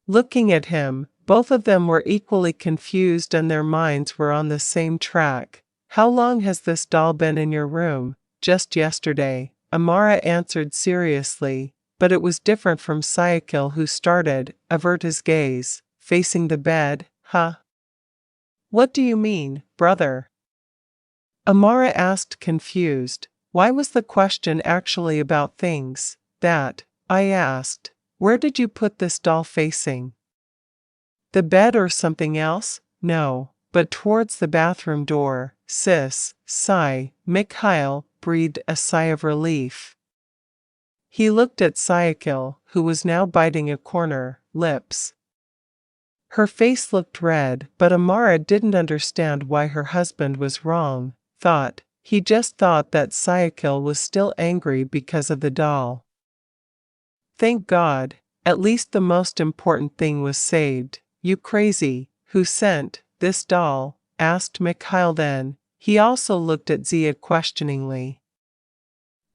Looking at him, both of them were equally confused and their minds were on the same track. How long has this doll been in your room? Just yesterday, Amara answered seriously, but it was different from Syakil, who started, avert his gaze, facing the bed. Huh? What do you mean, brother? Amara asked, confused. Why was the question actually about things that I asked? Where did you put this doll facing? The bed or something else? No, but towards the bathroom door. Sigh. Mikhail breathed a sigh of relief. He looked at Syakil, who was now biting a corner, lips. Her face looked red, but Amara didn't understand why her husband was wrong. He just thought that Syakil was still angry because of the doll. Thank God, at least the most important thing was saved. You crazy, who sent this doll? Asked Mikhail then. He also looked at Zia questioningly.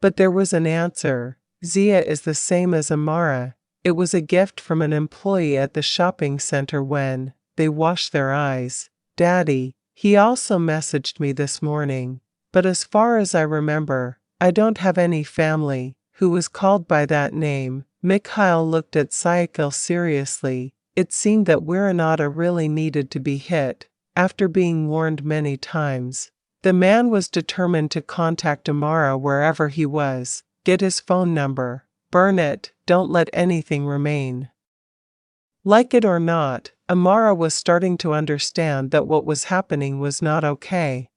But there was an answer. Zia is the same as Amara. It was a gift from an employee at the shopping center when they washed their eyes. Daddy, he also messaged me this morning. But as far as I remember, I don't have any family who was called by that name. Mikhail looked at Syakil seriously. It seemed that Wiranata really needed to be hit, after being warned many times. The man was determined to contact Amara wherever he was, get his phone number, burn it, don't let anything remain. Like it or not, Amara was starting to understand that what was happening was not okay.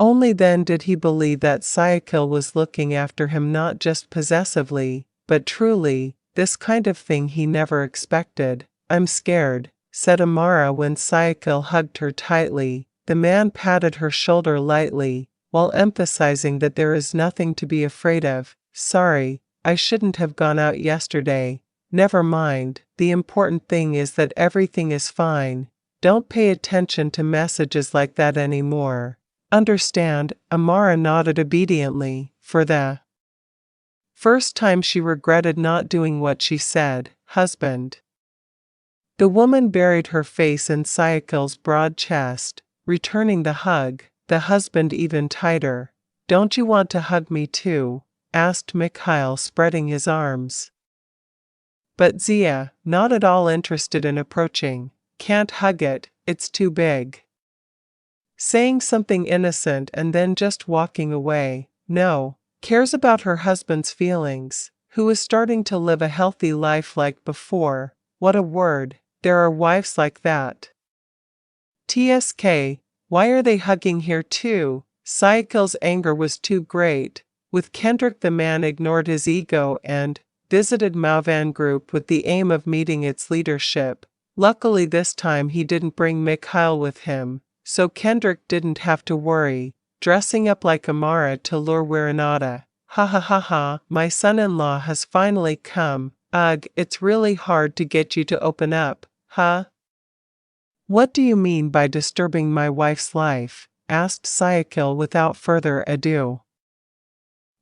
Only then did he believe that Syakil was looking after him not just possessively, but truly. This kind of thing he never expected. I'm scared, said Amara when Syakil hugged her tightly. The man patted her shoulder lightly, while emphasizing that there is nothing to be afraid of. Sorry, I shouldn't have gone out yesterday. Never mind, the important thing is that everything is fine. Don't pay attention to messages like that anymore. Understand?" Amara nodded obediently. For the first time she regretted not doing what she said. "Husband." The woman buried her face in Syakil's broad chest, returning the hug, the husband even tighter. "Don't you want to hug me too?" asked Mikhail, spreading his arms. But Zia, not at all interested in approaching, "Can't hug it, it's too big." Saying something innocent and then just walking away. No, cares about her husband's feelings, who is starting to live a healthy life like before. What a word, there are wives like that. TSK, why are they hugging here too? Syakil's anger was too great. With Kendrick, the man ignored his ego and visited Malvan Group with the aim of meeting its leadership. Luckily this time he didn't bring Mikhail with him, so Kendrick didn't have to worry, dressing up like Amara to lure Wiranata. "Ha ha ha ha, my son-in-law has finally come. Ugh, it's really hard to get you to open up, huh?" "What do you mean by disturbing my wife's life?" asked Syakil without further ado.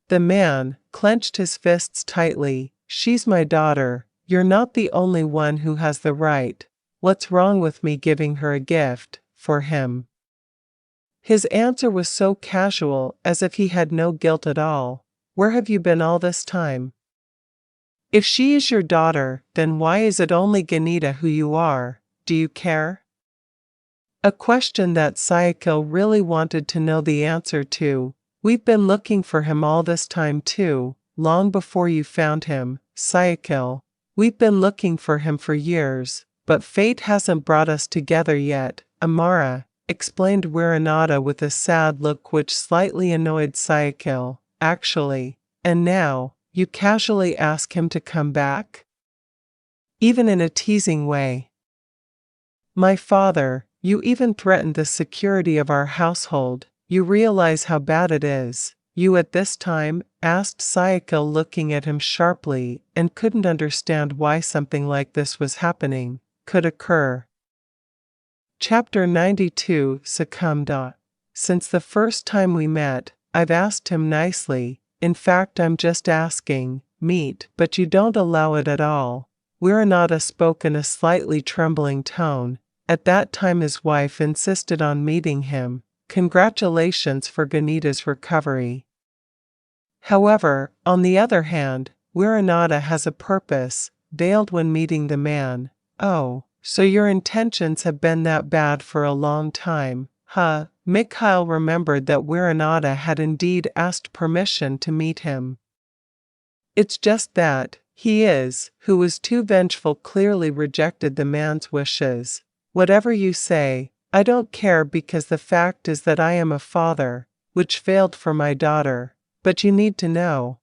The man clenched his fists tightly. "She's my daughter. You're not the only one who has the right. What's wrong with me giving her a gift for him?" His answer was so casual, as if he had no guilt at all. "Where have you been all this time? If she is your daughter, then why is it only Ganita who you are? Do you care?" A question that Syakil really wanted to know the answer to. "We've been looking for him all this time too, long before you found him, Syakil. We've been looking for him for years, but fate hasn't brought us together yet," Amara explained Wiranata with a sad look which slightly annoyed Syakil. "Actually, and now, you casually ask him to come back? Even in a teasing way. My father, you even threatened the security of our household. You realize how bad it is. You at this time?" asked Syakil, looking at him sharply, and couldn't understand why something like this was happening, could occur. Chapter 92 Succumbed. "Since the first time we met, I've asked him nicely. In fact, I'm just asking, meet, but you don't allow it at all." Wiranata spoke in a slightly trembling tone. At that time his wife insisted on meeting him. Congratulations for Ganita's recovery. However, on the other hand, Wiranata has a purpose, veiled when meeting the man. "Oh, so your intentions have been that bad for a long time, huh?" Mikhail remembered that Wiranata had indeed asked permission to meet him. "It's just that he who was too vengeful, clearly rejected the man's wishes. Whatever you say, I don't care, because the fact is that I am a father, which failed for my daughter. But you need to know.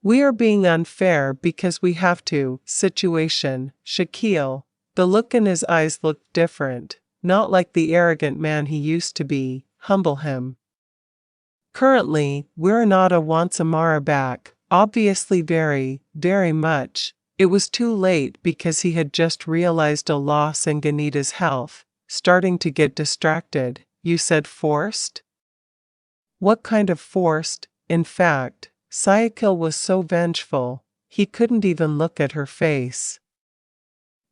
We are being unfair because we have to." Situation. Syakil. The look in his eyes looked different, not like the arrogant man he used to be. Humble him. Currently, Wiranata wants Amara back, obviously very, very much. It was too late because he had just realized a loss in Ganita's health, starting to get distracted. "You said forced? What kind of forced?" In fact, Syakil was so vengeful, he couldn't even look at her face.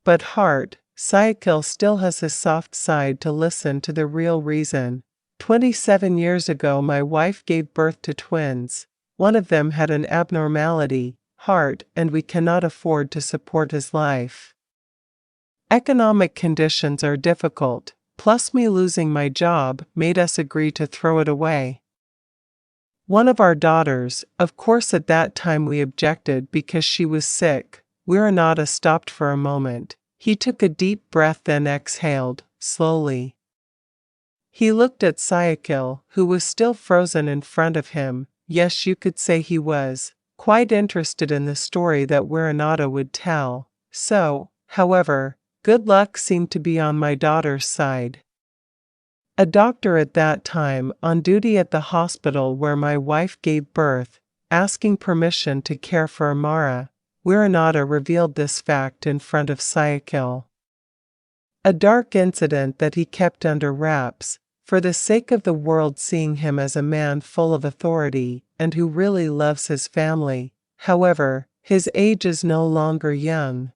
But heart, Syakil still has his soft side to listen to the real reason. 27 years ago my wife gave birth to twins. One of them had an abnormality, heart, and we cannot afford to support his life. Economic conditions are difficult, plus me losing my job made us agree to throw it away. One of our daughters, of course at that time we objected because she was sick." Wiranata stopped for a moment. He took a deep breath, then exhaled, slowly. He looked at Syakil, who was still frozen in front of him. Yes, you could say he was quite interested in the story that Wiranata would tell. So, however, good luck seemed to be on my daughter's side. A doctor at that time, on duty at the hospital where my wife gave birth, asking permission to care for Amara, Wiranata revealed this fact in front of Syakil. A dark incident that he kept under wraps, for the sake of the world seeing him as a man full of authority and who really loves his family. However, his age is no longer young.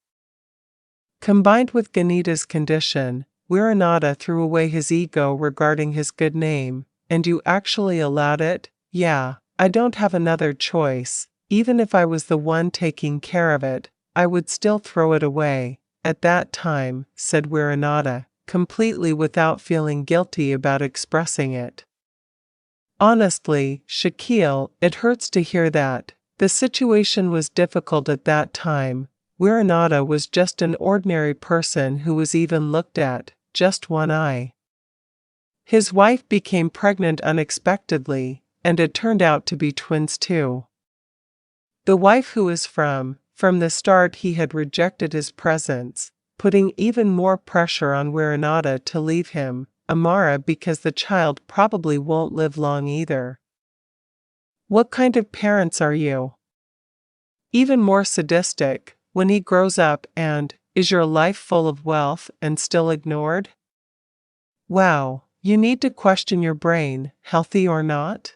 Combined with Ganita's condition, Wiranata threw away his ego regarding his good name. And you actually allowed it? Yeah, I don't have another choice. Even if I was the one taking care of it, I would still throw it away. At that time, said Wiranata, completely without feeling guilty about expressing it. Honestly, Syakil, it hurts to hear that. The situation was difficult at that time. Wiranata was just an ordinary person who was even looked at, just one eye. His wife became pregnant unexpectedly, and it turned out to be twins too. The wife who was from the start he had rejected his presence, putting even more pressure on Wiranata to leave him, Amara, because the child probably won't live long either. What kind of parents are you? Even more sadistic, when he grows up and, is your life full of wealth and still ignored? Wow, you need to question your brain, healthy or not?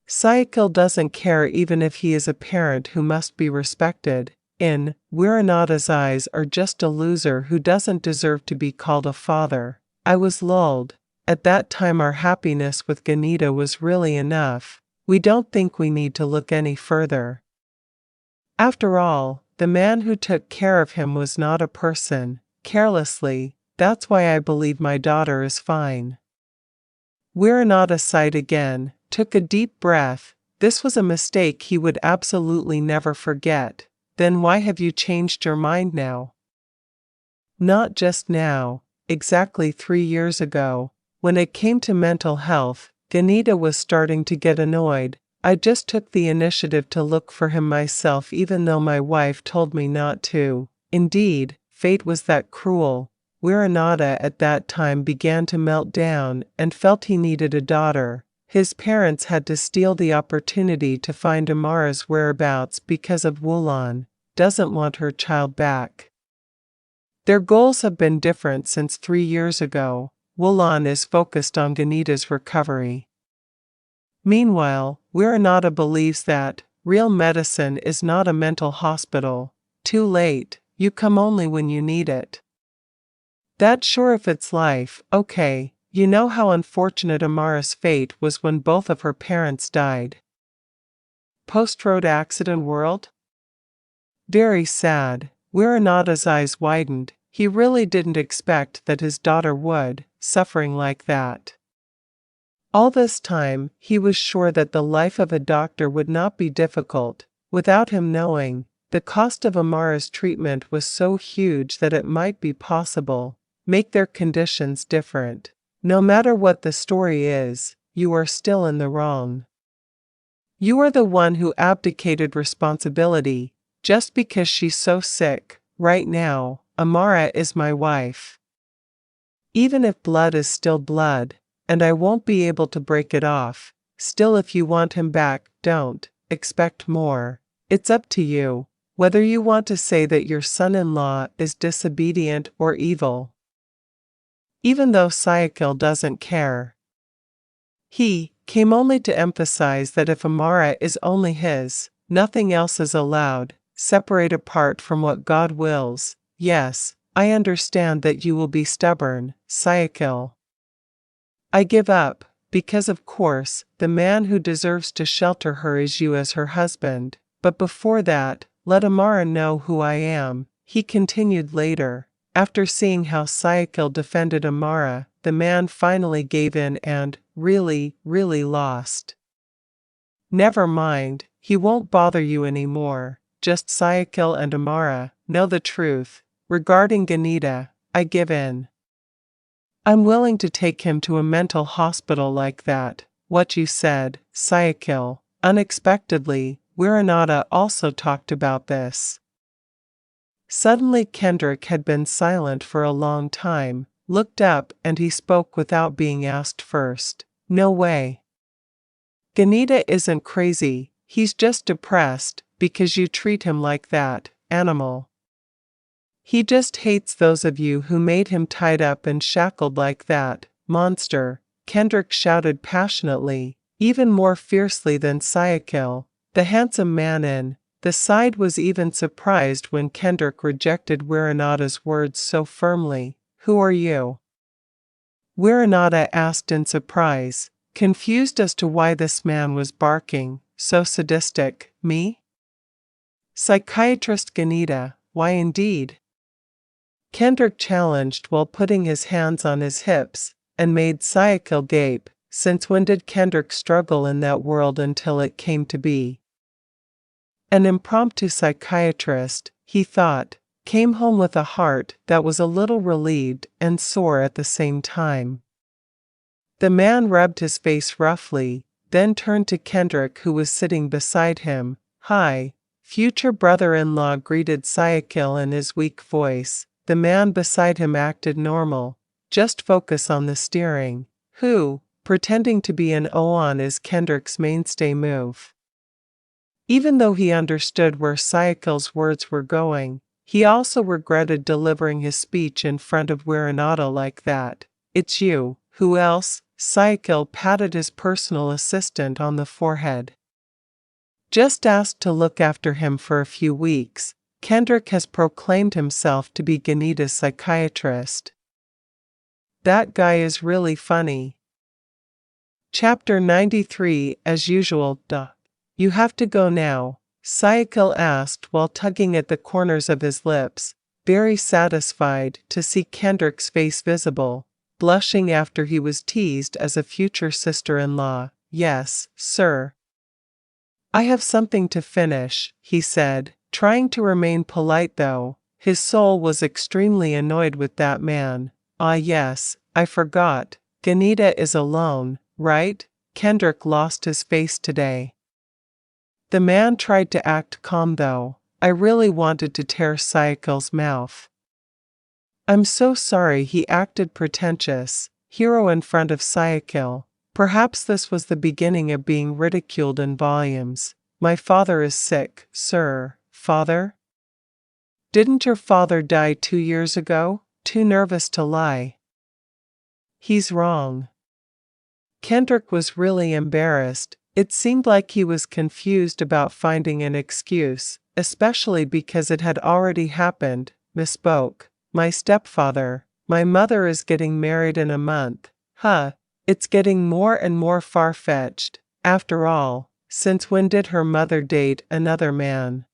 Syakil doesn't care even if he is a parent who must be respected. In Wiranata's eyes are just a loser who doesn't deserve to be called a father. I was lulled. At that time our happiness with Ganita was really enough. We don't think we need to look any further. After all, the man who took care of him was not a person. Carelessly, that's why I believe my daughter is fine. Wiranata sighed again, took a deep breath. This was a mistake he would absolutely never forget. Then why have you changed your mind now? Not just now, exactly 3 years ago. When it came to mental health, Ganita was starting to get annoyed. I just took the initiative to look for him myself even though my wife told me not to. Indeed, fate was that cruel. Wiranata at that time began to melt down and felt he needed a daughter. His parents had to steal the opportunity to find Amara's whereabouts because of Wulan doesn't want her child back. Their goals have been different since 3 years ago. Wulan is focused on Ganita's recovery. Meanwhile, Wiranata believes that real medicine is not a mental hospital. Too late, you come only when you need it. That's sure if it's life. Okay, you know how unfortunate Amara's fate was when both of her parents died. Post-road accident world? Very sad. Wiranata's eyes widened. He really didn't expect that his daughter would, suffering like that. All this time, he was sure that the life of a doctor would not be difficult. Without him knowing, the cost of Amara's treatment was so huge that it might be possible make their conditions different. No matter what the story is, you are still in the wrong. You are the one who abdicated responsibility. Just because she's so sick, right now, Amara is my wife. Even if blood is still blood, and I won't be able to break it off, still if you want him back, don't expect more. It's up to you, whether you want to say that your son-in-law is disobedient or evil. Even though Syakil doesn't care. He came only to emphasize that if Amara is only his, nothing else is allowed, separate apart from what God wills. Yes, I understand that you will be stubborn, Syakil. I give up, because of course, the man who deserves to shelter her is you as her husband, but before that, let Amara know who I am, he continued later. After seeing how Syakil defended Amara, the man finally gave in and, really lost. Never mind, he won't bother you anymore, just Syakil and Amara know the truth. Regarding Ganita, I give in. I'm willing to take him to a mental hospital like that. What you said, Syakil. Unexpectedly, Wiranata also talked about this. Suddenly Kendrick had been silent for a long time, looked up and he spoke without being asked first. No way. Ganita isn't crazy, He's just depressed because you treat him like that, animal. He just hates those of you who made him tied up and shackled like that, monster, Kendrick shouted passionately, even more fiercely than Syakil, the handsome man in the side was even surprised when Kendrick rejected Wiranada's words so firmly. Who are you? Wiranada asked in surprise, confused as to why this man was barking, so sadistic. Me? Psychiatrist Ganita, why indeed? Kendrick challenged while putting his hands on his hips, and made Syakil gape. Since when did Kendrick struggle in that world until it came to be? An impromptu psychiatrist, he thought, came home with a heart that was a little relieved and sore at the same time. The man rubbed his face roughly, then turned to Kendrick who was sitting beside him. Hi, future brother-in-law, greeted Syakil in his weak voice. The man beside him acted normal. Just focus on the steering. Who, pretending to be an Oan is Kendrick's mainstay move. Even though he understood where Syakil's words were going, he also regretted delivering his speech in front of Wiranada like that. It's you. Who else? Syakil patted his personal assistant on the forehead. Just asked to look after him for a few weeks. Kendrick has proclaimed himself to be Ganita's psychiatrist. That guy is really funny. Chapter 93. As usual, You have to go now, Syakil asked while tugging at the corners of his lips, very satisfied to see Kendrick's face visible, blushing after he was teased as a future sister-in-law. Yes, sir. I have something to finish, he said, trying to remain polite though. His soul was extremely annoyed with that man. Ah yes, I forgot. Ganita is alone, right? Kendrick lost his face today. The man tried to act calm though. I really wanted to tear Syakil's mouth. I'm so sorry, he acted pretentious, hero in front of Syakil. Perhaps this was the beginning of being ridiculed in volumes. My father is sick, sir. Father? Didn't your father die 2 years ago? Too nervous to lie. He's wrong. Kendrick was really embarrassed. It seemed like he was confused about finding an excuse, especially because it had already happened. Misspoke. My stepfather. My mother is getting married in a month. It's getting more and more far-fetched. After all, since when did her mother date another man?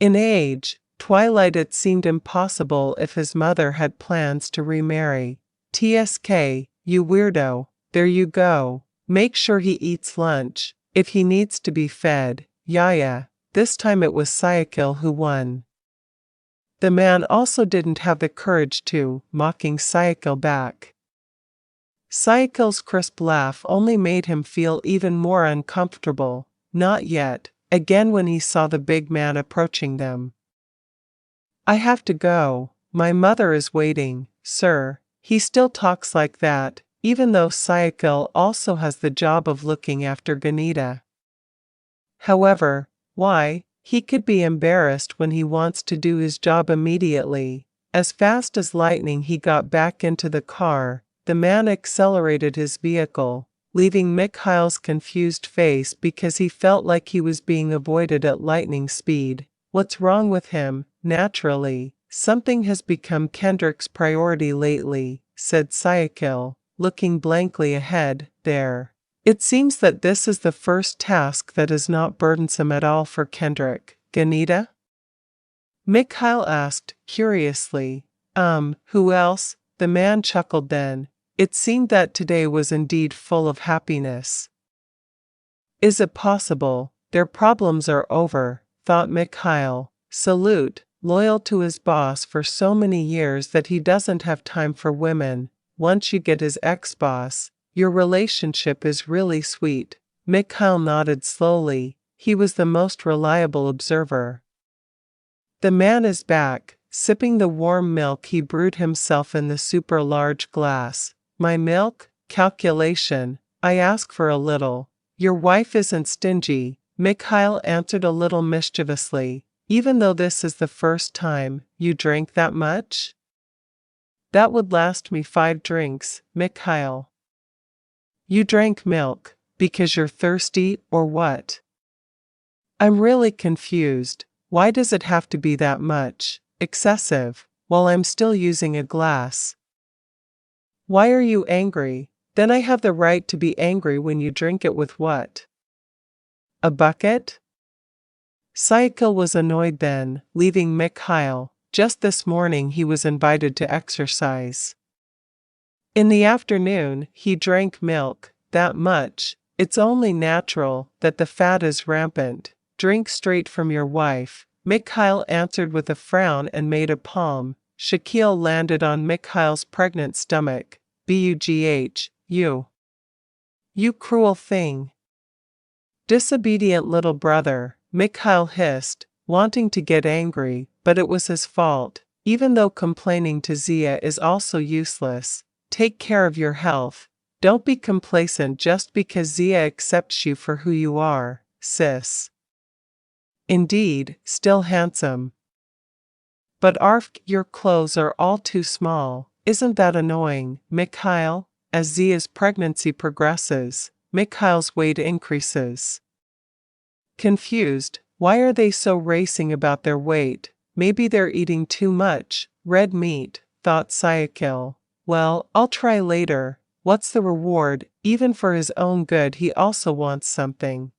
In age, Twilight, it seemed impossible if his mother had plans to remarry. TSK, you weirdo. There you go. Make sure he eats lunch, if he needs to be fed. Yaya. This time it was Syakil who won. The man also didn't have the courage to, mocking Syakil back. Syakil's crisp laugh only made him feel even more uncomfortable. Not yet, again when he saw the big man approaching them. I have to go. My mother is waiting, sir. He still talks like that, even though Syakil also has the job of looking after Ganita. However, why? He could be embarrassed when he wants to do his job immediately. As fast as lightning he got back into the car. The man accelerated his vehicle, leaving Mikhail's confused face because he felt like he was being avoided at lightning speed. What's wrong with him? Naturally, something has become Kendrick's priority lately, said Syakil, looking blankly ahead. There. It seems that this is the first task that is not burdensome at all for Kendrick. Ganita? Mikhail asked, curiously. Who else? The man chuckled then. It seemed that today was indeed full of happiness. Is it possible? Their problems are over, thought Mikhail. Salute, loyal to his boss for so many years that he doesn't have time for women. Once you get his ex-boss, your relationship is really sweet. Mikhail nodded slowly. He was the most reliable observer. The man is back, sipping the warm milk he brewed himself in the super large glass. My milk? Calculation. I ask for a little. Your wife isn't stingy, Mikhail answered a little mischievously, even though this is the first time you drank that much? That would last me 5 drinks, Mikhail. You drank milk, because you're thirsty or what? I'm really confused. Why does it have to be that much, excessive, while I'm still using a glass? Why are you angry? Then I have the right to be angry when you drink it with what? A bucket? Syakil was annoyed then, leaving Mikhail. Just this morning he was invited to exercise. In the afternoon, he drank milk, that much. It's only natural that the fat is rampant. Drink straight from your wife, Mikhail answered with a frown and made a palm. Syakil landed on Mikhail's pregnant stomach. Bugh, you. You cruel thing. Disobedient little brother, Mikhail hissed, wanting to get angry, but it was his fault. Even though complaining to Zia is also useless, take care of your health. Don't be complacent just because Zia accepts you for who you are, sis. Indeed, still handsome. But Arf, your clothes are all too small. Isn't that annoying, Mikhail? As Zia's pregnancy progresses, Mikhail's weight increases. Confused, why are they so racing about their weight? Maybe they're eating too much red meat, thought Syakil. Well, I'll try later. What's the reward? Even for his own good, he also wants something.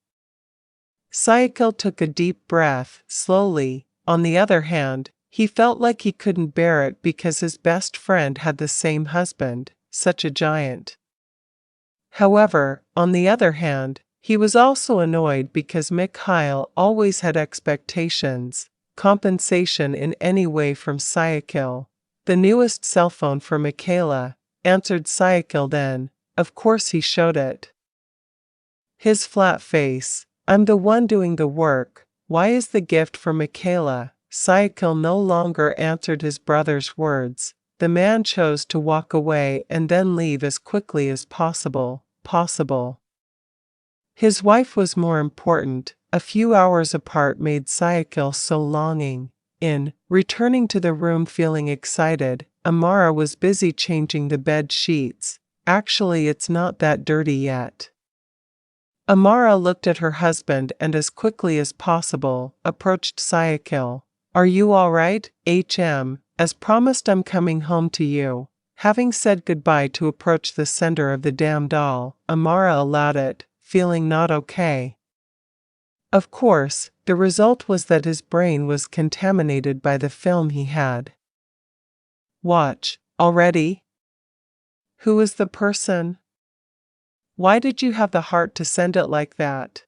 Syakil took a deep breath, slowly. On the other hand, he felt like he couldn't bear it because his best friend had the same husband, such a giant. However, on the other hand, he was also annoyed because Mikhail always had expectations, compensation in any way from Syakil. The newest cell phone for Michaela, answered Syakil then. Of course he showed it. His flat face. I'm the one doing the work. Why is the gift for Michaela? Syakil no longer answered his brother's words. The man chose to walk away and then leave as quickly as possible. His wife was more important. A few hours apart made Syakil so longing. Returning to the room feeling excited, Amara was busy changing the bed sheets. Actually, it's not that dirty yet. Amara looked at her husband and as quickly as possible, approached Syakil. Are you all right, HM? As promised, I'm coming home to you. Having said goodbye to approach the sender of the damn doll, Amara allowed it, feeling not okay. Of course, the result was that his brain was contaminated by the film he had. Watch, already? Who is the person? Why did you have the heart to send it like that?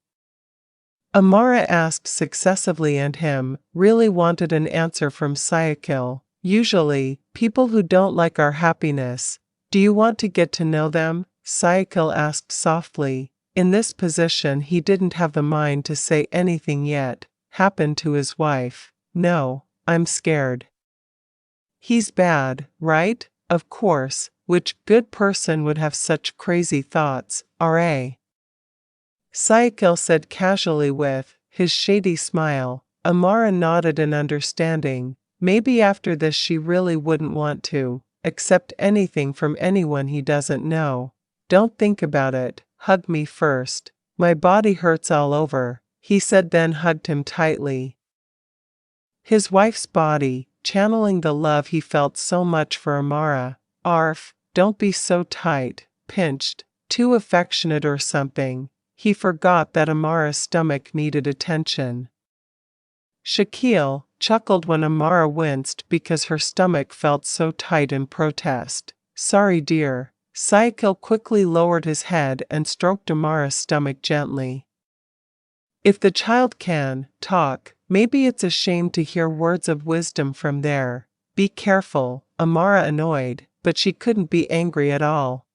Amara asked successively and him really wanted an answer from Syakil. Usually, people who don't like our happiness. Do you want to get to know them? Syakil asked softly. In this position he didn't have the mind to say anything yet. Happened to his wife. No, I'm scared. He's bad, right? Of course, which good person would have such crazy thoughts, R.A.? Syakil said casually with his shady smile. Amara nodded in understanding. Maybe after this she really wouldn't want to accept anything from anyone he doesn't know. Don't think about it, hug me first. My body hurts all over, he said, then hugged him tightly. His wife's body, channeling the love he felt so much for Amara. Arf, don't be so tight, pinched, too affectionate or something. He forgot that Amara's stomach needed attention. Syakil chuckled when Amara winced because her stomach felt so tight in protest. Sorry, dear. Syakil quickly lowered his head and stroked Amara's stomach gently. If the child can talk, maybe it's a shame to hear words of wisdom from there. Be careful, Amara annoyed, but she couldn't be angry at all.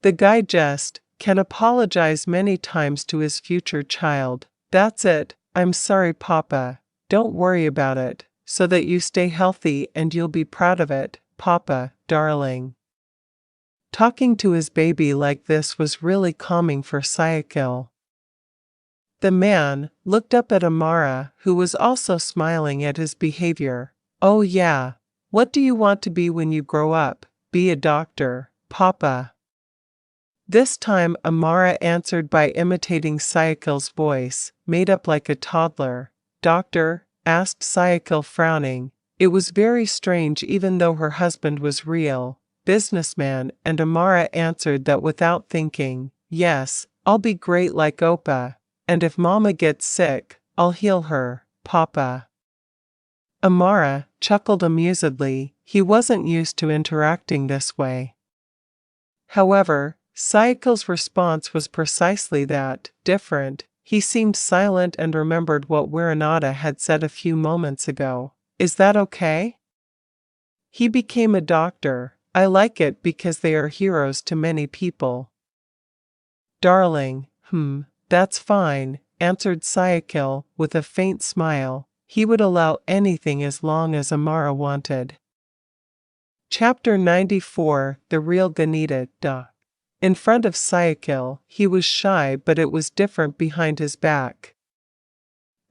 The guy just can apologize many times to his future child. That's it. I'm sorry, Papa. Don't worry about it, so that you stay healthy and you'll be proud of it, Papa, darling. Talking to his baby like this was really calming for Syakil. The man looked up at Amara, who was also smiling at his behavior. Oh yeah. What do you want to be when you grow up? Be a doctor, Papa. This time Amara answered by imitating Syakil's voice, made up like a toddler. Doctor? Asked Syakil, frowning. It was very strange, even though her husband was real businessman, and Amara answered that without thinking. Yes, I'll be great like Opa. And if Mama gets sick, I'll heal her, Papa. Amara chuckled amusedly. He wasn't used to interacting this way. However, Syakil's response was precisely that, different. He seemed silent and remembered what Wiranata had said a few moments ago. Is that okay? He became a doctor. I like it because they are heroes to many people. Darling, that's fine, answered Syakil with a faint smile. He would allow anything as long as Amara wanted. Chapter 94. The Real Ganita. In front of Syakil, he was shy, but it was different behind his back.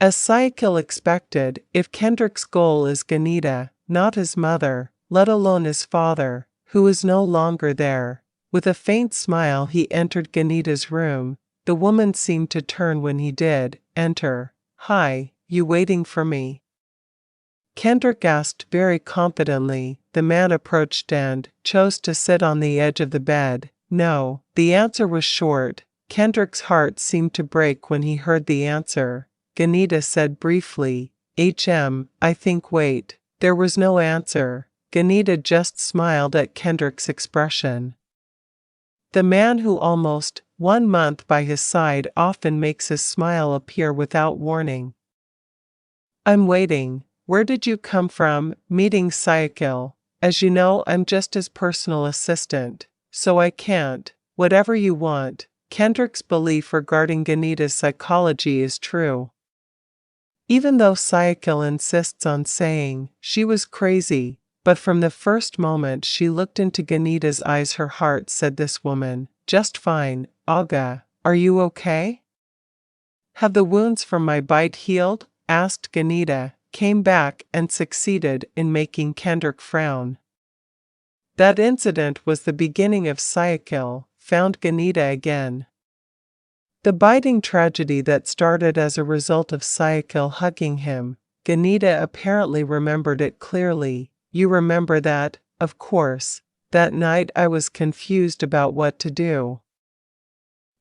As Syakil expected, if Kendrick's goal is Ganita, not his mother, let alone his father, who is no longer there, with a faint smile he entered Ganita's room. The woman seemed to turn when he did enter. Hi, you waiting for me? Kendrick asked very confidently. The man approached and chose to sit on the edge of the bed. No, the answer was short. Kendrick's heart seemed to break when he heard the answer. Ganita said briefly, I think wait. There was no answer. Ganita just smiled at Kendrick's expression. The man who almost 1 month by his side often makes his smile appear without warning. I'm waiting. Where did you come from? Meeting Syakil. As you know, I'm just his personal assistant, so I can't. Whatever you want. Kendrick's belief regarding Ganita's psychology is true. Even though Syakil insists on saying she was crazy, but from the first moment she looked into Ganita's eyes, her heart said, this woman, just fine. Agha, are you okay? Have the wounds from my bite healed? Asked Ganita, came back and succeeded in making Kendrick frown. That incident was the beginning of Syakil, found Ganita again. The biting tragedy that started as a result of Syakil hugging him, Ganita apparently remembered it clearly. You remember that, of course. That night I was confused about what to do.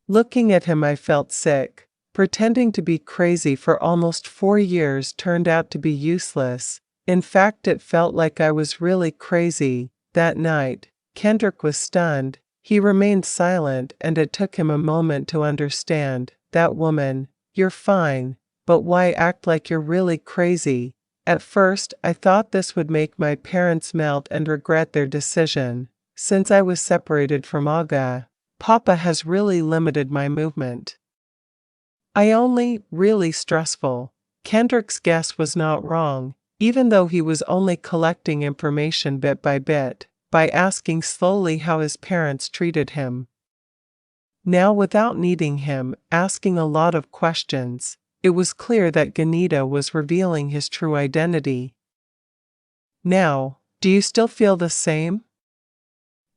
Looking at him I felt sick. Pretending to be crazy for almost 4 years turned out to be useless. In fact, it felt like I was really crazy. That night, Kendrick was stunned. He remained silent and it took him a moment to understand. That woman, you're fine, but why act like you're really crazy? At first, I thought this would make my parents melt and regret their decision. Since I was separated from Agha, Papa has really limited my movement. I only really stressful. Kendrick's guess was not wrong, even though he was only collecting information bit by bit, by asking slowly how his parents treated him. Now, without needing him asking a lot of questions, it was clear that Ganita was revealing his true identity. Now, do you still feel the same?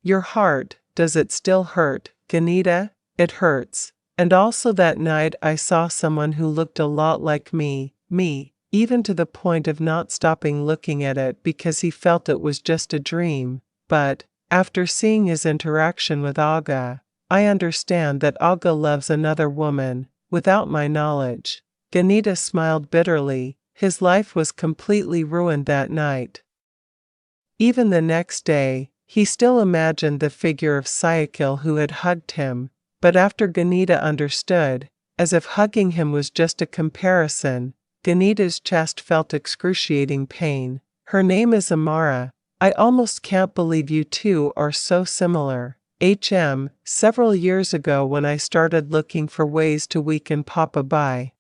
Your heart, does it still hurt, Ganita? It hurts. And also that night I saw someone who looked a lot like me, even to the point of not stopping looking at it because he felt it was just a dream. But, after seeing his interaction with Agha, I understand that Agha loves another woman, without my knowledge. Ganita smiled bitterly. His life was completely ruined that night. Even the next day, he still imagined the figure of Syakil who had hugged him, but after Ganita understood, as if hugging him was just a comparison, Ganita's chest felt excruciating pain. Her name is Amara. I almost can't believe you two are so similar. Several years ago when I started looking for ways to weaken Papa by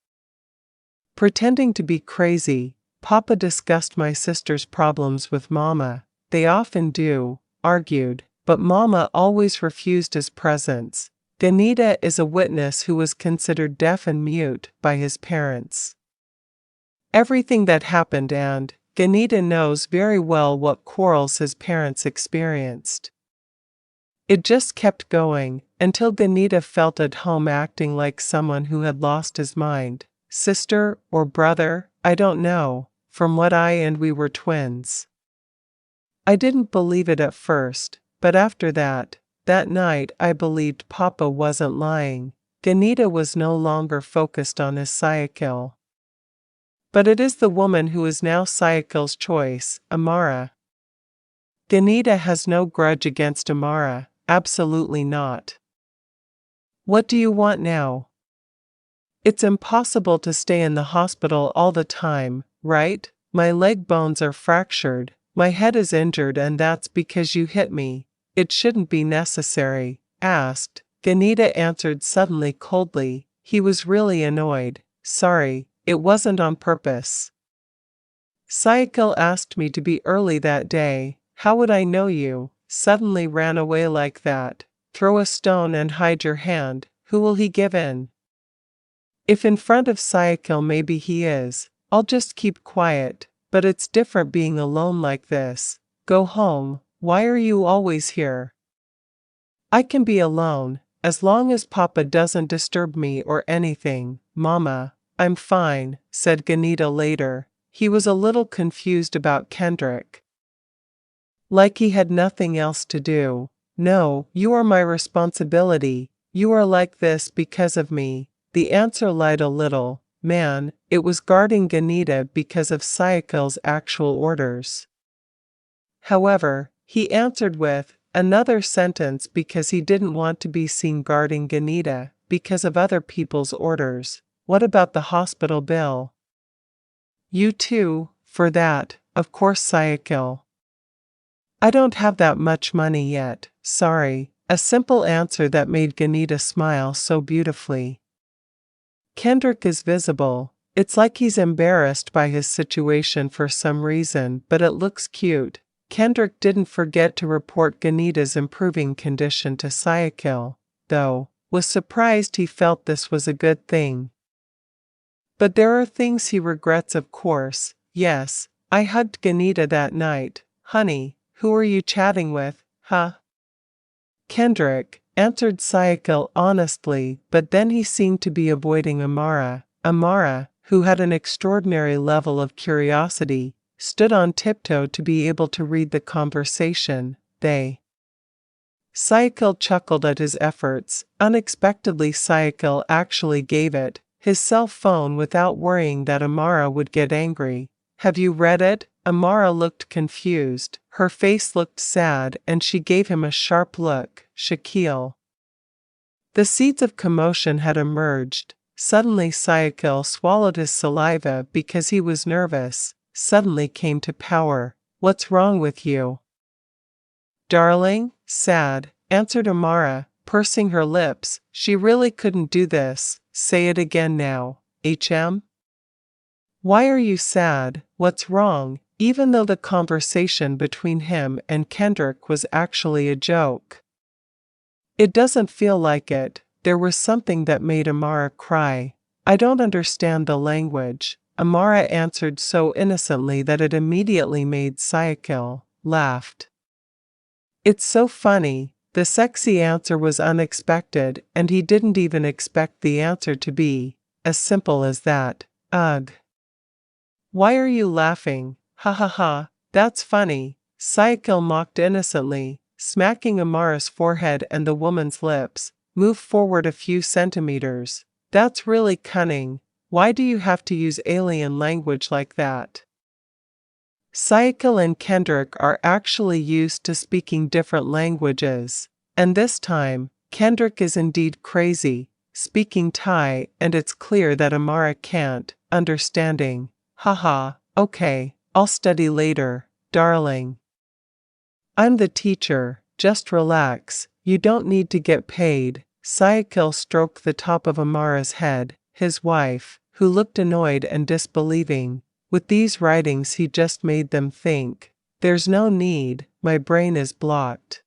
pretending to be crazy, Papa discussed my sister's problems with Mama. They often do, argued, but Mama always refused his presence. Ganita is a witness who was considered deaf and mute by his parents. Everything that happened, and Ganita knows very well what quarrels his parents experienced. It just kept going, until Ganita felt at home acting like someone who had lost his mind. Sister or brother, I don't know, from what we were twins. I didn't believe it at first, but after that night I believed Papa wasn't lying. Ganita was no longer focused on his Syakil. But it is the woman who is now Syakil's choice, Amara. Ganita has no grudge against Amara, absolutely not. What do you want now? It's impossible to stay in the hospital all the time, right? My leg bones are fractured, my head is injured, and that's because you hit me. It shouldn't be necessary, asked. Ganita answered suddenly coldly. He was really annoyed. Sorry, it wasn't on purpose. Syakil asked me to be early that day. How would I know you suddenly ran away like that? Throw a stone and hide your hand. Who will he give in? If in front of Syakil maybe he is, I'll just keep quiet, but it's different being alone like this. Go home. Why are you always here? I can be alone, as long as Papa doesn't disturb me or anything. Mama, I'm fine, said Ganita later. He was a little confused about Kendrick. Like he had nothing else to do. No, you are my responsibility. You are like this because of me. The answer lied a little. Man, it was guarding Ganita because of Syakil's actual orders. However, he answered with another sentence because he didn't want to be seen guarding Ganita because of other people's orders. What about the hospital bill? You too, for that, of course, Syakil. I don't have that much money yet, sorry. A simple answer that made Ganita smile so beautifully. Kendrick is visible. It's like he's embarrassed by his situation for some reason, but it looks cute. Kendrick didn't forget to report Ganita's improving condition to Syakil, though, was surprised he felt this was a good thing. But there are things he regrets, of course. Yes, I hugged Ganita that night. Honey, who are you chatting with, huh? Kendrick, answered Syakil honestly, but then he seemed to be avoiding Amara. Amara, who had an extraordinary level of curiosity, stood on tiptoe to be able to read the conversation. Syakil chuckled at his efforts. Unexpectedly, Syakil actually gave it his cell phone without worrying that Amara would get angry. Have you read it? Amara looked confused. Her face looked sad, and she gave him a sharp look. Syakil. The seeds of commotion had emerged. Suddenly Syakil swallowed his saliva because he was nervous. Suddenly came to power. What's wrong with you? Darling, sad, answered Amara, pursing her lips. She really couldn't do this. Say it again now. Why are you sad? What's wrong? Even though the conversation between him and Kendrick was actually a joke. It doesn't feel like it. There was something that made Amara cry. I don't understand the language. Amara answered so innocently that it immediately made Syakil laughed. It's so funny. The sexy answer was unexpected, and he didn't even expect the answer to be as simple as that. Ugh. Why are you laughing? Ha ha ha, that's funny. Syakil mocked innocently, smacking Amara's forehead and the woman's lips. Move forward a few centimeters. That's really cunning. Why do you have to use alien language like that? Syakil and Kendrick are actually used to speaking different languages. And this time, Kendrick is indeed crazy, speaking Thai, and it's clear that Amara can't. Understanding. Haha, okay, I'll study later, darling. I'm the teacher, just relax, you don't need to get paid. Syakil stroked the top of Amara's head, his wife, who looked annoyed and disbelieving. With these writings he just made them think. There's no need, my brain is blocked.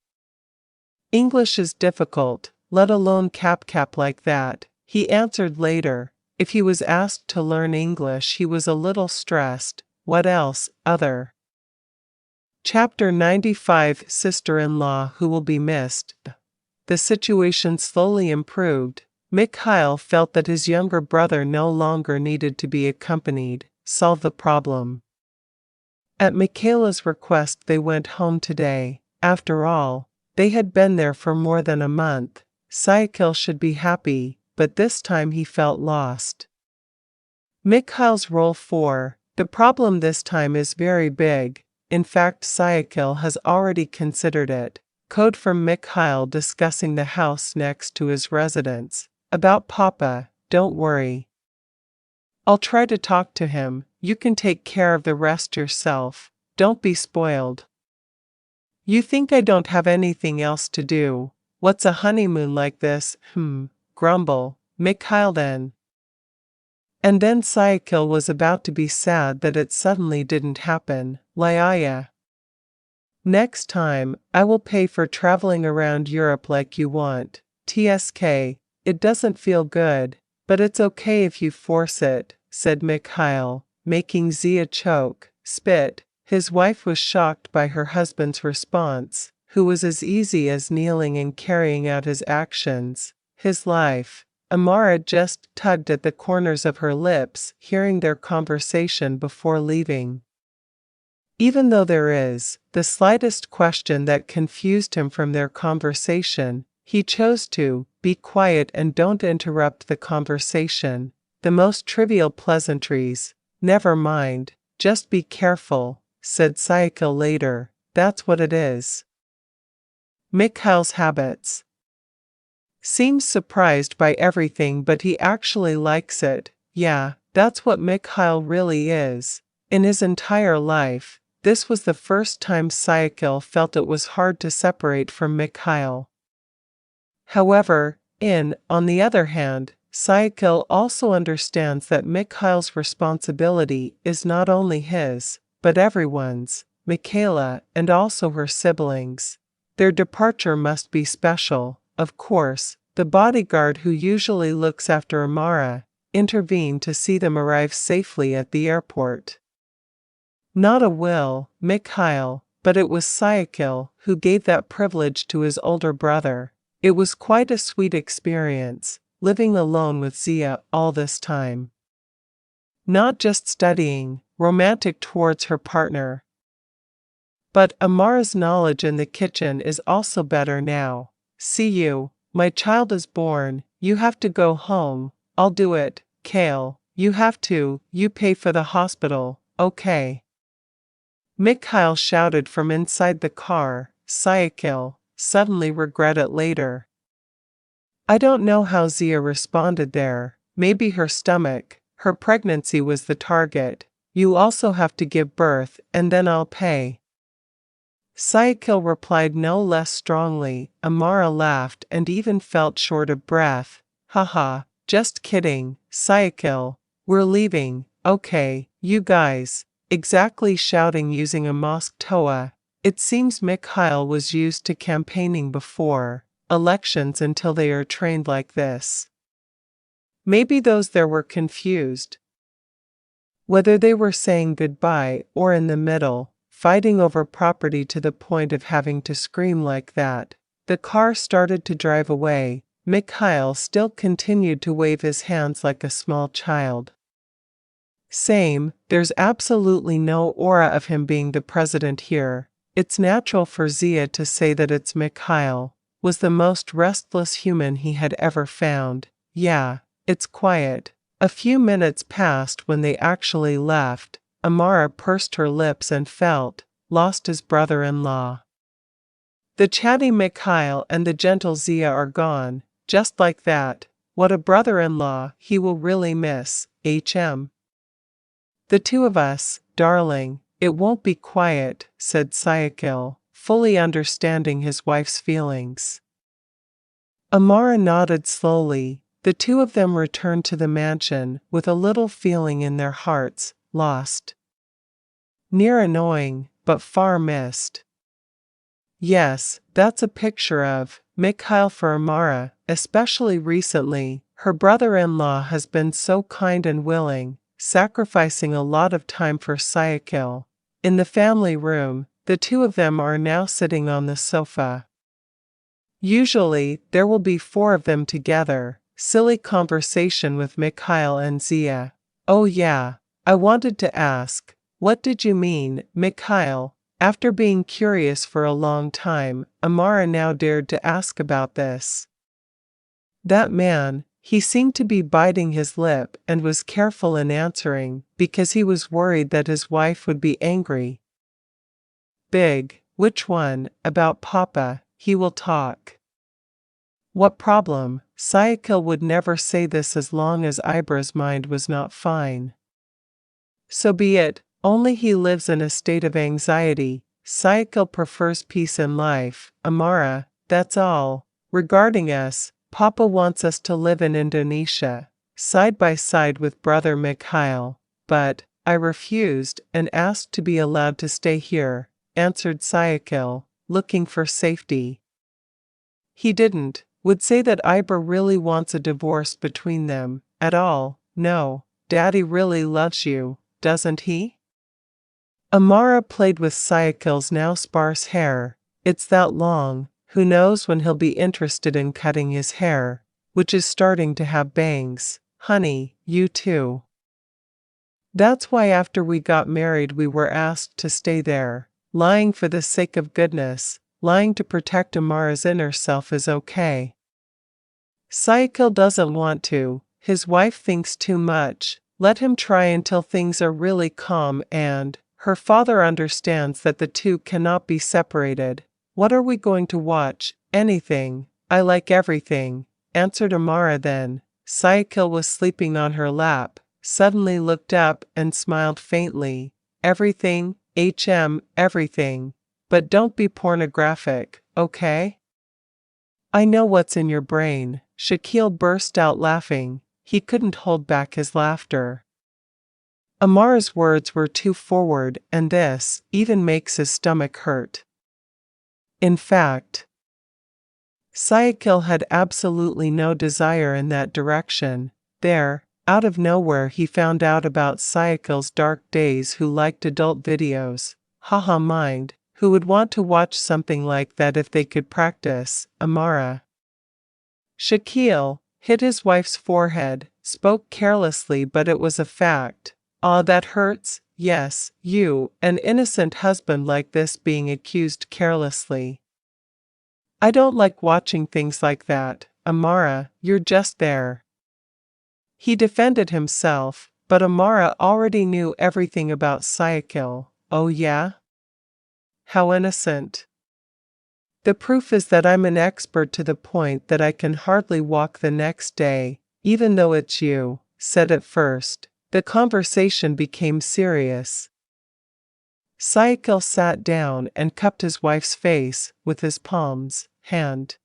English is difficult, let alone cap like that, he answered later. If he was asked to learn English, he was a little stressed. What else, other? Chapter 95 Sister-in-law who will be missed. The situation slowly improved. Mikhail felt that his younger brother no longer needed to be accompanied. Solve the problem. At Michaela's request, they went home today. After all, they had been there for more than a month. Syakil should be happy, but this time he felt lost. Mikhail's role 4. The problem this time is very big. In fact, Syakil has already considered it. Code from Mikhail discussing the house next to his residence. About Papa, don't worry. I'll try to talk to him. You can take care of the rest yourself. Don't be spoiled. You think I don't have anything else to do? What's a honeymoon like this? Grumble. Mikhail then. And then Syakil was about to be sad that it suddenly didn't happen. Lyaya. Next time, I will pay for traveling around Europe like you want. TSK. It doesn't feel good, but it's okay if you force it, said Mikhail, making Zia choke, spit. His wife was shocked by her husband's response, who was as easy as kneeling and carrying out his actions. His life. Amara just tugged at the corners of her lips, hearing their conversation before leaving. Even though there is the slightest question that confused him from their conversation, he chose to be quiet and don't interrupt the conversation. The most trivial pleasantries. Never mind, just be careful, said Syakil later. That's what it is. Mikhail's habits. Seems surprised by everything, but he actually likes it. Yeah, that's what Mikhail really is. In his entire life, this was the first time Syakil felt it was hard to separate from Mikhail. However, on the other hand, Syakil also understands that Mikhail's responsibility is not only his, but everyone's, Michaela and also her siblings. Their departure must be special. Of course, the bodyguard who usually looks after Amara intervened to see them arrive safely at the airport. Not a will, Mikhail, but it was Syakil who gave that privilege to his older brother. It was quite a sweet experience, living alone with Zia all this time. Not just studying, romantic towards her partner. But Amara's knowledge in the kitchen is also better now. See you, my child is born, you have to go home. I'll do it, Kale, you have to, you pay for the hospital, okay? Mikhail shouted from inside the car. Syakil suddenly regret it later. I don't know how Zia responded there. Maybe her stomach, her pregnancy was the target. You also have to give birth, and then I'll pay. Syakil replied no less strongly. Amara laughed and even felt short of breath. Haha, just kidding, Syakil. We're leaving, okay, you guys. Exactly, shouting using a mosque toa. It seems Mikhail was used to campaigning before elections until they are trained like this. Maybe those there were confused. Whether they were saying goodbye or in the middle, fighting over property to the point of having to scream like that. The car started to drive away. Mikhail still continued to wave his hands like a small child. Same, there's absolutely no aura of him being the president here. It's natural for Zia to say that it's Mikhail, was the most restless human he had ever found. Yeah, it's quiet. A few minutes passed when they actually left. Amara pursed her lips and felt lost his brother-in-law. The chatty Mikhail and the gentle Zia are gone, just like that. What a brother-in-law he will really miss, HM. The two of us, darling, it won't be quiet, said Syakil, fully understanding his wife's feelings. Amara nodded slowly. The two of them returned to the mansion with a little feeling in their hearts, lost. Near annoying, but far missed. Yes, that's a picture of Mikhail for Amara, especially recently, her brother-in-law has been so kind and willing, sacrificing a lot of time for Syakil. In the family room, the two of them are now sitting on the sofa. Usually, there will be four of them together. Silly conversation with Mikhail and Zia. Oh yeah, I wanted to ask, what did you mean, Mikhail? After being curious for a long time, Amara now dared to ask about this. That man, he seemed to be biting his lip and was careful in answering, because he was worried that his wife would be angry. Big, which one? About Papa, he will talk. What problem? Syakil would never say this as long as Ibra's mind was not fine. So be it, only he lives in a state of anxiety. Syakil prefers peace in life. Amara, that's all. Regarding us, Papa wants us to live in Indonesia, side by side with brother Mikhail, but I refused and asked to be allowed to stay here, answered Syakil, looking for safety. He didn't, would say that Ibra really wants a divorce between them, at all. No, Daddy really loves you, doesn't he? Amara played with Syakil's now sparse hair. It's that long, who knows when he'll be interested in cutting his hair, which is starting to have bangs. Honey, you too. That's why after we got married we were asked to stay there. Lying for the sake of goodness, lying to protect Amara's inner self is okay. Syakil doesn't want to, his wife thinks too much, let him try until things are really calm and her father understands that the two cannot be separated. What are we going to watch? Anything. I like everything, answered Amara then. Syakil was sleeping on her lap, suddenly looked up and smiled faintly. Everything, everything. But don't be pornographic, okay? I know what's in your brain. Syakil burst out laughing. He couldn't hold back his laughter. Amara's words were too forward, and this even makes his stomach hurt. In fact, Syakil had absolutely no desire in that direction. There, out of nowhere, he found out about Syakil's dark days, who liked adult videos. Haha, mind, who would want to watch something like that if they could practice? Amara. Syakil hit his wife's forehead, spoke carelessly, but it was a fact. Ah, that hurts. Yes, you, an innocent husband like this, being accused carelessly. I don't like watching things like that. Amara, you're just there. He defended himself, but Amara already knew everything about Syakil. Oh yeah? How innocent. The proof is that I'm an expert to the point that I can hardly walk the next day, even though it's you, said at first. The conversation became serious. Syakil sat down and cupped his wife's face with his palms. Hand.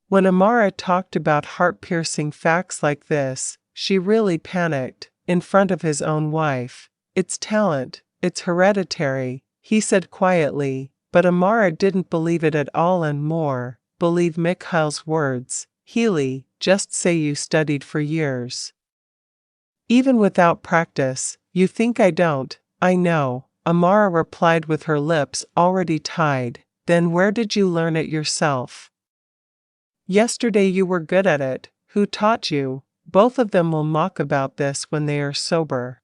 When Amara talked about heart-piercing facts like this, she really panicked, in front of his own wife. It's talent, it's hereditary, he said quietly, but Amara didn't believe it at all and more, believe Mikhail's words. Healy, just say you studied for years. Even without practice, you think I don't? I know, Amara replied with her lips already tied. Then where did you learn it yourself? Yesterday you were good at it. Who taught you? Both of them will mock about this when they are sober.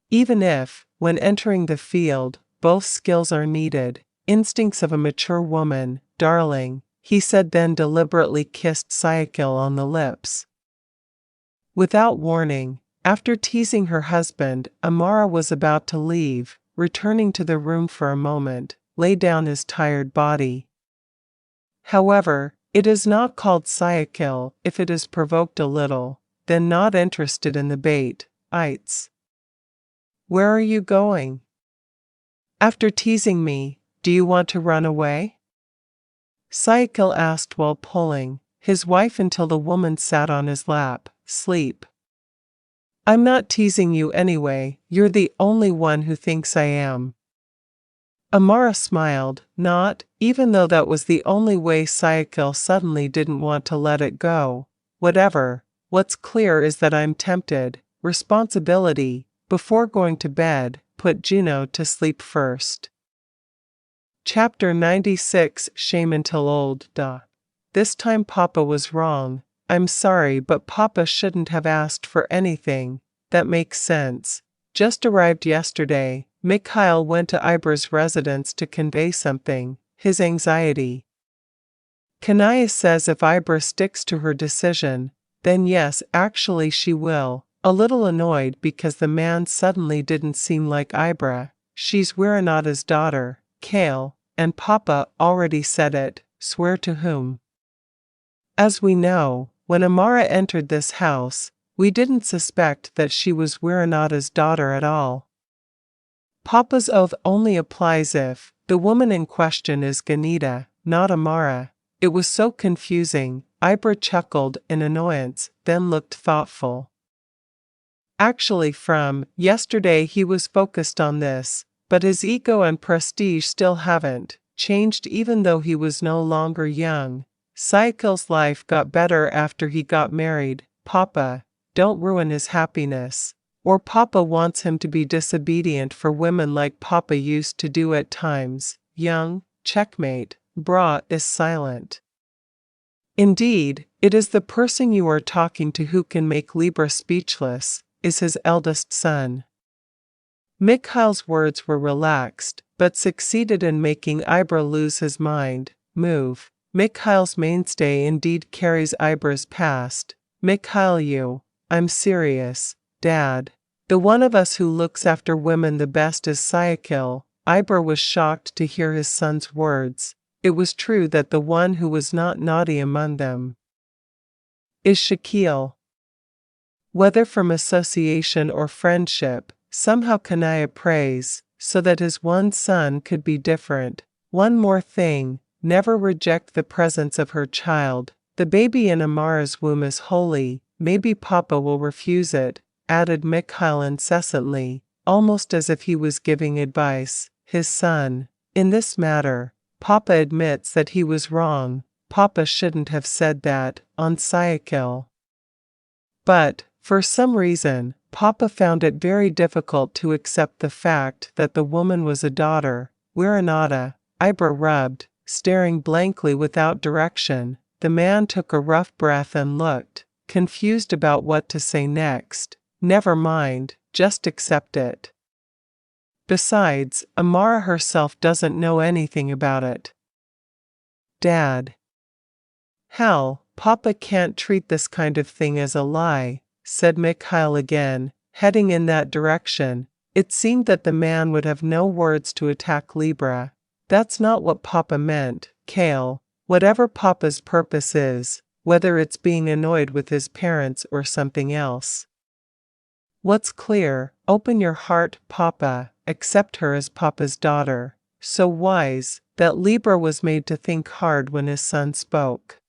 Even if, when entering the field, both skills are needed, instincts of a mature woman, darling, he said, then deliberately kissed Syakil on the lips. Without warning, after teasing her husband, Amara was about to leave, returning to the room for a moment, lay down his tired body. However, it is not called Syakil if it is provoked a little, then not interested in the bait. Ites. Where are you going? After teasing me, do you want to run away? Syakil asked while pulling his wife until the woman sat on his lap. Sleep. I'm not teasing you anyway, you're the only one who thinks I am. Amara smiled, not, even though that was the only way. Syakil suddenly didn't want to let it go. Whatever, what's clear is that I'm tempted. Responsibility, before going to bed, put Juno to sleep first. Chapter 96. Shame until old. This time Papa was wrong. I'm sorry, but Papa shouldn't have asked for anything. That makes sense. Just arrived yesterday. Mikhail went to Ibra's residence to convey something, his anxiety. Kanaya says if Ibra sticks to her decision, then yes, actually she will. A little annoyed because the man suddenly didn't seem like Ibra. She's Wiranata's daughter, Kale, and Papa already said it. Swear to whom? As we know, when Amara entered this house, we didn't suspect that she was Wiranata's daughter at all. Papa's oath only applies if the woman in question is Ganita, not Amara. It was so confusing. Ibra chuckled in annoyance, then looked thoughtful. Actually, from yesterday he was focused on this, but his ego and prestige still haven't changed even though he was no longer young. Syakil's life got better after he got married. Papa, don't ruin his happiness. Or Papa wants him to be disobedient for women like Papa used to do at times. Young, checkmate. Bra is silent. Indeed, it is the person you are talking to who can make Libra speechless, is his eldest son. Mikhail's words were relaxed, but succeeded in making Ibra lose his mind. Move. Mikhail's mainstay indeed carries Ibra's past. Mikhail, I'm serious. Dad. The one of us who looks after women the best is Syakil. Ibra was shocked to hear his son's words. It was true that the one who was not naughty among them is Syakil. Whether from association or friendship, somehow Kanaya prays, so that his one son could be different. One more thing, never reject the presence of her child. The baby in Amara's womb is holy, maybe Papa will refuse it, added Mikhail incessantly, almost as if he was giving advice. His son. In this matter, Papa admits that he was wrong. Papa shouldn't have said that, on Syakil. But, for some reason, Papa found it very difficult to accept the fact that the woman was a daughter. Wiranata. Ibra rubbed, staring blankly without direction. The man took a rough breath and looked, confused about what to say next. Never mind, just accept it. Besides, Amara herself doesn't know anything about it. Dad. Hell, Papa can't treat this kind of thing as a lie, said Mikhail again, heading in that direction. It seemed that the man would have no words to attack Libra. That's not what Papa meant, Kale. Whatever Papa's purpose is, whether it's being annoyed with his parents or something else. What's clear, open your heart, Papa, accept her as Papa's daughter. So wise, that Libra was made to think hard when his son spoke.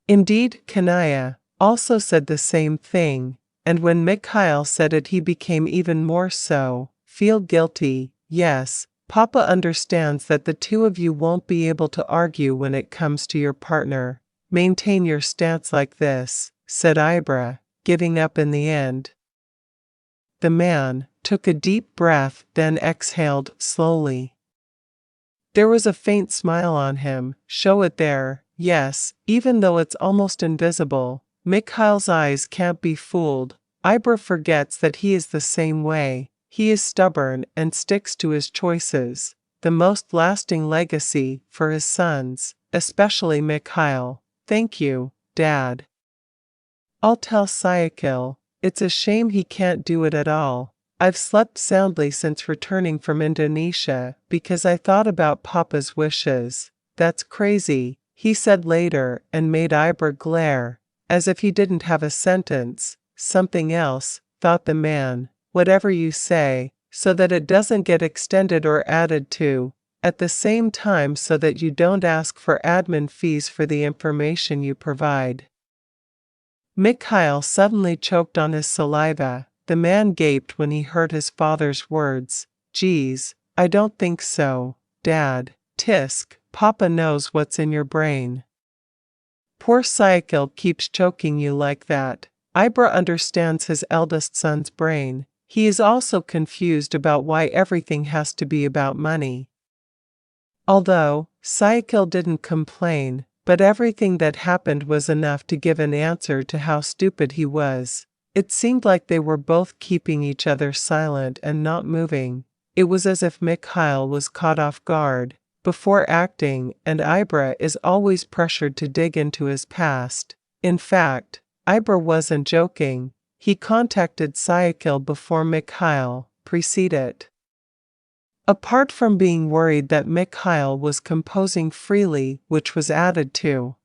Indeed, Kanaya also said the same thing, and when Mikhail said it he became even more so. Feel guilty, yes, Papa understands that the two of you won't be able to argue when it comes to your partner. Maintain your stance like this, said Ibra, giving up in the end. The man took a deep breath, then exhaled slowly. There was a faint smile on him. Show it there, yes, even though it's almost invisible. Mikhail's eyes can't be fooled. Ibra forgets that he is the same way. He is stubborn and sticks to his choices. The most lasting legacy for his sons, especially Mikhail. Thank you, Dad. I'll tell Syakil. It's a shame he can't do it at all. I've slept soundly since returning from Indonesia because I thought about Papa's wishes. That's crazy, he said later, and made Ibra glare, as if he didn't have a sentence. Something else, thought the man. Whatever you say, so that it doesn't get extended or added to, at the same time so that you don't ask for admin fees for the information you provide. Mikhail suddenly choked on his saliva. The man gaped when he heard his father's words. Geez, I don't think so, Dad. Tisk, Papa knows what's in your brain. Poor Syakil keeps choking you like that. Ibra understands his eldest son's brain. He is also confused about why everything has to be about money. Although, Syakil didn't complain, but everything that happened was enough to give an answer to how stupid he was. It seemed like they were both keeping each other silent and not moving. It was as if Mikhail was caught off guard before acting, and Ibra is always pressured to dig into his past. In fact, Ibra wasn't joking. He contacted Syakil before Mikhail preceded. Apart from being worried that Mikhail was composing freely, which was added to,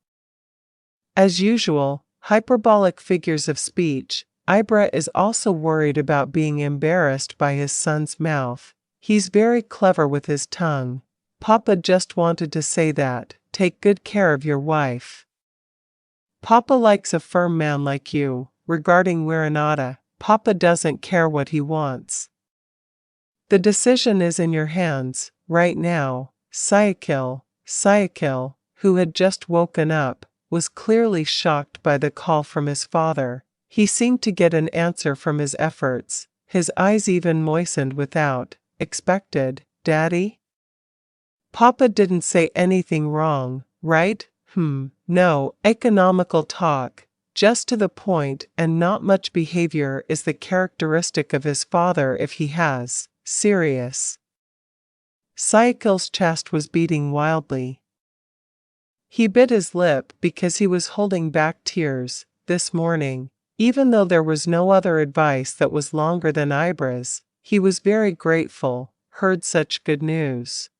as usual, hyperbolic figures of speech, Ibra is also worried about being embarrassed by his son's mouth. He's very clever with his tongue. Papa just wanted to say that, take good care of your wife. Papa likes a firm man like you. Regarding Wiranata, Papa doesn't care what he wants. The decision is in your hands, right now. Syakil, who had just woken up, was clearly shocked by the call from his father. He seemed to get an answer from his efforts. His eyes even moistened without expected. Daddy? Papa didn't say anything wrong, right? No, economical talk, just to the point, and not much behavior is the characteristic of his father if he has. Serious. Syakil's chest was beating wildly. He bit his lip because he was holding back tears this morning. Even though there was no other advice that was longer than Ibra's, he was very grateful, heard such good news.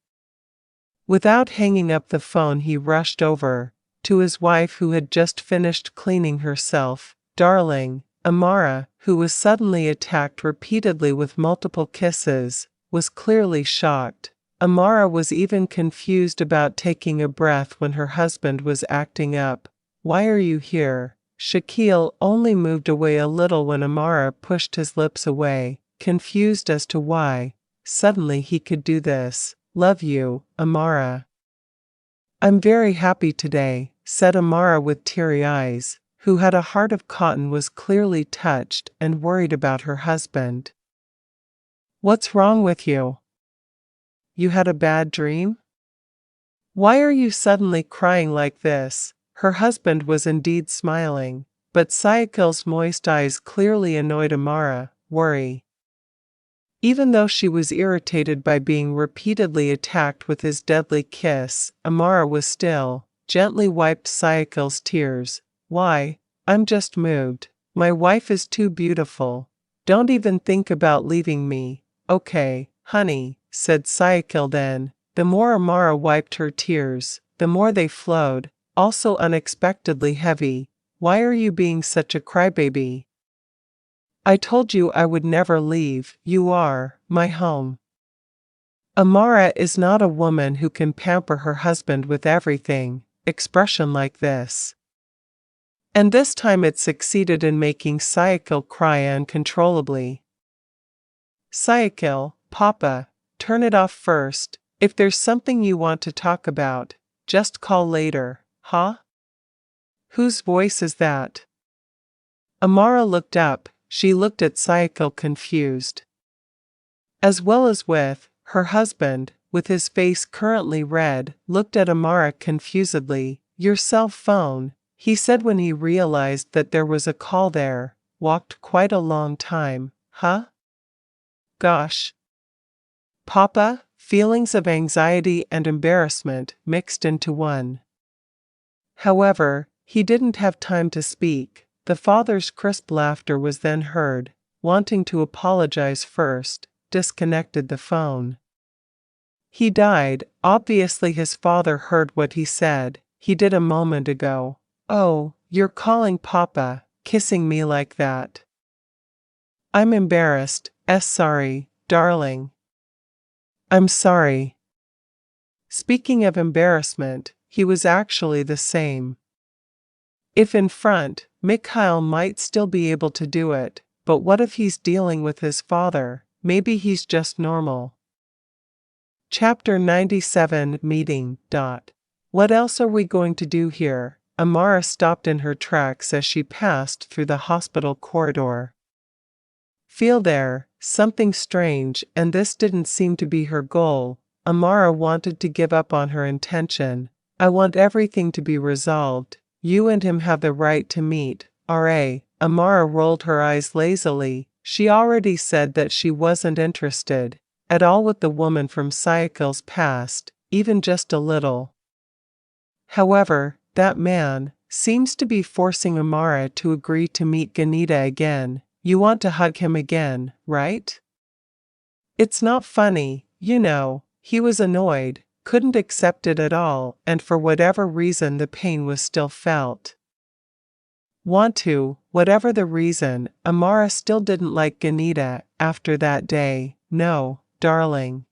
Without hanging up the phone, he rushed over to his wife, who had just finished cleaning herself. Darling, Amara, who was suddenly attacked repeatedly with multiple kisses, was clearly shocked. Amara was even confused about taking a breath when her husband was acting up. Why are you here? Syakil only moved away a little when Amara pushed his lips away, confused as to why suddenly he could do this. Love you, Amara. I'm very happy today, said Amara with teary eyes, who had a heart of cotton, was clearly touched and worried about her husband. What's wrong with you? You had a bad dream? Why are you suddenly crying like this? Her husband was indeed smiling, but Syakil's moist eyes clearly annoyed Amara. Worry. Even though she was irritated by being repeatedly attacked with his deadly kiss, Amara was still, gently wiped Syakil's tears. Why? I'm just moved. My wife is too beautiful. Don't even think about leaving me. Okay, honey, said Syakil then. The more Amara wiped her tears, the more they flowed, also unexpectedly heavy. Why are you being such a crybaby? I told you I would never leave. You are my home. Amara is not a woman who can pamper her husband with everything. Expression like this. And this time it succeeded in making Syakil cry uncontrollably. Syakil, Papa, turn it off first. If there's something you want to talk about, just call later, huh? Whose voice is that? Amara looked up. She looked at Syakil confused. As well as with her husband, with his face currently red, looked at Amara confusedly. Your cell phone, he said when he realized that there was a call there. Walked quite a long time, huh? Gosh. Papa, feelings of anxiety and embarrassment mixed into one. However, he didn't have time to speak. The father's crisp laughter was then heard. Wanting to apologize first, disconnected the phone. He died. Obviously his father heard what he said. He did a moment ago. Oh, you're calling Papa, kissing me like that. I'm embarrassed. Sorry, darling. I'm sorry. Speaking of embarrassment, he was actually the same. If in front, Mikhail might still be able to do it, but what if he's dealing with his father? Maybe he's just normal. Chapter 97 Meeting. What else are we going to do here? Amara stopped in her tracks as she passed through the hospital corridor. Feel there, something strange, and this didn't seem to be her goal. Amara wanted to give up on her intention. I want everything to be resolved. You and him have the right to meet. R.A. Amara rolled her eyes lazily. She already said that she wasn't interested at all with the woman from Syakil's past, even just a little. However, that man seems to be forcing Amara to agree to meet Ganita again. You want to hug him again, right? It's not funny, you know. He was annoyed, couldn't accept it at all, and for whatever reason the pain was still felt. Want to, whatever the reason, Amara still didn't like Ganita after that day. No, darling.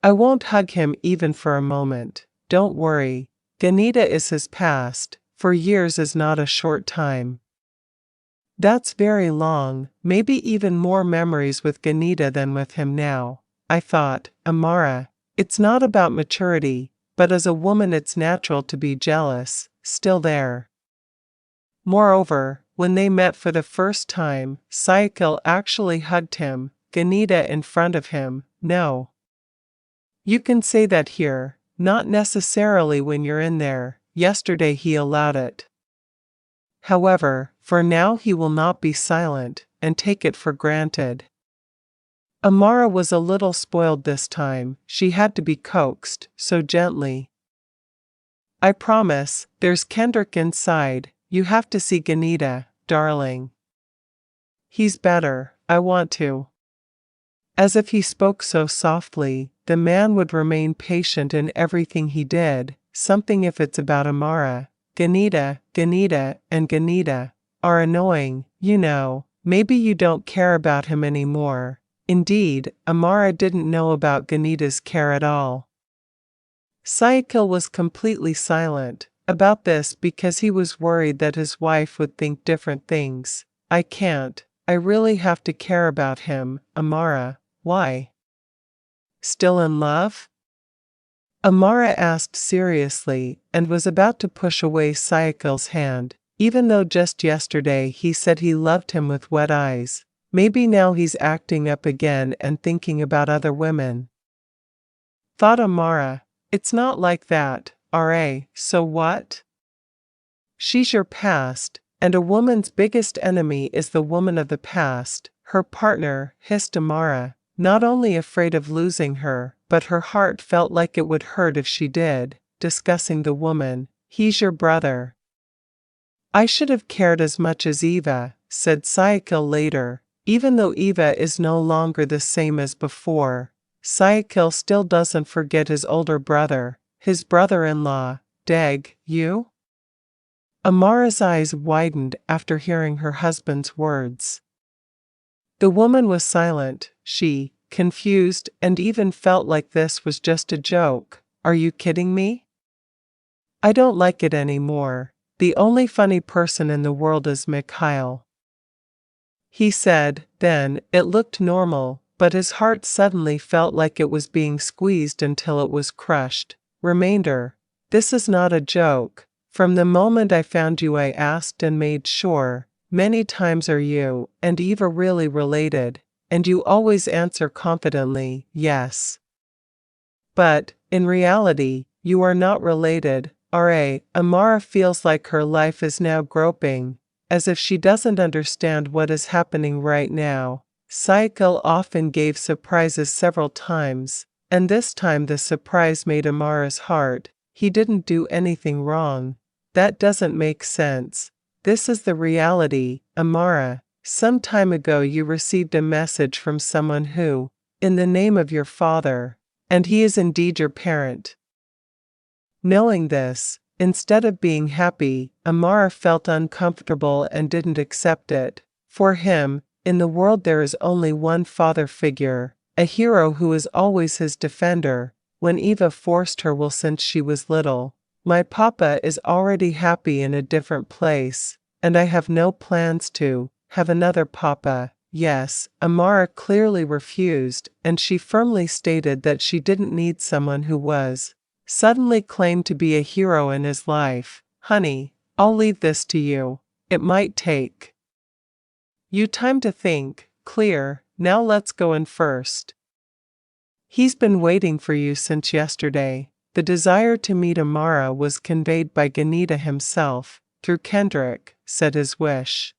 I won't hug him even for a moment. Don't worry. Ganita is his past. For years is not a short time. That's very long, maybe even more memories with Ganita than with him now. I thought, Amara, it's not about maturity, but as a woman it's natural to be jealous, still there. Moreover, when they met for the first time, Syakil actually hugged him, Ganita in front of him. No. You can say that here, not necessarily when you're in there. Yesterday he allowed it. However, for now he will not be silent, and take it for granted. Amara was a little spoiled this time. She had to be coaxed, so gently. I promise, there's Kendrick inside. You have to see Ganita, darling. He's better. I want to. As if he spoke so softly, the man would remain patient in everything he did. Something if it's about Amara. Ganita, and Ganita are annoying, you know. Maybe you don't care about him anymore. Indeed, Amara didn't know about Ganita's care at all. Syakil was completely silent about this because he was worried that his wife would think different things. I can't. I really have to care about him, Amara. Why? Still in love? Amara asked seriously, and was about to push away Syakil's hand, even though just yesterday he said he loved him with wet eyes. Maybe now he's acting up again and thinking about other women. Thought Amara. It's not like that, R.A., so what? She's your past, and a woman's biggest enemy is the woman of the past, her partner, hissed Amara, not only afraid of losing her, but her heart felt like it would hurt if she did, discussing the woman. He's your brother. I should have cared as much as Eva, said Syakil later. Even though Eva is no longer the same as before, Syakil still doesn't forget his older brother, his brother-in-law. Dag, you? Amara's eyes widened after hearing her husband's words. The woman was silent. She, confused, and even felt like this was just a joke. Are you kidding me? I don't like it anymore. The only funny person in the world is Mikhail. He said. Then, it looked normal, but his heart suddenly felt like it was being squeezed until it was crushed. Remainder. This is not a joke. From the moment I found you I asked and made sure, many times, are you and Eva really related? And you always answer confidently, yes. But, in reality, you are not related, R.A. Amara feels like her life is now groping, as if she doesn't understand what is happening right now. Syakil often gave surprises several times, and this time the surprise made Amara's heart. He didn't do anything wrong. That doesn't make sense. This is the reality, Amara. Some time ago you received a message from someone who, in the name of your father, and he is indeed your parent. Knowing this, instead of being happy, Amara felt uncomfortable and didn't accept it. For him, in the world there is only one father figure, a hero who is always his defender. When Eva forced her will since she was little, my papa is already happy in a different place, and I have no plans to have another papa. Yes, Amara clearly refused, and she firmly stated that she didn't need someone who was suddenly claimed to be a hero in his life. Honey, I'll leave this to you. It might take you time to think clear. Now let's go in first. He's been waiting for you since yesterday. The desire to meet Amara was conveyed by Ganita himself, through Kendrick, said his wish.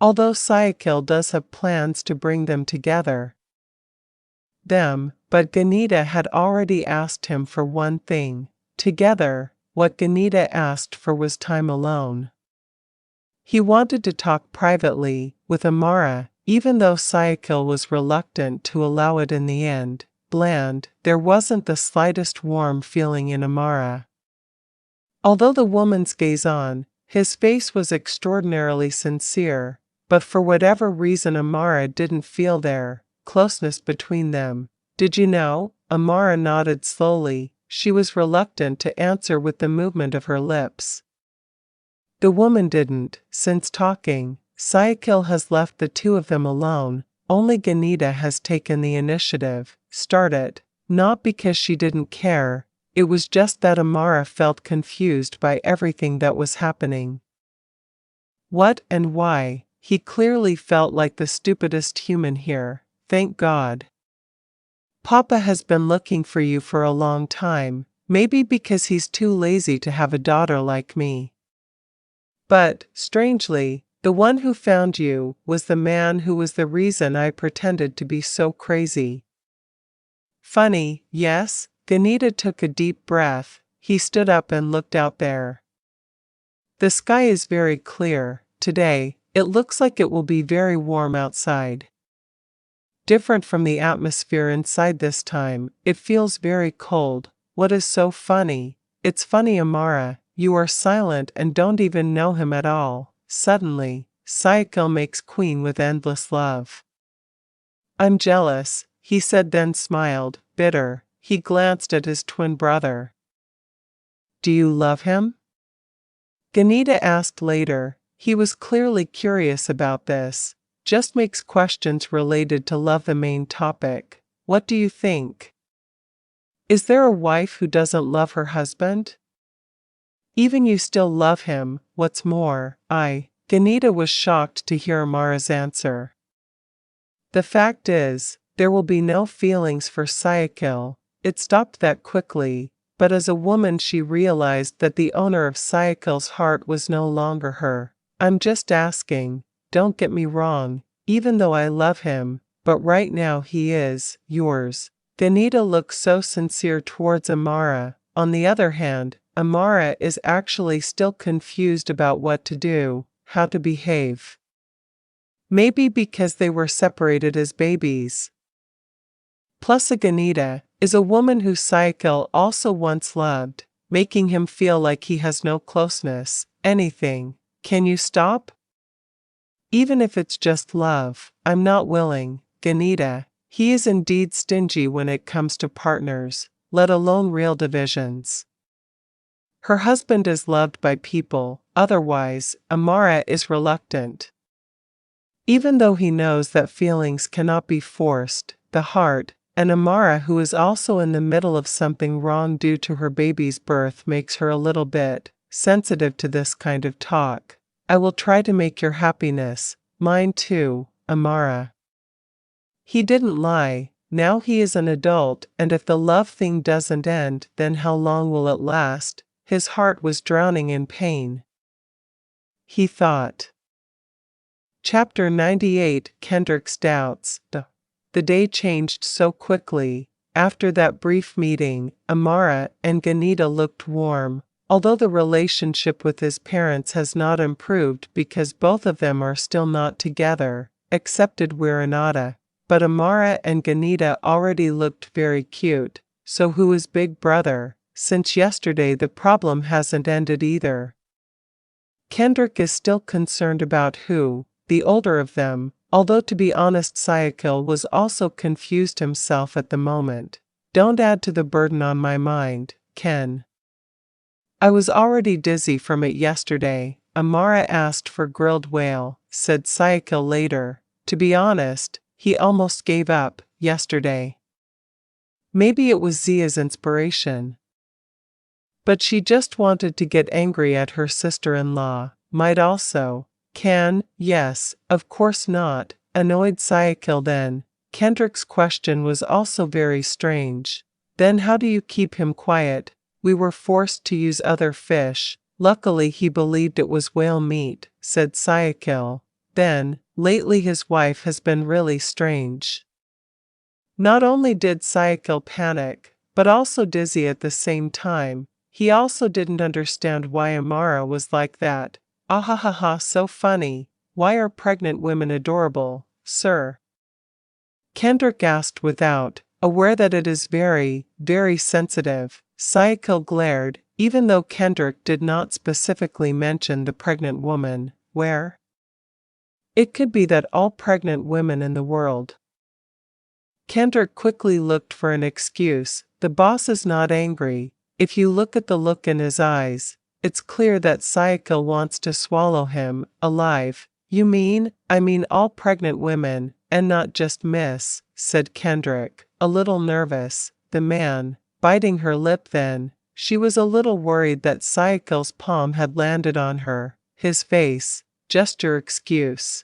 Although Syakil does have plans to bring them together. But Ganita had already asked him for one thing. Together, what Ganita asked for was time alone. He wanted to talk privately with Amara, even though Syakil was reluctant to allow it in the end. Bland, there wasn't the slightest warm feeling in Amara. Although the woman's gaze on his face was extraordinarily sincere, but for whatever reason Amara didn't feel their closeness between them. Did you know? Amara nodded slowly. She was reluctant to answer with the movement of her lips. The woman didn't. Since talking, Syakil has left the two of them alone. Only Ganita has taken the initiative. Started. Not because she didn't care, it was just that Amara felt confused by everything that was happening. What and why? He clearly felt like the stupidest human here. Thank God. Papa has been looking for you for a long time, maybe because he's too lazy to have a daughter like me. But, strangely, the one who found you was the man who was the reason I pretended to be so crazy. Funny, yes? Ganita took a deep breath. He stood up and looked out there. The sky is very clear. Today, it looks like it will be very warm outside. Different from the atmosphere inside this time, it feels very cold. What is so funny? It's funny, Amara, you are silent and don't even know him at all. Suddenly, Syakil makes queen with endless love. I'm jealous, he said, then smiled, bitter. He glanced at his twin brother. Do you love him? Ganita asked later. He was clearly curious about this. Just makes questions related to love the main topic. What do you think? Is there a wife who doesn't love her husband? Even you still love him. What's more, Ganita was shocked to hear Amara's answer. The fact is, there will be no feelings for Syakil. It stopped that quickly, but as a woman she realized that the owner of Syakil's heart was no longer her. I'm just asking, don't get me wrong, even though I love him, but right now he is yours. Ganita looks so sincere towards Amara. On the other hand, Amara is actually still confused about what to do, how to behave. Maybe because they were separated as babies. Plus, Ganita is a woman who Syakil also once loved, making him feel like he has no closeness, anything. Can you stop? Even if it's just love, I'm not willing, Ganita. He is indeed stingy when it comes to partners, let alone real divisions. Her husband is loved by people, otherwise, Amara is reluctant. Even though he knows that feelings cannot be forced, the heart, and Amara, who is also in the middle of something wrong due to her baby's birth, makes her a little bit sensitive to this kind of talk. I will try to make your happiness mine too, Amara. He didn't lie. Now he is an adult, and if the love thing doesn't end, then how long will it last? His heart was drowning in pain. He thought. Chapter 98. Kendrick's Doubts. The day changed so quickly. After that brief meeting, Amara and Ganita looked warm, although the relationship with his parents has not improved because both of them are still not together, excepted Wiranata. But Amara and Ganita already looked very cute, so who is Big Brother? Since yesterday the problem hasn't ended either. Kendrick is still concerned about who, the older of them, although to be honest Syakil was also confused himself at the moment. Don't add to the burden on my mind, Ken. I was already dizzy from it yesterday. Amara asked for grilled whale, said Syakil later. To be honest, he almost gave up yesterday. Maybe it was Zia's inspiration. But she just wanted to get angry at her sister-in-law. Might also. Yes, of course not, annoyed Syakil then. Kendrick's question was also very strange. Then how do you keep him quiet? We were forced to use other fish. Luckily he believed it was whale meat, said Syakil. Then, lately his wife has been really strange. Not only did Syakil panic, but also Desy at the same time. He also didn't understand why Amara was like that. Ahahaha, so funny. Why are pregnant women adorable, sir? Kendrick asked without, aware that it is very, very sensitive. Syakil glared, even though Kendrick did not specifically mention the pregnant woman. Where? It could be that all pregnant women in the world. Kendrick quickly looked for an excuse. The boss is not angry. If you look at the look in his eyes, it's clear that Syakil wants to swallow him alive. You mean? I mean all pregnant women, and not just Miss, said Kendrick, a little nervous. The man, biting her lip then. She was a little worried that Syakil's palm had landed on her. His face, just your excuse.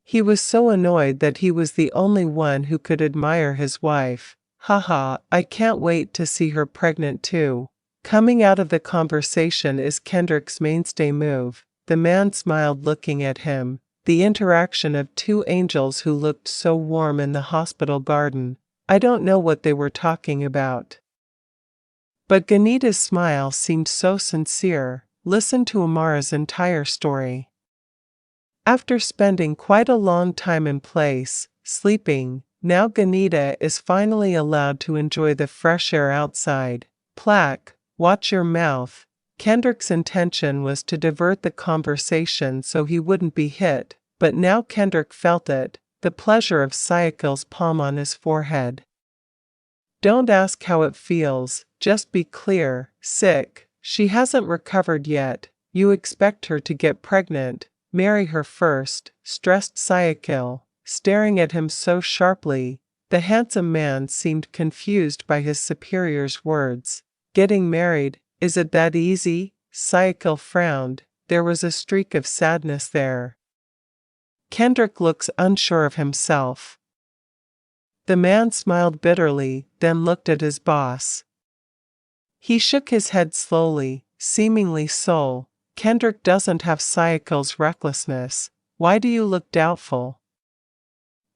He was so annoyed that he was the only one who could admire his wife. Haha, I can't wait to see her pregnant too. Coming out of the conversation is Kendrick's mainstay move. The man smiled looking at him. The interaction of two angels who looked so warm in the hospital garden. I don't know what they were talking about. But Ganita's smile seemed so sincere. Listen to Amara's entire story. After spending quite a long time in place, sleeping, now Ganita is finally allowed to enjoy the fresh air outside. Plaque, watch your mouth. Kendrick's intention was to divert the conversation so he wouldn't be hit, but now Kendrick felt it, the pleasure of Syakil's palm on his forehead. Don't ask how it feels, just be clear. Sick. She hasn't recovered yet. You expect her to get pregnant. Marry her first, stressed Syakil, staring at him so sharply. The handsome man seemed confused by his superior's words. Getting married, is it that easy? Syakil frowned. There was a streak of sadness there. Kendrick looks unsure of himself. The man smiled bitterly, then looked at his boss. He shook his head slowly, seemingly so. Kendrick doesn't have Syakil's recklessness. Why do you look doubtful?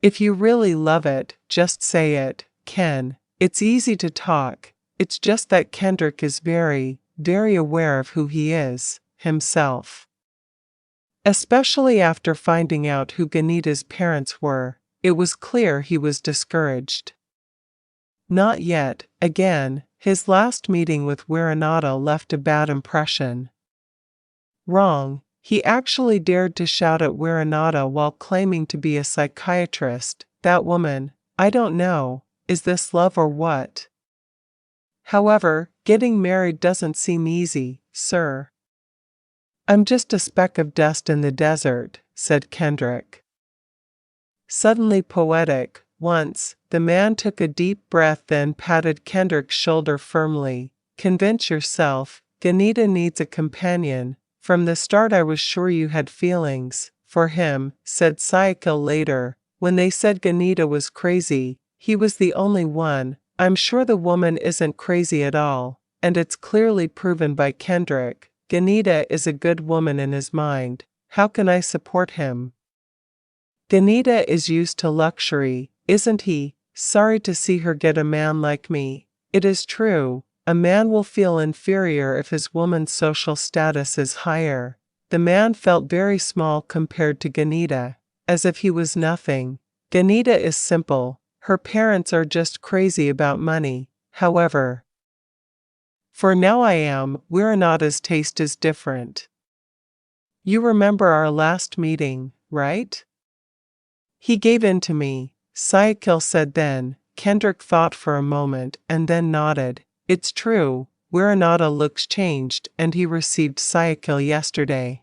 If you really love it, just say it, Ken. It's easy to talk. It's just that Kendrick is very, very aware of who he is, himself. Especially after finding out who Ganita's parents were, it was clear he was discouraged. Not yet. Again, his last meeting with Wiranata left a bad impression. Wrong. He actually dared to shout at Wiranata while claiming to be a psychiatrist. That woman, I don't know, is this love or what? However, getting married doesn't seem easy, sir. I'm just a speck of dust in the desert, said Kendrick. Suddenly poetic, once, the man took a deep breath then patted Kendrick's shoulder firmly. Convince yourself, Ganita needs a companion. From the start I was sure you had feelings for him, said Syakil later. When they said Ganita was crazy, he was the only one. I'm sure the woman isn't crazy at all, and it's clearly proven by Kendrick. Ganita is a good woman in his mind. How can I support him? Ganita is used to luxury, isn't he? Sorry to see her get a man like me. It is true. A man will feel inferior if his woman's social status is higher. The man felt very small compared to Ganita, as if he was nothing. Ganita is simple. Her parents are just crazy about money, however. For now I am, Wiranata's taste is different. You remember our last meeting, right? He gave in to me, Syakil said then. Kendrick thought for a moment and then nodded. It's true, Wiranata looks changed and he received Syakil yesterday.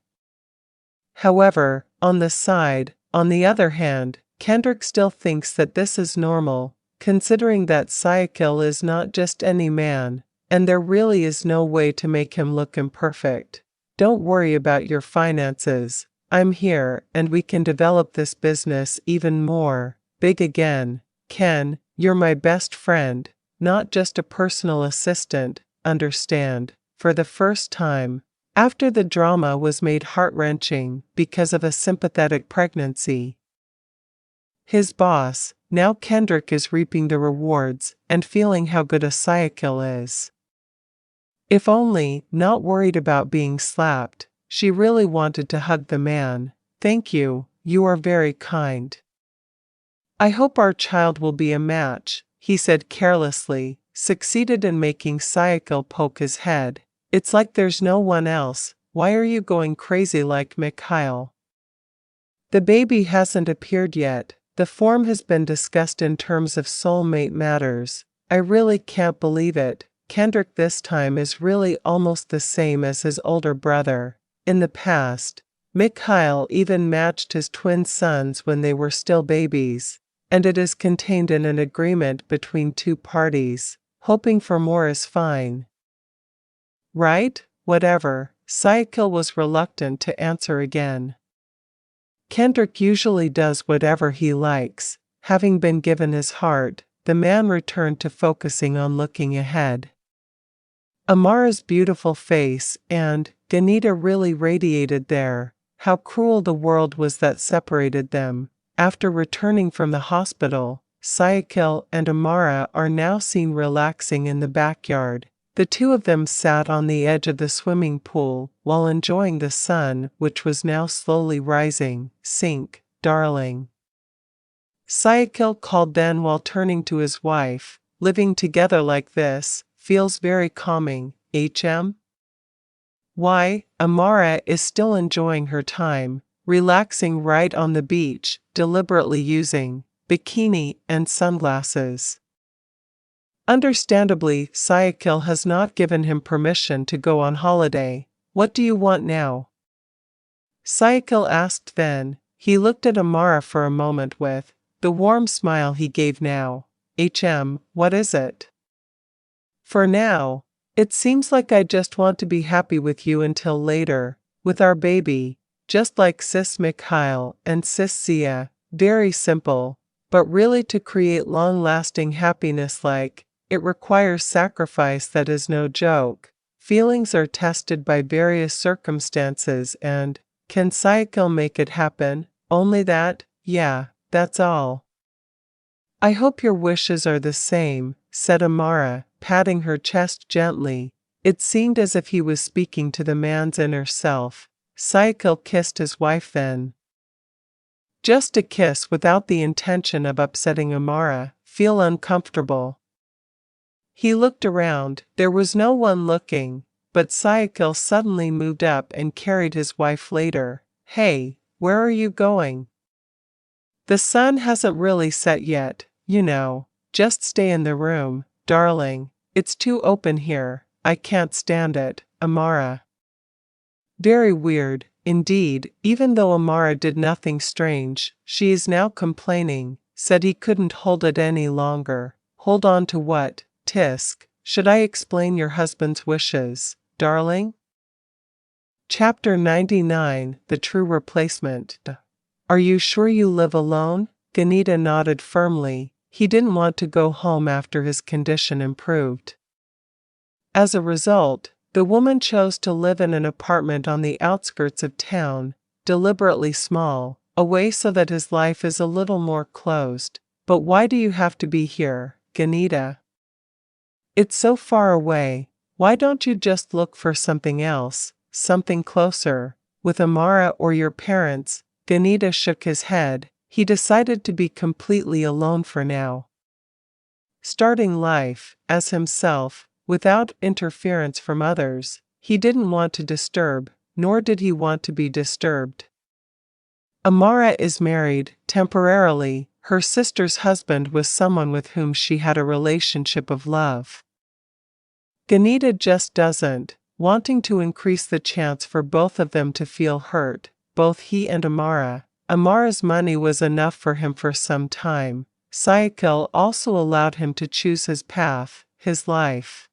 However, on the side, On the other hand, Kendrick still thinks that this is normal, considering that Syakil is not just any man, and there really is no way to make him look imperfect. Don't worry about your finances. I'm here, and we can develop this business even more big again. Ken, you're my best friend, not just a personal assistant, understand? For the first time, after the drama was made heart-wrenching because of a sympathetic pregnancy. His boss, now Kendrick, is reaping the rewards and feeling how good a Syakil is. If only, not worried about being slapped, she really wanted to hug the man. Thank you, you are very kind. I hope our child will be a match, he said carelessly, succeeded in making Syakil poke his head. It's like there's no one else. Why are you going crazy like Mikhail? The baby hasn't appeared yet. The form has been discussed in terms of soulmate matters. I really can't believe it. Kendrick this time is really almost the same as his older brother. In the past, Mikhail even matched his twin sons when they were still babies, and it is contained in an agreement between two parties. Hoping for more is fine. Right? Whatever. Syakil was reluctant to answer again. Kendrick usually does whatever he likes. Having been given his heart, the man returned to focusing on looking ahead. Amara's beautiful face and Ganita really radiated there. How cruel the world was that separated them. After returning from the hospital, Syakil and Amara are now seen relaxing in the backyard. The two of them sat on the edge of the swimming pool while enjoying the sun, which was now slowly rising. Sink, darling. Syakil called then while turning to his wife. Living together like this feels very calming, HM? Why, Amara is still enjoying her time, relaxing right on the beach, deliberately using bikini and sunglasses. Understandably, Syakil has not given him permission to go on holiday. What do you want now? Syakil asked then. He looked at Amara for a moment with the warm smile he gave now. HM, what is it? For now, it seems like I just want to be happy with you until later, with our baby, just like Sis Mikhail and Sis Zia. Very simple, but really to create long-lasting happiness it requires sacrifice that is no joke. Feelings are tested by various circumstances and, can Syakil make it happen? Only that? Yeah, that's all. I hope your wishes are the same, said Amara, patting her chest gently. It seemed as if he was speaking to the man's inner self. Syakil kissed his wife then. Just a kiss without the intention of upsetting Amara. Feel uncomfortable. He looked around. There was no one looking, but Syakil suddenly moved up and carried his wife later. Hey, where are you going? The sun hasn't really set yet, you know. Just stay in the room, darling. It's too open here. I can't stand it, Amara. Very weird, indeed. Even though Amara did nothing strange, she is now complaining, said he couldn't hold it any longer. Hold on to what? Tisk, should I explain your husband's wishes, darling? Chapter 99, The True Replacement. Are you sure you live alone? Ganita nodded firmly. He didn't want to go home after his condition improved. As a result, the woman chose to live in an apartment on the outskirts of town, deliberately small, away so that his life is a little more closed. But why do you have to be here, Ganita? It's so far away. Why don't you just look for something else, something closer, with Amara or your parents? Ganita shook his head. He decided to be completely alone for now. Starting life, as himself, without interference from others, he didn't want to disturb, nor did he want to be disturbed. Amara is married, temporarily. Her sister's husband was someone with whom she had a relationship of love. Ganita just doesn't, wanting to increase the chance for both of them to feel hurt, both he and Amara, Amara's money was enough for him for some time. Syakil also allowed him to choose his path, his life.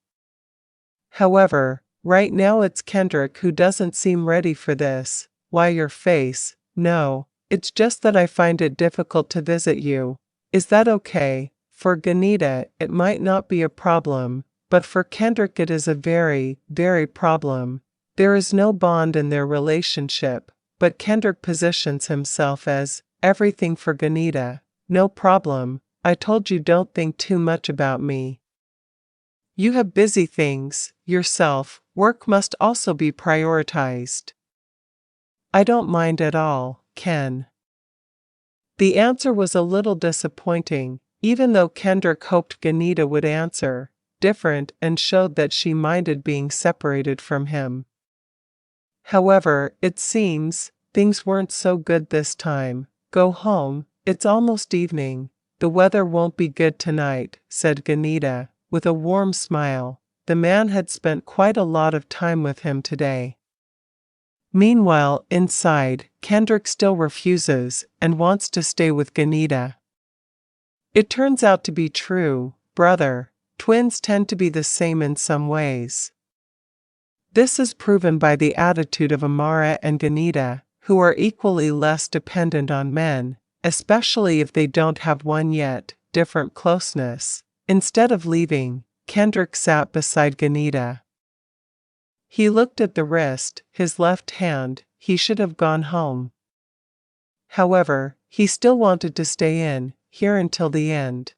However, right now it's Kendrick who doesn't seem ready for this. Why your face? No, it's just that I find it difficult to visit you. Is that okay? For Ganita, it might not be a problem, but for Kendrick it is a very, very problem. There is no bond in their relationship, but Kendrick positions himself as everything for Ganita. No problem, I told you don't think too much about me. You have busy things, yourself, work must also be prioritized. I don't mind at all, Ken. The answer was a little disappointing, even though Kendrick hoped Ganita would answer different and showed that she minded being separated from him. However, it seems, things weren't so good this time. Go home, it's almost evening. The weather won't be good tonight, said Ganita, with a warm smile. The man had spent quite a lot of time with him today. Meanwhile, inside, Kendrick still refuses and wants to stay with Ganita. It turns out to be true, brother. Twins tend to be the same in some ways. This is proven by the attitude of Amara and Ganita, who are equally less dependent on men, especially if they don't have one yet, different closeness. Instead of leaving, Kendrick sat beside Ganita. He looked at the wrist, his left hand. He should have gone home. However, he still wanted to stay in here until the end.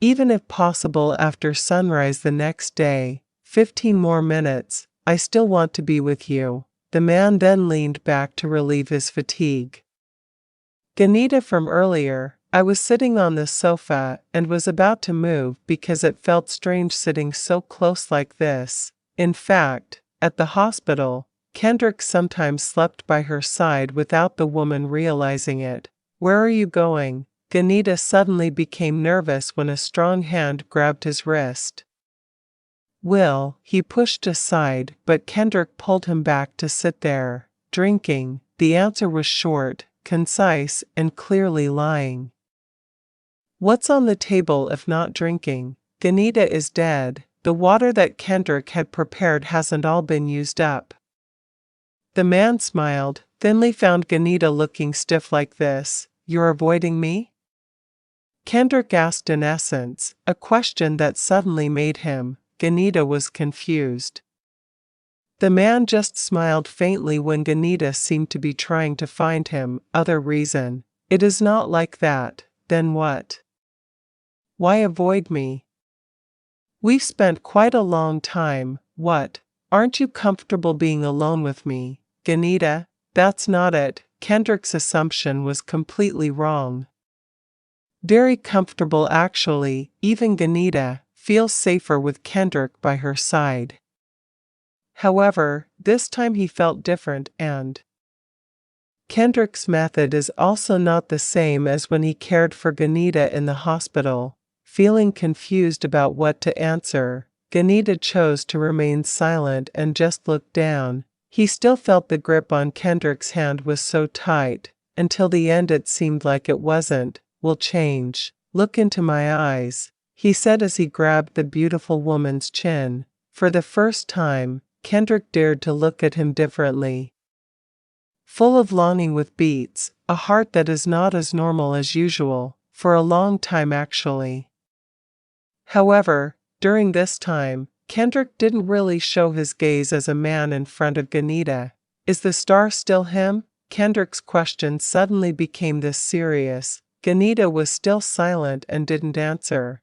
Even if possible after sunrise the next day, 15 more minutes, I still want to be with you. The man then leaned back to relieve his fatigue. Ganita, from earlier, I was sitting on the sofa and was about to move because it felt strange sitting so close like this. In fact, at the hospital, Kendrick sometimes slept by her side without the woman realizing it. Where are you going? Ganita suddenly became nervous when a strong hand grabbed his wrist. Will, he pushed aside, but Kendrick pulled him back to sit there. Drinking. The answer was short, concise, and clearly lying. What's on the table if not drinking? Ganita is dead. The water that Kendrick had prepared hasn't all been used up. The man smiled, thinly found Ganita looking stiff like this. You're avoiding me? Kendrick asked in essence, a question that suddenly made him. Ganita was confused. The man just smiled faintly when Ganita seemed to be trying to find him other reason. It is not like that. Then what? Why avoid me? We've spent quite a long time. What? Aren't you comfortable being alone with me? Ganita, that's not it. Kendrick's assumption was completely wrong. Very comfortable actually. Even Ganita feels safer with Kendrick by her side. However, this time he felt different and Kendrick's method is also not the same as when he cared for Ganita in the hospital. Feeling confused about what to answer, Ganita chose to remain silent and just look down. He still felt the grip on Kendrick's hand was so tight. Until the end it seemed like it wasn't. Will change. Look into my eyes, he said as he grabbed the beautiful woman's chin. For the first time, Kendrick dared to look at him differently. Full of longing with beats, a heart that is not as normal as usual, for a long time actually. However, during this time, Kendrick didn't really show his gaze as a man in front of Ganita. Is the star still him? Kendrick's question suddenly became this serious. Ganita was still silent and didn't answer.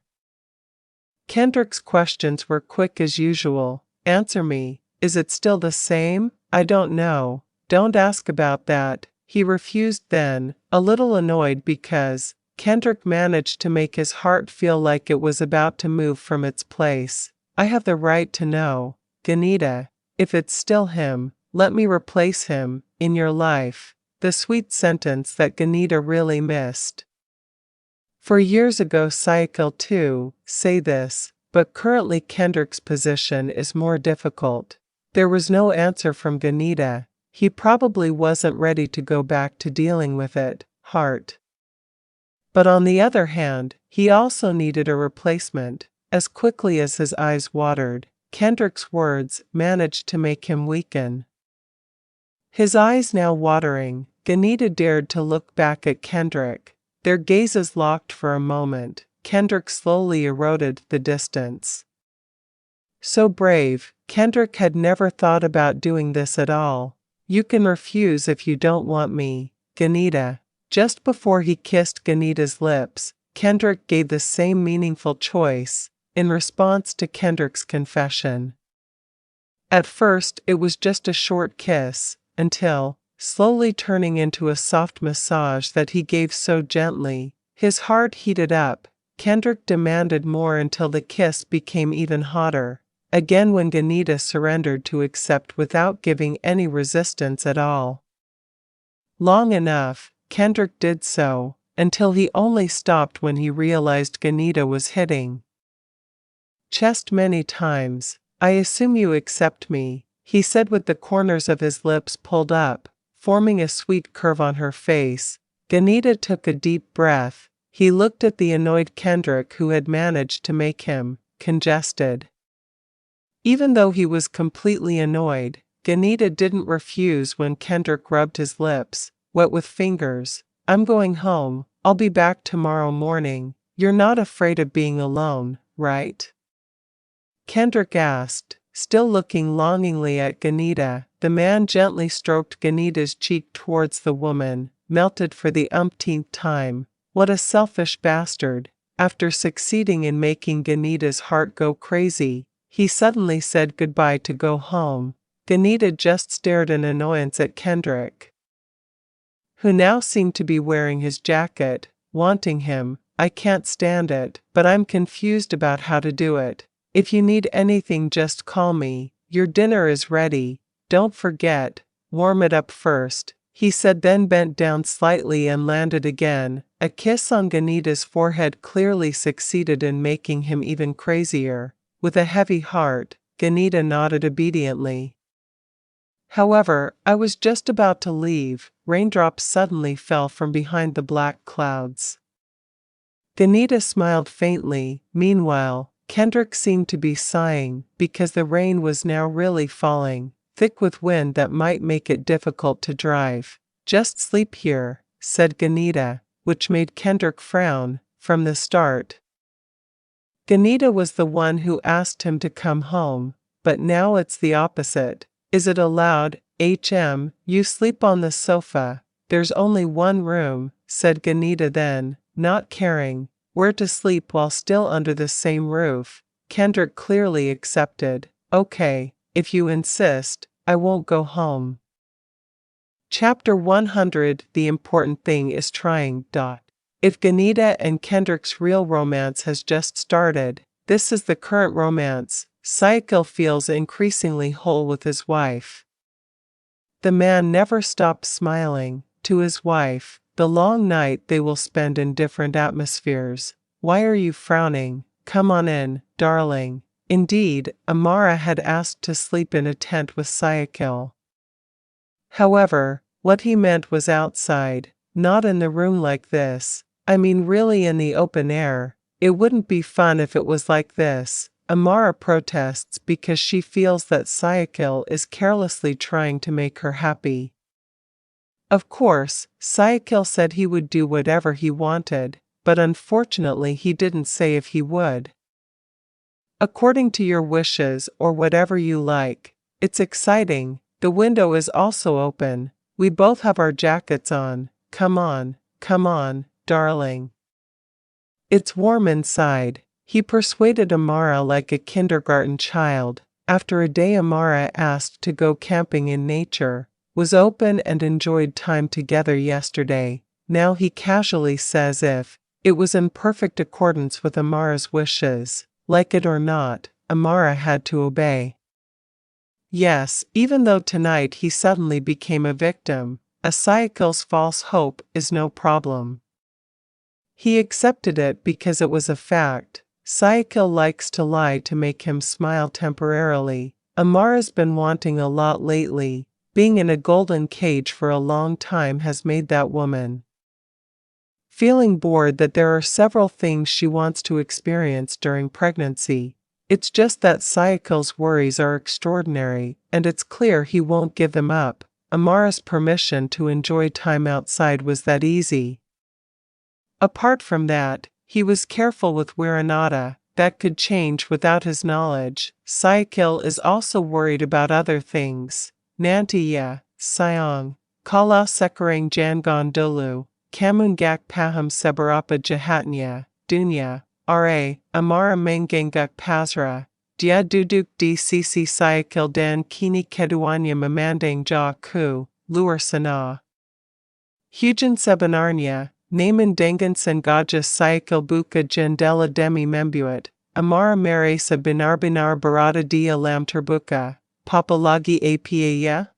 Kendrick's questions were quick as usual. Answer me, is it still the same? I don't know. Don't ask about that. He refused then, a little annoyed because Kendrick managed to make his heart feel like it was about to move from its place. I have the right to know, Ganita, if it's still him, let me replace him, in your life. The sweet sentence that Ganita really missed. For years ago Syakil too say this, but currently Kendrick's position is more difficult. There was no answer from Ganita. He probably wasn't ready to go back to dealing with it, heart. But on the other hand, he also needed a replacement. As quickly as his eyes watered, Kendrick's words managed to make him weaken. His eyes now watering, Ganita dared to look back at Kendrick. Their gazes locked for a moment. Kendrick slowly eroded the distance. So brave, Kendrick had never thought about doing this at all. You can refuse if you don't want me, Ganita. Just before he kissed Ganita's lips, Kendrick gave the same meaningful choice, in response to Kendrick's confession. At first it was just a short kiss, until, slowly turning into a soft massage that he gave so gently, his heart heated up. Kendrick demanded more until the kiss became even hotter. Again when Ganita surrendered to accept without giving any resistance at all. Long enough, Kendrick did so, until he only stopped when he realized Ganita was hitting chest many times. I assume you accept me, he said with the corners of his lips pulled up, forming a sweet curve on her face. Ganita took a deep breath. He looked at the annoyed Kendrick who had managed to make him congested. Even though he was completely annoyed, Ganita didn't refuse when Kendrick rubbed his lips, wet with fingers. I'm going home, I'll be back tomorrow morning. You're not afraid of being alone, right? Kendrick asked, still looking longingly at Ganita. The man gently stroked Ganita's cheek towards the woman, melted for the umpteenth time. What a selfish bastard. After succeeding in making Ganita's heart go crazy, he suddenly said goodbye to go home. Ganita just stared in annoyance at Kendrick, who now seemed to be wearing his jacket, wanting him. I can't stand it, but I'm confused about how to do it. If you need anything just call me. Your dinner is ready. Don't forget, warm it up first, he said, then bent down slightly and landed again. A kiss on Ganita's forehead clearly succeeded in making him even crazier. With a heavy heart, Ganita nodded obediently. However, I was just about to leave. Raindrops suddenly fell from behind the black clouds. Ganita smiled faintly. Meanwhile, Kendrick seemed to be sighing, because the rain was now really falling, thick with wind that might make it difficult to drive. Just sleep here, said Ganita, which made Kendrick frown. From the start, Ganita was the one who asked him to come home, but now it's the opposite. Is it allowed, you sleep on the sofa? There's only one room, said Ganita then, not caring where to sleep while still under the same roof. Kendrick clearly accepted. Okay, if you insist, I won't go home. Chapter 100. The important thing is trying. If Ganita and Kendrick's real romance has just started, this is the current romance. Syakil feels increasingly whole with his wife. The man never stops smiling. To his wife, the long night they will spend in different atmospheres. Why are you frowning? Come on in, darling. Indeed, Amara had asked to sleep in a tent with Syakil. However, what he meant was outside, not in the room like this. I mean really in the open air. It wouldn't be fun if it was like this. Amara protests because she feels that Syakil is carelessly trying to make her happy. Of course, Syakil said he would do whatever he wanted, but unfortunately he didn't say if he would. According to your wishes or whatever you like. It's exciting. The window is also open. We both have our jackets on. Come on, darling. It's warm inside. He persuaded Amara like a kindergarten child. After a day Amara asked to go camping in nature, was open and enjoyed time together yesterday. Now he casually says if it was in perfect accordance with Amara's wishes. Like it or not, Amara had to obey. Yes, even though tonight he suddenly became a victim, a Syakil's false hope is no problem. He accepted it because it was a fact. Syakil likes to lie to make him smile temporarily. Amara's been wanting a lot lately. Being in a golden cage for a long time has made that woman feeling bored that there are several things she wants to experience during pregnancy. It's just that Syakil's worries are extraordinary, and it's clear he won't give them up. Amara's permission to enjoy time outside was that easy. Apart from that, he was careful with Wiranata. That could change without his knowledge. Syakil is also worried about other things. Nantiya, Sayong, Kala Sekarang Jangon Dolu, Kamungak Paham Sebarapa Jahatnya, Dunya, Ra, Amara Mangangak Pasra, Dia Duduk DCC Syakil Dan Kini Keduanya Mamandang Ja Ku, Luar Sana. Hujan Sebenarnya, Naman Dangan Sengaja Syakil Buka Jendela Demi Membuat, Amara Meresa Binar Barada Dia Lam Terbuka, Papalagi Apa?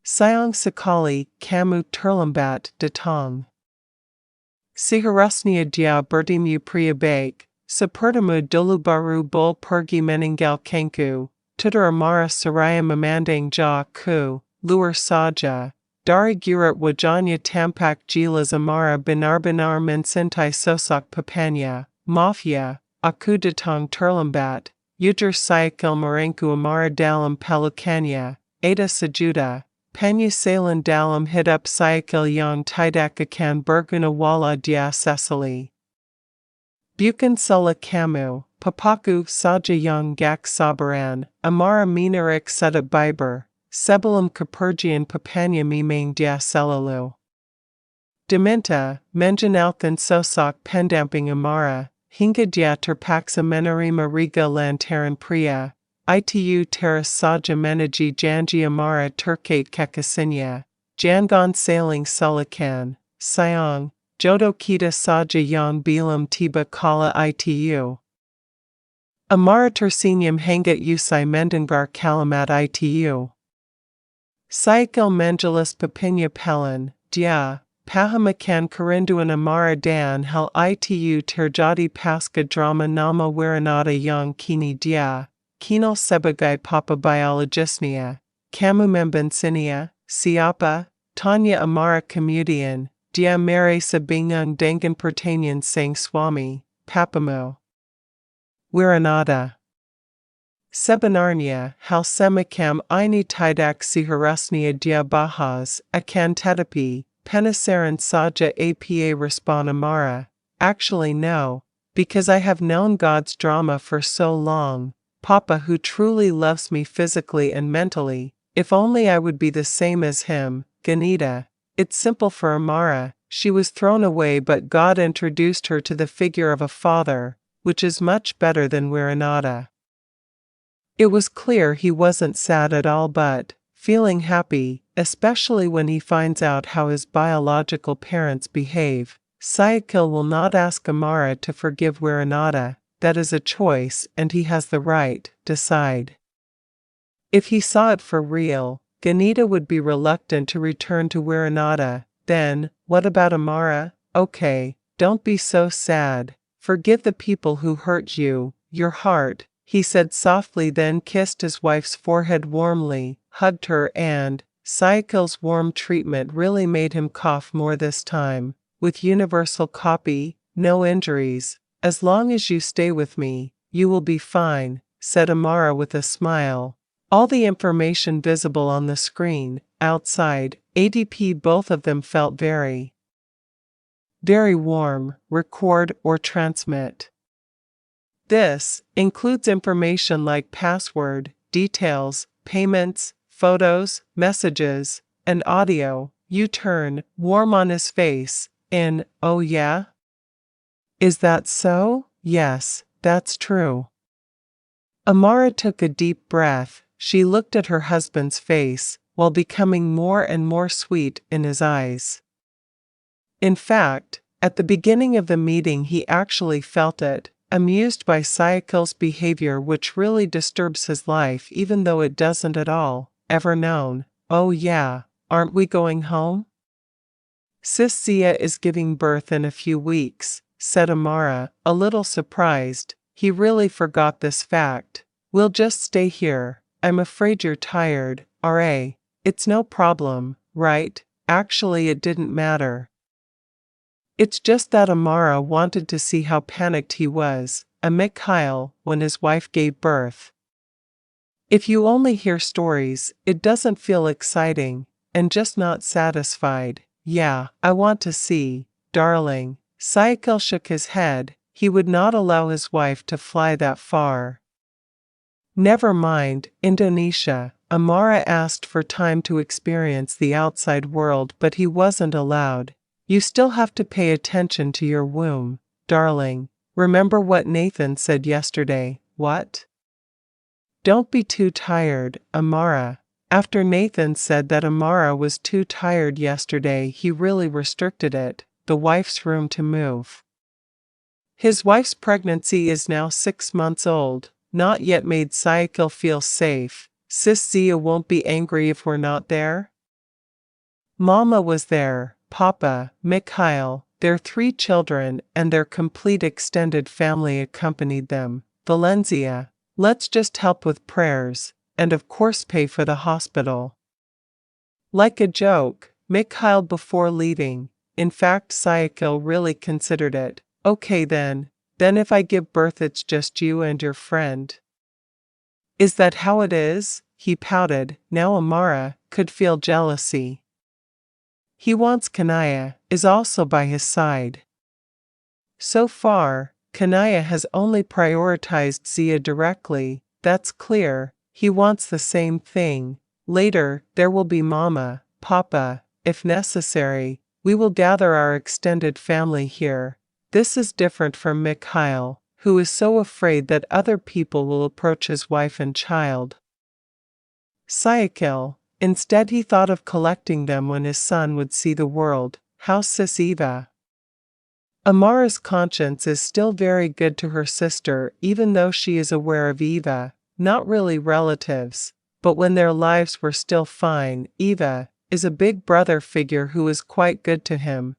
Sayang Sekali, Kamu Terlambat, Datang. Siharusnia Dia Bertimu Priya Baik, Sepertamu Dulu Baru Bul Pergi Meninggal Kanku, Tutor Amara Saraya Mamandang Ja Ku, Luar Saja. Dari Gurat Wajanya Tampak Jilas Amara Binar Mensentai Sosak Papanya, Mafia, Aku Datang Terlambat, Ujar Syakil Marenku Amara Dalam Pelukanya, Ada Sajuda, Panya Salan Dalam Hidup Syakil Yang Tidakakan Bergunawala Dia Cecily. Bukan Sula Kamu, Papaku Saja Yang Gak Sabaran, Amara Minarik Sedap Biber. Sebelum Kepergian Papanya Mimang Dia Selalu. Diminta, Menjanalkan Sosak Pendamping Amara, Hingga Dia Terpaksa Menerima Riga Lantaran Pria, Itu Teras Saja Menaji Janji Amara Terkate Kakasinya, Jangon Sailing Sulakan, Sayang, Jodo Kita Saja Yang Bilam Tiba Kala Itu. Amara Tersinyam Hangat Usai Mendengar Kalamat Itu. Syakil Menjelis Papinya Pelan, Dia, Pahamakan Kerinduan Amara Dan Hal Itu Terjadi Pasca Drama Nama Wiranata Yang Kini Dia, Kinal Sebagai Papa Biologisnia, Kamu Membensinia, Siapa, Tanya Amara Kemudian, Dia Mere Sabingang Dangan Pertanian Sang Swami, Papamu. Wiranata. Sebenarnya, hal semacam ini tidak seharusnya dia bahas, akan tetapi, penasaran saja apa respon Amara. Actually no, because I have known God's drama for so long, Papa who truly loves me physically and mentally, if only I would be the same as him, Ganita. It's simple for Amara, she was thrown away but God introduced her to the figure of a father, which is much better than Wiranata. It was clear he wasn't sad at all but feeling happy, especially when he finds out how his biological parents behave. Syakil will not ask Amara to forgive Wiranata, that is a choice and he has the right, decide. If he saw it for real, Ganita would be reluctant to return to Wiranata, then, what about Amara? Okay, don't be so sad, forgive the people who hurt you, your heart. He said softly, then kissed his wife's forehead warmly, hugged her and, Syakil's warm treatment really made him cough more this time. With universal copy, no injuries. As long as you stay with me, you will be fine, said Amara with a smile. All the information visible on the screen, outside, ADP both of them felt very warm, record or transmit. This includes information like password, details, payments, photos, messages, and audio. U-turn, warm on his face, in, oh yeah? Is that so? Yes, that's true. Amara took a deep breath. She looked at her husband's face, while becoming more and more sweet in his eyes. In fact, at the beginning of the meeting he actually felt it, amused by Syakil's behavior which really disturbs his life even though it doesn't at all, ever known. Oh yeah, aren't we going home? Sis Zia is giving birth in a few weeks, said Amara, a little surprised. He really forgot this fact. We'll just stay here. I'm afraid you're tired, R.A. It's no problem, right? Actually, it didn't matter. It's just that Amara wanted to see how panicked he was, a Mikhail, when his wife gave birth. If you only hear stories, it doesn't feel exciting, and just not satisfied. Yeah, I want to see, darling. Syakil shook his head. He would not allow his wife to fly that far. Never mind, Indonesia. Amara asked for time to experience the outside world, but he wasn't allowed. You still have to pay attention to your womb, darling. Remember what Nathan said yesterday, what? Don't be too tired, Amara. After Nathan said that Amara was too tired yesterday, he really restricted it, the wife's room to move. His wife's pregnancy is now 6 months old, not yet made Syakil feel safe. Sis Zia won't be angry if we're not there? Mama was there, Papa, Mikhail, their 3 children and their complete extended family accompanied them. Valencia, let's just help with prayers, and of course pay for the hospital. Like a joke, Mikhail before leaving. In fact, Syakil really considered it. Okay then if I give birth it's just you and your friend. Is that how it is? He pouted. Now Amara could feel jealousy. He wants Kanaya, is also by his side. So far, Kanaya has only prioritized Zia directly, that's clear. He wants the same thing. Later, there will be Mama, Papa, if necessary. We will gather our extended family here. This is different from Mikhail, who is so afraid that other people will approach his wife and child. Syakil, instead he thought of collecting them when his son would see the world. How's Sis Eva? Amara's conscience is still very good to her sister even though she is aware of Eva, not really relatives, but when their lives were still fine. Eva is a big brother figure who is quite good to him.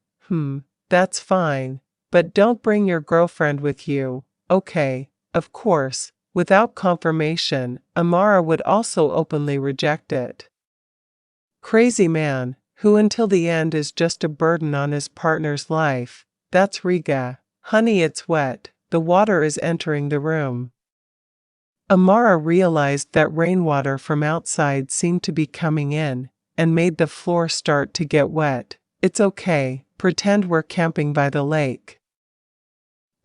That's fine. But don't bring your girlfriend with you. Okay, of course, without confirmation, Amara would also openly reject it. Crazy man, who until the end is just a burden on his partner's life. That's Riga. Honey, it's wet. The water is entering the room. Amara realized that rainwater from outside seemed to be coming in, and made the floor start to get wet. It's okay, pretend we're camping by the lake.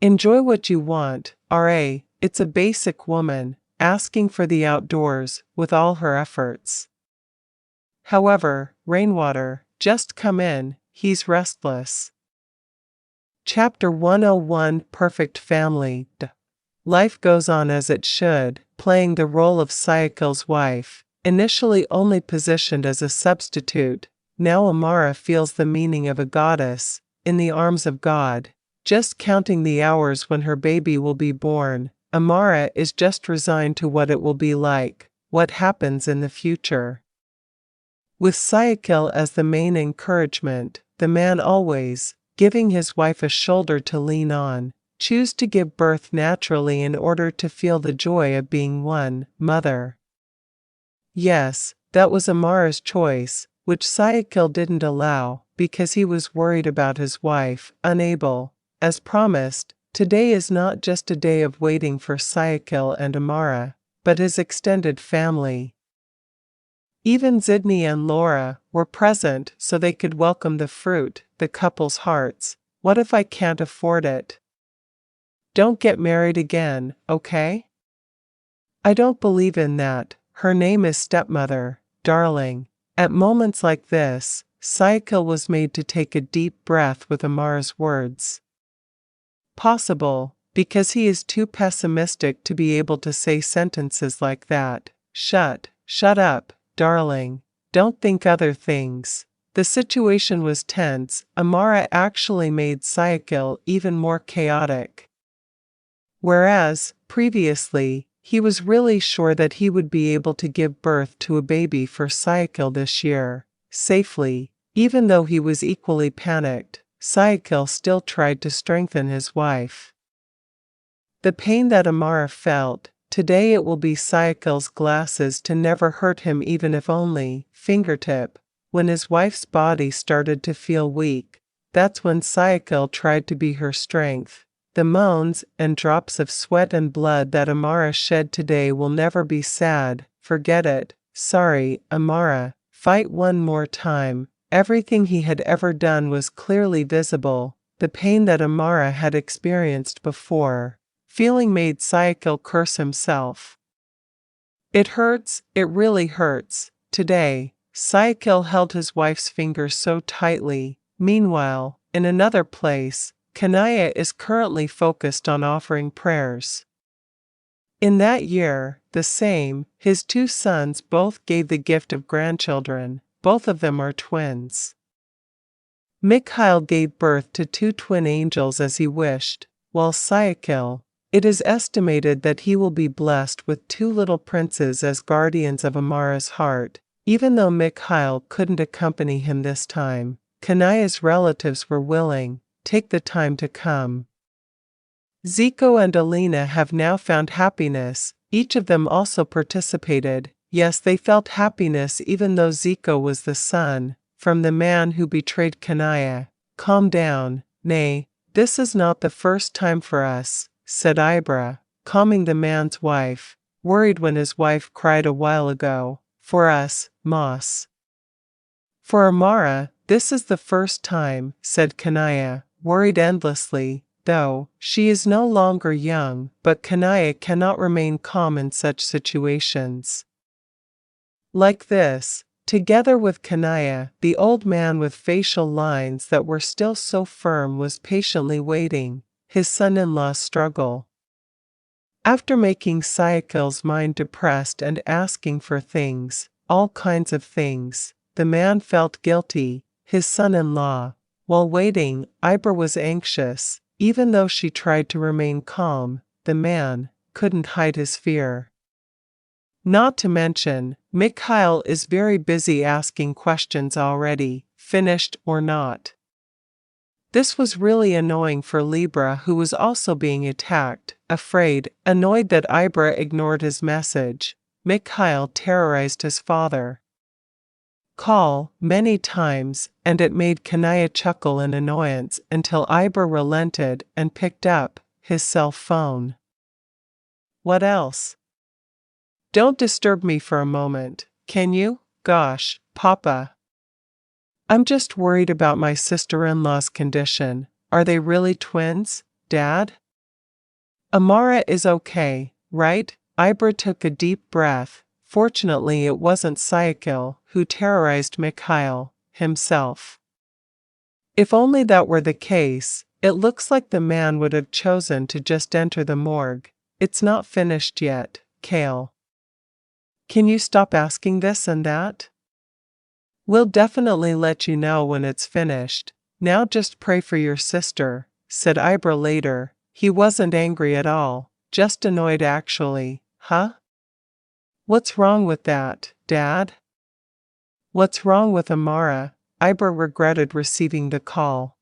Enjoy what you want, R.A. It's a basic woman, asking for the outdoors, with all her efforts. However, rainwater, just come in, he's restless. Chapter 101 Perfect Family. Life goes on as it should, playing the role of Syakil's wife, initially only positioned as a substitute. Now Amara feels the meaning of a goddess, in the arms of God. Just counting the hours when her baby will be born, Amara is just resigned to what it will be like, what happens in the future. With Syakil as the main encouragement, the man always, giving his wife a shoulder to lean on, choose to give birth naturally in order to feel the joy of being one mother. Yes, that was Amara's choice, which Syakil didn't allow, because he was worried about his wife, unable. As promised, today is not just a day of waiting for Syakil and Amara, but his extended family. Even Zidney and Laura were present so they could welcome the fruit, the couple's hearts. What if I can't afford it? Don't get married again, okay? I don't believe in that. Her name is stepmother, darling. At moments like this, Syakil was made to take a deep breath with Amara's words. Possible, because he is too pessimistic to be able to say sentences like that. Shut up, darling. Don't think other things. The situation was tense. Amara actually made Syakil even more chaotic. Whereas, previously, he was really sure that he would be able to give birth to a baby for Syakil this year, safely. Even though he was equally panicked, Syakil still tried to strengthen his wife. The pain that Amara felt, Today it will be Syakil's glasses to never hurt him, even if only fingertip. When his wife's body started to feel weak, that's when Syakil tried to be her strength. The moans and drops of sweat and blood that Amara shed today will never be sad. Forget it. Sorry, Amara. Fight one more time. Everything he had ever done was clearly visible. The pain that Amara had experienced before. Feeling made Syakil curse himself. It hurts, it really hurts. Today, Syakil held his wife's fingers so tightly. Meanwhile, in another place, Kanaya is currently focused on offering prayers. In that year, his two sons both gave the gift of grandchildren. Both of them are twins. Mikhail gave birth to two twin angels as he wished, while Syakil, it is estimated that he will be blessed with two little princes as guardians of Amara's heart. Even though Mikhail couldn't accompany him this time, Kanaya's relatives were willing. Take the time to come. Zico and Alina have now found happiness. Each of them also participated. Yes, they felt happiness even though Zico was the son from the man who betrayed Kanaya. Calm down. Nay, this is not the first time for us, said Ibra, calming the man's wife, worried when his wife cried a while ago. For us, Moss. For Amara, this is the first time, said Kanaya, worried endlessly, though she is no longer young, but Kanaya cannot remain calm in such situations. Like this, together with Kanaya, the old man with facial lines that were still so firm was patiently waiting, his son-in-law's struggle. After making Syakil's mind depressed and asking for things, all kinds of things, the man felt guilty, his son-in-law. While waiting, Ibra was anxious. Even though she tried to remain calm, the man couldn't hide his fear. Not to mention, Mikhail is very busy asking questions already, finished or not. This was really annoying for Libra, who was also being attacked. Afraid, annoyed that Ibra ignored his message, Mikhail terrorized his father. Call many times, and it made Kanaya chuckle in annoyance until Ibra relented and picked up his cell phone. What else? Don't disturb me for a moment, can you? Gosh, Papa. I'm just worried about my sister-in-law's condition. Are they really twins, Dad? Amara is okay, right? Ibra took a deep breath. Fortunately, it wasn't Syakil who terrorized Mikhail himself. If only that were the case, it looks like the man would have chosen to just enter the morgue. It's not finished yet, Kale. Can you stop asking this and that? We'll definitely let you know when it's finished. Now just pray for your sister, said Ibra later. He wasn't angry at all, just annoyed actually. Huh? What's wrong with that, Dad? What's wrong with Amara? Ibra regretted receiving the call.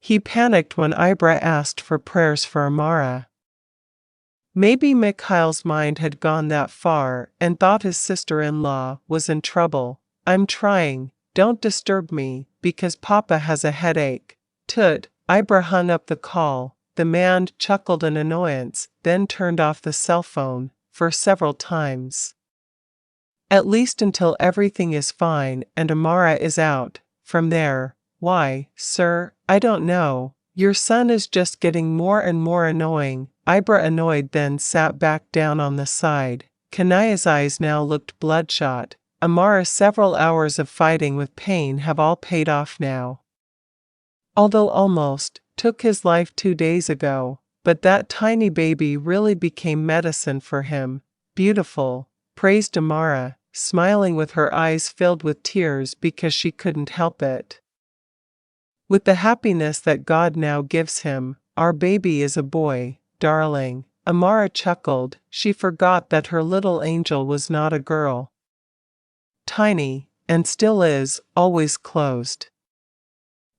He panicked when Ibra asked for prayers for Amara. Maybe Mikhail's mind had gone that far and thought his sister-in-law was in trouble. I'm trying, don't disturb me, because Papa has a headache. Tut, Ibra hung up the call. The man chuckled in annoyance, then turned off the cell phone for several times. At least until everything is fine and Amara is out. From there, why, sir, I don't know. Your son is just getting more and more annoying. Ibra, annoyed, then sat back down on the side. Kanaya's eyes now looked bloodshot. Amara's several hours of fighting with pain have all paid off now. Although almost took his life 2 days ago, but that tiny baby really became medicine for him. Beautiful, praised Amara, smiling with her eyes filled with tears because she couldn't help it. With the happiness that God now gives him, our baby is a boy, darling. Amara chuckled. She forgot that her little angel was not a girl. Tiny, and still is, always closed.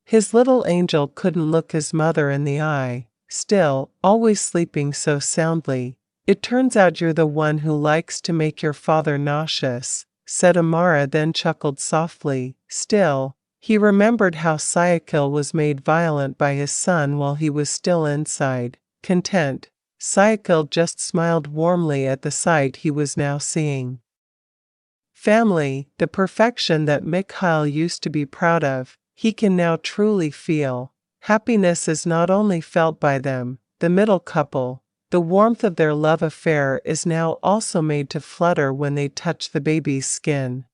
His little angel couldn't look his mother in the eye, still, always sleeping so soundly. It turns out you're the one who likes to make your father nauseous, said Amara, then chuckled softly. Still, he remembered how Syakil was made violent by his son while he was still inside. Content, Syakil just smiled warmly at the sight he was now seeing. Family, the perfection that Mikhail used to be proud of, he can now truly feel. Happiness is not only felt by them, the middle couple. The warmth of their love affair is now also made to flutter when they touch the baby's skin.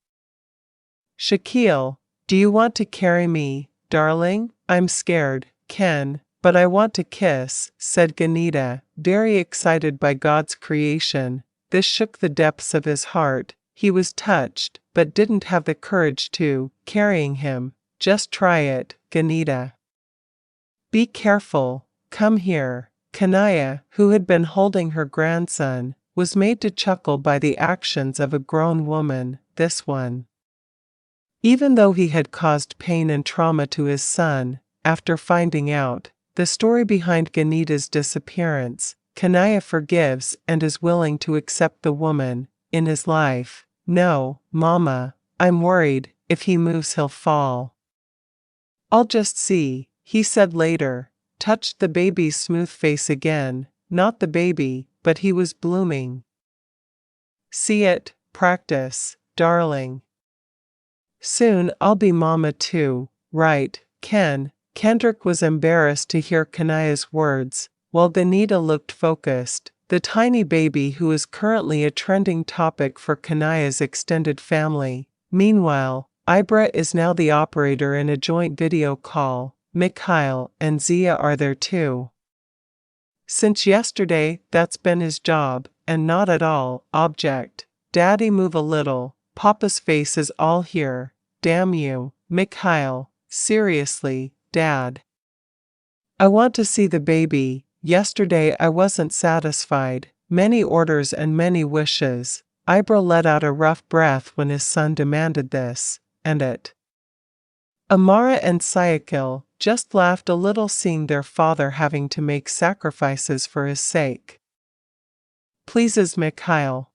Syakil, do you want to carry me, darling? I'm scared, Ken, but I want to kiss, said Ganita, very excited by God's creation. This shook the depths of his heart. He was touched, but didn't have the courage to, carrying him. Just try it, Ganita. Be careful, come here. Kanaya, who had been holding her grandson, was made to chuckle by the actions of a grown woman, this one. Even though he had caused pain and trauma to his son, after finding out the story behind Ganita's disappearance, Kanaya forgives and is willing to accept the woman in his life. No, Mama, I'm worried, if he moves he'll fall. I'll just see, he said later. Touched the baby's smooth face again, not the baby, but he was blooming. See it, practice, darling. Soon I'll be Mama too, right, Ken? Kendrick was embarrassed to hear Kanaya's words, while Ganita looked focused. The tiny baby who is currently a trending topic for Kanaya's extended family. Meanwhile, Ibra is now the operator in a joint video call. Mikhail and Zia are there too. Since yesterday, that's been his job, and not at all, object. Daddy, move a little. Papa's face is all here. Damn you, Mikhail. Seriously, Dad. I want to see the baby. Yesterday I wasn't satisfied. Many orders and many wishes. Ibra let out a rough breath when his son demanded this, and it. Amara and Syakil just laughed a little, seeing their father having to make sacrifices for his sake. Pleases Mikhail.